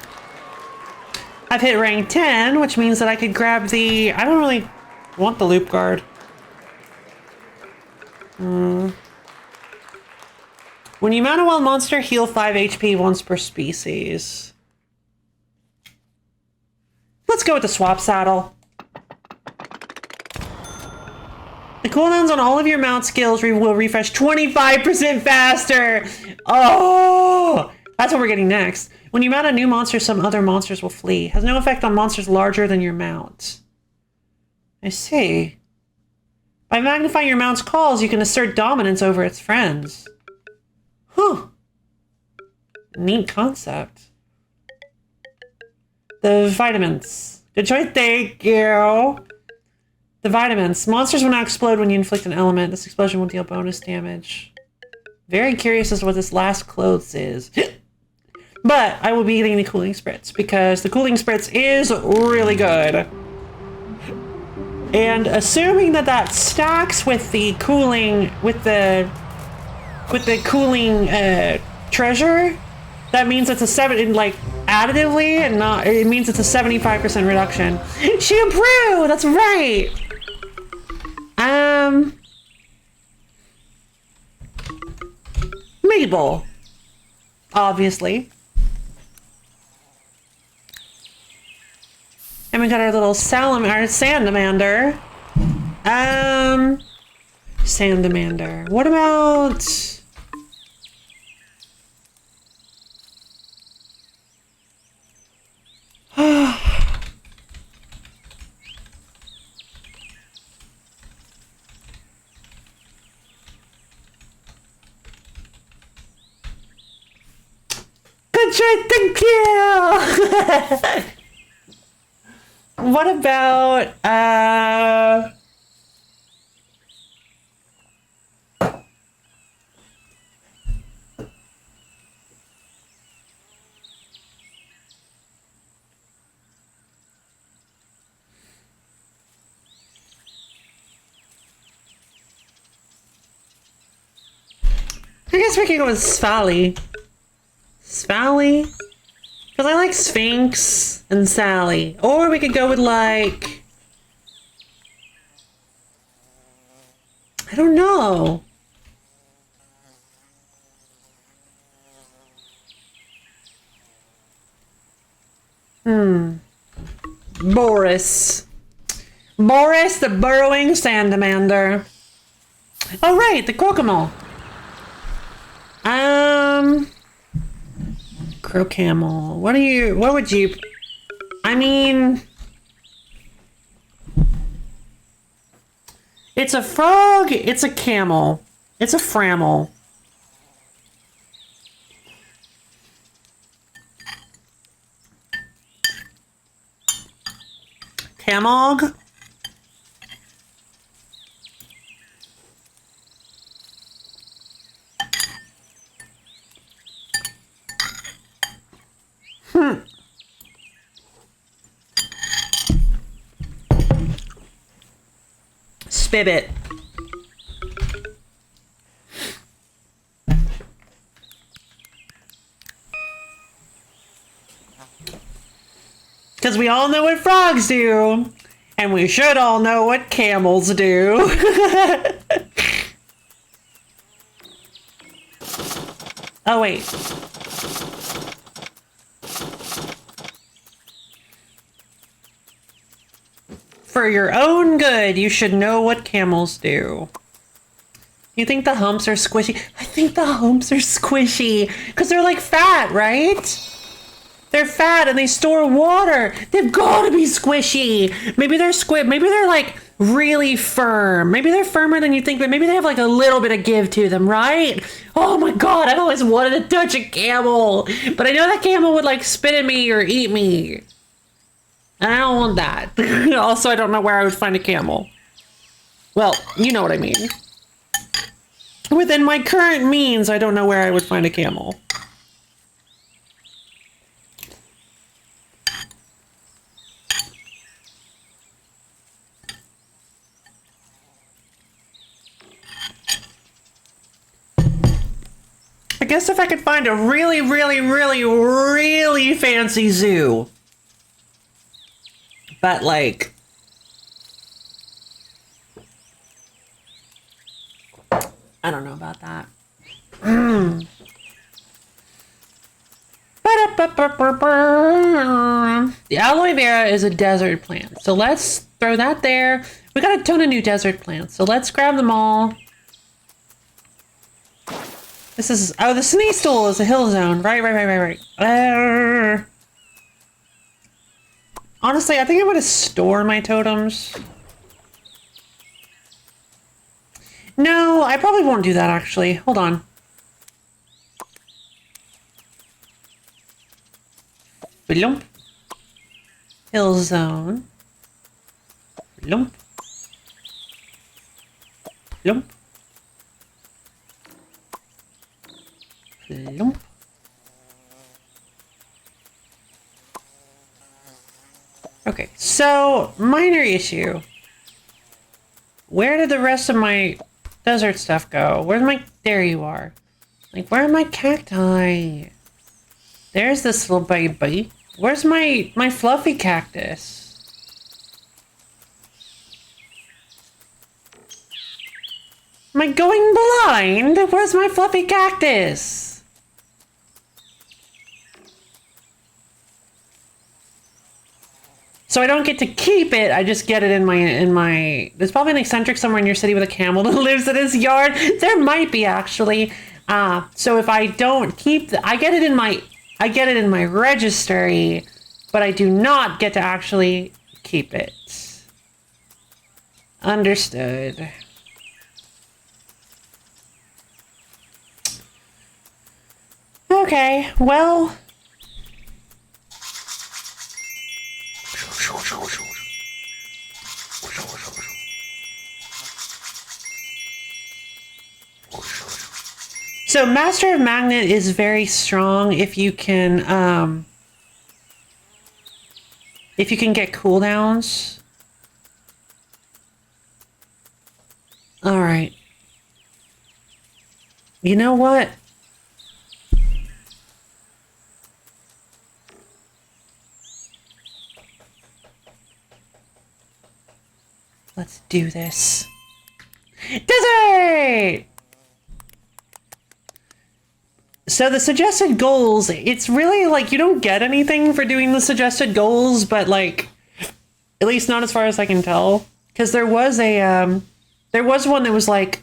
I've hit rank 10, which means that I could grab the... I don't really want the loop guard. When you mount a wild monster, heal 5 HP once per species. Let's go with the swap saddle. The cooldowns on all of your mount skills will refresh 25% faster! Oh! That's what we're getting next. When you mount a new monster, some other monsters will flee. Has no effect on monsters larger than your mount. I see. By magnifying your mount's calls, you can assert dominance over its friends. Huh. Neat concept. The vitamins. Good choice, thank you. The vitamins. Monsters will not explode when you inflict an element. This explosion will deal bonus damage. Very curious as to what this last clothes is. But I will be getting the cooling spritz because the cooling spritz is really good. And assuming that that stacks with the cooling, with the cooling treasure, that means it's a 7, like, additively, and not, it means it's a 75% reduction. Shampoo! That's right! Mabel. Obviously. And we got our little Sandamander. Sandamander. What about... Good try, thank you! What about, I guess we could go with Svali. Svali? Because I like Sphinx and Sally. Or we could go with, like... I don't know. Boris. Boris the burrowing Sandamander. Oh, right, the Crocamole. Crocamole. What would you... I mean... It's a frog, it's a camel, it's a Framel. Camog? Spibbit. Because we all know what frogs do. And we should all know what camels do. Oh, wait. For your own good, you should know what camels do. You think the humps are squishy? I think the humps are squishy. Because they're like fat, right? They're fat and they store water. They've got to be squishy. Maybe they're maybe they're like really firm. Maybe they're firmer than you think, but maybe they have like a little bit of give to them, right? Oh my god, I've always wanted to touch a camel. But I know that camel would like spit at me or eat me. And I don't want that. Also, I don't know where I would find a camel. Well, you know what I mean. Within my current means, I don't know where I would find a camel. I guess if I could find a really, really, really, really fancy zoo. but like, I don't know about that. The aloe vera is a desert plant, so let's throw that there. We got a ton of new desert plants, so let's grab them all. This is, oh, the sneeze stool is a hill zone. Right. Honestly, I think I'm gonna store my totems. No, I probably won't do that actually. Hold on. Bloomp. Hill zone. Bloomp. Bloomp. Bloomp. Okay, so minor issue. Where did the rest of my desert stuff go? Where's my, there you are. Like, where are my cacti? There's this little baby. Where's my fluffy cactus? Am I going blind? Where's my fluffy cactus? So I don't get to keep it, I just get it in my, there's probably an eccentric somewhere in your city with a camel that lives in his yard. There might be actually. So if I don't keep I get it in my registry, but I do not get to actually keep it. Understood. Okay, well. So Master of Magnet is very strong if you can get cooldowns. All right. You know what? Let's do this. Desert! So the suggested goals, it's really like you don't get anything for doing the suggested goals, but like, at least not as far as I can tell. Because there was one that was like,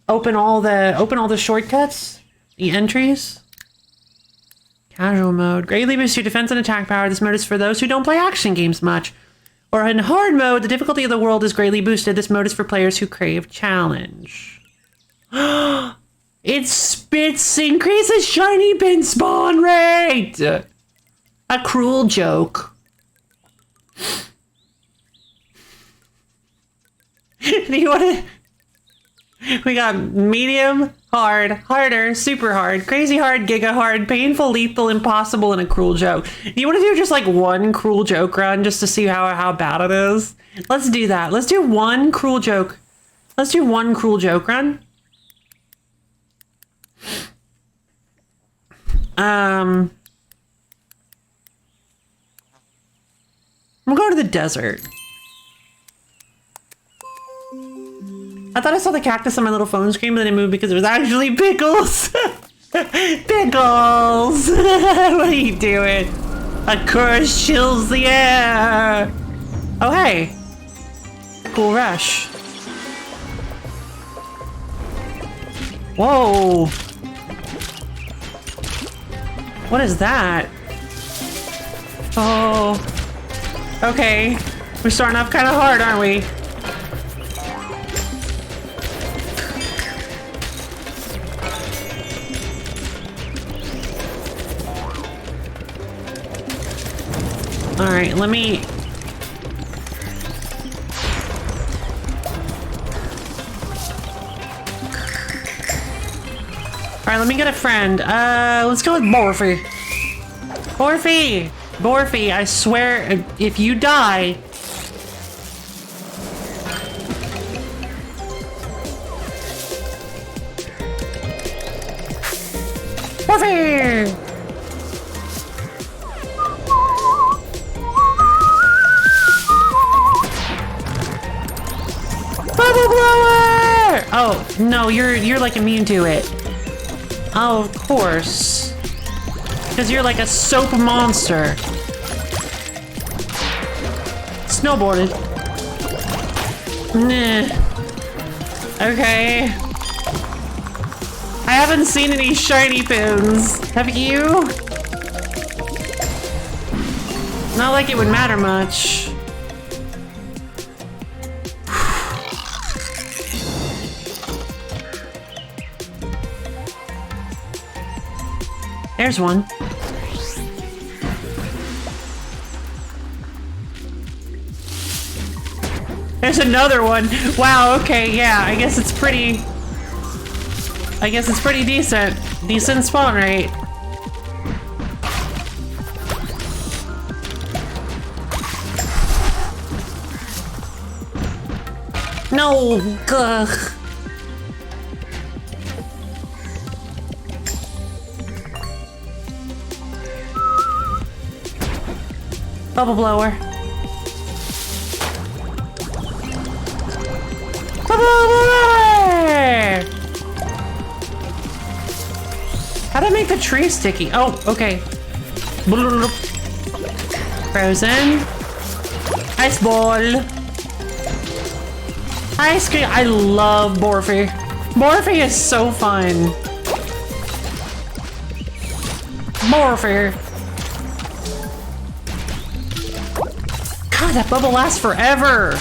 open all the shortcuts, the entries. Casual mode. Greatly boosts your defense and attack power. This mode is for those who don't play action games much. Or in hard mode, the difficulty of the world is greatly boosted. This mode is for players who crave challenge. It spits increases shiny bin spawn rate! A cruel joke. Do you want to... We got medium, hard, harder, super hard, crazy hard, giga hard, painful, lethal, impossible, and a cruel joke. Do you want to do just like one cruel joke run just to see how bad it is? Let's do that. Let's do one cruel joke. Let's do one cruel joke run. We'll go to the desert. I thought I saw the cactus on my little phone screen, but then it moved because it was actually Pickles. Pickles! What are you doing? A curse chills the air. Oh, hey. Cool rush. Whoa. What is that? Oh. Okay. We're starting off kind of hard, aren't we? All right, let me... All right, let me get a friend. Let's go with Morphe. Morphe! Morphe, I swear, if you die... Morphe! Oh, no, you're like immune to it. Oh, of course. Because you're like a soap monster. Snowboarded. Nah. Okay. I haven't seen any shiny pins. Have you? Not like it would matter much. There's one. There's another one. Wow, okay, yeah, I guess it's pretty decent. Decent spawn rate. No, ugh. Bubble blower. Bubble blower! How do I make the tree sticky? Oh, okay. Frozen. Ice ball. Ice cream. I love Morphe. Morphe is so fun. Morphe. God, that bubble lasts forever.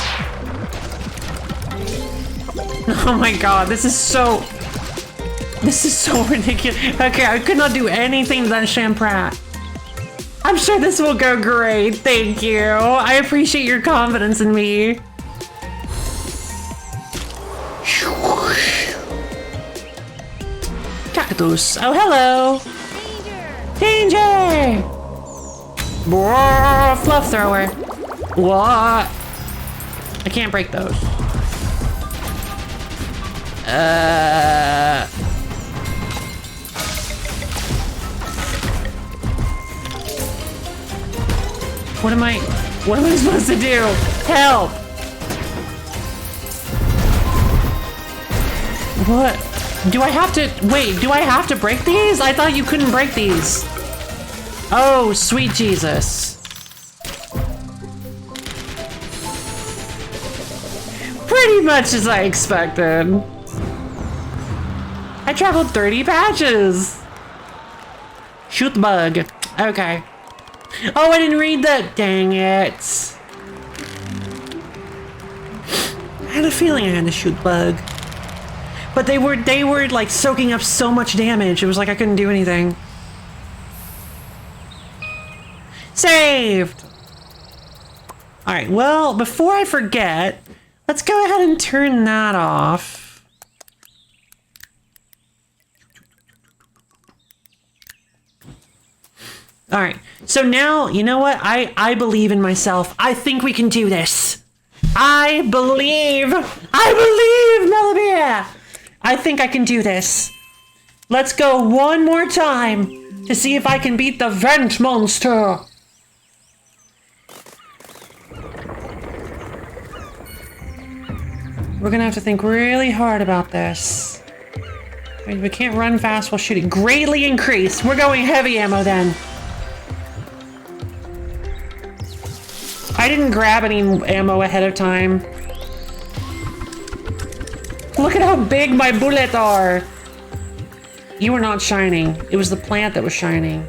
Oh my god, this is so ridiculous. Okay, I could not do anything to that Shamprat. I'm sure this will go great. Thank you. I appreciate your confidence in me. Cactus. Oh, hello. Danger! Whoa, fluff thrower. What? I can't break those. What am I supposed to do? Help! What? Do I have to, wait, do I have to break these? I thought you couldn't break these. Oh, sweet Jesus. Pretty much as I expected. I traveled 30 patches. Shoot the bug. Okay. Oh, I didn't read that. Dang it. I had a feeling I had to shoot the bug. But they were like soaking up so much damage. It was like I couldn't do anything. Saved. All right, well, before I forget, let's go ahead and turn that off. All right, so now, you know what? I believe in myself. I think we can do this. I believe, Melibea. I think I can do this. Let's go one more time to see if I can beat the vent monster. We're gonna have to think really hard about this. We can't run fast while shooting. Greatly increased. We're going heavy ammo then. I didn't grab any ammo ahead of time. Look at how big my bullets are. You were not shining. It was the plant that was shining.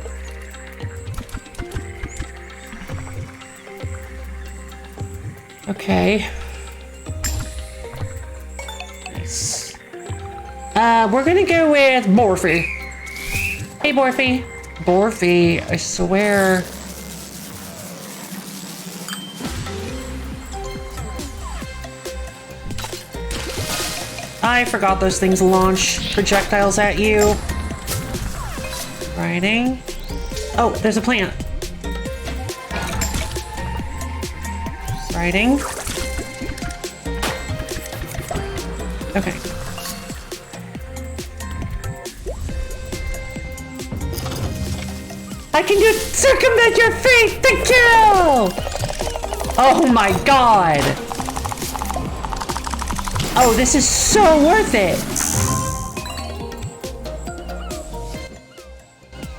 Okay. Nice. We're gonna go with Morphe. Hey, Morphe. Morphe, I swear. I forgot those things launch projectiles at you. Riding. Oh, there's a plant. Riding. Okay. I can just circumvent your fate to kill! Oh my god! Oh, this is so worth it.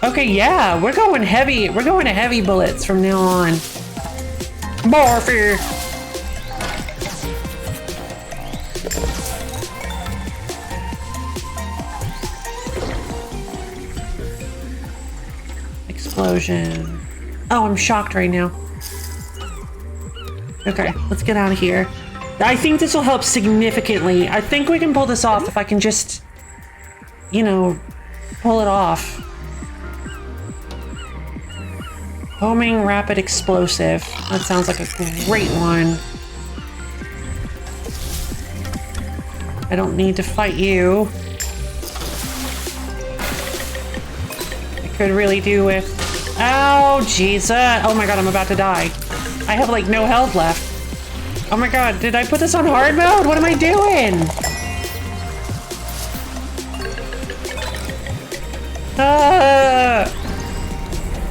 Okay, yeah, we're going heavy. We're going to heavy bullets from now on. Morpher. Explosion. Oh, I'm shocked right now. Okay, let's get out of here. I think this will help significantly. I think we can pull this off if I can just, you know, pull it off. Homing rapid explosive. That sounds like a great one. I don't need to fight you. I could really do with... Oh, Jesus. Oh my god, I'm about to die. I have like no health left. Oh my god, did I put this on hard mode? What am I doing?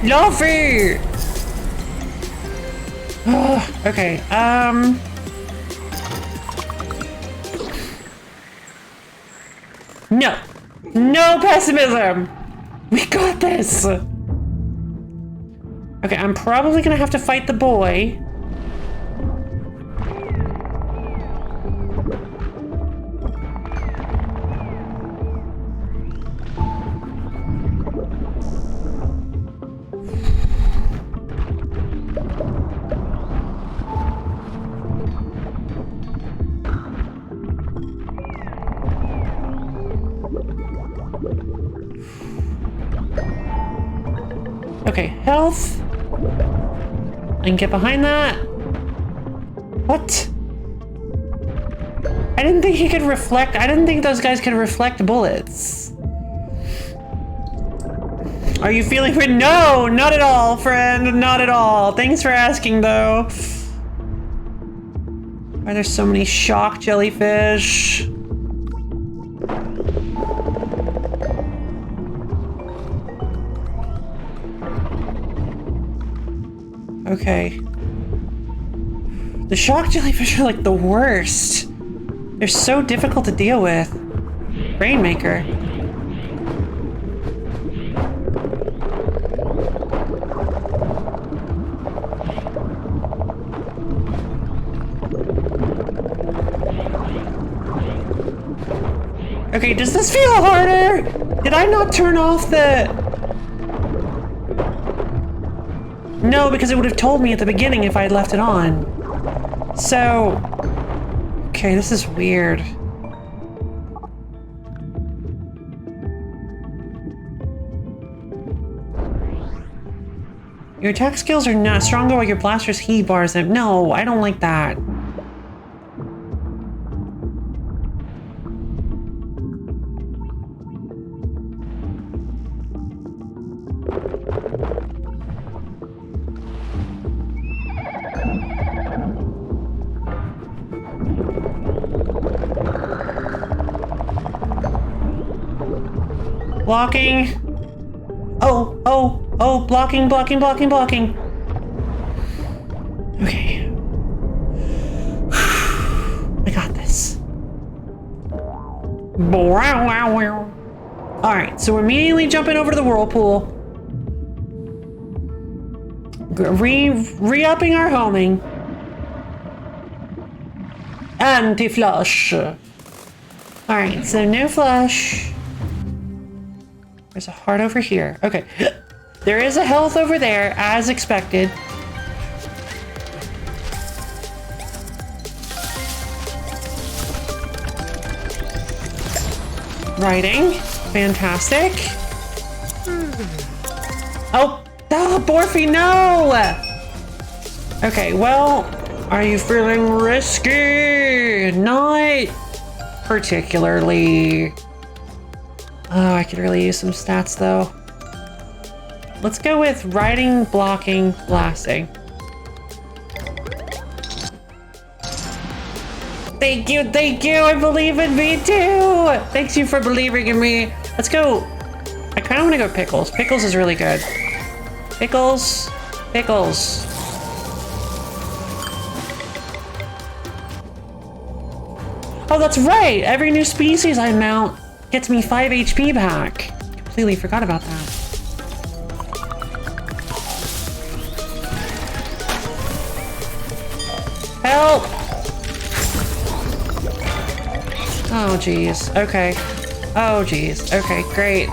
Luffy! Okay, No! No pessimism! We got this! Okay, I'm probably gonna have to fight the boy. Okay, health. I can get behind that. What? I didn't think he could reflect. I didn't think those guys could reflect bullets. Are you feeling weird? No, not at all, friend. Not at all. Thanks for asking, though. Why are there so many shock jellyfish? Okay. The shock jellyfish are like the worst. They're so difficult to deal with. Rainmaker. Okay, does this feel harder? Did I not turn off the... No, because it would have told me at the beginning if I had left it on. So... Okay, this is weird. Your attack skills are not stronger while your blaster's heat bars them. No, I don't like that. Blocking. Oh, blocking. Okay. I got this. Alright, so we're immediately jumping over to the whirlpool. Re-upping our homing. Anti-flush. Alright, so no flush. There's a heart over here. Okay. There is a health over there, as expected. Writing. Fantastic. Oh, Borfi, no! Okay, well, are you feeling risky? Not particularly. Oh, I could really use some stats, though. Let's go with riding, blocking, blasting. Thank you, I believe in me too! Thanks you for believing in me. Let's go. I kind of want to go Pickles. Pickles is really good. Pickles. Oh, that's right! Every new species I mount gets me 5 HP back. Completely forgot about that. Help! Oh, jeez. Okay. Oh, jeez. Okay, great.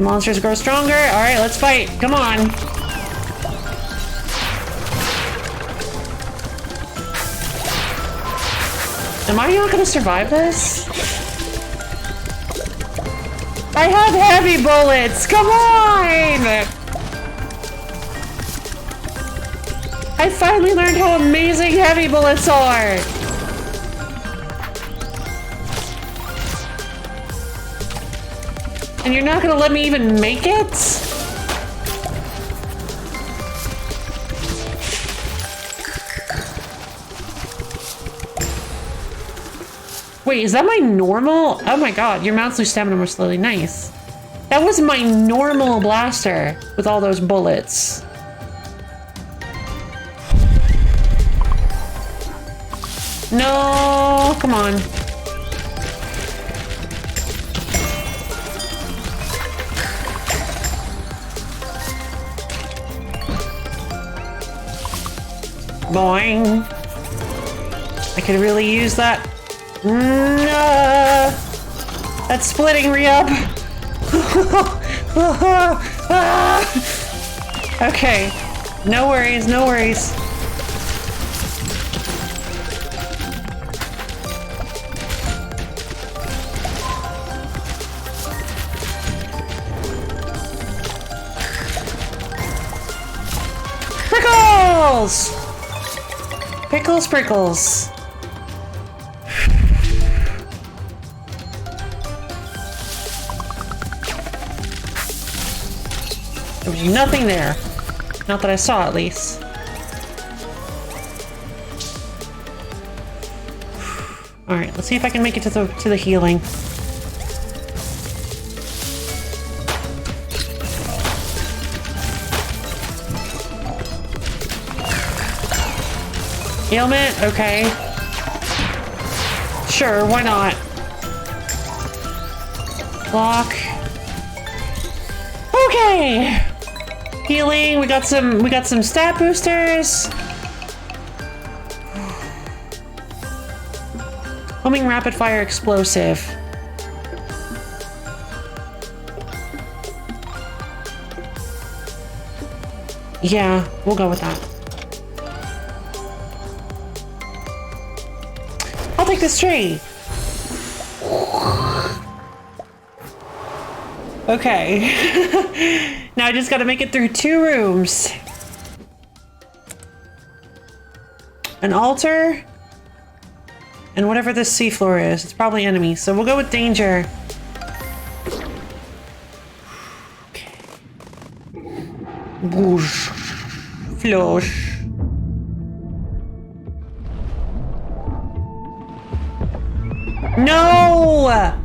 Monsters grow stronger. All right, let's fight. Come on. Am I not gonna survive this? I have heavy bullets. Come on! I finally learned how amazing heavy bullets are. And you're not gonna let me even make it? Wait, is that my normal? Oh my god, your mounts lose stamina more slowly. Nice. That was my normal blaster with all those bullets. No, come on. Boing. I could really use that. No. That's splitting me up. Okay. No worries, no worries. Prickles! Pickles, prickles. There was nothing there. Not that I saw, at least. All right, let's see if I can make it to the healing. Ailment? Okay. Sure, why not? Block. Okay. Healing. We got some stat boosters. Homing rapid fire explosive. Yeah, we'll go with that. I'll take this tree. Okay. Now I just gotta make it through 2 rooms. An altar. And whatever this seafloor is. It's probably enemies. So we'll go with danger. Okay. Whoosh. Flosh. No!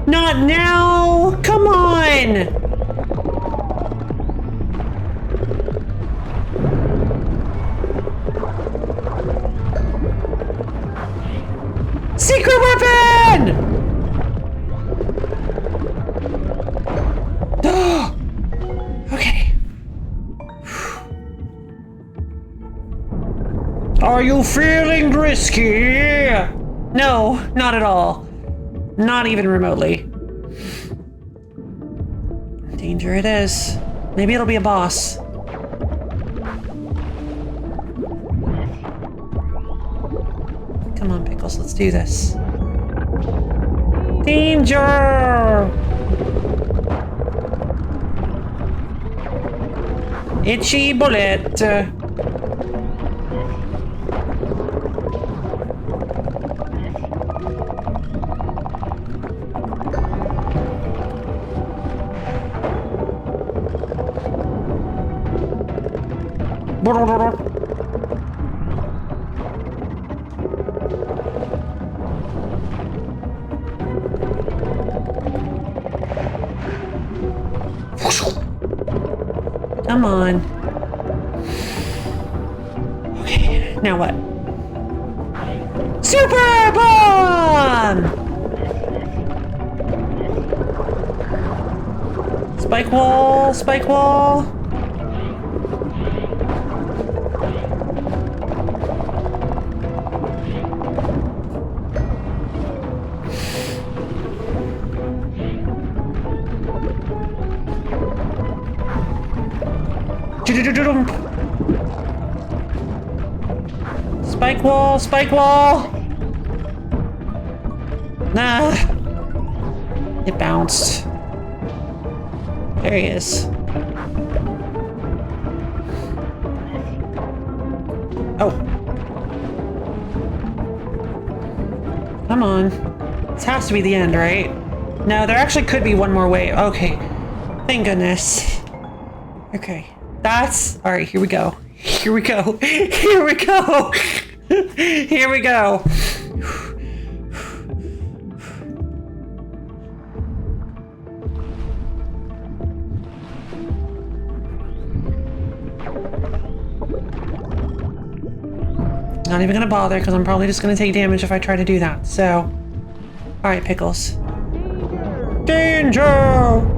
Not now! Come on! Secret weapon! Okay. Are you feeling risky? No, not at all. Not even remotely. Danger it is. Maybe it'll be a boss. Come on, Pickles, let's do this. Danger! Itchy bullet. Come on. Now what? Super bomb! Spike wall, spike wall. Spike wall, spike wall. Nah. It bounced. There he is. Oh. Come on. This has to be the end, right? No, there actually could be one more way. Okay. Thank goodness. Okay. That's... Alright, here we go. Here we go. Here we go. Here we go. Not even gonna bother because I'm probably just gonna take damage if I try to do that. So, alright, Pickles. Danger!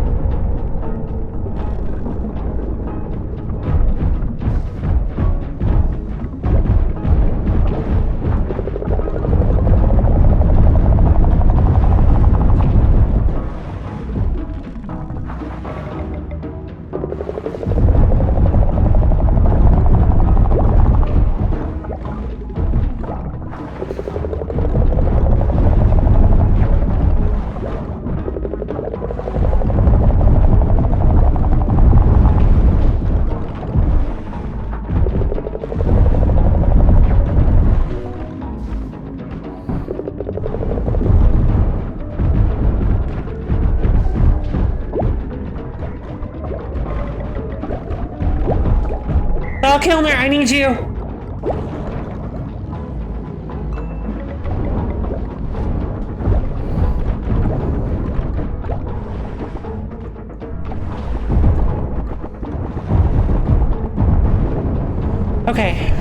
Oh, Kilner, I need you! Okay.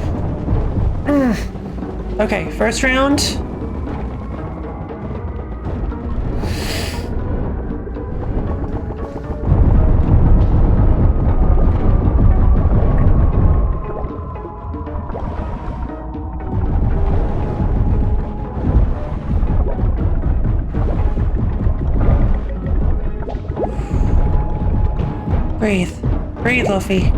Okay, first round. Breathe. Breathe, Luffy.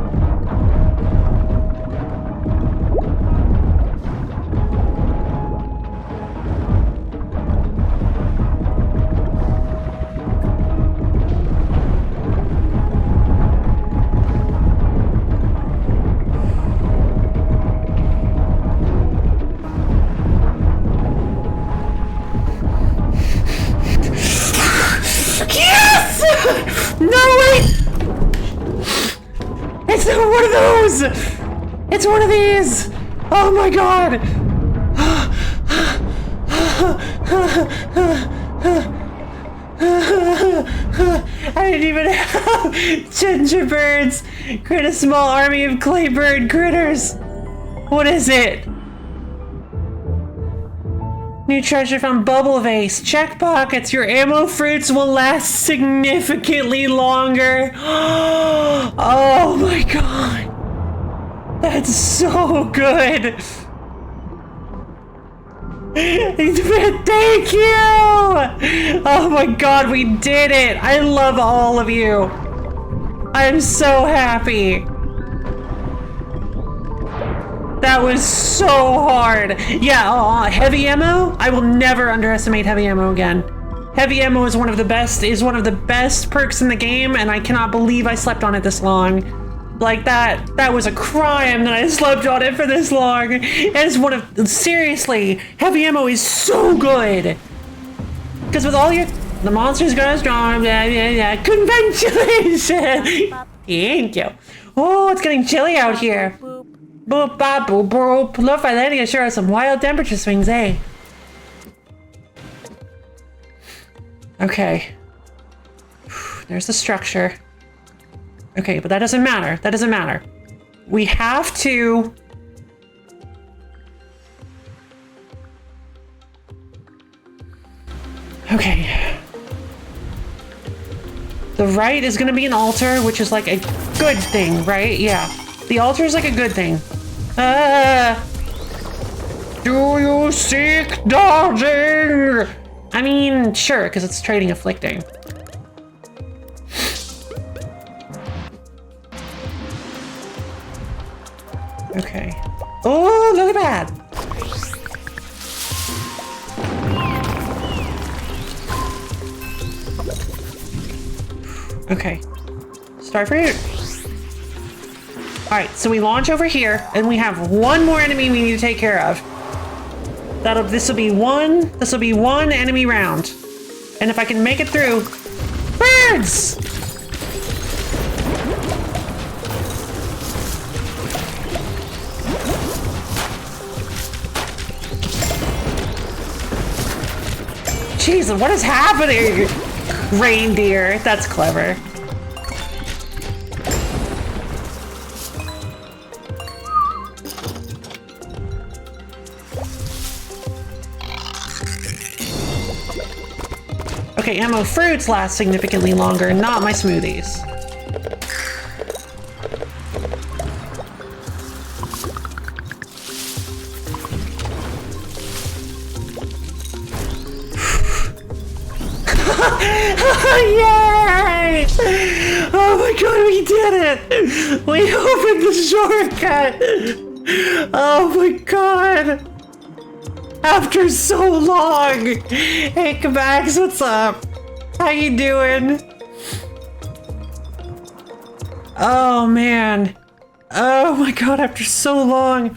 Yes! No way! It's not one of those! It's one of these! Oh my god! I didn't even have gingerbirds! Create a small army of claybird critters! What is it? New treasure from Bubble Vase. Check pockets. Your ammo fruits will last significantly longer. Oh my god. That's so good. Thank you. Oh my god, we did it. I love all of you. I'm so happy. That was so hard. Yeah, heavy ammo? I will never underestimate heavy ammo again. Heavy ammo is one of the best perks in the game, and I cannot believe I slept on it this long. Like that was a crime that I slept on it for this long. It's seriously, heavy ammo is so good. Because with all the monsters go strong, congratulations. Thank you. Oh, it's getting chilly out here. Boop, bop, boop, boop. Low Islandia sure has some wild temperature swings, eh? Okay. There's the structure. Okay, but that doesn't matter. That doesn't matter. We have to Okay. The right is gonna be an altar, which is like a good thing, right? Yeah. The altar is like a good thing. Do you seek dodging? I mean, sure, because it's trading afflicting. Okay. Oh, look at that! Okay. Starfruit. Alright, so we launch over here, and we have one more enemy we need to take care of. This'll be one enemy round. And if I can make it through... Birds! Jeez, what is happening? Reindeer, that's clever. Okay, ammo fruits last significantly longer, not my smoothies. Yay! Oh my god, we did it! We opened the shortcut! Oh my god! After so long! Hey, Kabax, what's up? How you doing? Oh man. Oh my god, after so long.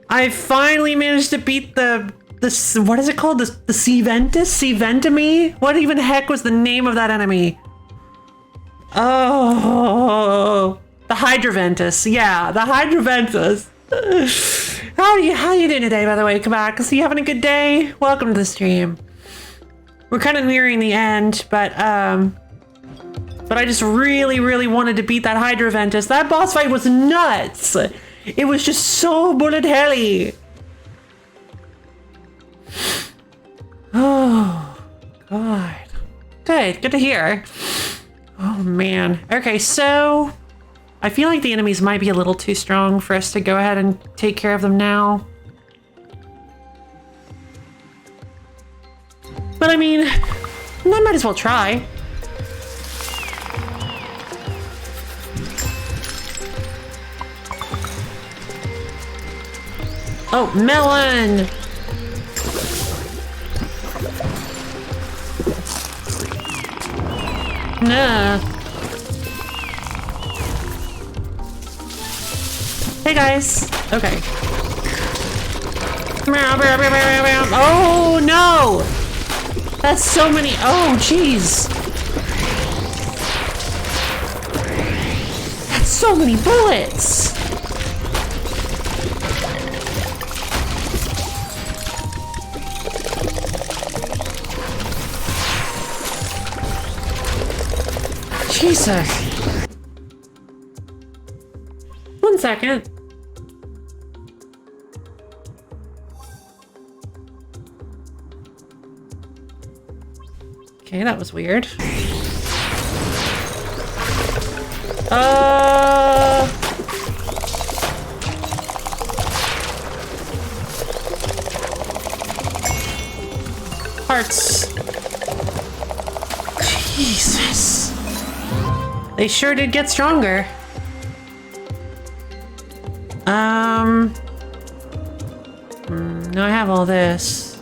I finally managed to beat the what is it called? The Seventus? Seventamy? What even heck was the name of that enemy? Oh, the Hydroventus. Yeah, the Hydroventus. How you doing today, by the way? Come back. Is you having a good day? Welcome to the stream. We're kind of nearing the end, but I just really wanted to beat that Hydroventus. That boss fight was nuts. It was just so bullet helly. Oh, God. Good to hear. Oh, man. Okay, so I feel like the enemies might be a little too strong for us to go ahead and take care of them now. But I mean, I might as well try. Oh, melon! Nah. Hey guys. Okay. Oh no! That's so many. Oh jeez. That's so many bullets. Jesus. 1 second. Okay, that was weird. Hearts. Jesus. They sure did get stronger. Now I have all this.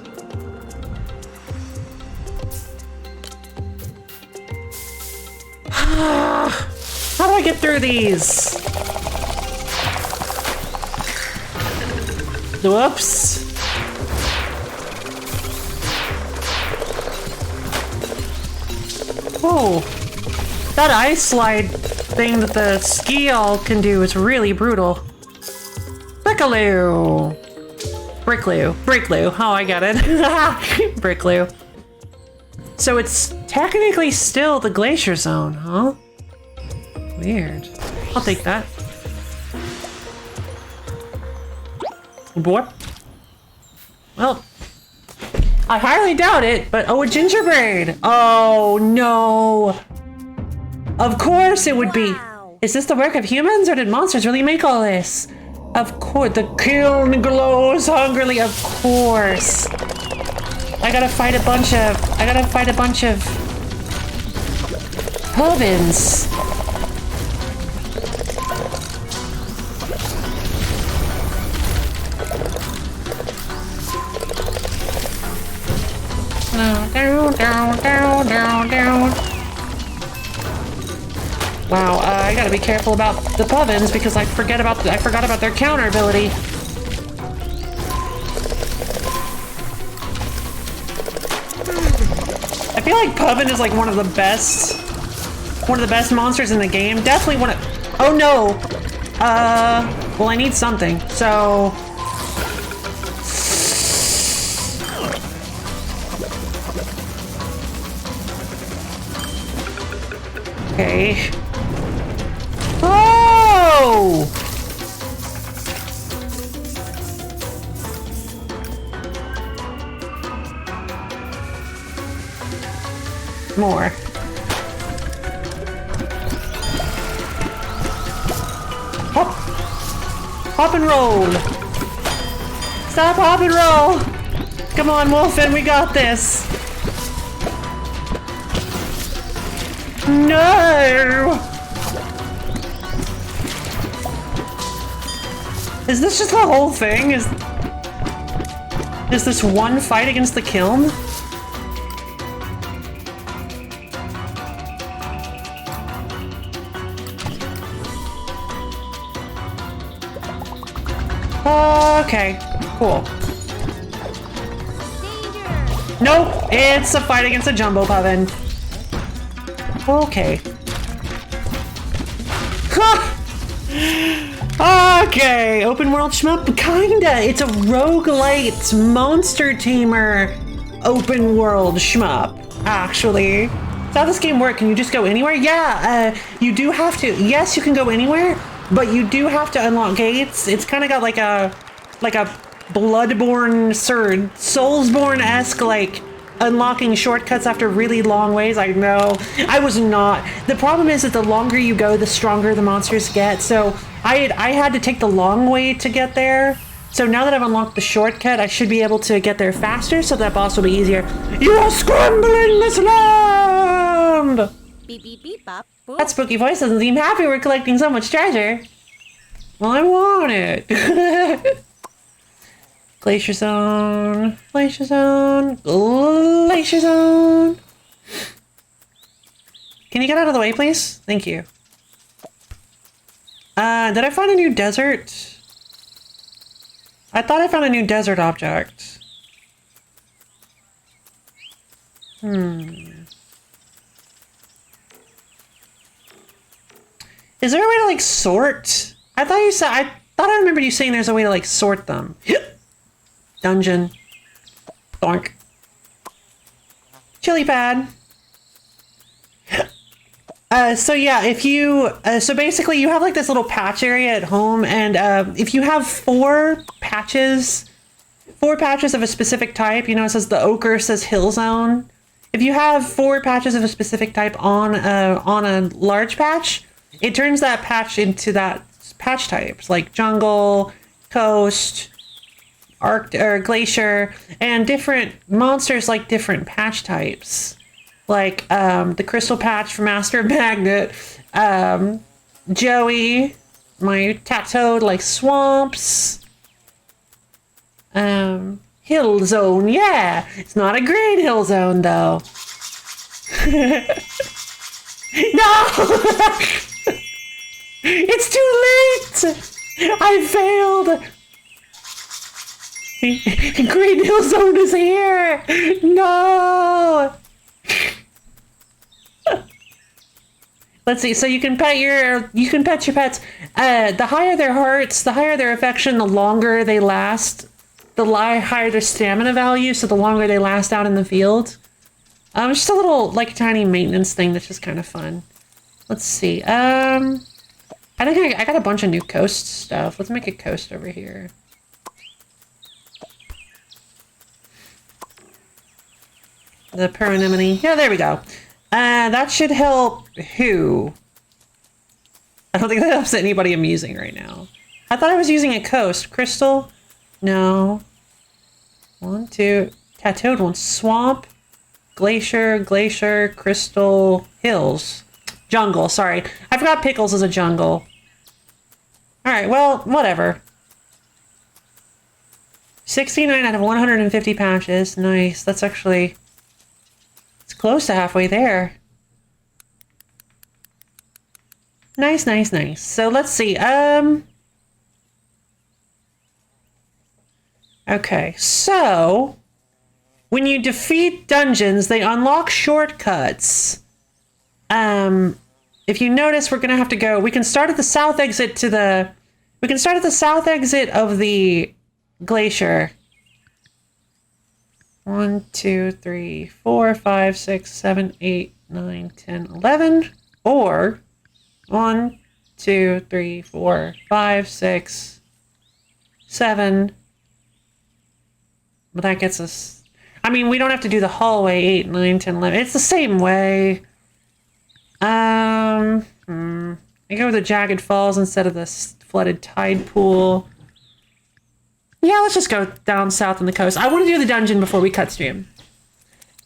How do I get through these? Whoops. Whoa. That ice slide thing that the ski-all can do is really brutal. Brickaloo! Brickloo. Oh, I got it. Brickloo. So it's technically still the glacier zone, huh? Weird. I'll take that. Boy. Well, I highly doubt it, but oh, a gingerbread. Oh, no. Of course it would be. Wow. Is this the work of humans or did monsters really make all this? Of course, the kiln glows hungrily, of course. I gotta fight a bunch of Povins. Down. Wow, I gotta be careful about the Povins because I forgot about their counter ability. I feel like Povin is like one of the best monsters in the game. Definitely one of. Oh no. Well, I need something. So. Okay. Oh! More. Hop! Hop and roll! Stop, hop and roll! Come on, Wolfen, we got this! No! Is this just the whole thing? Is this one fight against the kiln? Okay, cool. Danger. Nope, it's a fight against a Jumbo Povin. Okay. Okay, open world shmup? Kinda. It's a roguelite monster tamer open world shmup, actually. That's how this game works. Can you just go anywhere? Yeah, you do have to. Yes, you can go anywhere, but you do have to unlock gates. It's kind of got like a Bloodborne, Soulsborne-esque, like, unlocking shortcuts after really long ways. I know. I was not. The problem is that the longer you go, the stronger the monsters get. So I had to take the long way to get there. So now that I've unlocked the shortcut, I should be able to get there faster, so that boss will be easier. You are scrambling this land! Beep beep beep bop. Boop. That spooky voice doesn't seem happy we're collecting so much treasure. Well, I want it. Glacier Zone, Glacier Zone, Glacier Zone. Can you get out of the way, please? Thank you. Did I find a new desert? I thought I found a new desert object. Is there a way to, like, sort? I thought I remembered you saying there's a way to, like, sort them. Dungeon. Bonk. Chili pad. So yeah, if you, so basically you have like this little patch area at home, and if you have four patches of a specific type, you know, it says the ochre says hill zone. If you have 4 patches of a specific type on a large patch, it turns that patch into that patch types, like jungle, coast, or glacier, and different monsters like different patch types, like the crystal patch for Master of Magnet, Joey, my Tattoed like swamps, hill zone. Yeah, it's not a great hill zone though. No. It's too late. I failed. Green Hill Zone is here! No! Let's see, so you can pet your pets. The higher their hearts, the higher their affection, the longer they last. The higher their stamina value, so the longer they last out in the field. It's just a little, like, tiny maintenance thing that's just kind of fun. Let's see, I think I got a bunch of new coast stuff. Let's make a coast over here. The Paranemone. Yeah, there we go. That should help who? I don't think that helps anybody I'm using right now. I thought I was using a coast. Crystal? No. 1, 2. Tattooed one. Swamp. Glacier. Crystal. Hills. Jungle, sorry. I forgot Pickles is a jungle. Alright, well, whatever. 69 out of 150 patches. Nice. That's actually... It's close to halfway there. Nice. So let's see. Okay, so... When you defeat dungeons, they unlock shortcuts. If you notice, we're gonna have to go... We can start at the south exit to the... We can start at the south exit of the glacier. 1, 2, 3, 4, 5, 6, 7, 8, 9, 10, 11. Or 1, 2, 3, 4, 5, 6, 7. But that gets us... I mean, we don't have to do the hallway 8, 9, 10, 11. It's the same way. I go with the Jagged Falls instead of the flooded tide pool. Yeah, let's just go down south on the coast. I want to do the dungeon before we cut stream.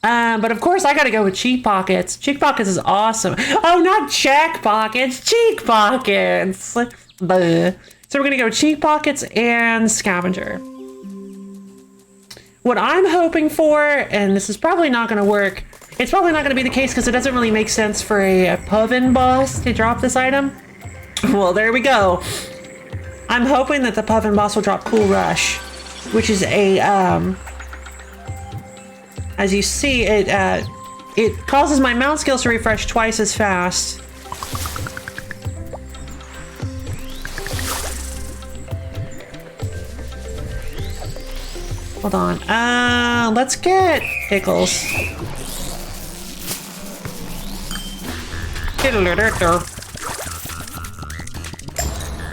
But of course, I gotta go with Cheek Pockets. Cheek Pockets is awesome. Oh, not Check Pockets, Cheek Pockets. Buh. So we're gonna go Cheek Pockets and Scavenger. What I'm hoping for, and this is probably not gonna work, it's probably not gonna be the case because it doesn't really make sense for a Puffin boss to drop this item. Well, there we go. I'm hoping that the Puffin boss will drop Cool Rush, which is a, as you see, it causes my mount skills to refresh twice as fast. Hold on. Let's get Pickles.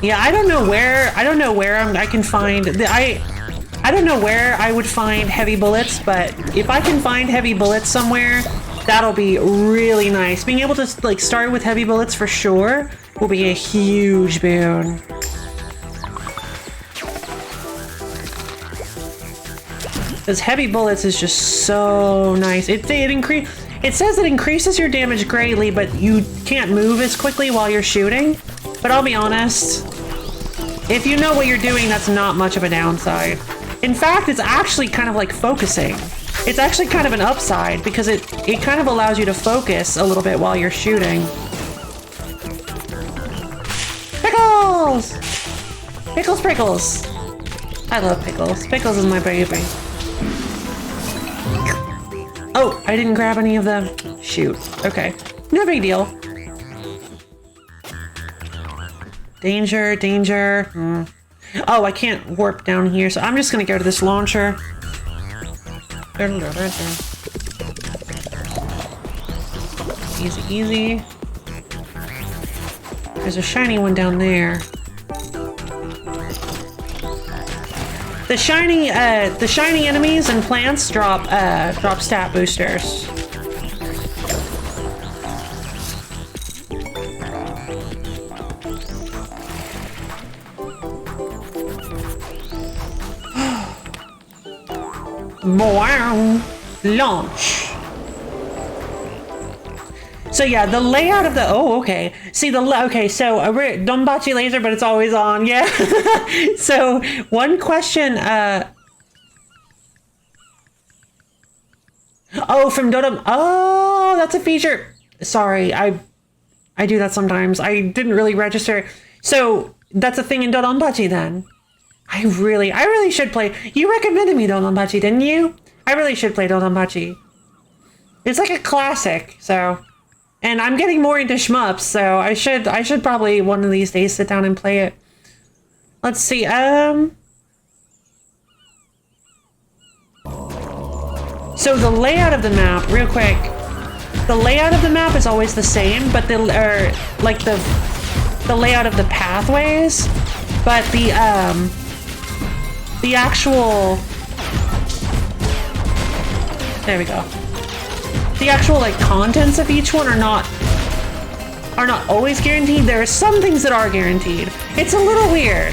Yeah, I don't know where I can find I don't know where I would find heavy bullets, but if I can find heavy bullets somewhere, that'll be really nice. Being able to like start with heavy bullets for sure will be a huge boon. Because heavy bullets is just so nice. It says it increases your damage greatly, but you can't move as quickly while you're shooting. But I'll be honest, if you know what you're doing, that's not much of a downside. In fact, it's actually kind of like focusing. It's actually kind of an upside because it kind of allows you to focus a little bit while you're shooting. Pickles! Pickles, Prickles! I love Pickles. Pickles is my baby. Oh, I didn't grab any of the... Shoot. Okay. No big deal. Danger, danger. Oh, I can't warp down here, so I'm just gonna go to this launcher. Easy, easy. There's a shiny one down there. The shiny enemies and plants drop stat boosters. Wow! Launch. So yeah, the layout of the okay. See okay. So Donbachi laser, but it's always on. Yeah. So one question. Oh, from Dodom. Oh, that's a feature. Sorry, I do that sometimes. I didn't really register. So that's a thing in Dodonbachi then. I really should play. You recommended me Dodonbachi, didn't you? I really should play Dodonbachi. It's like a classic, so. And I'm getting more into shmups, so I should probably one of these days sit down and play it. Let's see, So the layout of the map, real quick. The layout of the map is always the same, but the layout of the pathways, but the actual... There we go. the actual like contents of each one are not always guaranteed. There are some things that are guaranteed. It's a little weird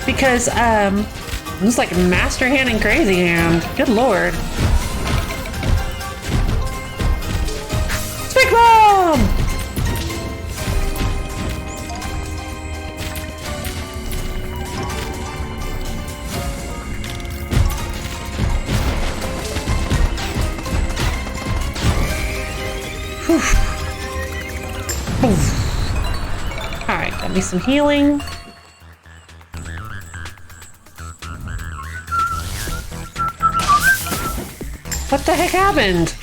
because it's like Master Hand and Crazy Hand. Good lord. Stick Bomb! Alright, got me some healing. What the heck happened?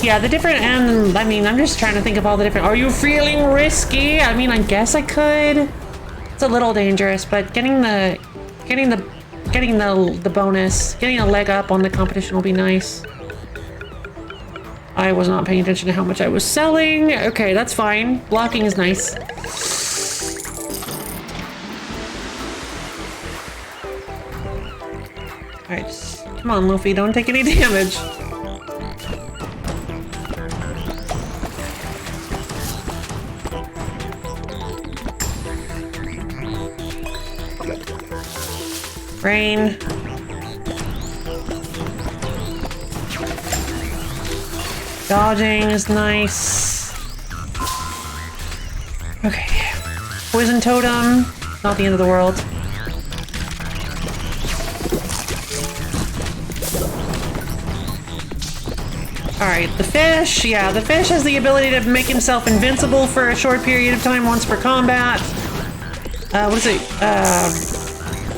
Yeah, the different, and I mean, I'm just trying to think of all the different, are you feeling risky? I mean, I guess I could. It's a little dangerous, but getting the bonus, getting a leg up on the competition will be nice. I was not paying attention to how much I was selling. Okay, that's fine. Blocking is nice. Alright, come on, Luffy, don't take any damage. Rain. Dodging is nice. Okay. Poison Totem. Not the end of the world. Alright, the fish. Yeah, the fish has the ability to make himself invincible for a short period of time once per combat. What is it?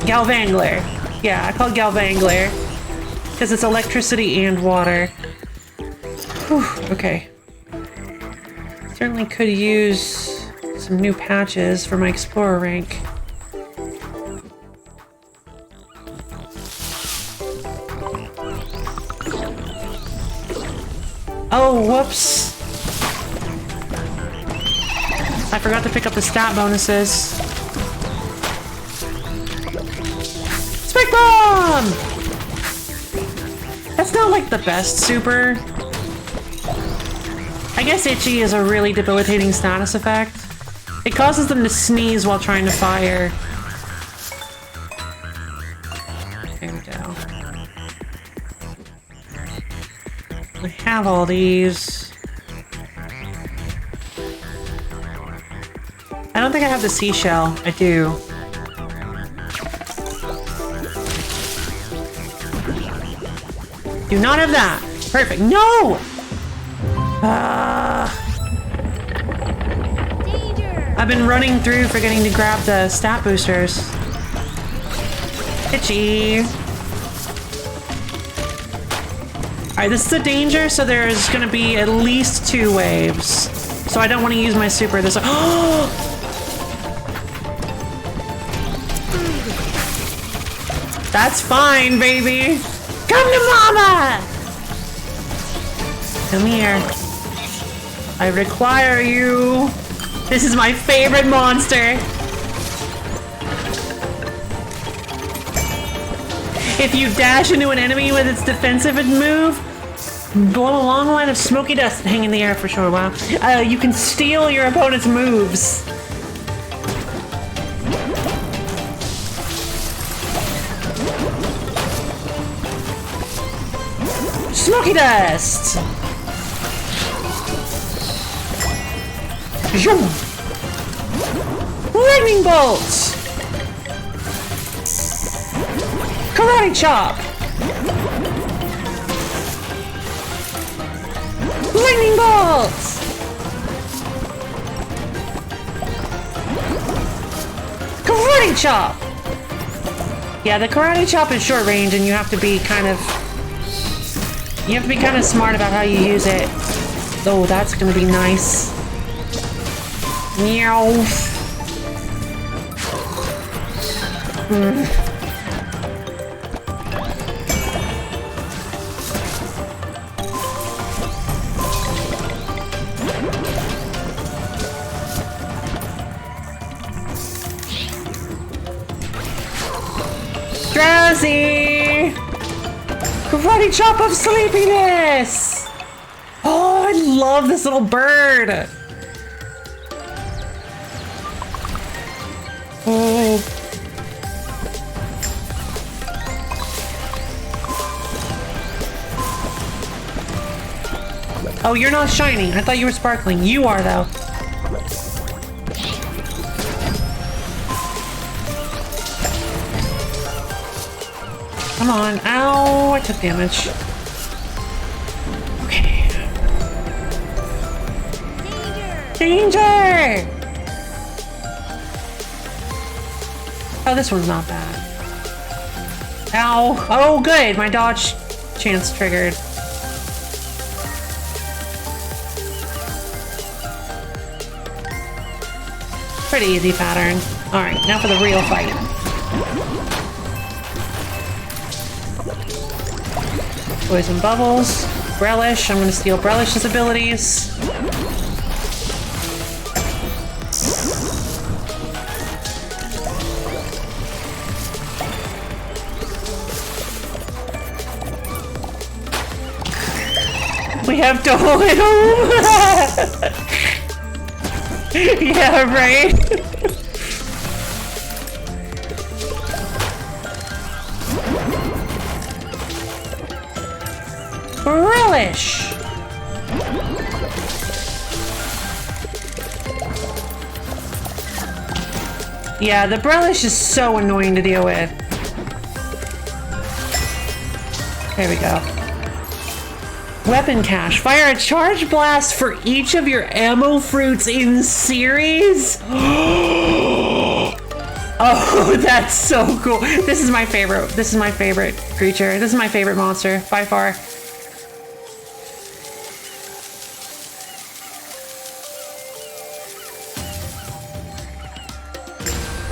Galvangler. Yeah, I call it Galvangler. Because it's electricity and water. Whew, okay. Certainly could use some new patches for my Explorer rank. Oh, whoops. I forgot to pick up the stat bonuses. Spike Bomb! That's not like the best super. I guess Itchy is a really debilitating status effect. It causes them to sneeze while trying to fire. There we go. I have all these. I don't think I have the seashell. I do. Do not have that. Perfect. No! Danger! I've been running through forgetting to grab the stat boosters. Itchy. Alright, this is a danger, so there's gonna be at least 2 waves. So I don't want to use my super this. Oh! That's fine, baby! Come to mama! Come here. I require you. This is my favorite monster. If you dash into an enemy with its defensive move, blow a long line of smoky dust and hang in the air for a short while. You can steal your opponent's moves. Smoky dust! Zoom! Lightning bolts! Karate chop! Lightning bolts! Karate chop! Yeah, the karate chop is short range and you have to be kind of smart about how you use it. Oh, that's gonna be nice. Meow. Drowsy! Karate chop of sleepiness! Oh, I love this little bird! Oh. Oh, you're not shining. I thought you were sparkling. You are, though. Come on. Ow, I took damage. Okay. Danger! Oh, this one's not bad. Ow. Oh, good. My dodge chance triggered. Pretty easy pattern. Alright, now for the real fight. Poison Bubbles. Relish. I'm gonna steal Relish's abilities. We have to hold it home! Yeah, right? Relish! Yeah, the Relish is so annoying to deal with. There we go. Weapon cache. Fire a charge blast for each of your ammo fruits in series? Oh, that's so cool. This is my favorite. This is my favorite creature. This is my favorite monster by far.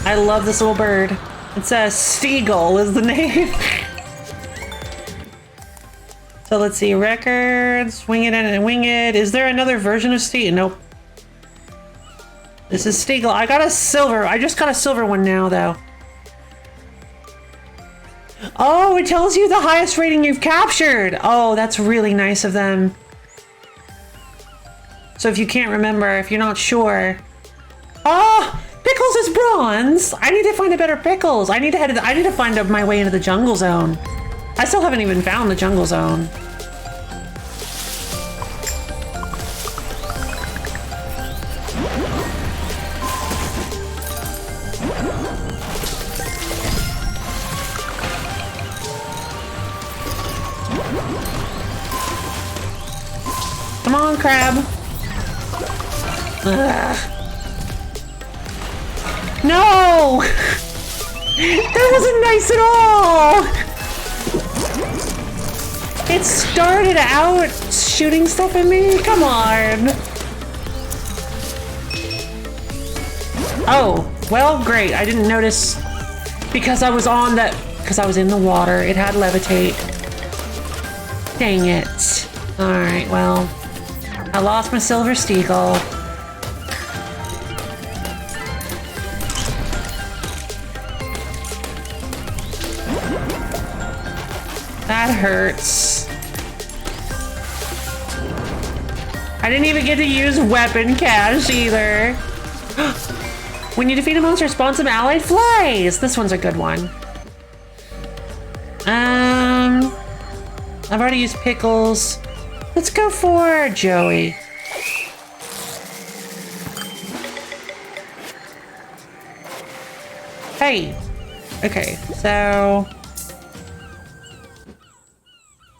I love this little bird. It says Steagle is the name. So let's see, records, wing it and wing it. Is there another version of Steagle? Nope. This is Steagle. I got a silver. I just got a silver one now, though. Oh, it tells you the highest rating you've captured. Oh, that's really nice of them. So if you can't remember, if you're not sure. Oh, Pickles is bronze. I need to find a better Pickles. I need to find my way into the jungle zone. I still haven't even found the jungle zone. Come on, crab. Ugh. No! That wasn't nice at all! It started out shooting stuff at me? Come on! Oh, well, great. I didn't notice because I was on that, because I was in the water. It had levitate. Dang it. Alright, well, I lost my silver Steagle. That hurts. I didn't even get to use weapon cache either. When you defeat a monster, spawn some allied flies. This one's a good one. I've already used Pickles. Let's go for Joey. Hey. Okay, so...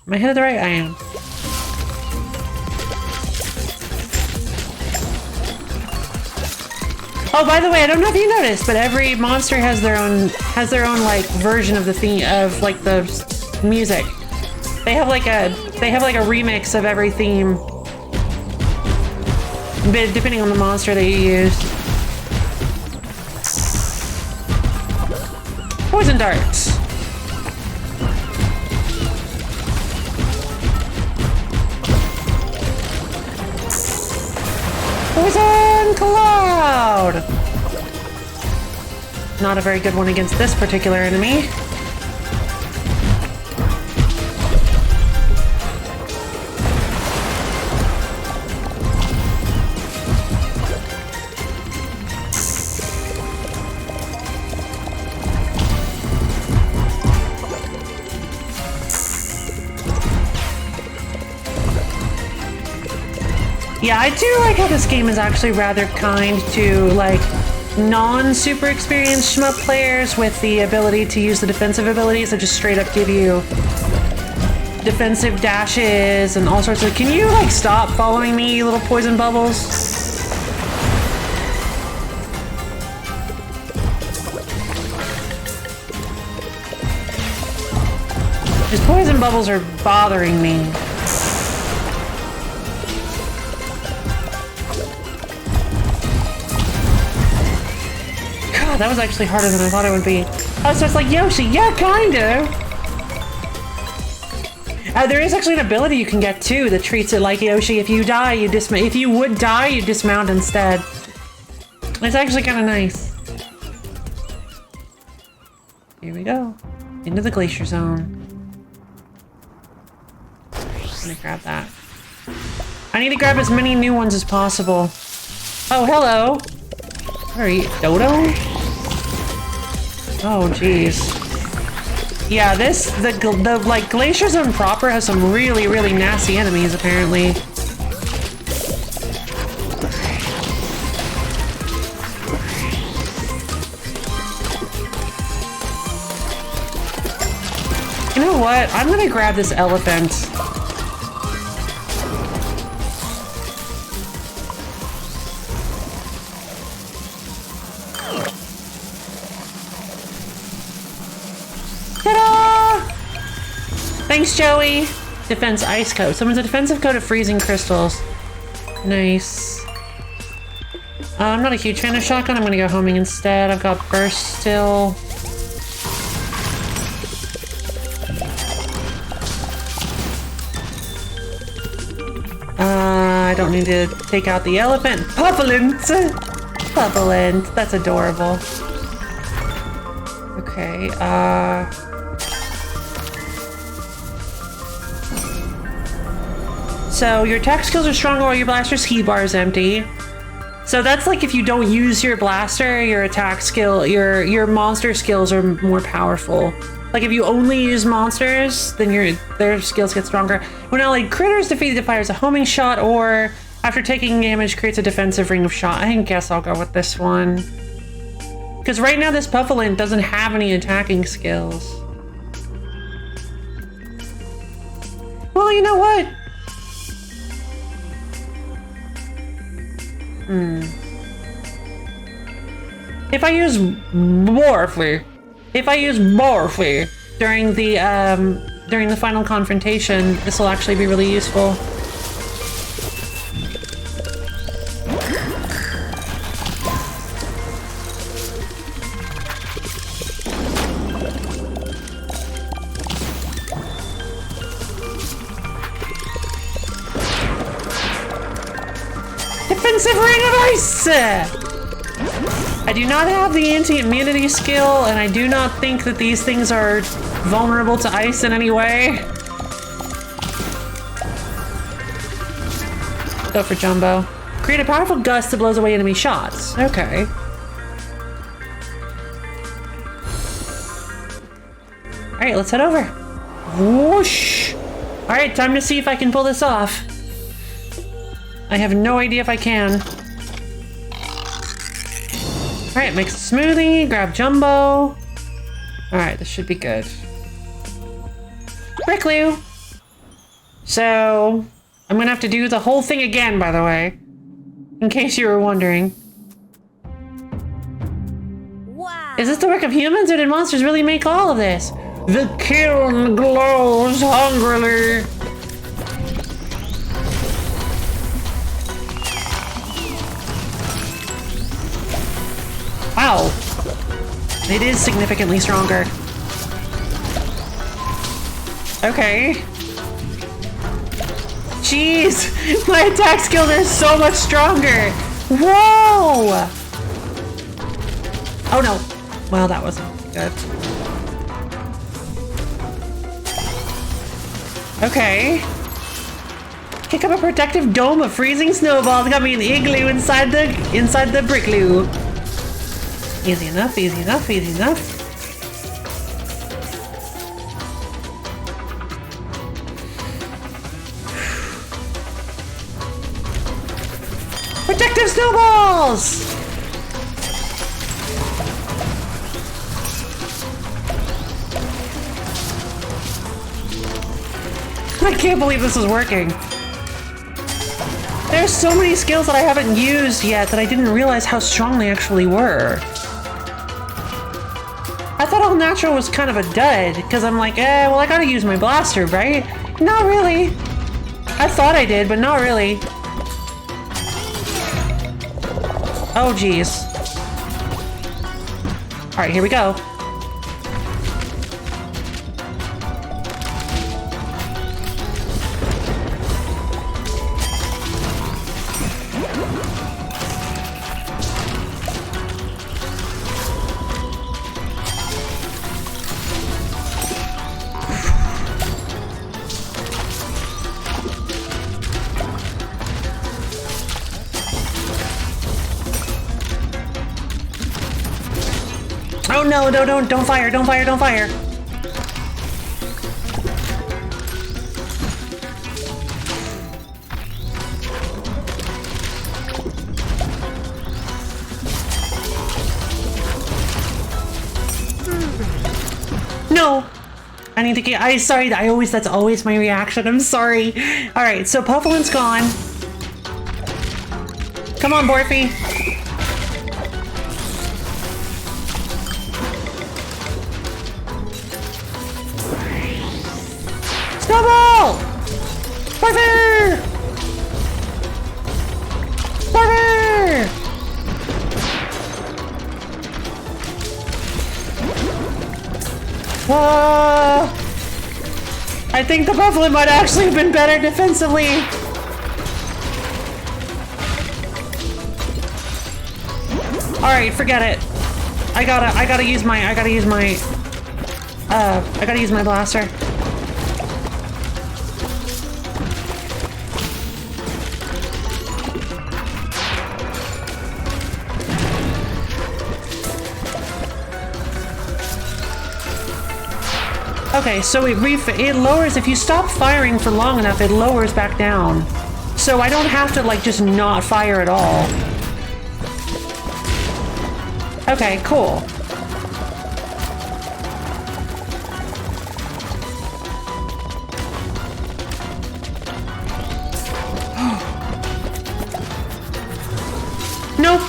Am I headed the right? I am. Oh, by the way, I don't know if you noticed, but every monster has their own like version of the theme of like the music. They have like a remix of every theme, but depending on the monster that you use. Poison darts. Poison Cloud! Not a very good one against this particular enemy. Yeah, I do like how this game is actually rather kind to, like, non-super experienced shmup players with the ability to use the defensive abilities that just straight up give you defensive dashes and all sorts of... Can you, like, stop following me, you little poison bubbles? These poison bubbles are bothering me. God, that was actually harder than I thought it would be. Oh, so it's like Yoshi. Yeah, kind of. There is actually an ability you can get too that treats it like Yoshi. If you die, you dismount. If you would die, you dismount instead. It's actually kind of nice. Here we go. Into the glacier zone. I'm gonna grab that. I need to grab as many new ones as possible. Oh, hello. What are you, Dodo? Oh, jeez. Yeah, the like glacier zone proper has some really, really nasty enemies apparently. You know what? I'm gonna grab this elephant. Thanks, Joey! Defense ice coat. Someone's a defensive coat of freezing crystals. Nice. I'm not a huge fan of shotgun. I'm gonna go homing instead. I've got burst still. I don't need to take out the elephant. Puffalint! Puffalint. That's adorable. Okay, so your attack skills are stronger while your blaster's heat bar is empty. So that's like if you don't use your blaster, your attack skill, your monster skills are more powerful. Like if you only use monsters, then their skills get stronger. When like critters defeated fires a homing shot, or after taking damage creates a defensive ring of shot. I guess I'll go with this one. Because right now this Puffalint doesn't have any attacking skills. Well, you know what? If I use Morphle during the final confrontation, this will actually be really useful. Defensive ring of ice! I do not have the anti-immunity skill, and I do not think that these things are vulnerable to ice in any way. Go for Jumbo. Create a powerful gust that blows away enemy shots. Okay. Alright, let's head over. Whoosh! Alright, time to see if I can pull this off. I have no idea if I can. Alright, mix a smoothie, grab Jumbo. Alright, this should be good. Brickloo! So, I'm gonna have to do the whole thing again, by the way. In case you were wondering. Wow. Is this the work of humans, or did monsters really make all of this? The kiln glows hungrily. Wow. It is significantly stronger. Okay. Jeez! My attack skills are so much stronger! Whoa! Oh no. Well, that wasn't good. Okay. Kick up a protective dome of freezing snowballs. Got me an igloo inside the brickloo. Easy enough, easy enough, easy enough. Protective snowballs! I can't believe this is working. There's so many skills that I haven't used yet that I didn't realize how strong they actually were. I thought all natural was kind of a dud, because I'm like, well, I gotta use my blaster, right? Not really. I thought I did, but not really. Oh, geez. Alright, here we go. Oh no, don't fire, don't fire, don't fire. No! I need to get, sorry, that's always my reaction, I'm sorry. Alright, so Pufflin's gone. Come on, Borfy. Snowball! Borfy! Borfy! I think the Pufflin might actually have been better defensively. Alright, forget it. I gotta use my blaster. Okay, so it lowers, if you stop firing for long enough, it lowers back down. So I don't have to, like, just not fire at all. Okay, cool. Nope.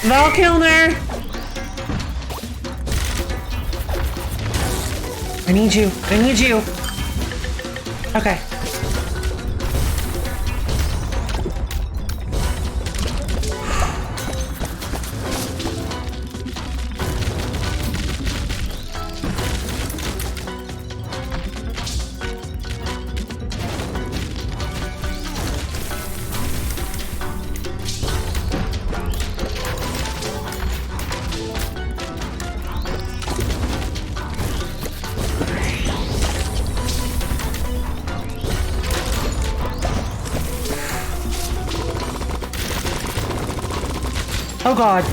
Val Kilmer! I need you. I need you. Okay. Oh god.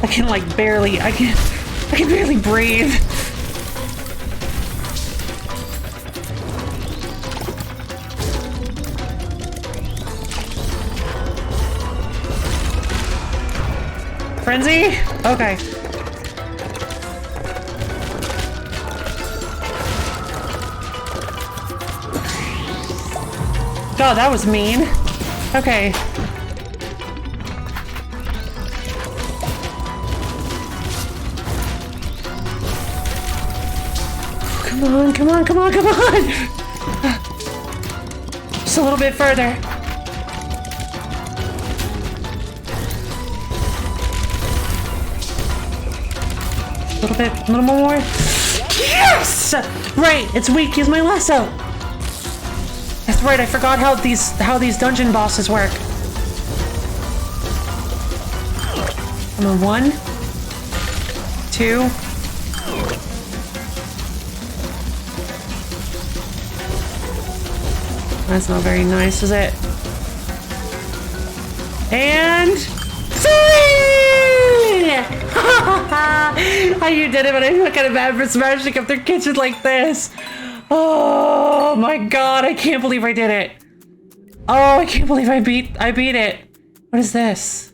I can like barely, I can barely breathe. Frenzy? Okay. God, that was mean. Okay. Come on, come on, come on, come on! Just a little bit further. A little bit, a little more. Yes! Right, it's weak. Use my lasso. That's right. I forgot how these dungeon bosses work. Come on, 1, 2. That's not very nice, is it? And 3! How you did it, but I feel kind of bad for smashing up their kitchen like this. Oh my god, I can't believe I did it. Oh, I can't believe I beat it. What is this?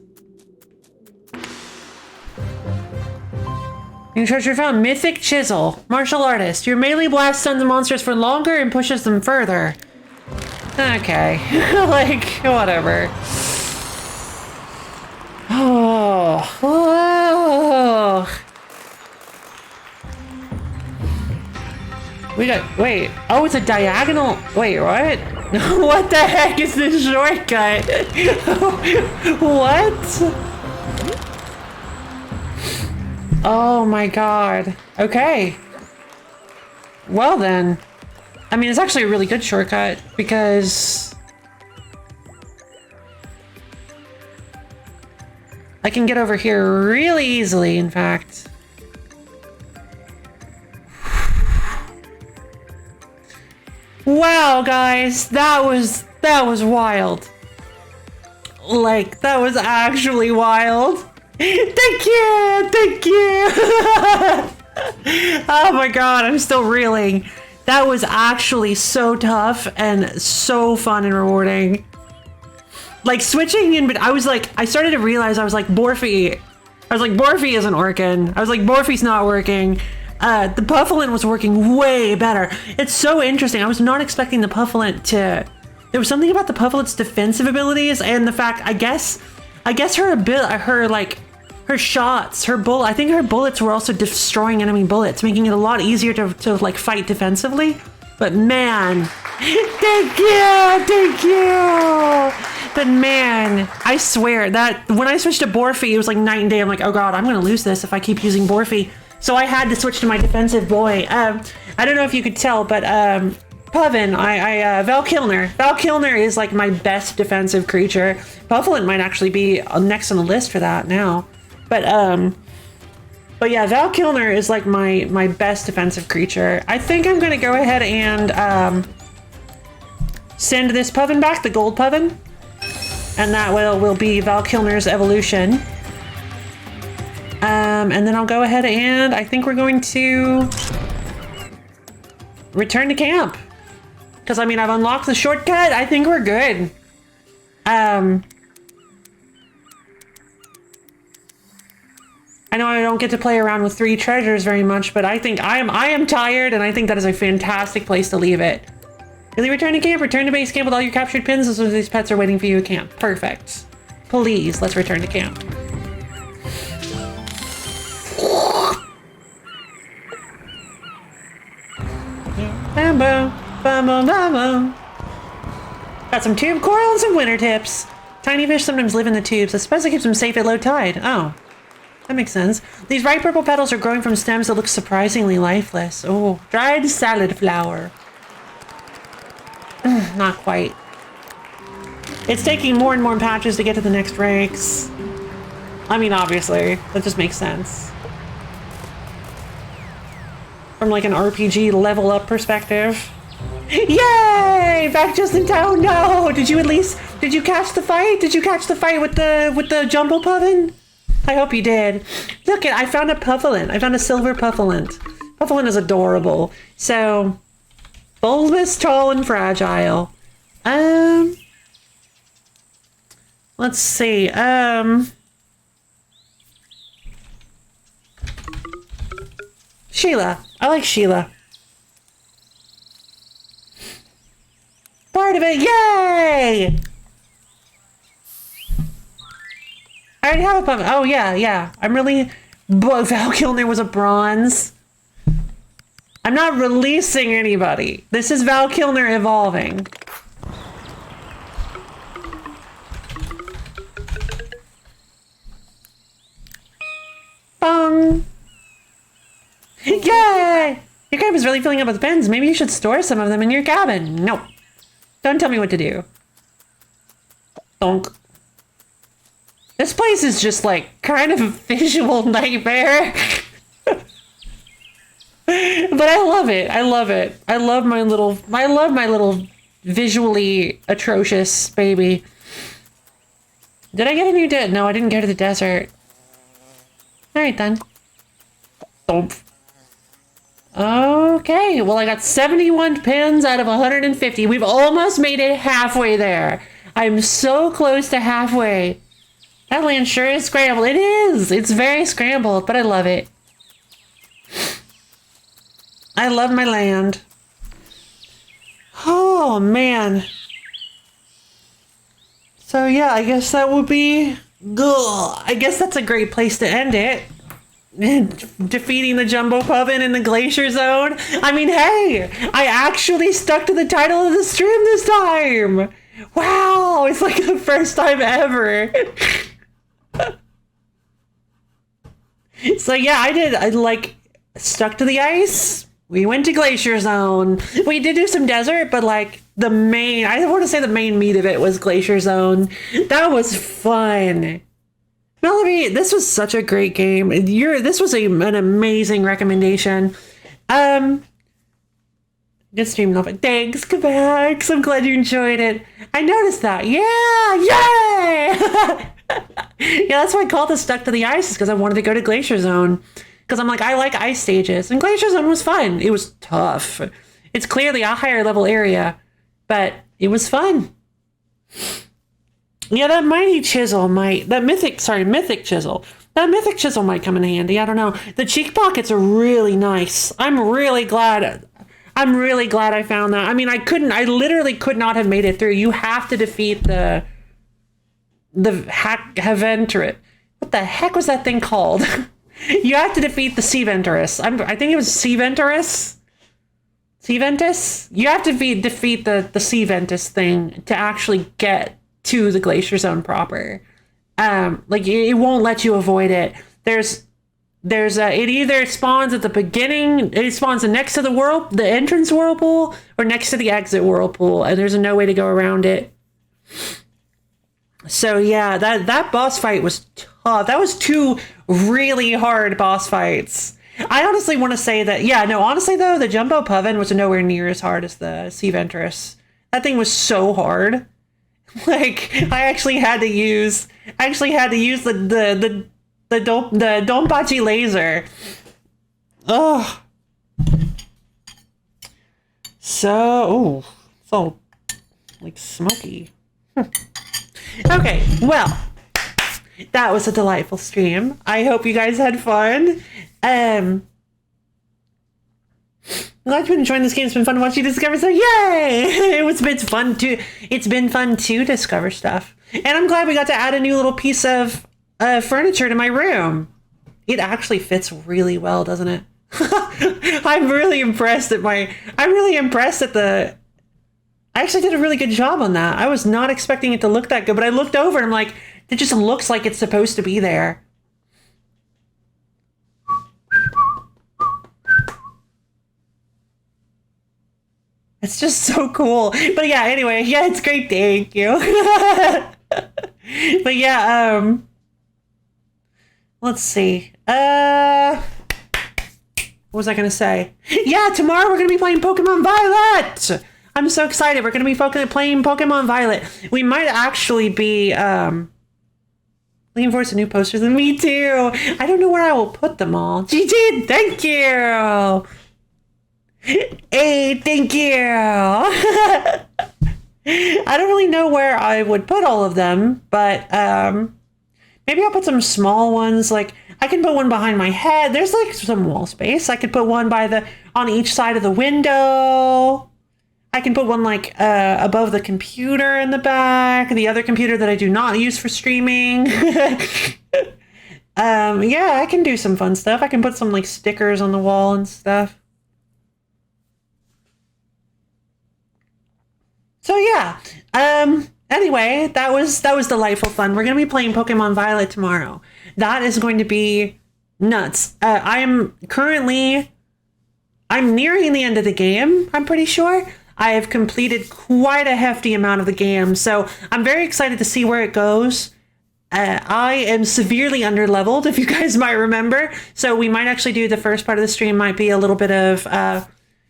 New treasure found. Mythic Chisel. Martial artist. Your melee blast stuns the monsters for longer and pushes them further. Okay. Like, whatever. Oh. Oh. We got, wait. Oh, it's a diagonal. Wait, what? What the heck is this shortcut? What? Oh my god. Okay. Well then. I mean, it's actually a really good shortcut because I can get over here really easily, in fact. Wow, guys, that was wild. Like, that was actually wild. Thank you. Oh my god, I'm still reeling. That was actually so tough and so fun and rewarding. Like switching in, but I started to realize I was like, Borphe isn't working. I was like, Borphe's not working. The Puffalint was working way better. It's so interesting. I was not expecting the Puffalint to... There was something about the Puffalint's defensive abilities and the fact, I guess her shots, I think her bullets were also destroying enemy bullets, making it a lot easier to like fight defensively. But man, thank you. But man, I swear that when I switched to Borphe, it was like night and day. I'm like, oh god, I'm gonna lose this if I keep using Borphe. So I had to switch to my defensive boy. I don't know if you could tell, but Puffin, Val Kilner is like my best defensive creature. Puffalint might actually be next on the list for that now. But yeah, Val Kilner is like my best defensive creature. I think I'm gonna go ahead and send this Puffin back, the gold Puffin. And that will be Val Kilner's evolution. And then I'll go ahead and I think we're going to return to camp. Because I mean, I've unlocked the shortcut. I think we're good. I know I don't get to play around with 3 treasures very much, but I think I am tired, and I think that is a fantastic place to leave it. Really return to camp? Return to base camp with all your captured pins as soon as these pets are waiting for you at camp. Perfect. Please, let's return to camp. Bambo, bambo, bambo. Got some tube coral and some winter tips. Tiny fish sometimes live in the tubes. I suppose it keeps them safe at low tide. Oh. That makes sense. These bright purple petals are growing from stems that look surprisingly lifeless. Oh, dried salad flower. Not quite. It's taking more and more patches to get to the next ranks. I mean, obviously, that just makes sense. From like an RPG level up perspective. Yay! Back just in time. No! Did you catch the fight? Did you catch the fight with the jumbo puffin? I hope you did. Look, I found a Puffalint. I found a silver Puffalint. Puffalint is adorable. So, bulbous, tall, and fragile. Let's see. Sheila. I like Sheila. Part of it. Yay! I already have a pumpkin. Oh, yeah. I'm really... Val Kilner was a bronze. I'm not releasing anybody. This is Val Kilner evolving. Bum. Yay! Your cabin is really filling up with pens. Maybe you should store some of them in your cabin. Nope. Don't tell me what to do. Donk. This place is just like kind of a visual nightmare. But I love it. I love it. I love my little visually atrocious baby. Did I get a new No, I didn't go to the desert. Alright then. Thump. Okay, well I got 71 pins out of 150. We've almost made it halfway there. I'm so close to halfway. That land sure is scrambled. It is! It's very scrambled, but I love it. I love my land. Oh, man. So yeah, I guess that would be... Ugh, I guess that's a great place to end it. Defeating the Jumbo Puffin in the Glacier Zone. I mean, hey, I actually stuck to the title of the stream this time. Wow, it's like the first time ever. So yeah, I like stuck to the ice. We went to Glacier Zone. We did do some desert, but like I want to say the main meat of it was Glacier Zone. That was fun. Melody, this was such a great game. This was an amazing recommendation. Good stream, love it. Thanks, Kabax. I'm glad you enjoyed it. I noticed that. Yeah, yay! Yeah, that's why I called this Stuck to the Ice, is because I wanted to go to Glacier Zone. Because I'm like, I like ice stages. And Glacier Zone was fun. It was tough. It's clearly a higher level area, but it was fun. Yeah, that mythic chisel might come in handy. I don't know. The cheek pockets are really nice. I'm really glad I found that. I mean, I literally could not have made it through. You have to defeat the Haventurus. What the heck was that thing called? You have to defeat the Seaventurus. I think it was Seaventurus. Seaventus? You have to defeat the Seaventus thing to actually get to the Glacier Zone proper. Like it won't let you avoid it. It either spawns at the beginning, it spawns next to the entrance whirlpool, or next to the exit whirlpool, and there's no way to go around it. So yeah, that boss fight was tough. That was 2 really hard boss fights. I honestly want to say that, honestly though, the Jumbo Puffin was nowhere near as hard as the Seaventurus. That thing was so hard. Like, I actually had to use the Donpachi laser. Ugh. So, it's all like smoky. Okay, well, that was a delightful stream. I hope you guys had fun. I'm glad you've been enjoying this game. It's been fun to watch you discover stuff. Yay! It's been fun to discover stuff. And I'm glad we got to add a new little piece of furniture to my room. It actually fits really well, doesn't it? I'm really impressed at I actually did a really good job on that. I was not expecting it to look that good, but I looked over and I'm like, it just looks like it's supposed to be there. It's just so cool. But yeah, anyway, yeah, it's great. Thank you. But yeah, let's see. What was I gonna say? Yeah, tomorrow we're gonna be playing Pokemon Violet. I'm so excited. We're gonna be playing Pokemon Violet. We might actually be looking forward to new posters. And me too. I don't know where I will put them all. GG, thank you. Hey, thank you. I don't really know where I would put all of them, but maybe I'll put some small ones. Like, I can put one behind my head. There's like some wall space. I could put one on each side of the window. I can put one like above the computer in the back, the other computer that I do not use for streaming. Yeah, I can do some fun stuff. I can put some like stickers on the wall and stuff. So yeah, anyway, that was delightful fun. We're going to be playing Pokemon Violet tomorrow. That is going to be nuts. I'm nearing the end of the game, I'm pretty sure. I have completed quite a hefty amount of the game, so I'm very excited to see where it goes. I am severely underleveled, if you guys might remember, so we might actually do the first part of the stream might be a little bit of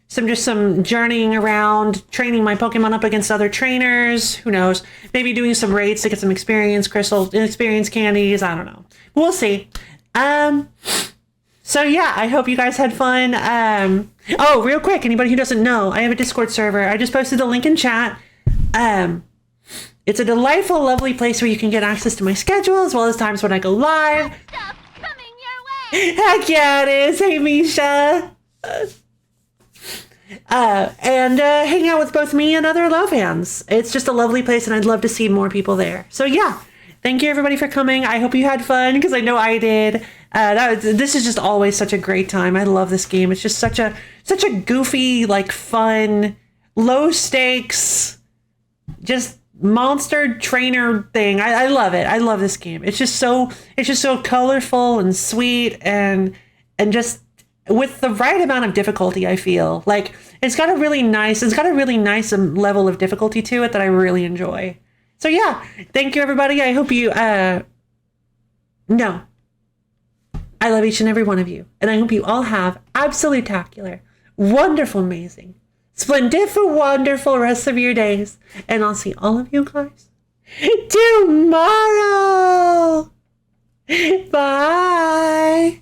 some journeying around, training my Pokemon up against other trainers. Who knows? Maybe doing some raids to get some experience crystals, experience candies. I don't know. We'll see. So yeah, I hope you guys had fun. Oh, real quick, anybody who doesn't know, I have a Discord server. I just posted the link in chat. It's a delightful, lovely place where you can get access to my schedule as well as times when I go live. Stuff coming your way. Heck yeah, it is. Hey, Misha. And hang out with both me and other love fans. It's just a lovely place, and I'd love to see more people there. So yeah, thank you everybody for coming. I hope you had fun, because I know I did. This is just always such a great time. I love this game. It's just such a goofy, like fun, low stakes, just monster trainer thing. I love it. I love this game. It's just so colorful and sweet and just with the right amount of difficulty. I feel like it's got a really nice level of difficulty to it that I really enjoy. So yeah, thank you everybody. I hope you know I love each and every one of you, and I hope you all have absolute-tacular, wonderful, amazing, splendiferous, wonderful rest of your days, and I'll see all of you guys tomorrow. Bye.